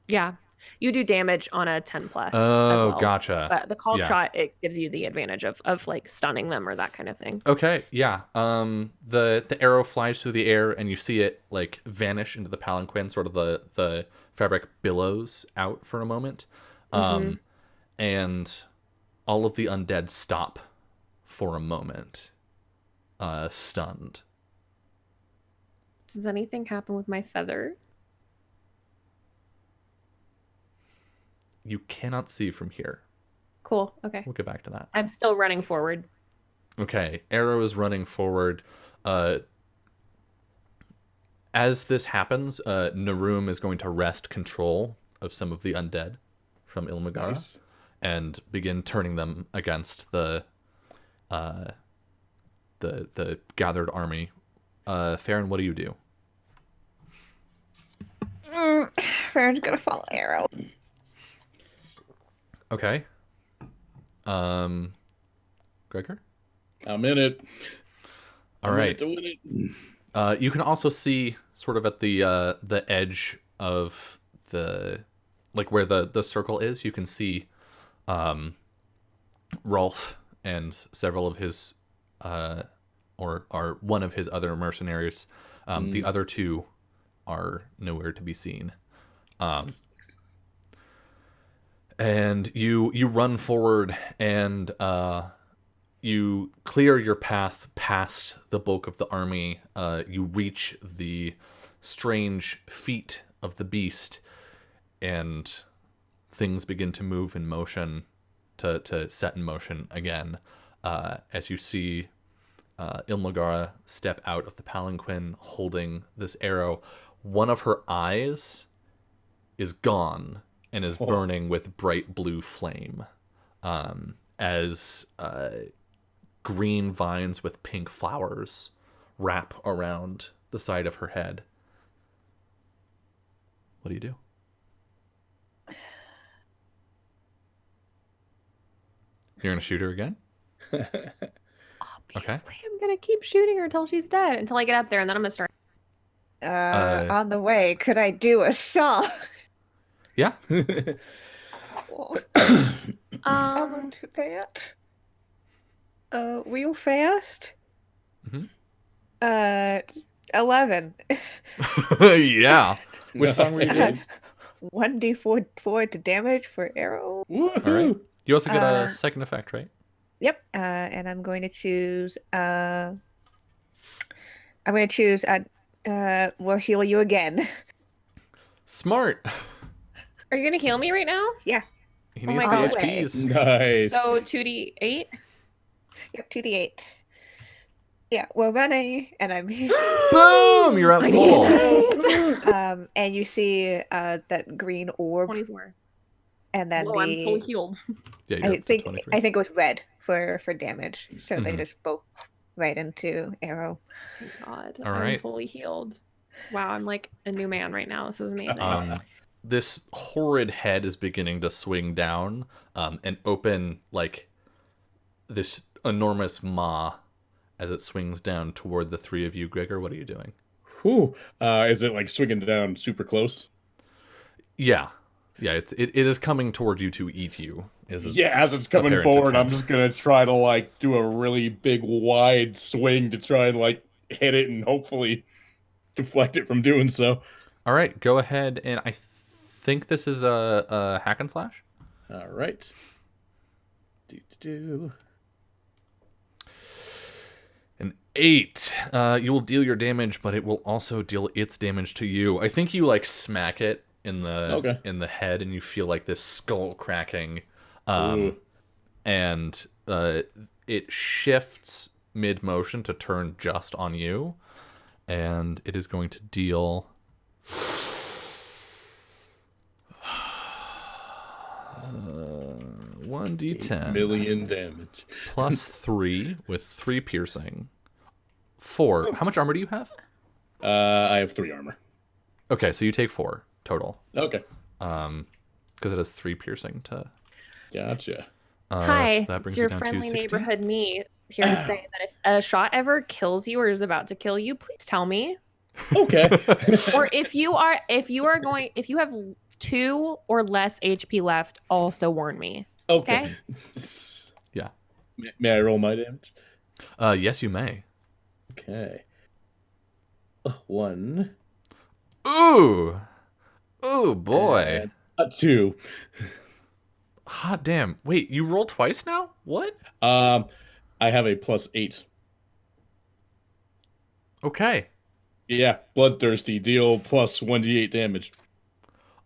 [SPEAKER 2] Yeah, you do damage on a 10 plus.
[SPEAKER 1] Oh,
[SPEAKER 2] as well.
[SPEAKER 1] gotcha.
[SPEAKER 2] But the called
[SPEAKER 1] Yeah.
[SPEAKER 2] shot, it gives you the advantage of like stunning them or that kind of thing.
[SPEAKER 1] Okay, yeah. The arrow flies through the air and you see it like vanish into the palanquin. Sort of the fabric billows out for a moment, and all of the undead stop for a moment, stunned.
[SPEAKER 2] Does anything happen with my feather?
[SPEAKER 1] you cannot see from here.
[SPEAKER 2] Cool. Okay.
[SPEAKER 1] We'll get back to that.
[SPEAKER 2] I'm still running forward.
[SPEAKER 1] Okay, Arrow is running forward. As this happens, Narum is going to wrest control of some of the undead from Ilmagar
[SPEAKER 4] Nice.
[SPEAKER 1] and begin turning them against the gathered army. Farron, what do you do?
[SPEAKER 5] Farron's gonna follow Arrow.
[SPEAKER 1] Okay. Gregor?
[SPEAKER 4] I'm in it.
[SPEAKER 1] All
[SPEAKER 4] I'm in
[SPEAKER 1] right.
[SPEAKER 4] it to win it.
[SPEAKER 1] You can also see sort of at the edge of like where the circle is, you can see Rolf and several of his or one of his other mercenaries. The other two are nowhere to be seen. And you run forward and you clear your path past the bulk of the army. You reach the strange feet of the beast, and things begin to move in motion, to set in motion again, as you see Ilmagara step out of the palanquin holding this arrow. One of her eyes is gone and is burning with bright blue flame, as green vines with pink flowers wrap around the side of her head. What do you do? You're gonna shoot her again?
[SPEAKER 2] Obviously, I'm gonna keep shooting her until she's dead, until I get up there, and then I'm gonna start.
[SPEAKER 5] On the way, could I do a saw?
[SPEAKER 1] Yeah.
[SPEAKER 5] I will do that. Real fast.
[SPEAKER 1] Mm-hmm.
[SPEAKER 5] 11.
[SPEAKER 1] Yeah. Which song were you doing?
[SPEAKER 5] 1d4 to damage for arrow.
[SPEAKER 1] All right. You also get a second effect, right?
[SPEAKER 5] Yep. And I'm going to choose. We'll heal you again.
[SPEAKER 1] Smart.
[SPEAKER 2] Are you gonna heal me right now?
[SPEAKER 5] Yeah.
[SPEAKER 1] He
[SPEAKER 2] Oh
[SPEAKER 1] needs
[SPEAKER 2] my
[SPEAKER 1] the
[SPEAKER 2] God.
[SPEAKER 1] HPs.
[SPEAKER 4] Nice.
[SPEAKER 2] So 2d8.
[SPEAKER 5] Yep. 2d8. Yeah, we're running, and I'm here.
[SPEAKER 1] Boom! You're at full.
[SPEAKER 5] And you see that green orb,
[SPEAKER 2] 24.
[SPEAKER 5] and then
[SPEAKER 2] Whoa, I'm fully healed.
[SPEAKER 1] Yeah, you're
[SPEAKER 5] I
[SPEAKER 1] up to
[SPEAKER 5] think
[SPEAKER 1] 23.
[SPEAKER 5] it was red for damage, so they
[SPEAKER 1] Mhm.
[SPEAKER 5] just both right into arrow.
[SPEAKER 2] Thank God.
[SPEAKER 1] All
[SPEAKER 2] I'm
[SPEAKER 1] right.
[SPEAKER 2] fully healed. Wow, I'm like a new man right now. This is amazing.
[SPEAKER 1] This horrid head is beginning to swing down and open like this enormous maw as it swings down toward the three of you. Gregor, what are you doing?
[SPEAKER 4] Whew. Is it like swinging down super close?
[SPEAKER 1] Yeah. It is coming toward you to eat you.
[SPEAKER 4] As it's coming
[SPEAKER 1] apparent
[SPEAKER 4] forward, I'm
[SPEAKER 1] intent.
[SPEAKER 4] just gonna try to like do a really big wide swing to try and like hit it and hopefully deflect it from doing so.
[SPEAKER 1] All right, go ahead, and I think this is a hack and slash.
[SPEAKER 4] All right. Do.
[SPEAKER 1] An 8. You will deal your damage, but it will also deal its damage to you. I think you like smack it in the head, and you feel like this skull cracking, and it shifts mid motion to turn just on you, and it is going to deal 1d10
[SPEAKER 4] million damage
[SPEAKER 1] plus 3 with 3 piercing. 4. How much armor do you have?
[SPEAKER 4] I have 3 armor.
[SPEAKER 1] Okay, so you take 4 total.
[SPEAKER 4] Okay.
[SPEAKER 1] Because it has 3 piercing to.
[SPEAKER 4] Gotcha.
[SPEAKER 2] Hi,
[SPEAKER 1] so that brings
[SPEAKER 2] it's your
[SPEAKER 1] you down to
[SPEAKER 2] friendly
[SPEAKER 1] 16.
[SPEAKER 2] neighborhood me here to say that if a shot ever kills you or is about to kill you, please tell me.
[SPEAKER 4] Okay.
[SPEAKER 2] Or if you have 2 or less HP left, also warn me.
[SPEAKER 4] Okay.
[SPEAKER 1] Yeah.
[SPEAKER 4] May I roll my damage?
[SPEAKER 1] Yes, you may.
[SPEAKER 4] Okay. 1.
[SPEAKER 1] Ooh boy.
[SPEAKER 4] And a 2.
[SPEAKER 1] Hot damn. Wait, you rolled twice now? What?
[SPEAKER 4] I have a +8.
[SPEAKER 1] Okay.
[SPEAKER 4] Yeah, bloodthirsty. Deal plus 1d8 damage.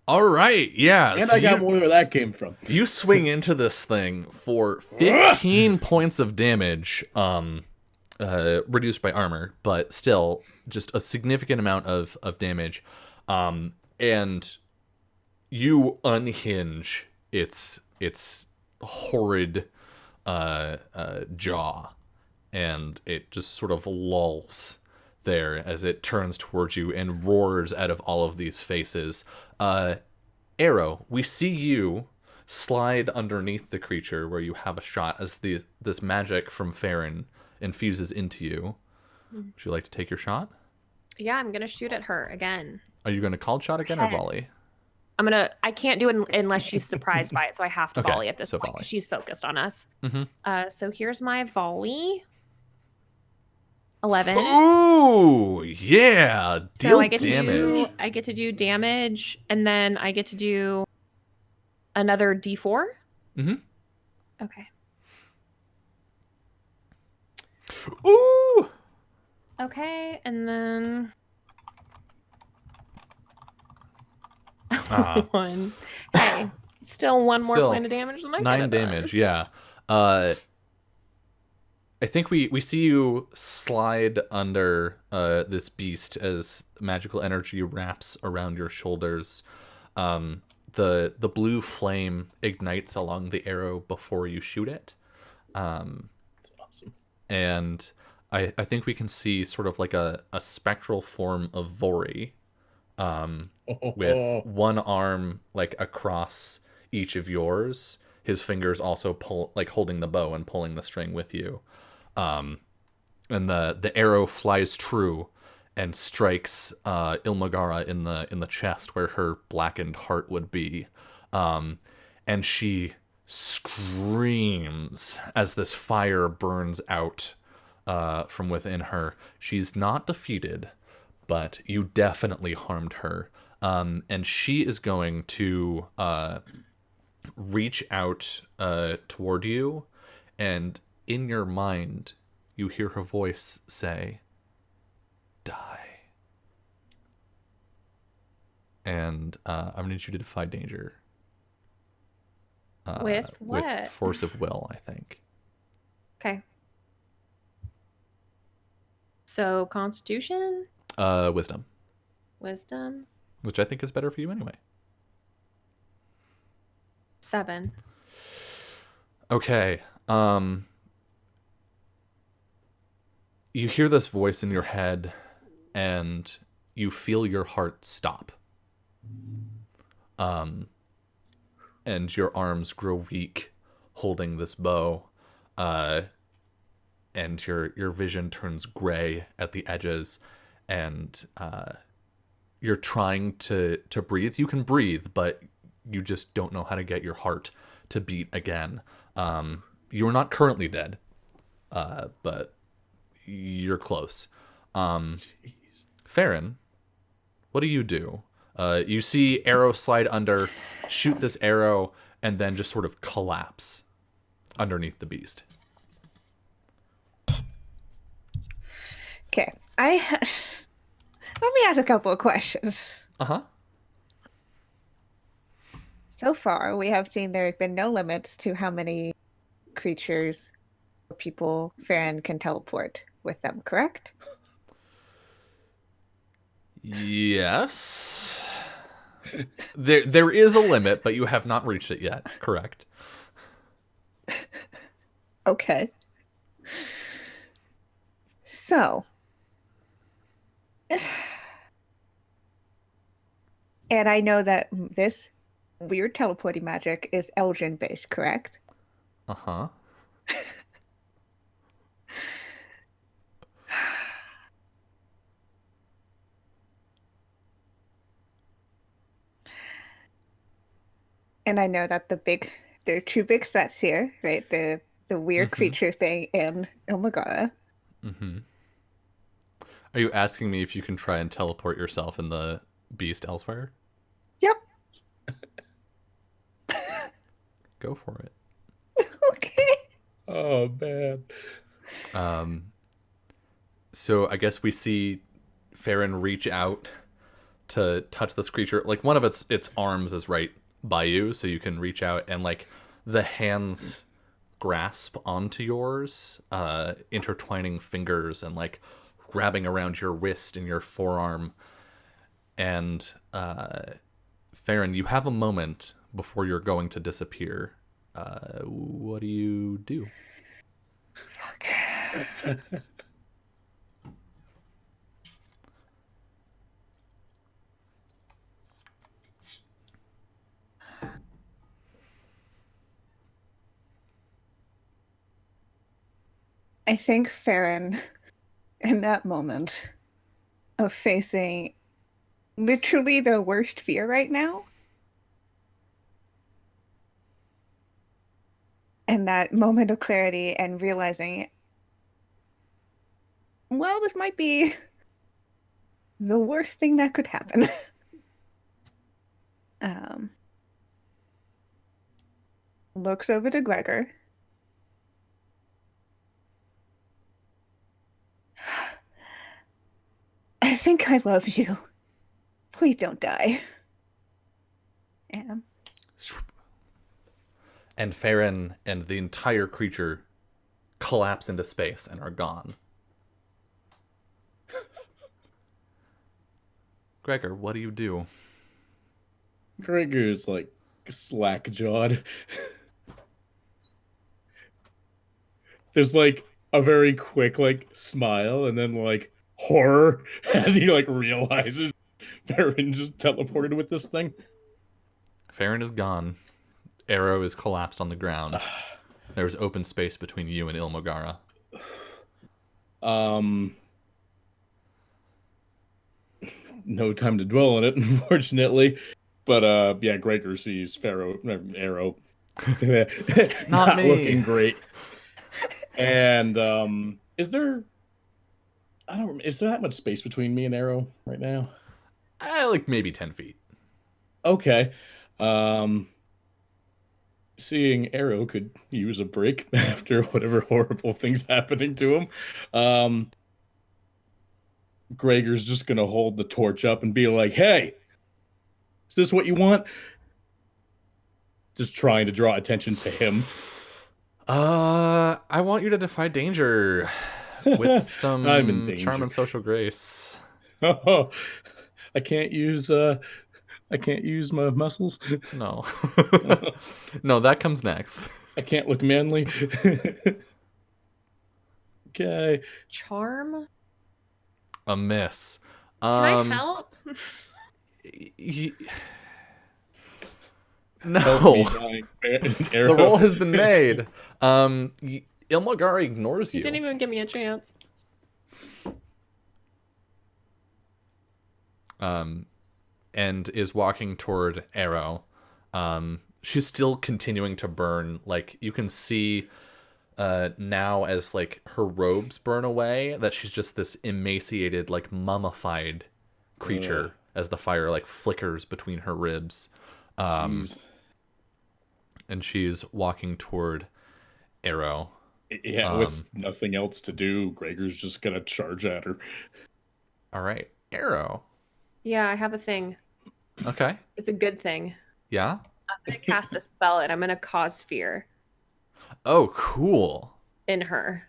[SPEAKER 1] All right, yeah.
[SPEAKER 4] And
[SPEAKER 1] so
[SPEAKER 4] I got more where that came from.
[SPEAKER 1] You swing into this thing for 15 points of damage, reduced by armor, but still just a significant amount of damage. And you unhinge its horrid jaw, and it just sort of lulls there as it turns towards you and roars out of all of these faces. Arrow, we see you slide underneath the creature where you have a shot as this magic from Farron infuses into you. Would you like to take your shot?
[SPEAKER 2] Yeah, I'm gonna shoot at her again.
[SPEAKER 1] Are you going to called shot again or volley?
[SPEAKER 2] I can't do it unless she's surprised by it, so I have to volley at this point
[SPEAKER 1] volley.
[SPEAKER 2] because she's focused on us.
[SPEAKER 1] Mm-hmm.
[SPEAKER 2] So here's my volley. 11.
[SPEAKER 1] Ooh, yeah. Deal
[SPEAKER 2] So I get
[SPEAKER 1] damage.
[SPEAKER 2] I get to do damage, and then I get to do another D4.
[SPEAKER 1] Mm-hmm.
[SPEAKER 2] Okay.
[SPEAKER 1] Ooh.
[SPEAKER 2] Okay, and then
[SPEAKER 1] Ah.
[SPEAKER 2] 1. Hey, still one more
[SPEAKER 1] Still,
[SPEAKER 2] point of damage than I
[SPEAKER 1] 9
[SPEAKER 2] could've done.
[SPEAKER 1] damage, yeah. I think we see you slide under this beast as magical energy wraps around your shoulders. The blue flame ignites along the arrow before you shoot it.
[SPEAKER 4] That's awesome.
[SPEAKER 1] And I think we can see sort of like a spectral form of Vori, with one arm like across each of yours. His fingers also holding the bow and pulling the string with you. And the arrow flies true and strikes Ilmagara in the chest where her blackened heart would be. And she screams as this fire burns out from within her. She's not defeated, but you definitely harmed her. And she is going to reach out toward you, and in your mind, you hear her voice say, "Die." And I'm going to need you to defy danger.
[SPEAKER 2] With what?
[SPEAKER 1] With force of will, I think.
[SPEAKER 2] Okay. So Constitution?
[SPEAKER 1] Wisdom.
[SPEAKER 2] Wisdom?
[SPEAKER 1] Which I think is better for you anyway.
[SPEAKER 2] 7.
[SPEAKER 1] Okay. You hear this voice in your head, and you feel your heart stop. And your arms grow weak, holding this bow. And your vision turns gray at the edges, and you're trying to breathe. You can breathe, but you just don't know how to get your heart to beat again. You're not currently dead, but you're close. Farron, what do? You see Arrow slide under, shoot this arrow, and then just sort of collapse underneath the beast.
[SPEAKER 5] Okay, let me ask a couple of questions.
[SPEAKER 1] Uh-huh.
[SPEAKER 5] So far, we have seen there have been no limits to how many creatures or people Farron can teleport with them, correct?
[SPEAKER 1] Yes. There is a limit, but you have not reached it yet. Correct.
[SPEAKER 5] Okay. So, and I know that this weird teleporting magic is Elgin based, correct?
[SPEAKER 1] Uh-huh.
[SPEAKER 5] And I know that there are two big sets here, right? The weird creature thing and Ilmagara.
[SPEAKER 1] Mm-hmm. Are you asking me if you can try and teleport yourself and the beast elsewhere?
[SPEAKER 5] Yep.
[SPEAKER 1] Go for it.
[SPEAKER 5] Okay.
[SPEAKER 4] Oh, man.
[SPEAKER 1] So I guess we see Farron reach out, to touch this creature. Like one of its arms is right by you, so you can reach out and like the hands grasp onto yours, intertwining fingers and like grabbing around your wrist and your forearm. And Farron, you have a moment before you're going to disappear. What do you do?
[SPEAKER 5] I think Farron, in that moment of facing literally the worst fear right now, and that moment of clarity and realizing, well, this might be the worst thing that could happen. Looks over to Gregor. I think I love you. Please don't die.
[SPEAKER 1] And Farron and the entire creature collapse into space and are gone. Gregor, what do you do?
[SPEAKER 4] Gregor's like slack-jawed. There's like a very quick like smile and then like horror as he like realizes Farron just teleported with this thing.
[SPEAKER 1] Farron is gone. Arrow is collapsed on the ground. There's open space between you and Ilmogara.
[SPEAKER 4] No time to dwell on it, unfortunately. But yeah, Gregor sees Arrow not looking great. And is there that much space between me and Arrow right now?
[SPEAKER 1] Like maybe 10 feet.
[SPEAKER 4] Okay. Seeing Arrow could use a break after whatever horrible thing's happening to him. Gregor's just gonna hold the torch up and be like, "Hey, is this what you want?" Just trying to draw attention to him.
[SPEAKER 1] I want you to defy danger with some charm and social grace.
[SPEAKER 4] Oh, I can't use my muscles.
[SPEAKER 1] No. No, that comes next.
[SPEAKER 4] I can't look manly. Okay.
[SPEAKER 2] Charm?
[SPEAKER 1] A miss.
[SPEAKER 2] Can I help?
[SPEAKER 1] No. The roll has been made. Ilmogara ignores you.
[SPEAKER 2] You didn't even give me a chance.
[SPEAKER 1] And is walking toward Arrow. She's still continuing to burn. Like, you can see now as like her robes burn away that she's just this emaciated, like mummified creature as the fire like flickers between her ribs. And she's walking toward Arrow.
[SPEAKER 4] Yeah, with nothing else to do, Gregor's just gonna charge at her.
[SPEAKER 1] All right, Arrow.
[SPEAKER 2] Yeah, I have a thing.
[SPEAKER 1] Okay.
[SPEAKER 2] It's a good thing.
[SPEAKER 1] Yeah?
[SPEAKER 2] I'm going to cast a spell and I'm going to cause fear.
[SPEAKER 1] Oh, cool.
[SPEAKER 2] In her.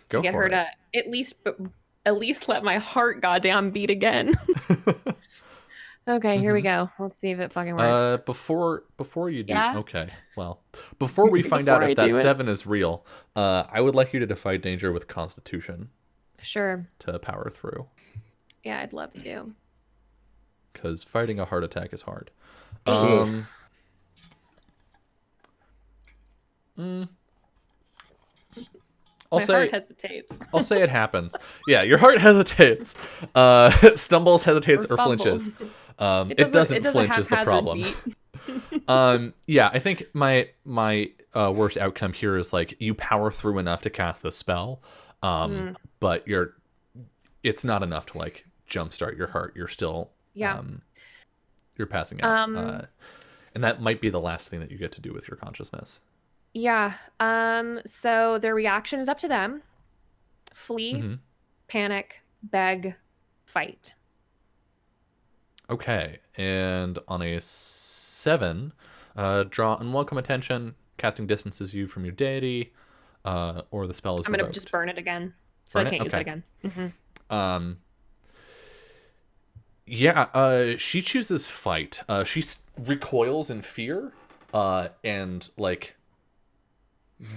[SPEAKER 1] Go
[SPEAKER 2] get
[SPEAKER 1] for
[SPEAKER 2] her
[SPEAKER 1] it.
[SPEAKER 2] to at least let my heart goddamn beat again. Okay, here we go. Let's see if it fucking works.
[SPEAKER 1] Before you do, okay. Well, before we find out if that 7 is real, I would like you to defy danger with Constitution.
[SPEAKER 2] Sure.
[SPEAKER 1] To power through.
[SPEAKER 2] Yeah, I'd love to.
[SPEAKER 1] Because fighting a heart attack is hard.
[SPEAKER 2] My heart hesitates.
[SPEAKER 1] I'll say it happens. Yeah, your heart hesitates. Stumbles, hesitates, or flinches. It doesn't flinch is the problem. Yeah, I think my worst outcome here is like you power through enough to cast the spell, but it's not enough to like jumpstart your heart. You're still you're passing out, and that might be the last thing that you get to do with your consciousness.
[SPEAKER 2] Yeah. So their reaction is up to them. Flee, panic, beg, fight.
[SPEAKER 1] Okay, and on a 7, draw unwelcome attention. Casting distances you from your deity, or the spell is
[SPEAKER 2] I'm gonna
[SPEAKER 1] revoked.
[SPEAKER 2] just burn it again, so I can't use it again.
[SPEAKER 1] She chooses fight. She recoils in fear, and like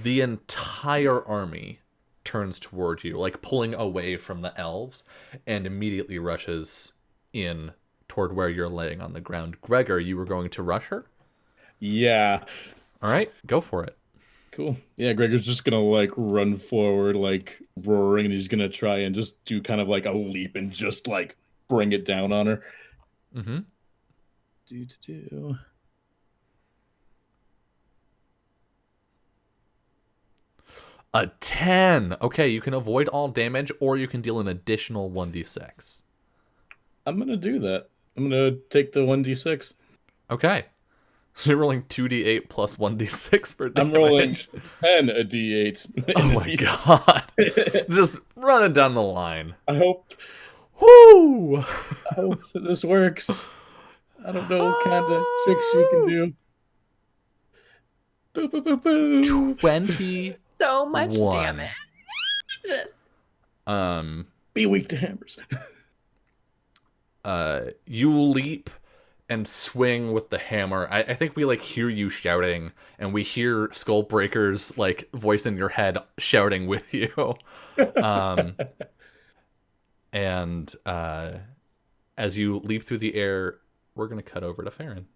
[SPEAKER 1] the entire army turns toward you, like pulling away from the elves, and immediately rushes in toward where you're laying on the ground. Gregor, you were going to rush her?
[SPEAKER 4] Yeah.
[SPEAKER 1] All right, go for it.
[SPEAKER 4] Cool. Yeah, Gregor's just gonna like run forward, like roaring, and he's gonna try and just do kind of like a leap and just like bring it down on her.
[SPEAKER 1] Mm-hmm.
[SPEAKER 4] Do.
[SPEAKER 1] A 10. Okay, you can avoid all damage, or you can deal an additional 1d6.
[SPEAKER 4] I'm gonna do that. I'm gonna take the 1d6.
[SPEAKER 1] Okay. So you're rolling 2d8 plus 1d6 for damage.
[SPEAKER 4] I'm rolling 10 a d8.
[SPEAKER 1] Oh my god. Just running down the line.
[SPEAKER 4] I hope
[SPEAKER 1] Woo!
[SPEAKER 4] that this works. I don't know what kind of tricks you can do. Boo, boo, boo, boo.
[SPEAKER 1] 20.
[SPEAKER 2] So much
[SPEAKER 1] One.
[SPEAKER 2] damage.
[SPEAKER 4] Be weak to hammers.
[SPEAKER 1] You leap and swing with the hammer. I think we like hear you shouting, and we hear Skullbreaker's like voice in your head shouting with you. And as you leap through the air, we're gonna cut over to Farron.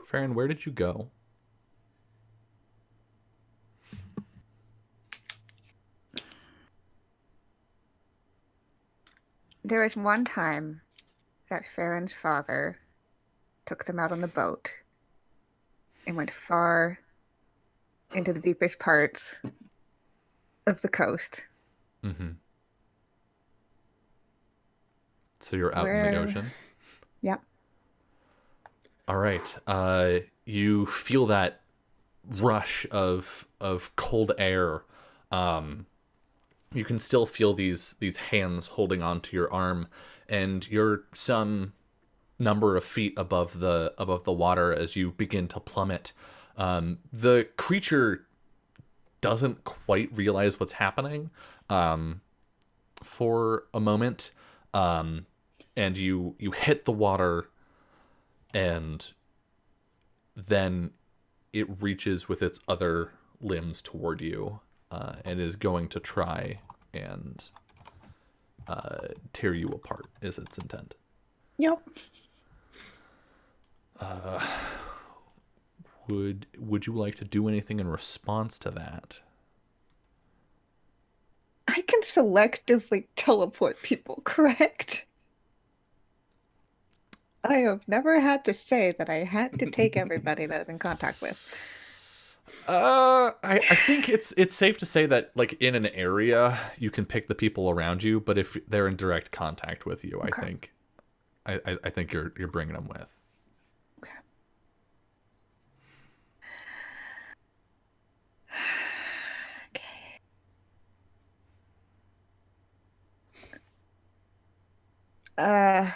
[SPEAKER 1] Farron, where did you go?
[SPEAKER 5] There was one time that Farron's father took them out on the boat and went far into the deepest parts of the coast.
[SPEAKER 1] Mm-hmm. So you're out in the ocean?
[SPEAKER 5] Yep.
[SPEAKER 1] All right. You feel that rush of cold air. You can still feel these hands holding onto your arm, and you're some number of feet above the water as you begin to plummet. The creature doesn't quite realize what's happening for a moment, and you hit the water, and then it reaches with its other limbs toward you, and is going to try and tear you apart, is its intent.
[SPEAKER 5] Yep.
[SPEAKER 1] Would you like to do anything in response to that?
[SPEAKER 5] I can selectively teleport people, correct? I have never had to say that I had to take everybody that I was in contact with.
[SPEAKER 1] I think it's safe to say that like in an area you can pick the people around you, but if they're in direct contact with you,
[SPEAKER 5] Okay.
[SPEAKER 1] I think you're bringing them with.
[SPEAKER 5] Okay. I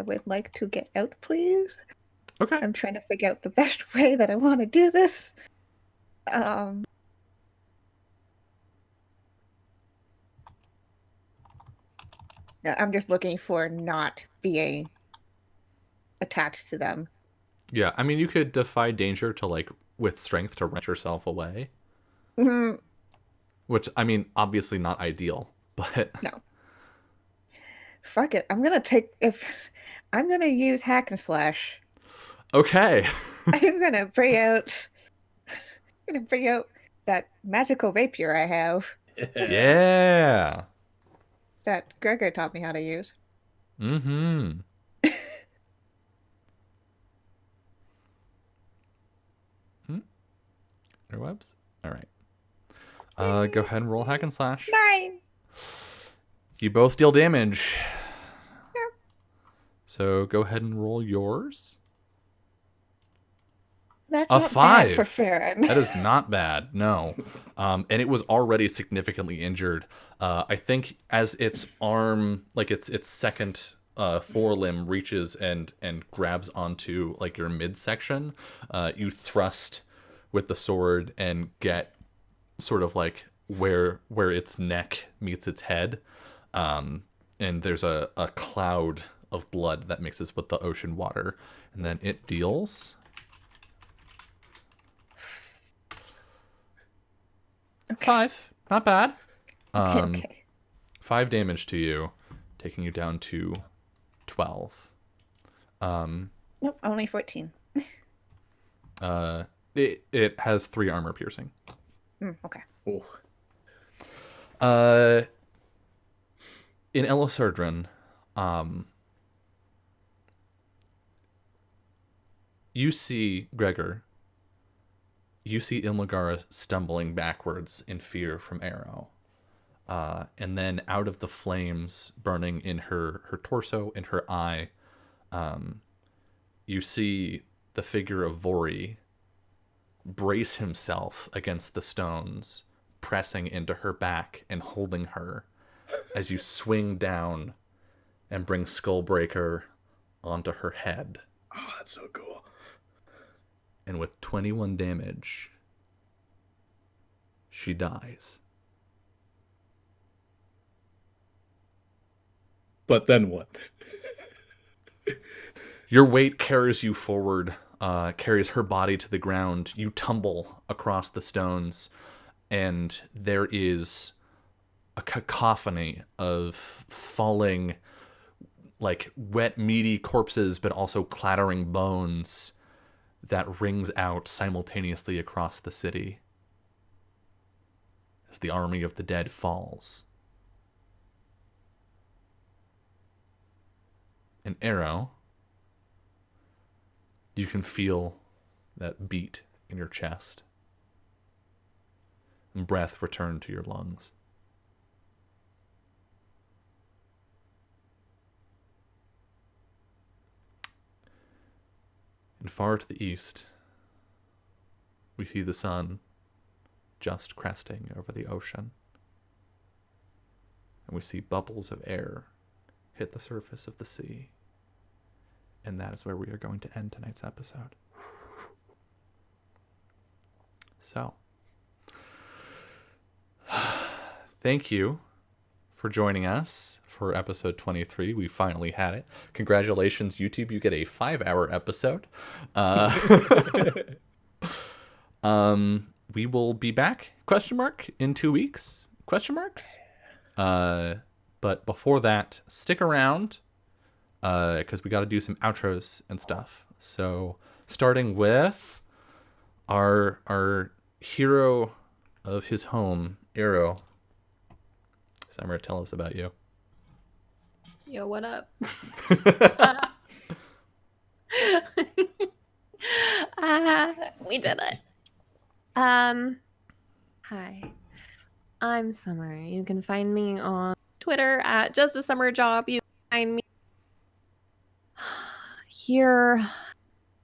[SPEAKER 5] would like to get out, please.
[SPEAKER 1] Okay.
[SPEAKER 5] I'm trying to figure out the best way that I want to do this. Yeah, I'm just looking for not being attached to them.
[SPEAKER 1] Yeah, I mean, you could defy danger to like with strength to wrench yourself away,
[SPEAKER 5] Mhm.
[SPEAKER 1] which I mean, obviously not ideal, but
[SPEAKER 5] No. Fuck it. I'm gonna use hack and slash.
[SPEAKER 1] okay.
[SPEAKER 5] I'm gonna bring out that magical rapier I have
[SPEAKER 1] Yeah.
[SPEAKER 5] that Gregor taught me how to use.
[SPEAKER 1] Mm-hmm. Interwebs? All right. Go ahead and roll hack and slash.
[SPEAKER 5] 9.
[SPEAKER 1] You both deal damage.
[SPEAKER 5] Yep.
[SPEAKER 1] So go ahead and roll yours.
[SPEAKER 5] That's
[SPEAKER 1] A
[SPEAKER 5] not
[SPEAKER 1] 5.
[SPEAKER 5] bad for Farron.
[SPEAKER 1] That is not bad, no. And it was already significantly injured. I think as its arm, like its second forelimb reaches and grabs onto like your midsection. You thrust with the sword and get sort of like where its neck meets its head, and there's a cloud of blood that mixes with the ocean water, and then it deals 5. Not bad.
[SPEAKER 5] Okay.
[SPEAKER 1] 5 damage to you, taking you down to 12.
[SPEAKER 5] Nope, only 14.
[SPEAKER 1] It has 3 armor piercing.
[SPEAKER 5] Okay.
[SPEAKER 4] Oh.
[SPEAKER 1] In Elisardran, you see Gregor. You see Ilmagara stumbling backwards in fear from Arrow. And then out of the flames burning in her torso and her eye, you see the figure of Vori brace himself against the stones, pressing into her back and holding her as you swing down and bring Skullbreaker onto her head.
[SPEAKER 4] Oh, that's so cool.
[SPEAKER 1] And with 21 damage, she dies.
[SPEAKER 4] But then what?
[SPEAKER 1] Your weight carries you forward, carries her body to the ground. You tumble across the stones, and there is a cacophony of falling, like wet, meaty corpses, but also clattering bones that rings out simultaneously across the city as the army of the dead falls. An arrow, you can feel that beat in your chest, and breath return to your lungs. And far to the east, we see the sun just cresting over the ocean. And we see bubbles of air hit the surface of the sea. And that is where we are going to end tonight's episode. So, thank you for joining us for episode 23. We finally had it. Congratulations, YouTube. You get a 5-hour episode. We will be back, in 2 weeks, but before that, stick around, because we got to do some outros and stuff. So, starting with our hero of his home, Arrow. Summer, tell us about you.
[SPEAKER 2] Yo, what up? We did it. Hi, I'm Summer. You can find me on Twitter at Just a Summer Job. You can find me here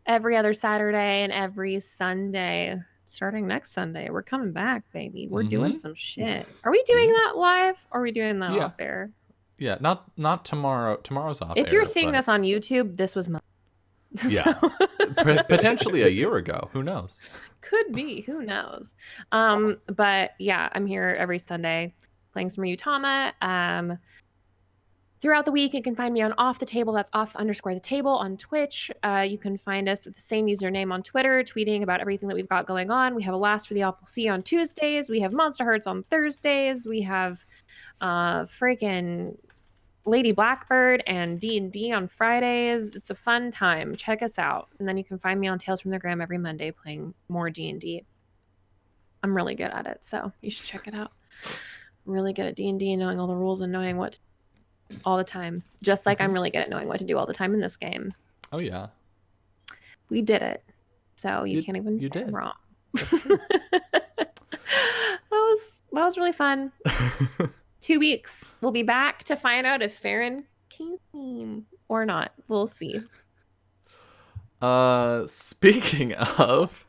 [SPEAKER 2] every other Saturday and every Sunday. Starting next Sunday, we're coming back, baby. We're doing some shit. Are we doing that live, or are we doing that off air?
[SPEAKER 1] Yeah, not tomorrow. Tomorrow's off.
[SPEAKER 2] If you're seeing this on YouTube, this was
[SPEAKER 1] yeah, potentially a year ago. Who knows?
[SPEAKER 2] Could be. Who knows? But yeah, I'm here every Sunday playing some Utama. Throughout the week, you can find me on Off the Table. That's off_the table on Twitch. You can find us at the same username on Twitter, tweeting about everything that we've got going on. We have a Last for the Awful Sea on Tuesdays. We have Monster Hearts on Thursdays. We have freaking Lady Blackbird and D&D on Fridays. It's a fun time. Check us out. And then you can find me on Tales from the Gram every Monday playing more D&D. I'm really good at it, so you should check it out. I'm really good at D&D and knowing all the rules and knowing what to do all the time. Just like I'm really good at knowing what to do all the time in this game.
[SPEAKER 1] Oh, yeah.
[SPEAKER 2] We did it. So you can't even say I'm wrong.
[SPEAKER 1] That's true.
[SPEAKER 2] that was really fun. 2 weeks. We'll be back to find out if Farron came or not. We'll see.
[SPEAKER 1] Speaking of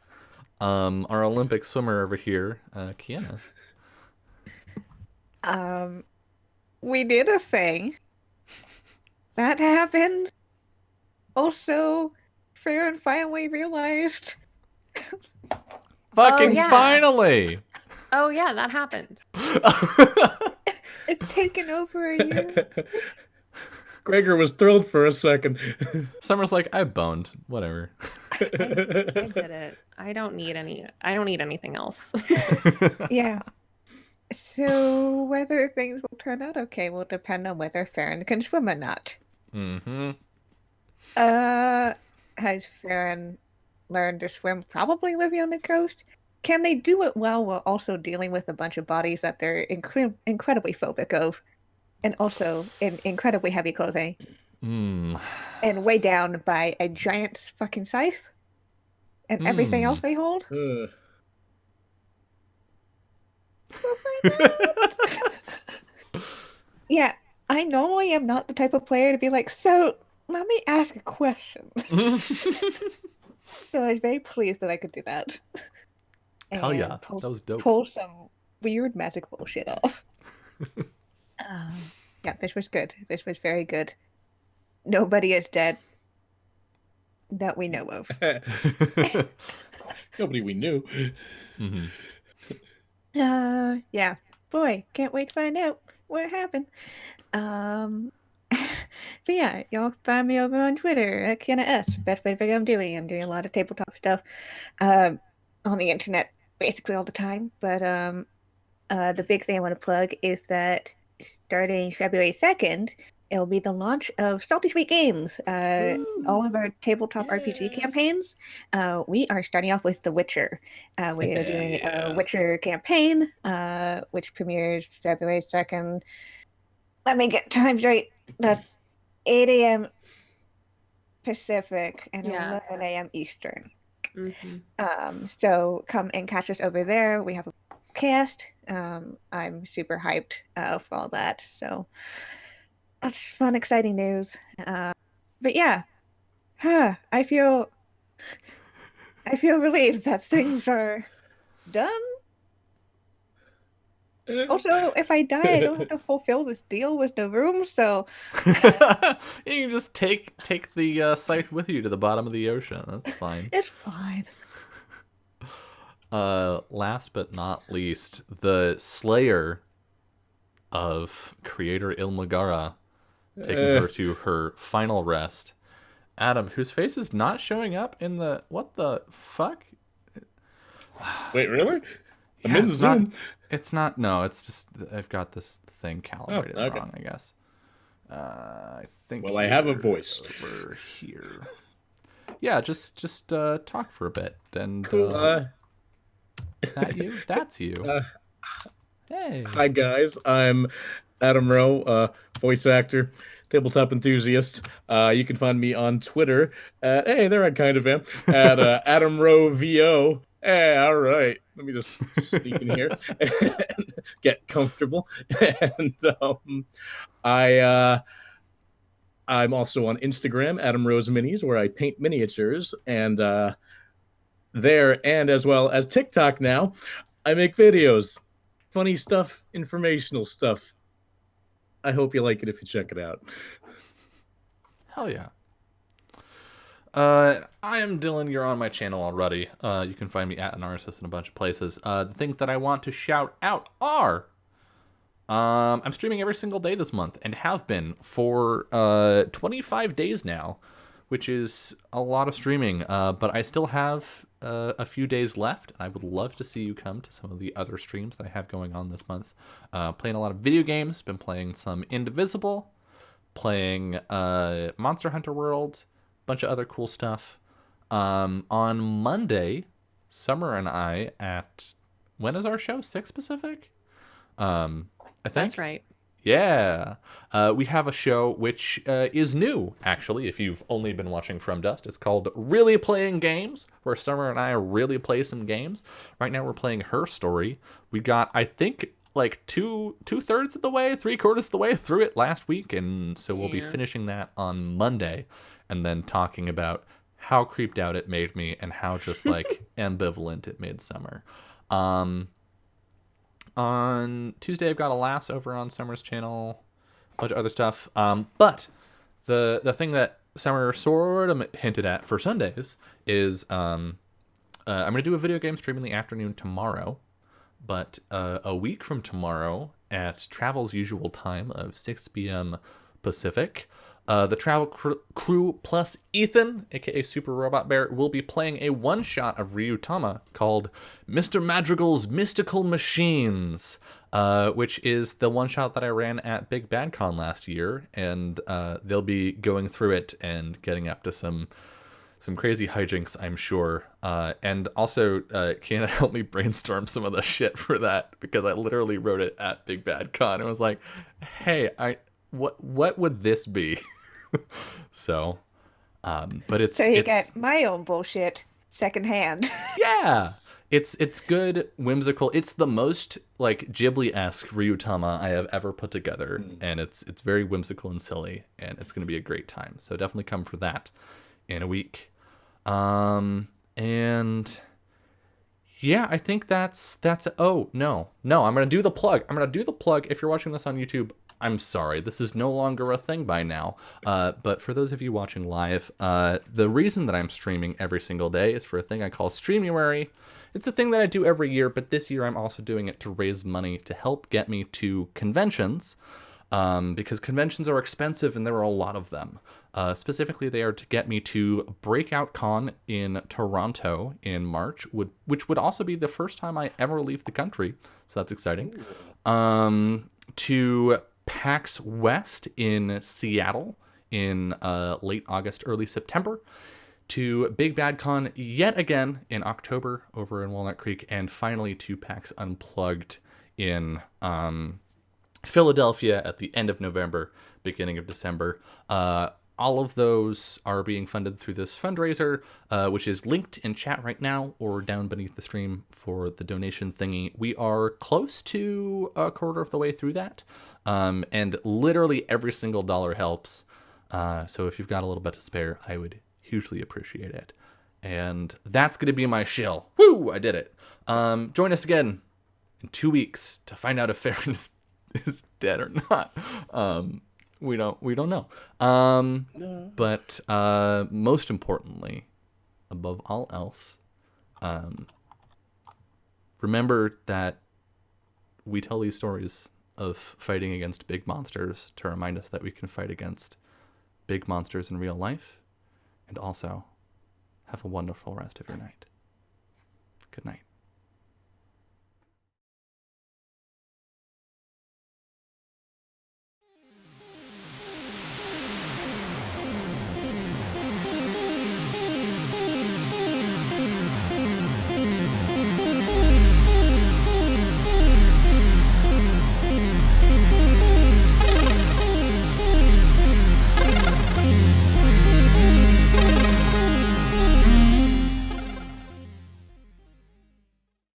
[SPEAKER 1] our Olympic swimmer over here, Kiana.
[SPEAKER 5] We did a thing. that happened. Also, Farron finally realized.
[SPEAKER 1] Fucking
[SPEAKER 2] yeah.
[SPEAKER 1] finally!
[SPEAKER 2] Oh yeah, that happened.
[SPEAKER 5] It's taken over a year.
[SPEAKER 4] Gregor was thrilled for a second.
[SPEAKER 1] Summer's like, I boned. Whatever.
[SPEAKER 2] I did it. I don't need anything else.
[SPEAKER 5] Yeah. So whether things will turn out okay will depend on whether Farron can swim or not.
[SPEAKER 1] Mm-hmm.
[SPEAKER 5] Has Farron learned to swim? Probably living on the coast. Can they do it well while also dealing with a bunch of bodies that they're incredibly phobic of, and also in incredibly heavy clothing, and weighed down by a giant fucking scythe and everything else they hold? We'll find out. Yeah, I normally am not the type of player to be like, so let me ask a question. So I was very pleased that I could do that.
[SPEAKER 1] Hell yeah, that was dope.
[SPEAKER 5] Pull some weird magic bullshit off. Yeah, this was good. This was very good. Nobody is dead that we know of.
[SPEAKER 4] Nobody we knew.
[SPEAKER 1] Mm-hmm.
[SPEAKER 5] Yeah. Boy, can't wait to find out what happened. But yeah, y'all can find me over on Twitter at KennaS. Best way to figure I'm doing. I'm doing a lot of tabletop stuff on the internet basically all the time. But the big thing I want to plug is that starting February 2nd, it'll be the launch of Salty Sweet Games. All of our tabletop RPG campaigns. We are starting off with The Witcher. We are doing a Witcher campaign, which premieres February 2nd. Let me get times right. That's 8 a.m. Pacific and 11 a.m. Eastern.
[SPEAKER 2] Mm-hmm.
[SPEAKER 5] So come and catch us over there. We have a cast. I'm super hyped for all that. So that's fun, exciting news. But yeah, I feel relieved that things are done. Also, if I die, I don't have to fulfill this deal with the room, so
[SPEAKER 1] You can just take the scythe with you to the bottom of the ocean. That's fine.
[SPEAKER 5] It's fine.
[SPEAKER 1] Last but not least, the slayer of creator Ilmagara, taking her to her final rest. Adam, whose face is not showing up in the... What the fuck?
[SPEAKER 4] Wait, really? I'm
[SPEAKER 1] Yeah,
[SPEAKER 4] in the Zoom.
[SPEAKER 1] It's not... No, it's just... I've got this thing calibrated
[SPEAKER 4] okay.
[SPEAKER 1] wrong, I guess. I think...
[SPEAKER 4] Well, I have a voice.
[SPEAKER 1] Over here. Yeah, just talk for a bit. And,
[SPEAKER 4] Cool.
[SPEAKER 1] is that you? That's you. Hey.
[SPEAKER 4] Hi, guys. I'm Adam Rowe, voice actor, tabletop enthusiast. You can find me on Twitter at... Hey, there I kind of am. At Adam Rowe VO. Hey, all right. Let me just sneak in here and get comfortable. And I'm also on Instagram, Adam Rose Minis, where I paint miniatures. And there, and as well as TikTok now, I make videos. Funny stuff, informational stuff. I hope you like it if you check it out.
[SPEAKER 1] Hell yeah. I am Dylan. You're on my channel already. You can find me at Anarsis in a bunch of places. The things that I want to shout out are... I'm streaming every single day this month and have been for 25 days now, which is a lot of streaming. But I still have a few days left. I would love to see you come to some of the other streams that I have going on this month. Playing a lot of video games. Been playing some Indivisible. Playing Monster Hunter World. Bunch of other cool stuff. On Monday, Summer and I at... When is our show? 6 Pacific? I think.
[SPEAKER 2] That's right.
[SPEAKER 1] Yeah. We have a show which is new, actually, if you've only been watching From Dust. It's called Really Playing Games, where Summer and I really play some games. Right now we're playing her story. We got, I think, like two-thirds of the way, 3/4 of the way through it last week, and so we'll be finishing that on Monday, and then talking about how creeped out it made me and how just, like, ambivalent it made Summer. On Tuesday, I've got a Lass over on Summer's channel, a bunch of other stuff. But the thing that Summer sort of hinted at for Sundays is I'm going to do a video game stream in the afternoon tomorrow, but a week from tomorrow at Travel's usual time of 6 p.m. Pacific, the Travel crew plus Ethan, aka Super Robot Bear, will be playing a one-shot of Ryutama called Mr. Madrigal's Mystical Machines, which is the one-shot that I ran at Big Bad Con last year, and they'll be going through it and getting up to some crazy hijinks, I'm sure. And also, Kiana helped me brainstorm some of the shit for that, because I literally wrote it at Big Bad Con. It was like, hey, what would this be? So, but it's...
[SPEAKER 5] So you
[SPEAKER 1] it's,
[SPEAKER 5] get my own bullshit secondhand.
[SPEAKER 1] Yeah! It's good, whimsical. It's the most, like, Ghibli-esque Ryutama I have ever put together, and it's very whimsical and silly, and it's going to be a great time. So definitely come for that in a week. And yeah, I think that's oh no, I'm gonna do the plug. If you're watching this on YouTube, I'm sorry, this is no longer a thing by now, but for those of you watching live, the reason that I'm streaming every single day is for a thing I call Streamuary. It's a thing that I do every year, but this year I'm also doing it to raise money to help get me to conventions, because conventions are expensive and there are a lot of them. Specifically, they are to get me to Breakout Con in Toronto in March, which would also be the first time I ever leave the country, so that's exciting. To PAX West in Seattle in late August, early September. To Big Bad Con yet again in October over in Walnut Creek, and finally to PAX Unplugged in Philadelphia at the end of November, beginning of December. All of those are being funded through this fundraiser, which is linked in chat right now or down beneath the stream for the donation thingy. We are close to a quarter of the way through that, and literally every single dollar helps. So if you've got a little bit to spare, I would hugely appreciate it. And that's going to be my shill. Woo! I did it. Join us again in 2 weeks to find out if Farron is dead or not. We don't know.
[SPEAKER 4] No.
[SPEAKER 1] But most importantly, above all else, remember that we tell these stories of fighting against big monsters to remind us that we can fight against big monsters in real life, and also have a wonderful rest of your night.